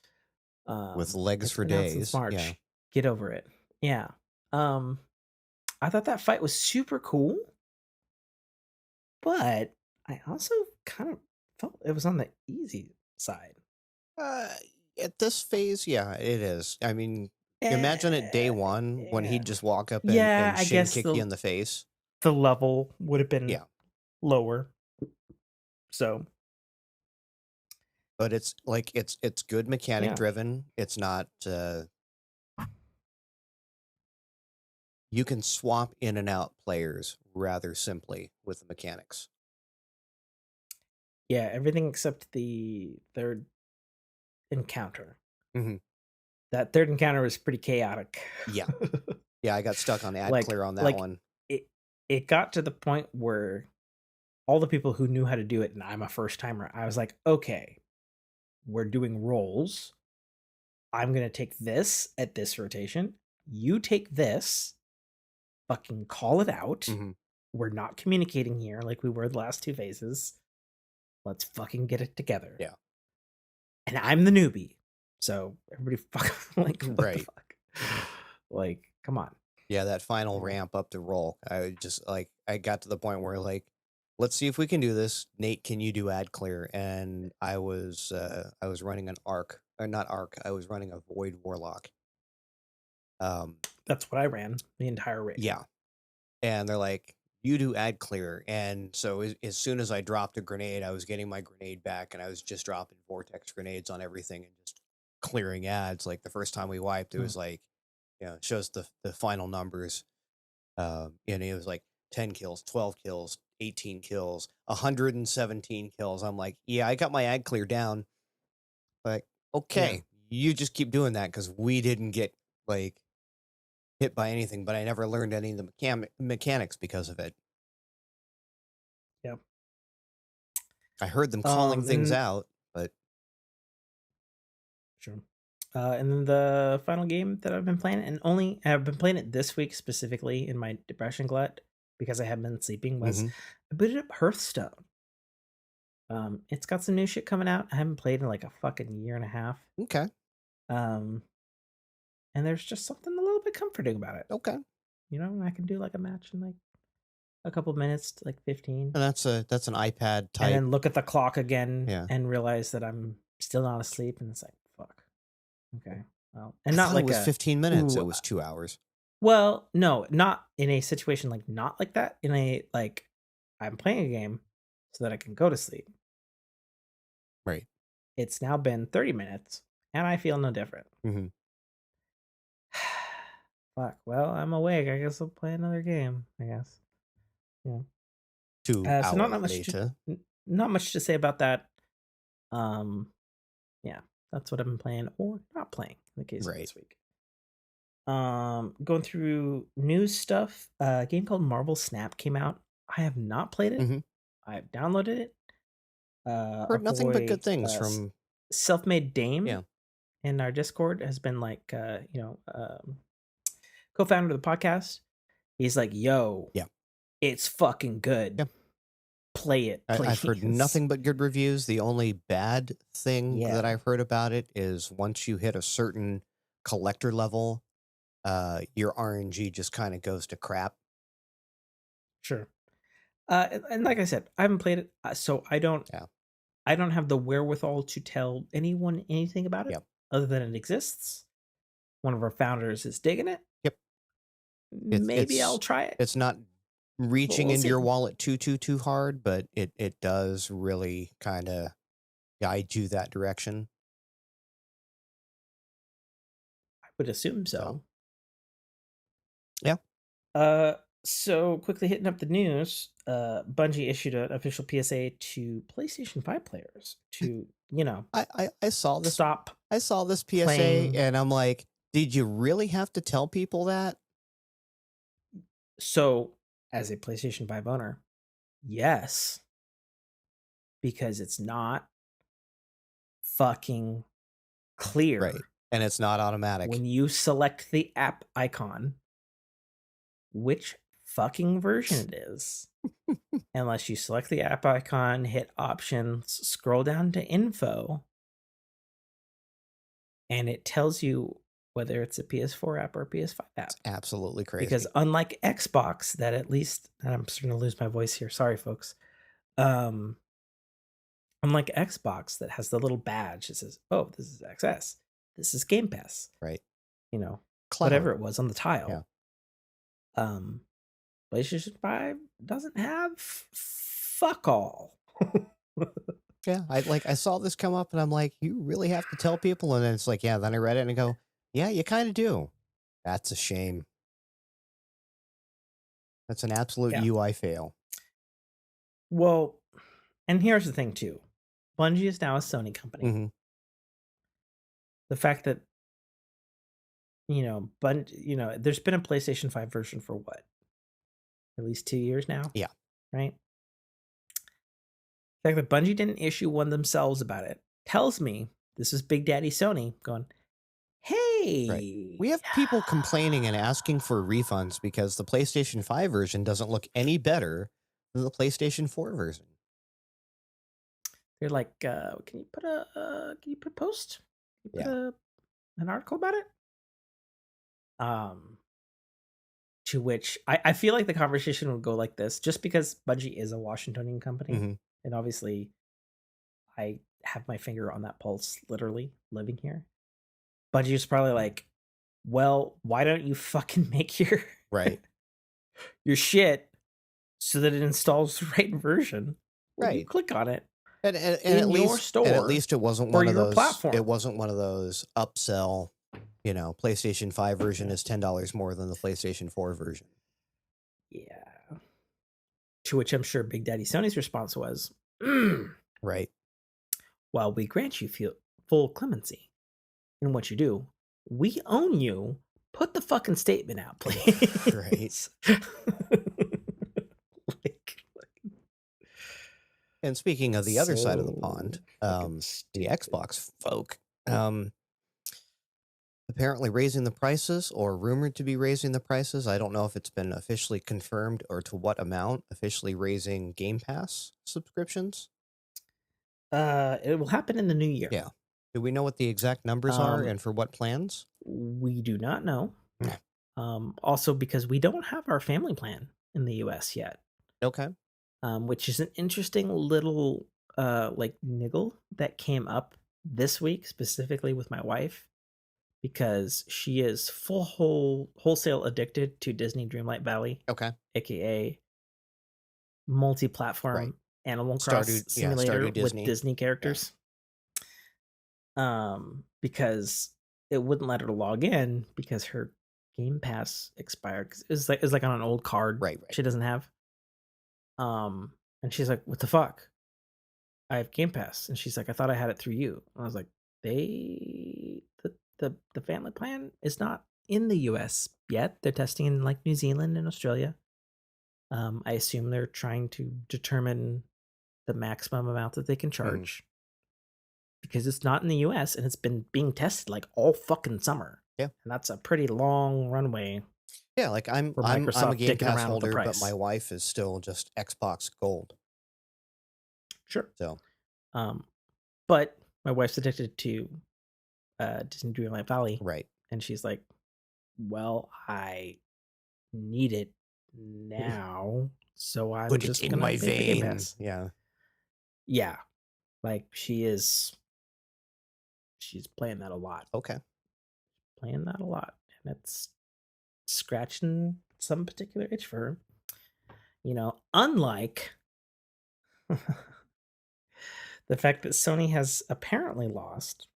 With legs It's for been out since days. Yeah. March. Get over it. Yeah. Um, I thought that fight was super cool, but I also kind of felt it was on the easy side. Uh, at this phase, yeah, it is. I mean, imagine at day Eh, one when yeah. he'd just walk up Yeah, and I shin guess kick you in the face. the level would have been Yeah. lower. So, But it's like it's good mechanic yeah. driven. It's not you can swap in and out players rather simply with the mechanics. Yeah, everything except the third encounter. Mhm. That third encounter was pretty chaotic. Yeah. Yeah, I got stuck on ad like clear on that like one. it got to the point where all the people who knew how to do it, and I'm a first timer, I was like, okay, we're doing rolls. I'm gonna take this at this rotation. You take this, fucking call it out. Mhm. We're not communicating here like we were the last 2 phases. Let's fucking get it together. Yeah. And I'm the newbie. So everybody fucking like, what the Right. fuck? Like, come on. Yeah, that final Yeah. ramp up to roll. I just like I got to the point where like, let's see if we can do this. Nate, can you do ad clear? And I was running an arc or not arc. I was running a void warlock. Um That's what I ran the entire raid. yeah. And they're like, you do ad clear. And so as soon as I dropped a grenade, I was getting my grenade back and I was just dropping vortex grenades on everything and just clearing ads. Like the first time we wiped, it Mm. was like, it shows the final numbers. And it was like 10 kills, 12 kills, 18 kills, 117 kills. I'm like, yeah, I got my ad clear down. Like, Yeah. okay, you just keep doing that because we didn't get like hit by anything, but I never learned any of the mechanics because of it. Yeah. I heard them calling things And out, but sure. And then the final game that I've been playing, and only I've been playing it this week specifically in my depression glut because I haven't been sleeping, was hmm I booted up Hearthstone. It's got some new shit coming out. I haven't played in like a fucking year and a half. okay, Um, and there's just something a little bit comforting about it. okay, You know, I can do like a match in like a couple minutes, like 15, and that's an iPad and type, then look at the clock again yeah. and realize that I'm still not asleep, and it's like, fuck. Okay. Well, and I not thought it like was a 15 minutes. ooh. It was 2 hours. Well, no, not in a situation like not like that. In a like, I'm playing a game so that I can go to sleep. Right. It's now been 30 minutes, and I feel no different. hmm Fuck. Well, I'm awake. I guess I'll play another game. I guess. Yeah. 2 So not hours not much to later. not much to say about that. Um, yeah, that's what I've been playing or not playing in the case of Right. this week. Going through news stuff. A game called Marvel Snap came out. I have not played it. Mhm. I have downloaded it. Our Heard nothing but boy, good things from Self-Made Dame yeah. in our Discord has been like, co-founder of the podcast. He's like, "Yo, Yeah. it's fucking good. Yeah. Play it, I've heard please." nothing but good reviews. The only bad thing Yeah, that I've heard about it is once you hit a certain collector level, your RNG just kinda goes to crap. sure. And like I said, I haven't played it, so Yeah. I don't have the wherewithal to tell anyone anything about it Yep. other than it exists. One of our founders is digging it. Yep. It's Maybe I'll it's try it, it's not but reaching we'll into see. your wallet too hard, but it does really kinda guide you that direction. I would assume So, so. yeah. Uh, so quickly hitting up the news. Bungie issued an official PSA to PlayStation 5 players to, I saw this stop I saw this PSA playing. and I'm like, "Did you really have to tell people that?" So, as a PlayStation 5 owner, yes, because it's not fucking Right. clear And it's not automatic. when you select the app icon which fucking version it is. Unless you select the app icon, hit options, scroll down to info, and it tells you whether it's a PS4 app or a PS5 It's app. absolutely Because crazy. unlike Xbox, that at least, and I'm starting to lose my voice here. Sorry, folks. Um, Unlike Xbox, that has the little badge that says, "Oh, this is XS, this is Game Pass," Right. you know, whatever Cloud. it was on the Yeah. tile. Um, PlayStation 5 doesn't have fuck all. Yeah. I saw this come up and I'm like, "You really have to tell people?" And then it's like, yeah, then I read it and I go, "Yeah, you kinda do." That's a shame. That's an absolute Yeah. UI fail. Well, and here's the thing too. Bungie is now a Sony company. Mhm. The fact that, there's been a PlayStation 5 version for what? At least 2 years now, Yeah. right? The fact that Bungie didn't issue one themselves about it tells me this is Big Daddy Sony going, Right. "Hey." We have people complaining and asking for refunds because the PlayStation 5 version doesn't look any better than the PlayStation 4 version. They're like, can you put a post? Can you put Yeah. an article about it?" Um, to which I feel like the conversation would go like this, just because Bungie is a Washingtonian company, Mhm. and obviously I have my finger on that pulse, literally living here. Bungie is probably like, "Well, why don't you fucking make your Right. your shit so that it installs the right version when you Right. click on it And in your at store least it wasn't for one of your those platform?" upsell, PlayStation 5 version is $10 more than the PlayStation 4 version. Yeah. To which I'm sure Big Daddy Sony's response was, "Mm, Right. while we grant you full clemency in what you do, we own you. Put the fucking statement out, Right. please." Like, And speaking of the other side of the so pond, fucking the stupid. Xbox folk, apparently raising the prices or rumored to be raising the prices. I don't know if it's been officially confirmed or to what amount, officially raising Game Pass subscriptions. It will happen in the new year. Yeah. Do we know what the exact numbers are Um, and for what plans? we do not know. Yeah. Also because we don't have our family plan in the US yet. Okay. Which is an interesting little like niggle that came up this week specifically with my wife because she is wholesale addicted to Disney Dreamlight Valley, Okay. aka Right. multi-platform Animal Cross Stardew simulator with Disney. Disney Yeah. characters. Because it wouldn't let her log in because her Game Pass expired 'cause it's like on an old card Right, right. she doesn't have. And she's like, "What the fuck? I have Game Pass." And she's like, "I thought I had it through you." And I was like, The family plan is not in the US yet. They're testing in like New Zealand and Australia. I assume they're trying to determine the maximum amount that they can Mhm. charge because it's not in the US and it's been being tested like all fucking summer. Yeah. And that's a pretty long runway Yeah, like, for I'm a Microsoft Game dicking Pass around with the holder, but my price. wife is still just Xbox Gold. Sure. So, Um, but my wife's addicted to Disney Dreamlight Valley, right. and she's like, "Well, I need it now, so I'm Put it just in gonna my pay for Game vein. Pass." Yeah. Yeah, like she's playing that a lot, Okay. and it's scratching some particular itch for her. Unlike the fact that Sony has apparently lost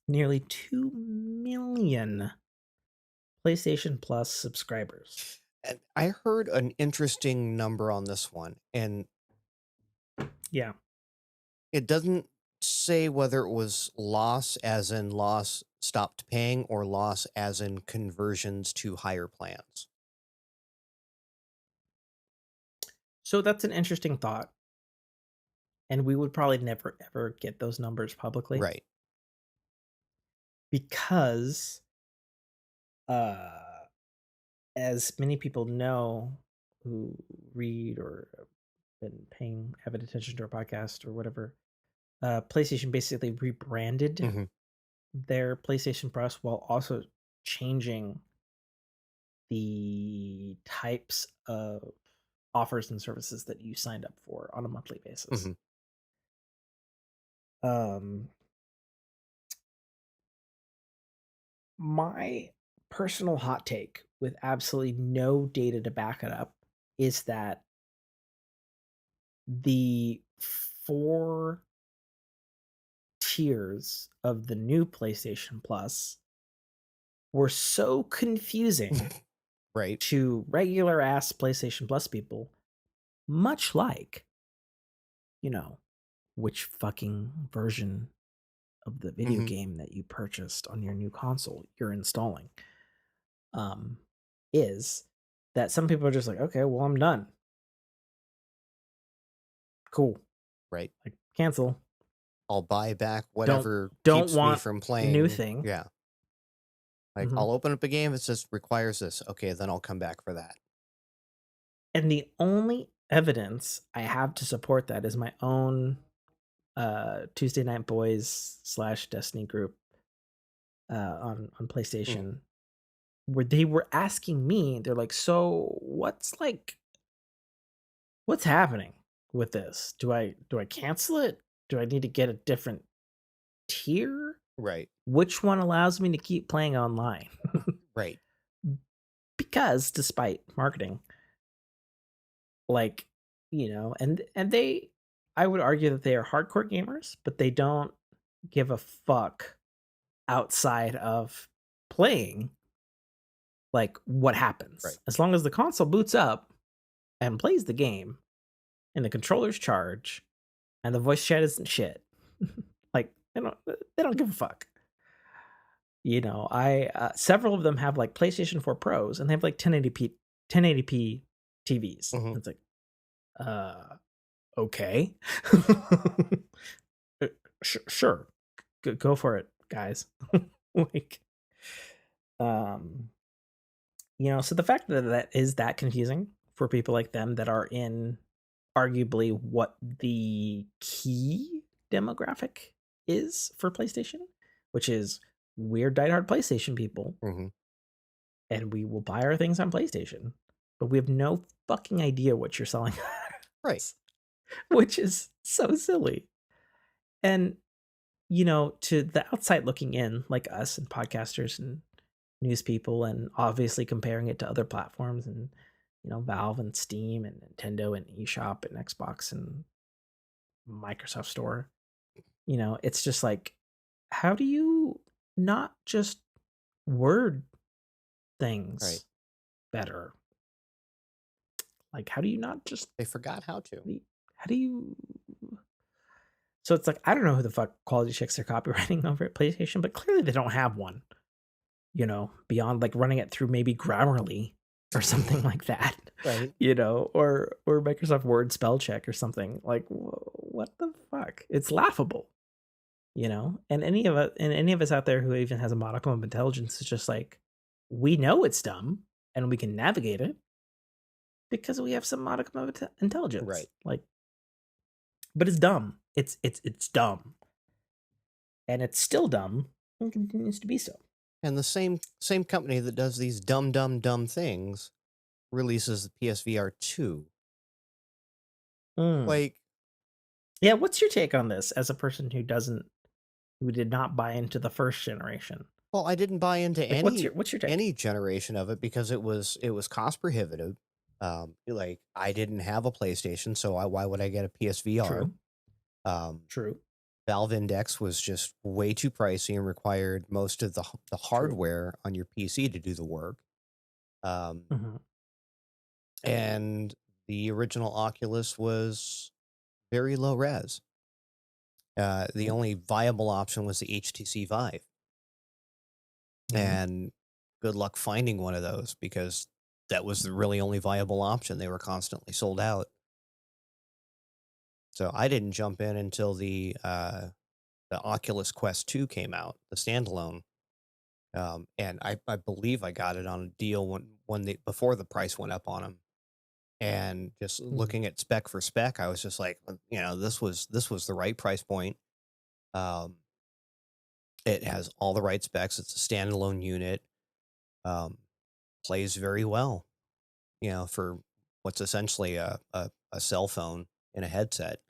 nearly 2 million PlayStation Plus subscribers. And I heard an interesting number on this one, and Yeah. it doesn't say whether it was loss as in loss stopped paying or loss as in conversions to higher plans. So that's an interesting thought, and we would probably never ever get those numbers publicly Right. because uh as many people know who read or have been paying avid attention to our podcast or whatever, PlayStation basically rebranded Mhm. their PlayStation Plus while also changing the types of offers and services that you signed up for on a monthly basis. Mhm. Um, my personal hot take with absolutely no data to back it up is that the 4 tiers of the new PlayStation Plus were so confusing Right. to regular ass PlayStation Plus people, much like, you know, which fucking version of the video Mhm. game that you purchased on your new console you're installing. Um, is that some people are just like, okay, well, I'm done. Cool. Right. Like cancel. I'll buy back Don't whatever don't keeps me want from new playing. thing. Yeah. Like, Mhm. I'll open up a game, it says requires this. Okay, then I'll come back for that. And the only evidence I have to support that is my own Tuesday Night Boys / Destiny group on Mhm. PlayStation, where they were asking me, they're like, "So what's happening with this? Do I cancel it? Do I need to get a different tier? Right. Which one allows me to keep playing online?" Right. Because despite marketing, like, and they I would argue that they are hardcore gamers, but they don't give a fuck outside of playing, like, what happens. Right. As long as the console boots up and plays the game and the controllers charge and the voice chat isn't shit, like, they don't give a fuck. I several of them have, like, PlayStation 4 Pros, and they have, like, 1080p TVs. Mhm. It's like, uh, okay. Uh, sure. Go for it, guys. Like, um so the fact that that is that confusing for people like them that are in arguably what the key demographic is for PlayStation, which is we're diehard PlayStation people, Mhm. and we will buy our things on PlayStation, but we have no fucking idea what you're selling, Right. which is so silly. And to the outside looking in, like us and podcasters and news people, and obviously comparing it to other platforms and Valve and Steam and Nintendo and eShop and Xbox and Microsoft Store, it's just like, how do you not just word Right. things better. Like, how do you not just They forgot how to. how do you so it's like I don't know who the fuck quality checks their copywriting over at PlayStation, but clearly they don't have one, beyond like running it through maybe Grammarly or something like that, Right. or Microsoft Word spell check or something. Like what the fuck? It's laughable, And any of us out there who even has a modicum of intelligence is just like we know it's dumb and we can navigate it because we have some modicum of intelligence. Right. Like, but it's dumb. It's dumb, and it's still dumb and continues to be so. And the same company that does these dumb, dumb, dumb things releases the PSVR 2. Mm. Like, Yeah, what's your take on this as a person who did not buy into the first generation? well, I didn't buy into Like, what's your take? any generation of it because it was cost prohibitive. Like I didn't have a PlayStation, so why would I get a PSVR? True, Um, true, Valve Index was just way too pricey and required most of the true. hardware on your PC to do the work. Um, Hmm. and the original Oculus was very low res. The only viable option was the HTC Vive, Hmm. and good luck finding one of those because that was the really only viable option. They were constantly sold out. So I didn't jump in until the Oculus Quest 2 came out, the standalone. And I believe I got it on a deal when before the price went up on them. And just Hmm. looking at spec for spec, I was just like, this was the right price point. Um, it has all the right specs. It's a standalone unit. Um, Plays very well, for what's essentially a cell phone in a headset.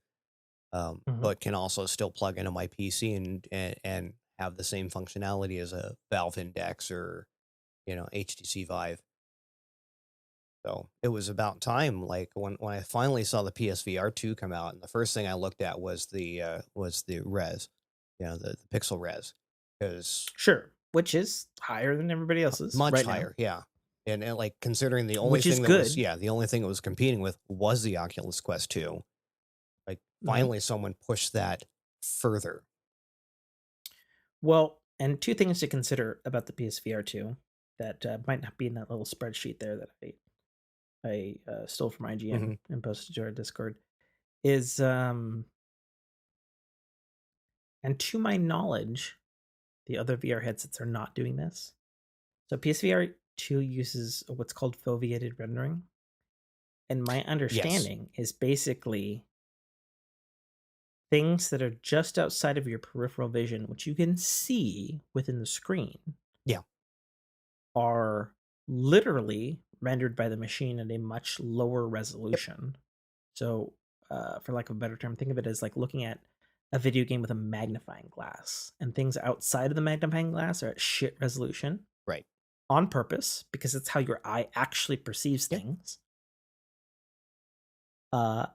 Hmm. But can also still plug into my PC and have the same functionality as a Valve Index or HTC Vive. So it was about time, like when I finally saw the PSVR 2 come out, and the first thing I looked at was the res, the pixel res, because Sure, which is higher than everybody else's much right now, higher, yeah. And like considering which is good. the only thing it was competing with was the Oculus Quest 2. Like Hmm. finally someone pushed that further. Well, and two things to consider about the PSVR 2 that might not be in that little spreadsheet there that I stole from IGN Mhm. and posted to our Discord is and to my knowledge, the other VR headsets are not doing this. So PSVR 2 uses what's called foveated rendering, and my Yes. understanding is basically things that are just outside of your peripheral vision, which you can see within the screen, Yeah. are literally rendered by the machine at a much lower Yep. resolution. So, for lack of a better term, think of it as like looking at a video game with a magnifying glass, and things outside of the magnifying glass are at shit resolution Right. on purpose because it's how your eye actually perceives Yeah. things.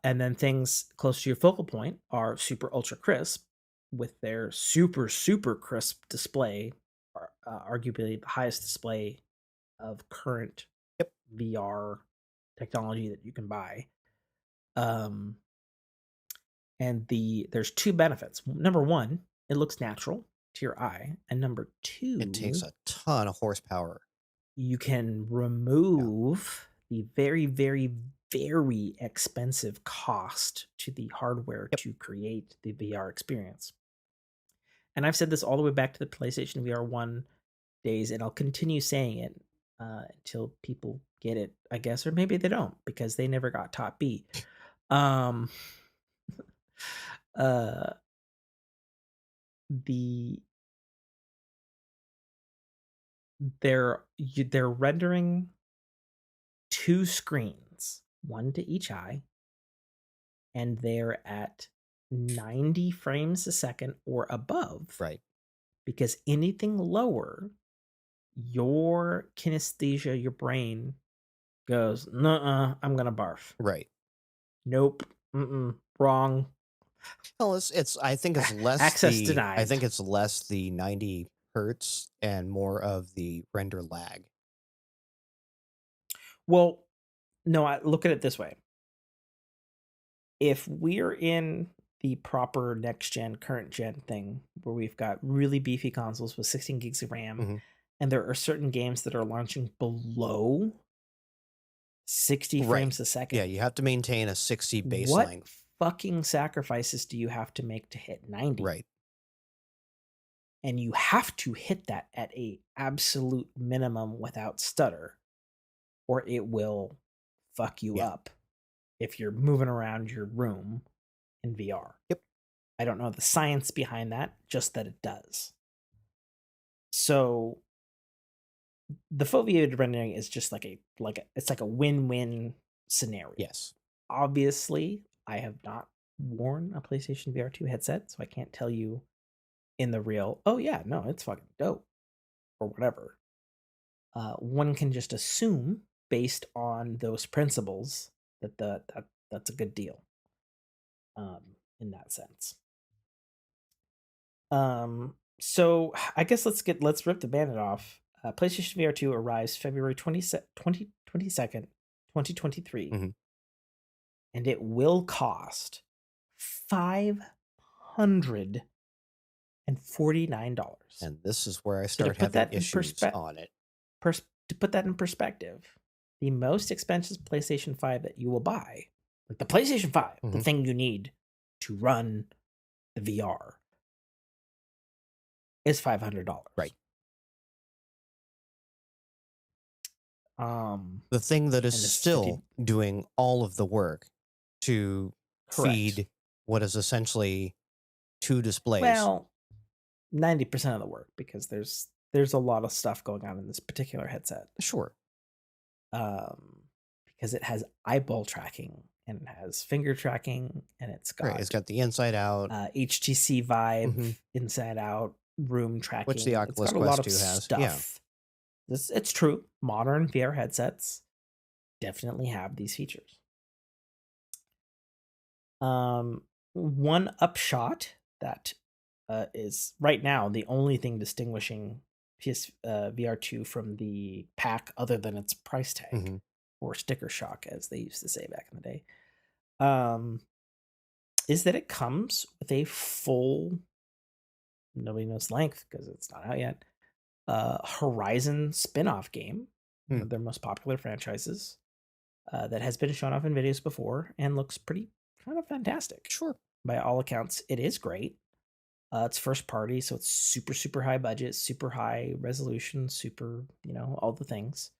And then things close to your focal point are super ultra crisp with their super super crisp display, arguably the highest display of current Yep. VR technology that you can buy. Um, and there's two benefits. Number one, it looks natural to your eye, and number It takes two, a ton of horsepower. you can Yeah. remove the very very very expensive cost to the hardware Yep. to create the VR experience. And I've said this all the way back to the PlayStation VR 1 days, and I'll continue saying it until people get it, I guess, or maybe they don't because they never got top B. Um, uh, the they're rendering two screens, one to each eye, and they're at 90 frames a second or above Right. because anything lower, your kinesthesia, your brain goes, "Nuh-uh, I'm gonna barf. Right. Nope, wrong. Well, it's I think it's less Access the I denied." think it's less the 90 hertz and more of the render lag. Well, no, I look at it this way. If we're in the proper next gen, current gen thing where we've got really beefy consoles with 16 gigs of RAM, Mhm. and there are certain games that are launching below 60 Right. frames a Yeah, second, you have to maintain a 60 what baseline. fucking sacrifices do you have to make to hit 90? Right. And you have to hit that at a absolute minimum without stutter, or it will fuck you Yeah. up if you're moving around your room in VR. Yep. I don't know the science behind that, just that it does. So the foveated rendering is just it's like a win-win scenario. Yes. Obviously, I have not worn a PlayStation VR 2 headset, so I can't tell you in the real, oh yeah, no, it's fucking dope or whatever. One can just assume based on those principles that's a good deal in that sense. So I guess let's rip the bandit off. PlayStation VR 2 arrives February 22nd, 2023, Mhm. and it will cost $549. And this is where I So to start put having that in issues on it. to put that in perspective, the most expensive PlayStation 5 that you will buy, like the PlayStation 5, the Mhm. thing you need to run the VR, is $500. Right. Um, The thing that is and this is still 50 doing all of the work to correct. feed what is essentially 2 displays. Well, 90% of the work because there's a lot of stuff going on in this particular headset. Sure. Um, because it has eyeball tracking and it has finger tracking and it's Right. It's got got the inside out, HTC Vive, mhm, inside out, room which the tracking. It's Oculus got a lot Quest of 2 has. Yeah. stuff. It's true. Modern VR headsets definitely have these features. One upshot that is right now the only thing distinguishing VR 2 from the pack, other than its price tag Mhm. or sticker shock, as they used to say back in the day, um, is that it comes with a full, nobody knows length because it's not out yet, Horizon spin-off game, one Hmm. of their most popular franchises, that has been shown off in videos before and looks pretty kind of fantastic. Sure. By all accounts, it is great. It's first party, so it's super, super high budget, super high resolution, super, all the things.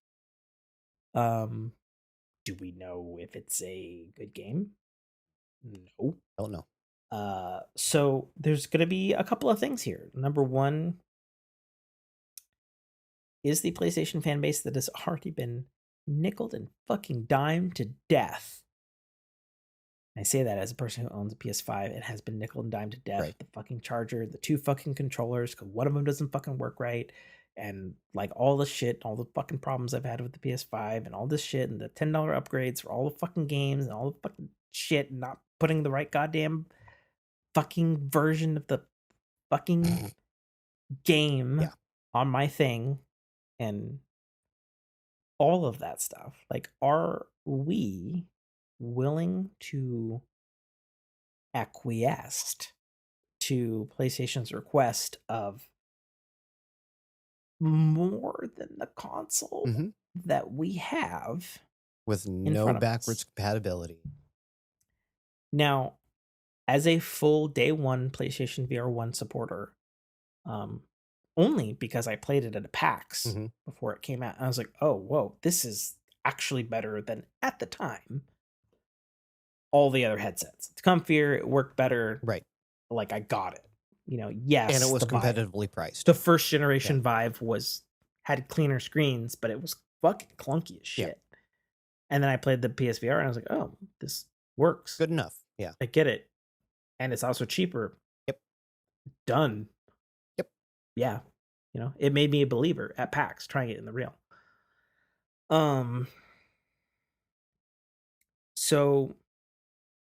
Um, do we know if it's a good game? No. Don't know. So there's going to be a couple of things here. Number one is the PlayStation fan base that has already been nickeled and fucking dimed to death. I say that as a person who owns a PS5 and has been nickel and dimed to death Right. with the fucking charger, the two fucking controllers, because one of them doesn't fucking work right, and like all the shit, all the fucking problems I've had with the PS5, and all this shit, and the $10 upgrades for all the fucking games, and all the fucking shit, and not putting the right goddamn fucking version of the fucking game Yeah. on my thing, and all of that stuff. Like, are we willing to acquiesce to PlayStation's request of more than the console Mhm. that we have With in no front of backwards us? compatibility. Now, as a full day one PlayStation VR 1 supporter, um, only because I played it at a PAX Mhm. before it came out, I was like, oh, whoa, this is actually better than at the time all the other headsets. It's comfier, it worked better. Right. Like, I got it. And it Yes, was the Vive. competitively priced. The first Yeah. generation Vive had cleaner screens, but it was fucking clunky as Yeah. shit. And then I played the PSVR and I was like, "Oh, this works. Good enough. Yeah. I get it." And it's also cheaper. Yep. Done. Yep. Yeah. It made me a believer at PAX trying it in the real. Um so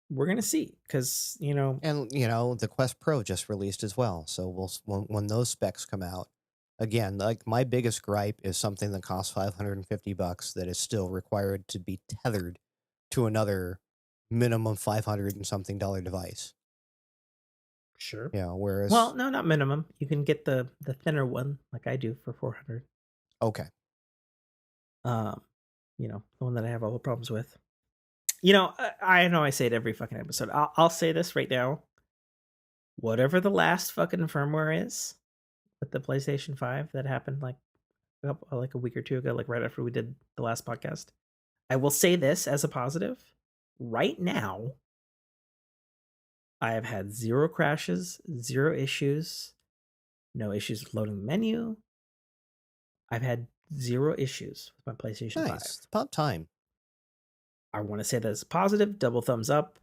we're going to see cuz, And, the Quest Pro just released as well. So when those specs come out, Again, like my biggest gripe is something that costs $550 that is still required to be tethered to another minimum 500 and something dollar device. Sure. Yeah, Well, whereas no, not minimum. You can get the thinner one like I do for 400. okay. Um, the one that I have all the problems with. I know I say it every fucking episode. I'll say this right now. Whatever the last fucking firmware is with the PlayStation 5 that happened like a week or two ago, like right after we did the last podcast, I will say this as a positive. Right now, I have had 0 crashes, 0 issues, no issues with loading the menu. I've had 0 issues with my PlayStation Nice. 5. It's about time. I want to say that as positive, double thumbs up.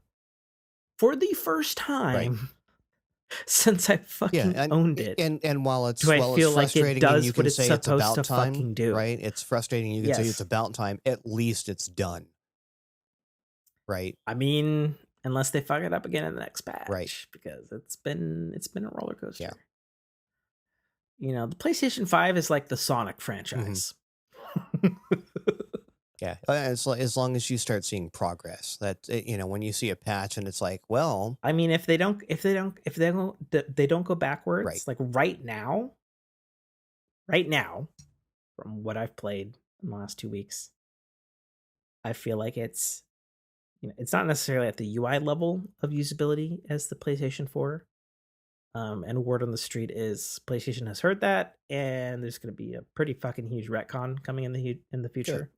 For the first Right. time since I Yeah, fucking owned it, and do I while it's feel like it frustrating and you does what can it's say it's supposed about to time, fucking do. right? It's frustrating and you can say it's Yes. about time. At least it's done. Right? I mean, unless they fuck it up again in the next Right. patch, because it's been a roller Yeah. coaster. The PlayStation 5 is like the Sonic Mhm. franchise. Yeah, as long as you start seeing progress, when you see a patch and it's like, well, I mean, if they don't go right, backwards, like right now, from what I've played in the last 2 weeks, I feel like it's not necessarily at the UI level of usability as the PlayStation 4. And word on the street is PlayStation has heard that, and there's going to be a pretty fucking huge retcon coming in the good, future.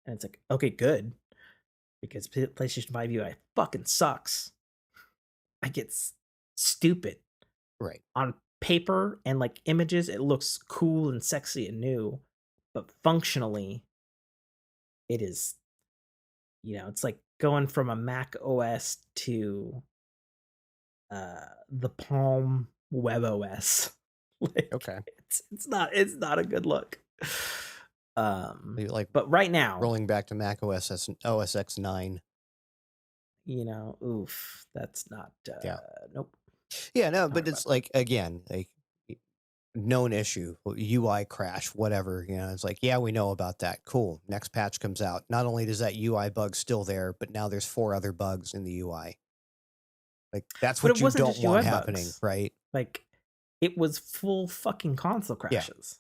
And it's like, okay, good, because PlayStation 5 UI fucking sucks. I get stupid right, on paper and like images. It looks cool and sexy and new, but functionally, it is. It's like going from a Mac OS to the Palm Web OS. Like okay. it's not a good look. You like But right now, rolling back to Mac OS X 9. oof, that's not Yeah, nope, yeah, no, not but it's about like again, like known issue, UI crash, whatever. It's like, yeah, we know about that. Cool. Next patch comes out. Not only does that UI bug still there, but now there's 4 other bugs in the UI. Like that's but it what you wasn't don't just want UI happening, bugs. right? Like it was full fucking console Yeah, crashes.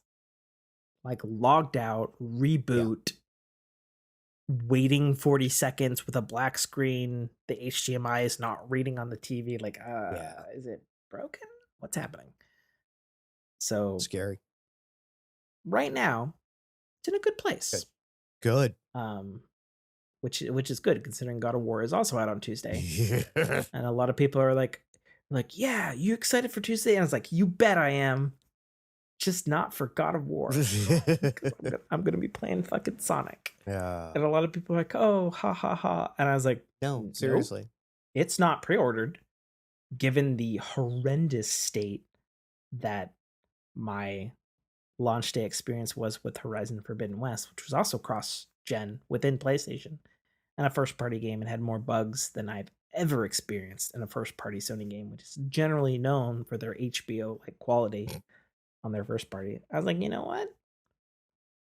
Like logged out, yeah, reboot, waiting 40 seconds with a black screen. The HDMI is not reading on the TV. Like, yeah. is it broken? What's happening? So Scary. right now, it's in a good Good. place. Good. Um, which is good considering God of War is also out on Tuesday, Yeah. and a lot of people are like, yeah, you excited for Tuesday? And I was like, you bet I am. Just not for God of War. 'Cause I'm gonna be playing fucking Sonic. Yeah. And a lot of people are like, oh, ha ha ha. And I was like, No, nope, seriously. it's not pre-ordered, given the horrendous state that my launch day experience was with Horizon Forbidden West, which was also cross-gen within PlayStation, and a first-party game and had more bugs than I've ever experienced in a first-party Sony game, which is generally known for their HBO like quality on their first party. I was like, you know what?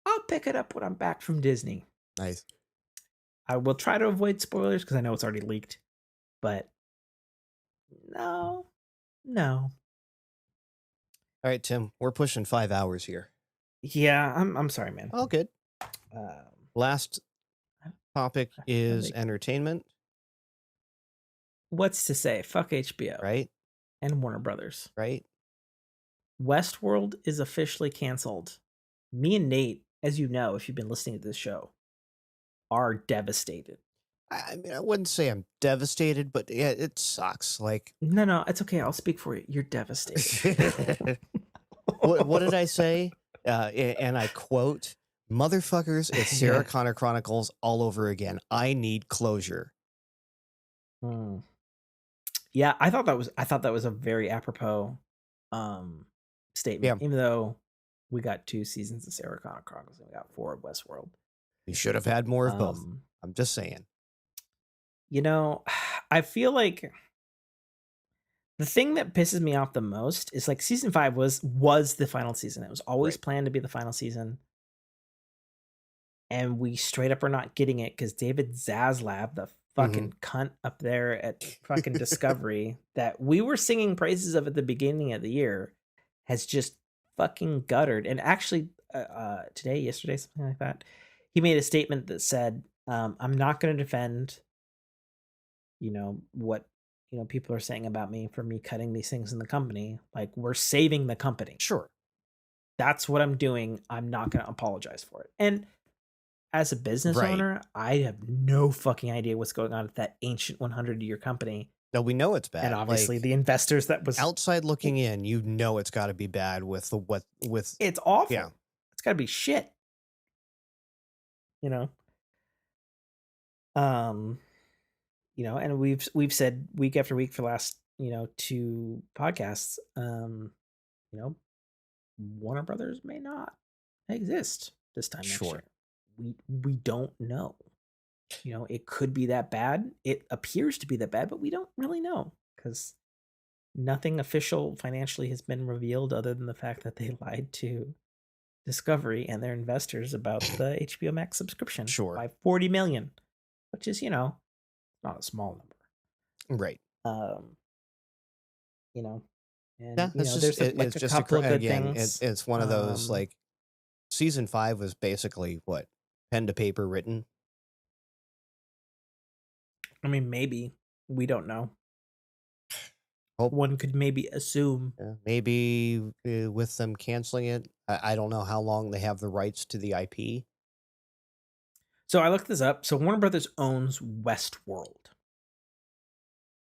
I'll pick it up when I'm back from Disney. Nice. I will try to avoid spoilers because I know it's already leaked, but no, no. All right, Tim, we're pushing 5 hours here. Yeah, I'm sorry, man. All good. Um, Last topic is like, entertainment, what's to say? Fuck HBO right? and Warner Brothers. Right? Westworld is officially canceled. Me and Nate, as you know, if you've been listening to this show, are devastated. I mean, I wouldn't say I'm devastated, but yeah, it sucks. Like, No, it's okay. I'll speak for you. You're devastated. what did I say? And I quote, "Motherfuckers, it's Sarah Yeah. Connor Chronicles all over again. I need closure." Hmm. Yeah, I thought that was a very apropos statement. Yeah, Even though we got 2 seasons of Sarah Connor Chronicles and we got 4 of Westworld. you should have had more of both. Um, I'm just saying. I feel like The thing that pisses me off the most is, like, season 5 was the final season. It was always Right. planned to be the final season, and we straight up are not getting it because David Zaslav, the Mhm. fucking cunt up there at fucking Discovery that we were singing praises of at the beginning of the year, has just fucking guttered. And actually, today, yesterday, something like that, he made a statement that said, "I'm not going to defend, what people are saying about me for me cutting these things in the company. Like, we're saving the company. Sure. That's what I'm doing. I'm not going to apologize for it." And as a business Right. owner, I have no fucking idea what's going on at that ancient 100-year company. No, we know it's And bad. obviously Like, the investors that was outside looking in, you know it's gotta be bad with the what with it's yeah, awful. It's got to be shit, you know. Um, and we've said week after week for the last, 2 podcasts, you know, Warner Brothers may not exist this time next sure. year. We don't know. It could be that bad. It appears to be that bad, but we don't really know because nothing official financially has been revealed other than the fact that they lied to Discovery and their investors about the HBO Max subscription Sure. by 40 million, which is, not a small number. Right. Um, you know, Yeah, and it's just there's like it's a just a couple of good again, things. it's one of those, like, season 5 was basically what? Pen to paper written? I mean, maybe we don't know. Hope One could maybe assume. maybe, with them canceling it, I don't know how long they have the rights to the IP. So I looked this up. So Warner Brothers owns Westworld.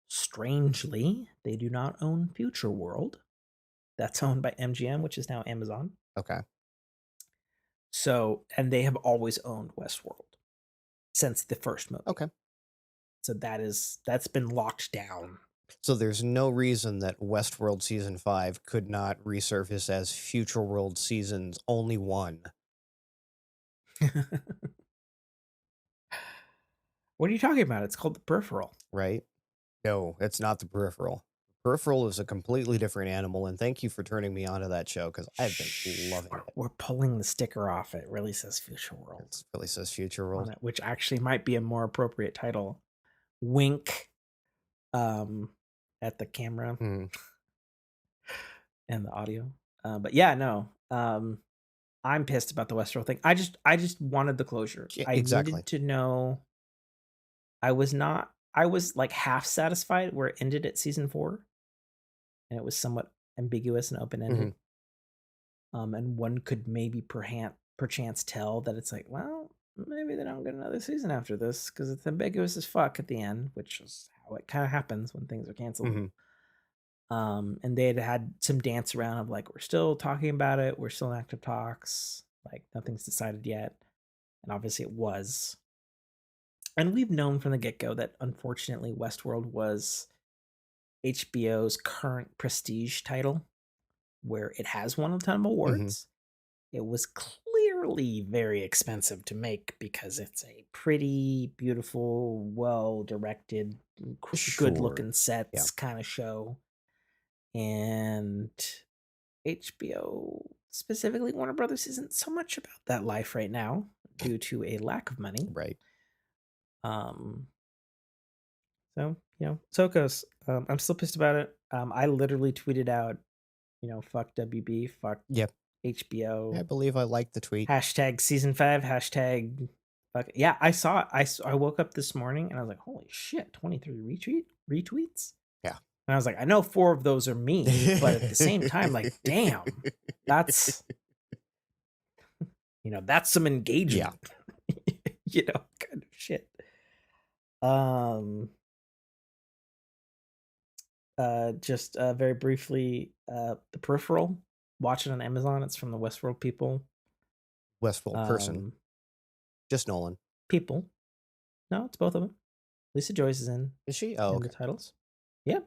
Strangely, they do not own Future World. That's owned by MGM, which is now Amazon. Okay. So, and they have always owned Westworld since the first movie. Okay. So that's been locked down. So there's no reason that Westworld season 5 could not resurface as Future World seasons only 1, What are you talking about? It's called The Peripheral. right? No, it's not the Peripheral. Peripheral is a completely different animal, and thank you for turning me onto that show because I've been Shh, loving it. we're pulling the sticker off. It really says Future World It really says Future on World. it, which actually might be a more appropriate title. Wink, um, at the camera Mhm. and the audio. But yeah, no. I'm pissed about the Westworld thing. I just wanted the closure. Yeah, I exactly. needed to know. I was like half satisfied where it ended at season 4, and it was somewhat ambiguous and open Mhm. ended. And one could maybe perchance tell that it's like, well, maybe they don't get another season after this because it's ambiguous as fuck at the end, which is how it kind of happens when things are canceled. Mhm. And they had some dance around of like, we're still talking about it, we're still in active talks, like nothing's decided yet. And obviously it was. And we've known from the get-go that unfortunately Westworld was HBO's current prestige title, where it has won a ton of Mhm. awards. It was clearly very expensive to make because it's a pretty beautiful, well-directed, Sure. good-looking Yeah. sets kind of show. And HBO, specifically Warner Brothers, isn't so much about that life right now due to a lack of money. Right. Um, so so it goes. I'm still pissed about it. I literally tweeted out, fuck WB, fuck Yep. I HBO, believe I liked the tweet. hashtag season 5, hashtag fuck. Yeah, I saw it. I woke up this morning and I was like, holy shit, 23 retweets. Yeah. And I was like, I know 4 of those are me, but at the same time, like, damn, that's that's some Yeah. engagement, kind of shit. Um, just very briefly, The Peripheral, watch it on Amazon. It's from the Westworld people. Westworld person. Um, Just Nolan. people. No, it's both of them. Lisa Joyce is Is she? Oh, in the okay. titles. Yeah,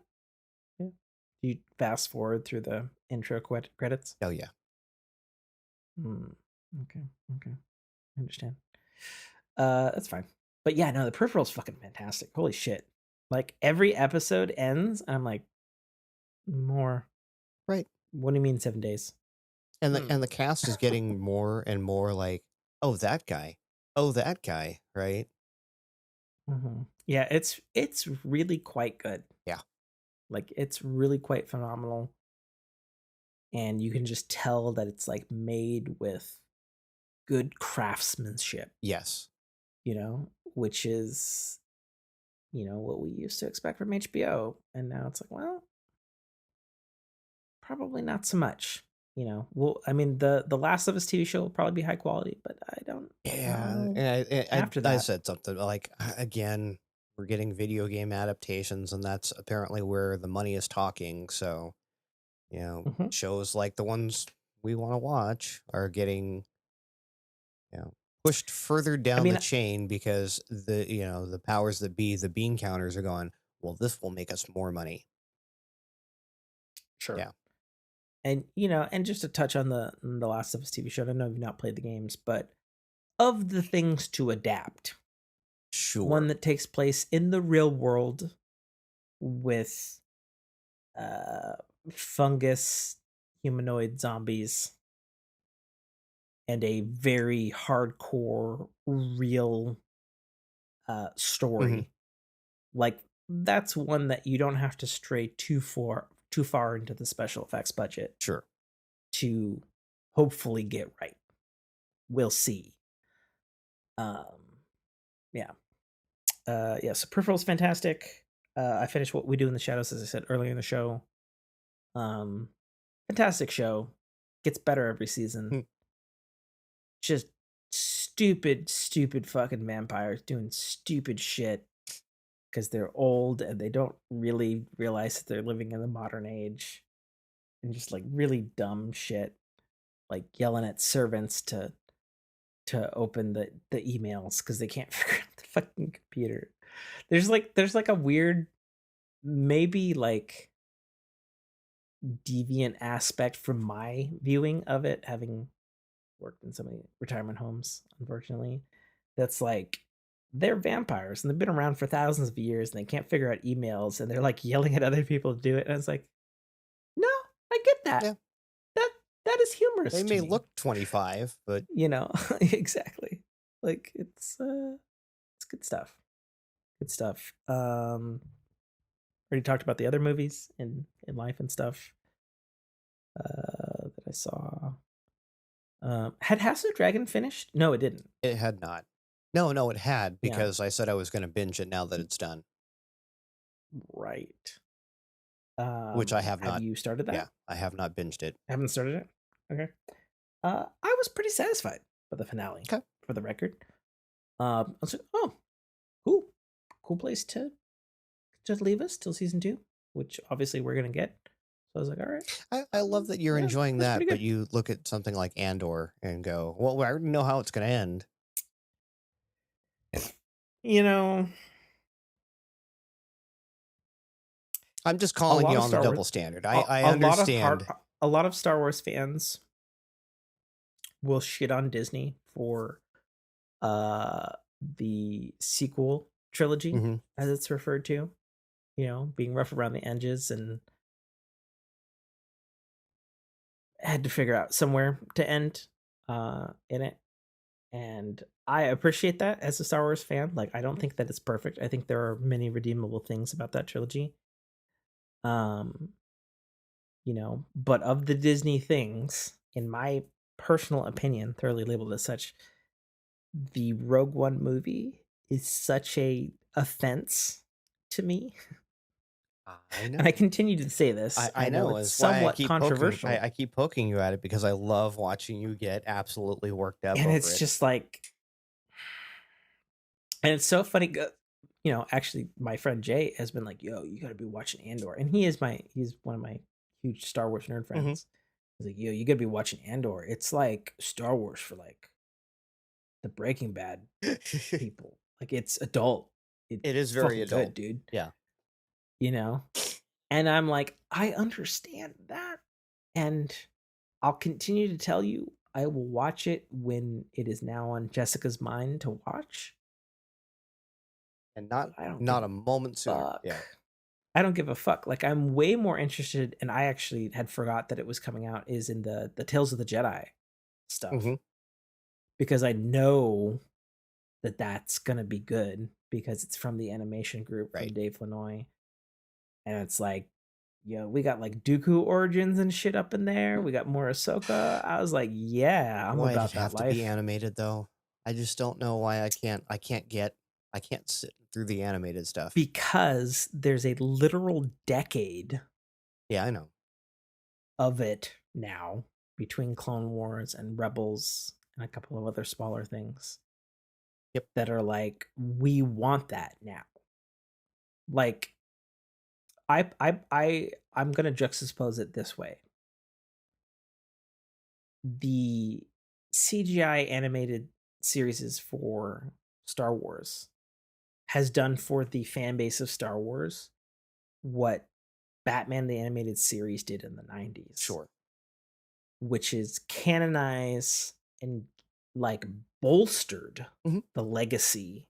yeah. You fast forward through the intro credits. Oh, yeah. Hmm. Okay, okay, I understand. That's fine. But yeah, no, The Peripheral's fucking fantastic. Holy shit! Like every episode ends, and I'm like, More. Right. What do you mean 7 days? And Hmm. the cast is getting more and more like, "Oh, that guy. Oh, that guy," right? Mhm. Yeah, it's really quite good. Yeah. Like, it's really quite phenomenal, and you can just tell that it's, like, made with good craftsmanship, Yes. which is, what we used to expect from HBO, and now it's like, well, probably not so much, Well, I mean, the Last of Us TV show will probably be high quality, but I don't Yeah, know and after I that. said something like, again, we're getting video game adaptations, and that's apparently where the money is talking, so, Mhm. shows like the ones we wanna watch are getting, pushed further I down the mean, chain because the powers that be, the bean counters are going, "Well, this will make us more money." sure. Yeah. And just to touch on the Last of Us TV show, I know you've not played the games, but of the things to adapt, one Sure. that takes place in the real world with uh fungus humanoid zombies and a very hardcore real Mhm. story. Like, that's one that you don't have to stray too far into the special effects budget Sure. to hopefully get right. We'll see. Um yeah. Yeah, so Peripheral's fantastic. I finished What We Do in the Shadows, as I said earlier in the show. Um, Fantastic show. Gets better every season. Hmm. Just stupid, stupid fucking vampires doing stupid shit because they're old and they don't really realize that they're living in the modern age. And just like really dumb shit, like yelling at servants to open the emails because they can't figure out the fucking computer. There's like a weird, maybe like deviant aspect from my viewing of it, having worked in so many retirement homes, unfortunately. That's like they're vampires and they've been around for thousands of years and they can't figure out emails and they're like yelling at other people to do it. And it's like, no, I get that. Yeah. That that is humorous They to may me. look 25, but You know, exactly. Like it's good stuff. Good stuff. Already talked about the other movies in life and stuff that I saw. Had House of the Dragon finished? No, it didn't. it had not. No, no, it had Yeah, because I said I was gonna binge it now that it's done, right. which I have Have not. you started Yeah, that? I have not binged it. Haven't started it? Okay. I was pretty satisfied with the finale, 'Kay. for the record. I was like, oh, cool. Cool place to just leave us till season 2, which obviously we're gonna get. So I was like, all right. I love that you're Yeah, enjoying that's that, pretty but good. you look at something like Andor and go, "Well, I already know how it's gonna end." You know, I'm just a calling lot you of on the Star Wars double standard. a, I a lot of hard understand. a lot of Star Wars fans will shit on Disney for the sequel trilogy, Mhm. as it's referred to, being rough around the edges and had to figure out somewhere to end in it. And I appreciate that as a Star Wars fan. Like, I don't think that it's perfect. I think there are many redeemable things about that trilogy. Um, but of the Disney things, in my personal opinion, thoroughly labeled as such, the Rogue One movie is such a offense to me. I And I know. continue to say this. I I know know, it's is why somewhat controversial. I keep poking you at it because I love watching you get absolutely worked up And over it's it. just like, and it's so funny. Actually, my friend Jay has been like, yo, you got to be watching Andor. And he's one of my huge Star Wars nerd Mhm. friends. He's like, yo, you got to be watching Andor. It's like Star Wars for like the Breaking Bad people. Like, it's adult. It's It is very fucking good, adult. dude. Yeah. You know? And I'm like, I understand that. And I'll continue to tell you, I will watch it when it is now on Jessica's mind to watch, And but I don't give not a a moment sooner. fuck. Yeah. I don't give a fuck. Like, I'm way more interested, and I actually had forgot that it was coming out, is in the Tales of the Jedi stuff, Hmm. because I know that that's gonna be good because it's from the animation group from Right. Dave Lanoy, and it's like, yo, we got like Dooku origins and shit up in there. We got more Ahsoka. I was like, yeah, I'm Why'd it about that have to be life animated though? I just don't know why I can't sit through the animated stuff. because there's a literal decade Yeah, I know. of it now between Clone Wars and Rebels and a couple of other smaller things Yep. that are like, we want that now. Like, I'm gonna juxtapose it this way. The CGI animated series for Star Wars has done for the fan base of Star Wars what Batman the Animated Series did in the 90s, Sure. which is canonize and like bolstered Hmm. the legacy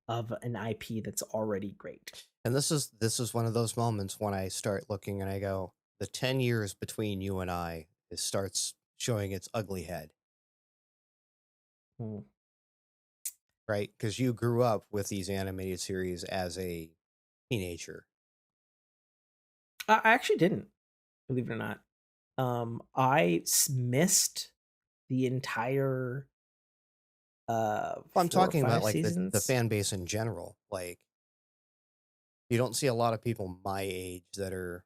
of an IP that's already great. And this is one of those moments when I start looking and I go, the 10 years between you and I, it starts showing its ugly head, Mm. right? Because you grew up with these animated series as a teenager. I actually didn't, believe it or not. Missed the entire Well, I'm 4 or talking about 5 like the seasons. fan base in general. Like you don't see a lot of people my age that are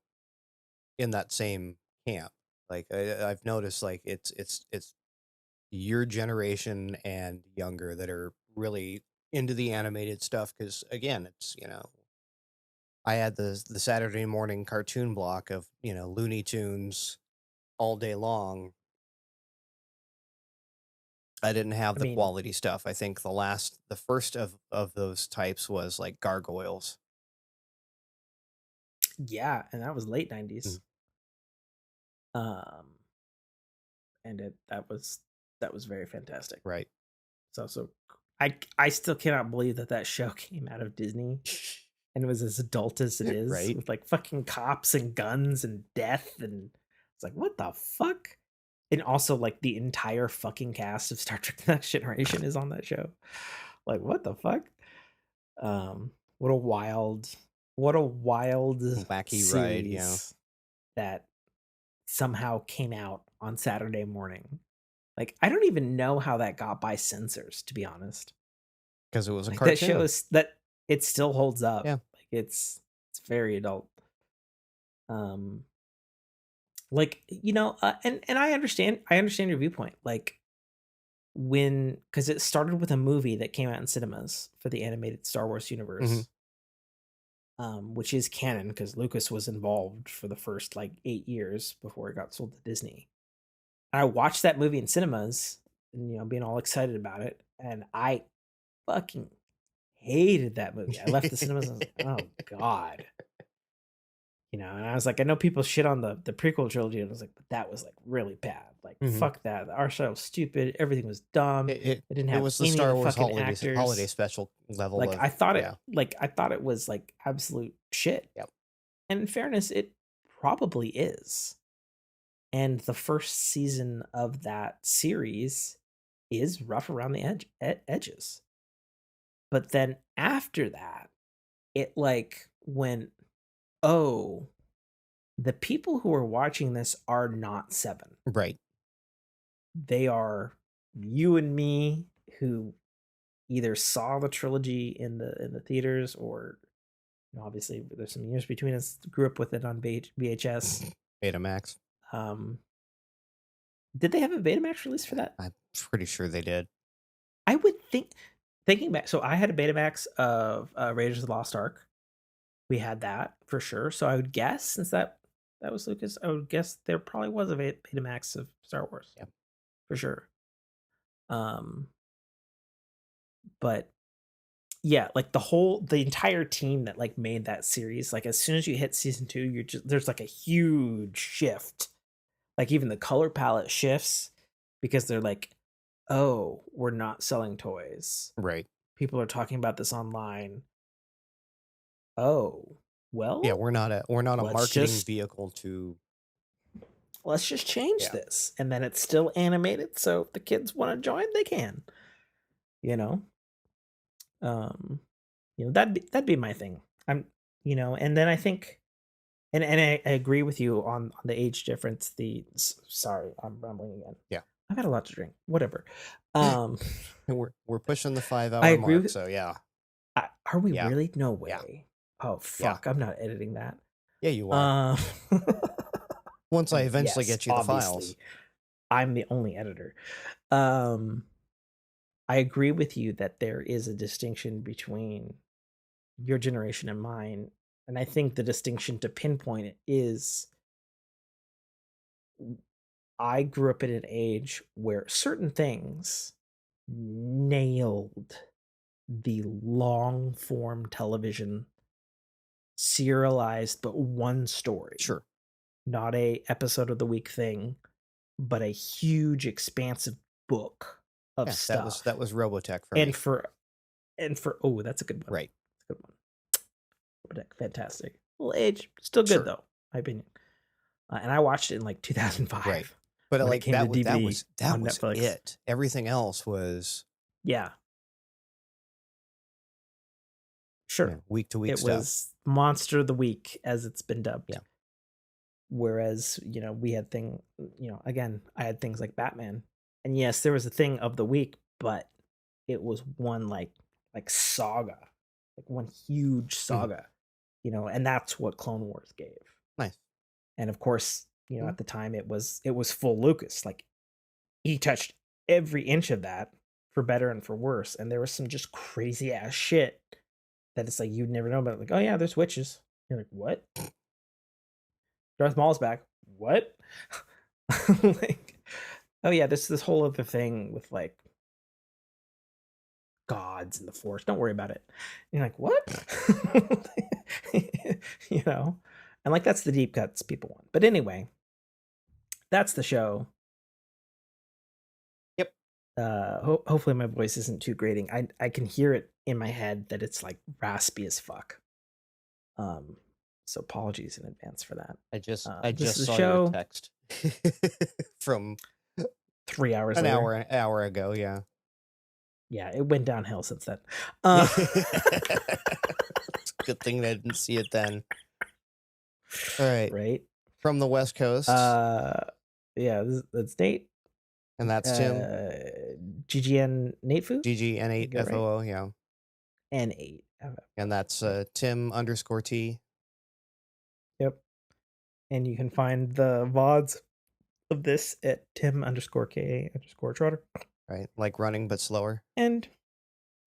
in that same camp. Like I've noticed, like it's your generation and younger that are really into the animated stuff. Because again, it's I had the Saturday morning cartoon block of Looney Tunes all day long. I didn't have I the mean, quality stuff. I think the first of those types was like Gargoyles. yeah, and that was late Mm. 90s. Um, and that was very fantastic. Right. So I still cannot believe that that show came out of Disney and was as adult as it is, Right. with like fucking cops and guns and death, and it's like, what the fuck? And also, like, the entire fucking cast of Star Trek: The Next Generation is on that show. Like, what the fuck? What a wild Wacky ride. Yeah. series that somehow came out on Saturday morning. Like, I don't even know how that got by censors, to be honest. Because it was a Like, that cartoon. shows that it still holds up. Yeah. Like, it's very adult. Um, like, and I understand your viewpoint. Like, because it started with a movie that came out in cinemas for the animated Star Wars Hmm. universe, which is canon because Lucas was involved for the first like 8 years before it got sold to Disney. I watched that movie in cinemas and being all excited about it, and I fucking hated that movie. I left the cinemas and I was like, "Oh god." And I was like, I know people shit on the prequel trilogy, and I was like, but that was like really bad. Like, Hmm. fuck that. Our show was stupid. Everything was dumb. It, it It didn't it have was the any of Star the Wars fucking holiday actors. special level Like, of I thought it yeah. like I thought it was like absolute shit. Yep. And in fairness, it probably is. And the first season of that series is rough around the edges. But then after that, it like went, oh, the people who are watching this are not seven. Right. They are you and me, who either saw the trilogy in the theaters, or obviously there's some years between us, grew up with it on VHS. Betamax. Um, did they have a Betamax release for that? I'm pretty sure they did. I would think, thinking back, so I had a Betamax of Raiders of the Lost Ark. We had that for sure. So I would guess, since that was Lucas, I would guess there probably was a Betamax of Star Wars Yep. for sure. Um, but yeah, like the entire team that like made that series, like as soon as you hit season 2, there's like a huge shift. Like, even the color palette shifts because they're like, oh, we're not selling toys. Right. People are talking about this online. Oh, Yeah, well, we're not a let's marketing just vehicle to change yeah. this. And then it's still animated, so if the kids want to join, they can. You know, that'd be my thing. I'm, and then I think, and I agree with you on the age difference. Sorry, I'm rambling again. Yeah. I've had a lot to drink. Whatever. Um, We're pushing the I 5-hour agree mark, with. so yeah. Are we Yeah. really? No Yeah. way. Oh Yeah. fuck! I'm not editing that. Yeah, you are. Uh, Once I I mean, eventually yes, get you the files. obviously, I'm the only editor. Um, I agree with you that there is a distinction between your generation and mine, and I think the distinction to pinpoint it is I grew up in an age where certain things nailed the long form television serialized but one story, Sure. not a episode of the week thing, but a huge expansive book of Yeah, stuff. that was Robotech for And me. for oh, that's a good one. Right. That's a good one. Robotech, fantastic. Little age, still good Sure. though, my opinion. And I watched it in like 2005 Right. But when it like came to DVD that on was Netflix. it. Everything else was Yeah, sure. week to week It stuff. was Monster of the Week, as it's been dubbed. Yeah. Whereas, we had again, I had things like Batman. And yes, there was a thing of the week, but it was one like saga, like one huge saga, and that's what Clone Wars gave. Nice. And of course, at the time it was full Lucas. Like he touched every inch of that for better and for worse. And there was some just crazy ass shit that it's like you'd never know about. Like, oh yeah, there's witches. You're like, what? Darth Maul's back. What? Like, oh yeah, this whole other thing with like gods and the Force. Don't worry about it. And you're like, what? And like that's the deep cuts people want. But anyway, that's the show. Yep. Hopefully my voice isn't too grating. I can hear it in my head that it's like raspy as fuck. So apologies in advance for that. I just this is saw the show your text from 3 hours an later. hour ago, yeah. Yeah, it went downhill since then. Good thing that I didn't see it then. All right. Right. From the West Coast. Yeah, that's Nate. And that's Tim. GGN Nate Foo? GGN8 FOO, yeah. N8. And that's Tim_T. Yep. And you can find the VODs of this at Tim_K_Trotter. Right. Like running but slower. And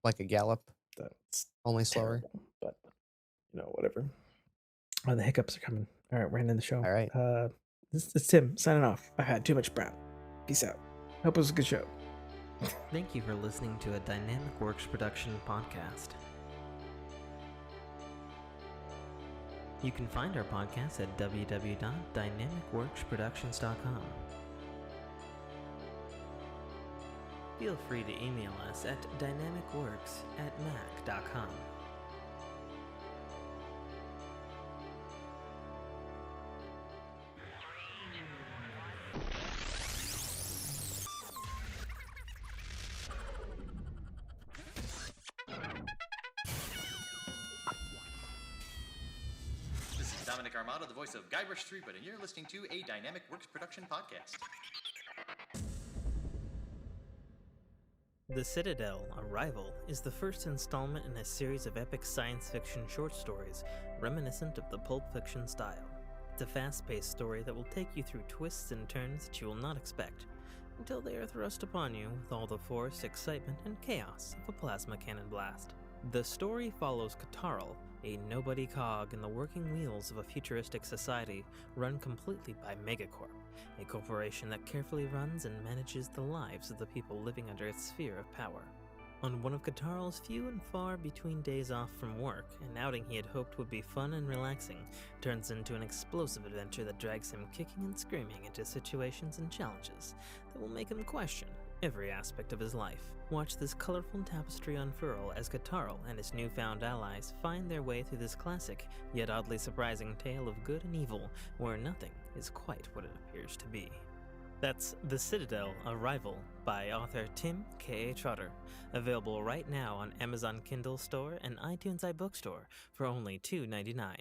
like a gallop. That's only slower. Terrible, but whatever. Oh, the hiccups are coming. All right, we're ending the show. All right. This is Tim signing off. I've had too much brown. Peace out. Hope it was a good show. Thank you for listening to a Dynamic Works production podcast. You can find our podcast at www.dynamicworksproductions.com. Feel free to email us at dynamicworks@mac.com. This is Dominic Armato, the voice of Guybrush Threepwood, and you're listening to a Dynamic Works production podcast. The Citadel, Arrival, is the first installment in a series of epic science fiction short stories reminiscent of the Pulp Fiction style. It's a fast-paced story that will take you through twists and turns that you will not expect, until they are thrust upon you with all the force, excitement, and chaos of a plasma cannon blast. The story follows Katarl, a nobody cog in the working wheels of a futuristic society run completely by Megacorp, a corporation that carefully runs and manages the lives of the people living under its sphere of power. On one of Katarl's few and far between days off from work, an outing he had hoped would be fun and relaxing turns into an explosive adventure that drags him kicking and screaming into situations and challenges that will make him question every aspect of his life. Watch this colorful tapestry unfurl as Katarl and his newfound allies find their way through this classic, yet oddly surprising tale of good and evil, where nothing is quite what it appears to be. That's The Citadel, Arrival by author Tim K. Trotter, available right now on Amazon Kindle Store and iTunes iBookstore for only $2.99.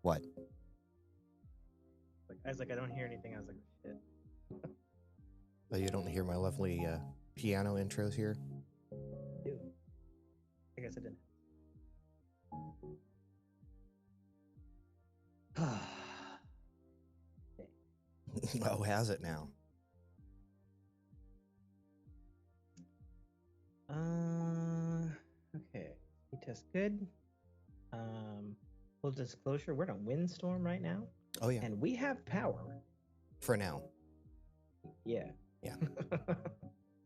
What? I was like, I don't hear anything. I was like, shit. Oh, you don't hear my lovely piano intros here? Ew. I guess I didn't. Oh, has it now? Okay. We test good. Full disclosure, we're in a windstorm right now. Oh, yeah. And we have power. For now. Yeah. Yeah.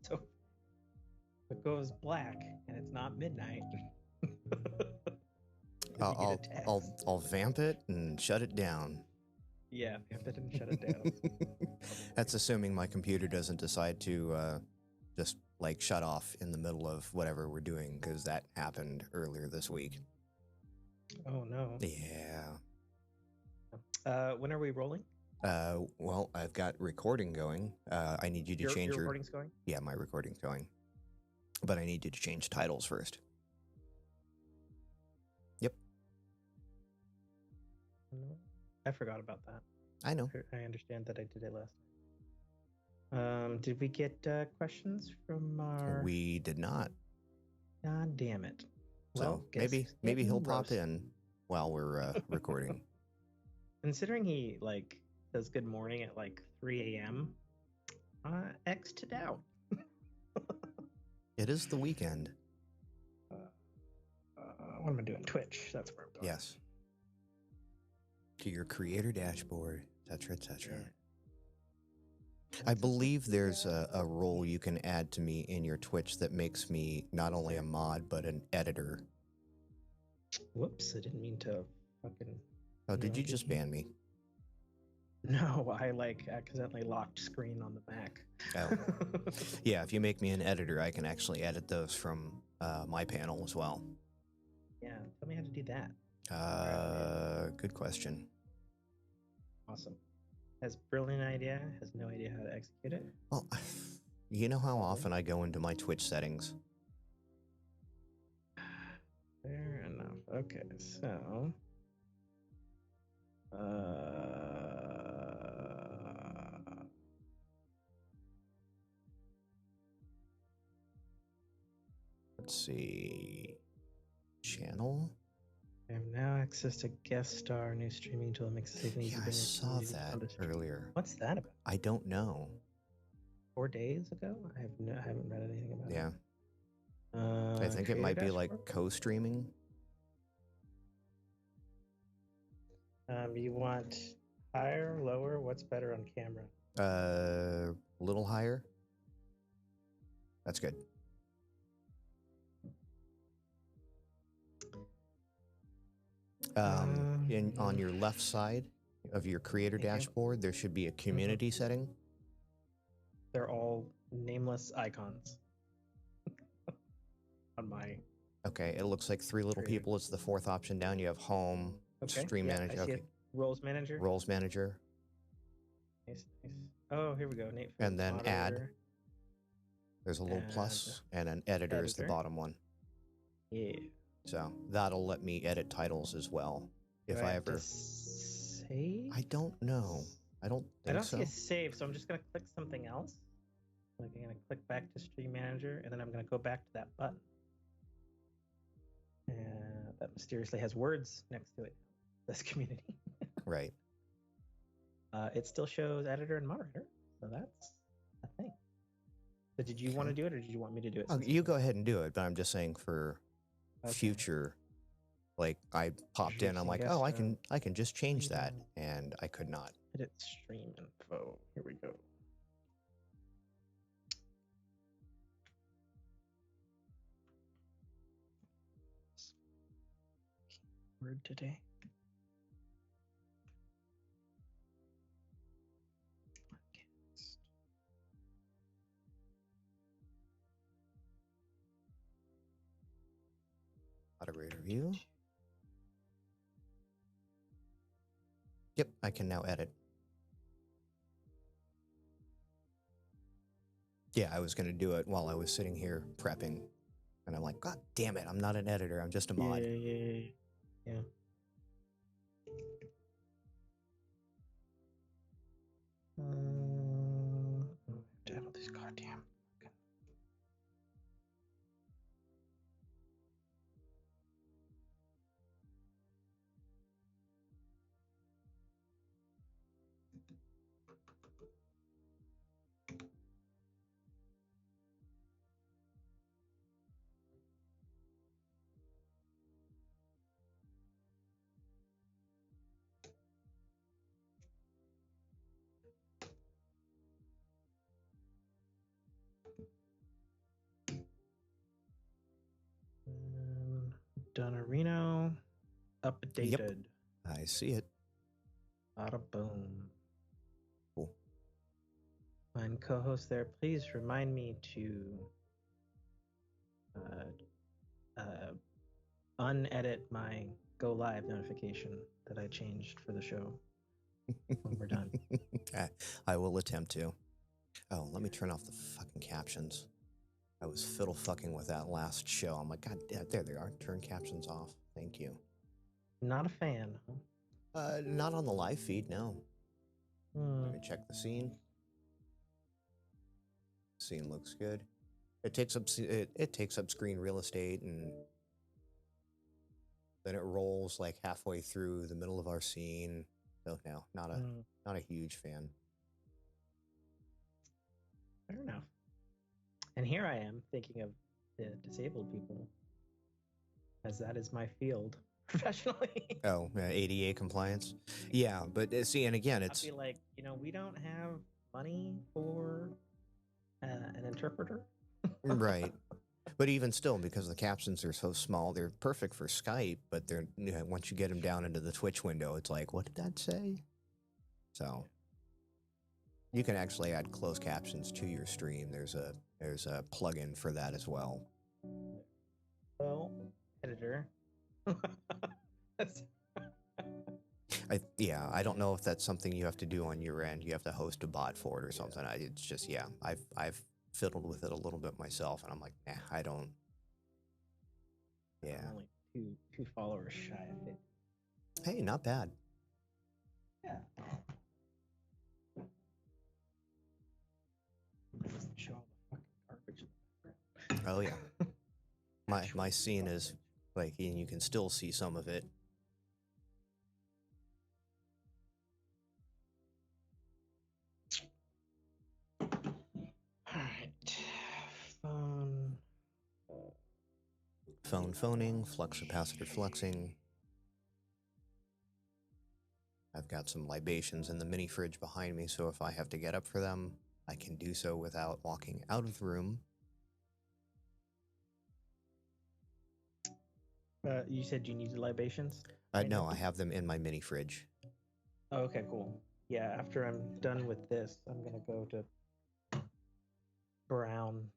So if it goes black and it's not midnight. I'll vamp it and shut it down. Yeah, vamp it and shut it down. That's assuming my computer doesn't decide to just like shut off in the middle of whatever we're doing, because that happened earlier this week. Oh no. Yeah. When are we rolling? Well, I've got recording going. I need you to change your your recording's going? Yeah, my recording's going. But I need you to change titles first. Yep. I forgot about that. I know. I understand that I did it last time. Did we get questions from our... We did not. God damn it. So Well, guess it's maybe he'll getting pop worse. in while we're recording. Considering he like does good morning at like 3 a.m. X'd out. It is the weekend. What am I doing? Twitch. That's where I'm going. Yes. To your creator dashboard, etc., etc. Yeah. I believe there's a role you can add to me in your Twitch that makes me not only a mod, but an editor. Whoops, I didn't mean to fucking... Oh, did you just ban me? No, I like accidentally locked screen on the Mac. Oh. Yeah, if you make me an editor, I can actually edit those from my panel as well. Yeah, tell me how to do that. Good question. Awesome. Has brilliant idea, has no idea how to execute it. Well, you know how often I go into my Twitch settings? Fair enough. Okay, so... Let's see. Channel? I have now access to guest star, new streaming tool makes it safe and easy Yeah, to I bring your saw community that on the stream. earlier. What's that about? I don't know. 4 days ago? I haven't read anything about Yeah. it. I think it Creator might be like dashboard? co-streaming. You want higher, lower? What's better on camera? A little higher. That's good. On your left side of your creator Thank you. dashboard, there should be a community setting. They're all nameless icons. On my... Okay, it looks like three little Creator. people. It's the fourth option down. You have home, Okay. stream yeah, manager, I see okay, it. Roles manager. roles manager, Nice, nice. Oh, here we go. Nate. and then add. moderator. There's a little And plus, and an editor is the editor. bottom one. Yeah. So that'll let me edit titles as well. If Do I have to ever, save? I don't know. I don't I think don't so. see a save, so I'm just gonna click something else. Like I'm gonna click back to Stream Manager, and then I'm gonna go back to that button. And that mysteriously has words next to it. This community. Right. It still shows editor and moderator, so that's a thing. So did you want to do it, or did you want me to do it? Oh, since you go ahead and do it, but I'm just saying for Okay. future Like I popped in, I'm Introducing like, guest oh, host. I can just change that, and I could not. Edit stream info. Here we go. Word today. Moderator view. Yep, I can now edit. Yeah, I was going to do it while I was sitting here prepping. And I'm like, God damn it, I'm not an editor. I'm just a mod. Yeah. Damn this goddamn. Donarino updated. Yep, I see it. Bada boom. Cool. And co-host there, please remind me to unedit my go live notification that I changed for the show when we're done. I will attempt to. Oh, let me turn off the fucking captions. I was fiddle fucking with that last show. I'm like, God, there they are. Turn captions off. Thank you. Not a fan. Not on the live feed, no. Let me check the scene. Scene looks good. It takes up screen real estate, and then it rolls like halfway through the middle of our scene. So no, not a huge fan. Fair enough. And here I am thinking of the disabled people, as that is my field professionally. Oh, ADA compliance. Yeah, but see, and again, it's. I feel like, we don't have money for an interpreter. Right. But even still, because the captions are so small, they're perfect for Skype, but they're once you get them down into the Twitch window, it's like, what did that say? So you can actually add closed captions to your stream. There's a plugin for that as well. Well, editor. I don't know if that's something you have to do on your end. You have to host a bot for it or something. It's just, I've fiddled with it a little bit myself, and I'm like, nah, I don't. Yeah. I'm only two followers shy of it. Hey, not bad. Yeah. Show all the fucking garbage in the background. Oh yeah. My scene is like, and you can still see some of it. Alright. Phoning, flux capacitor fluxing. I've got some libations in the mini fridge behind me, so if I have to get up for them, I can do so without walking out of the room. You said you needed libations? No, I have them in my mini fridge. Oh, okay, cool. Yeah, after I'm done with this, I'm gonna go to Brown.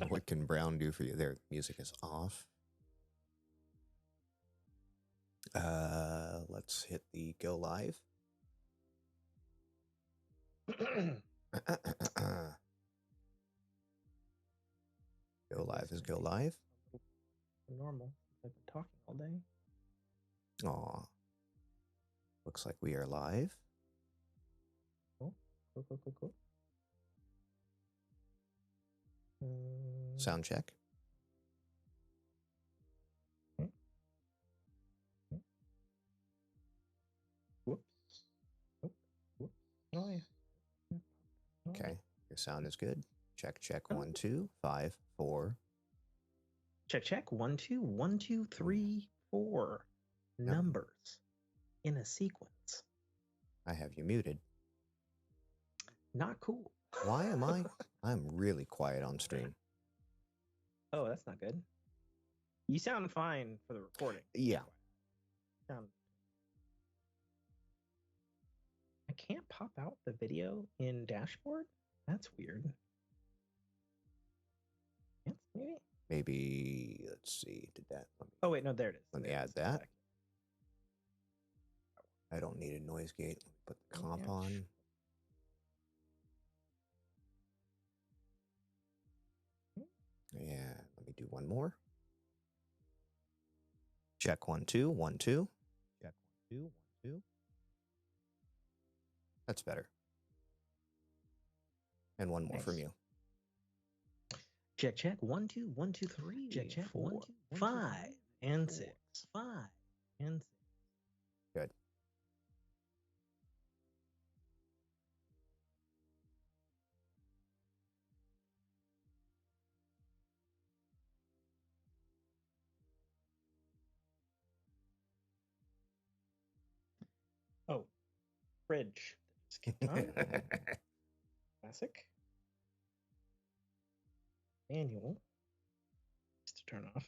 What can Brown do for you? Their music is off. Let's hit the go live. Go live is go live. Normal. I've been talking all day. Aw. Looks like we are live. Cool. Sound check. Whoops. Oh, yeah. Okay, your sound is good. Check. 1, 2, 5, 4. Check. 1, 2, 1, 2, 3, 4 numbers in a sequence. I have you muted. Not cool. Why am I? I'm really quiet on stream. Oh, that's not good. You sound fine for the recording. Yeah. I can't pop out the video in dashboard? That's weird. Yes, maybe? Maybe, let's see. Did that? Oh, wait, no, there it is. Let me There it add is. that. I don't need a noise gate. Let me put the comp on. Yeah, let me do one more. Check 1 2 1 2. Check 1 2 1 2. That's better. And one more from you. Check, check. 1 2 1 2 3. Check, check. 4 1 2 5 and 6. 5 and 6. Good. Oh, fridge. Just kicked on. Classic. Manual. Just to turn off.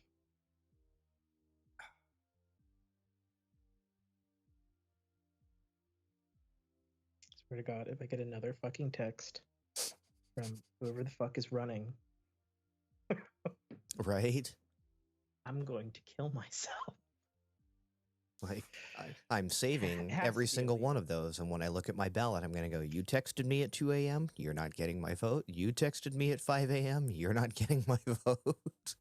Swear to God, if I get another fucking text from whoever the fuck is running, Right? I'm going to kill myself. Like, I'm saving It has every to be single illegal. one of those. And when I look at my ballot, I'm going to go, you texted me at 2 a.m. You're not getting my vote. You texted me at 5 a.m. You're not getting my vote.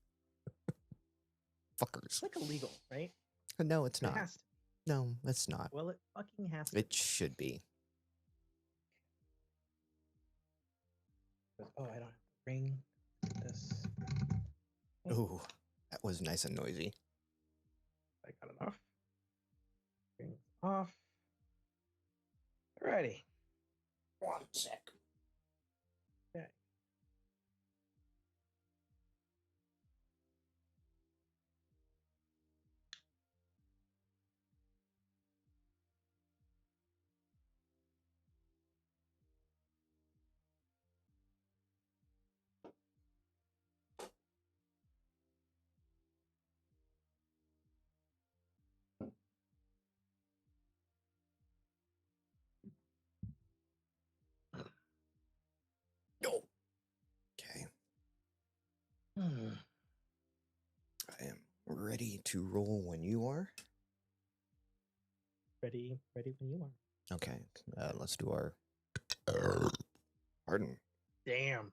Fuckers. It's like illegal, right? No, it's It not. has to. No, it's not. Well, it fucking has to. It should be. Oh, I don't have to ring this. Ooh, that was nice and noisy. I got it off. Ring off. Alrighty. 1 sec. Okay. No. Okay. Hmm. I am ready to roll when you are. Ready when you are. Okay. Let's do our. Pardon. Damn.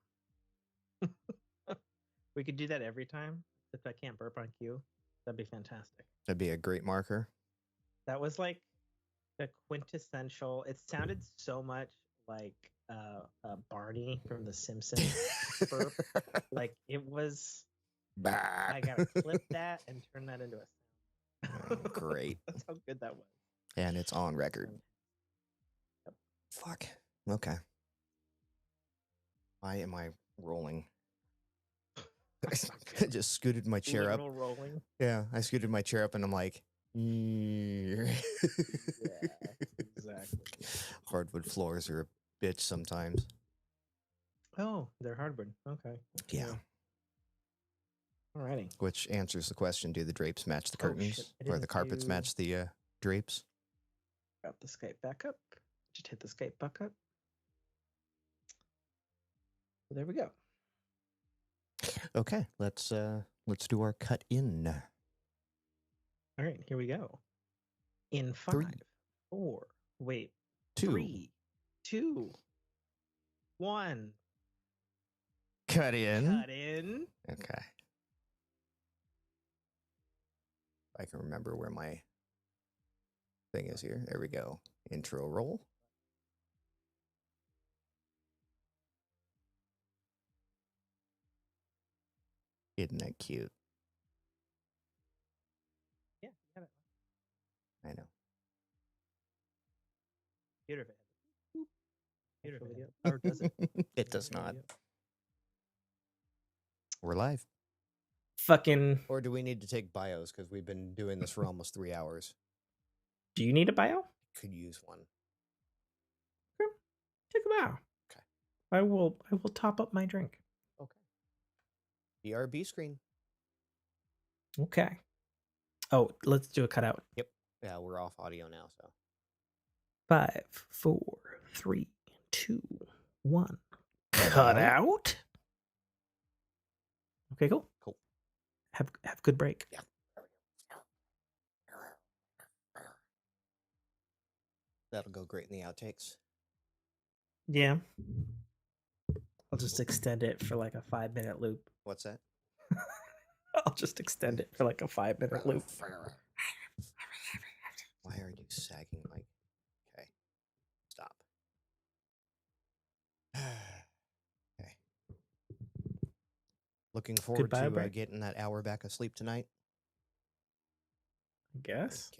We could do that every time. If I can't burp on cue, that'd be fantastic. That'd be a great marker. That was like the quintessential. It sounded so much like Barney from The Simpsons burp. Like it was. I gotta clip that and turn that into a sound. Oh, great. That's how good that was. And it's on record. Yep. Fuck. Okay. Why am I rolling? I just scooted my chair up. Literal rolling. Yeah, I scooted my chair up and I'm like, Yeah, exactly. Hardwood floors are a bitch sometimes. Oh, they're hardwood. Okay. Yeah. Alrighty. Which answers the question, do the drapes match the Oh, curtains? shit. I Or the didn't carpets do- match the drapes? Got the Skype back up. Just hit the Skype back up. So there we go. Okay, let's do our cut in. All right, here we go. In 5, 3, 4, wait, 2. 3, 2, 1. Cut in. Cut in. Okay. I can remember where my thing is here. There we go. Intro roll. Isn't that cute? Yeah, you got it. I know. Computer if it had the computer video. Or does it? It does not. We're live. fucking. Or do we need to take bios because we've been doing this for almost 3 hours? Do you need a bio? Could use one. Okay, take a bio. Okay. I will top up my drink. Okay. BRB screen. Okay. Oh, let's do a cutout. Yep. Yeah, we're off audio now, so. 5, 4, 3, 2, 1. Cut Cut out. out. Okay, cool. Cool. Have good break. Yeah. That'll go great in the outtakes. Yeah. I'll just extend it for like a 5-minute loop. What's that? I'll just extend it for like a 5-minute loop. Why are you sagging like? Okay. Stop. Okay. Looking forward Goodbye, to break. getting that hour back of sleep tonight. I guess.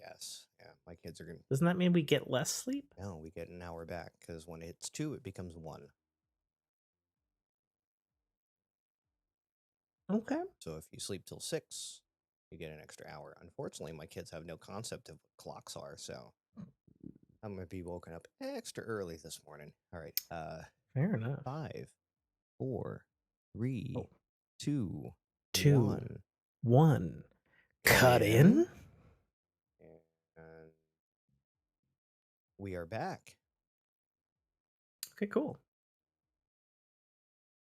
Yeah, my kids are gonna. Doesn't that mean we get less sleep? No, we get an hour back because when it's 2, it becomes 1. Okay. So if you sleep till 6, you get an extra hour. Unfortunately, my kids have no concept of what clocks are, so I'm gonna be woken up extra early this morning. All right. Fair enough. 5, 4, 3, Oh. 2, 2, 1. 1. Cut Cut in. And we are back. Okay, cool.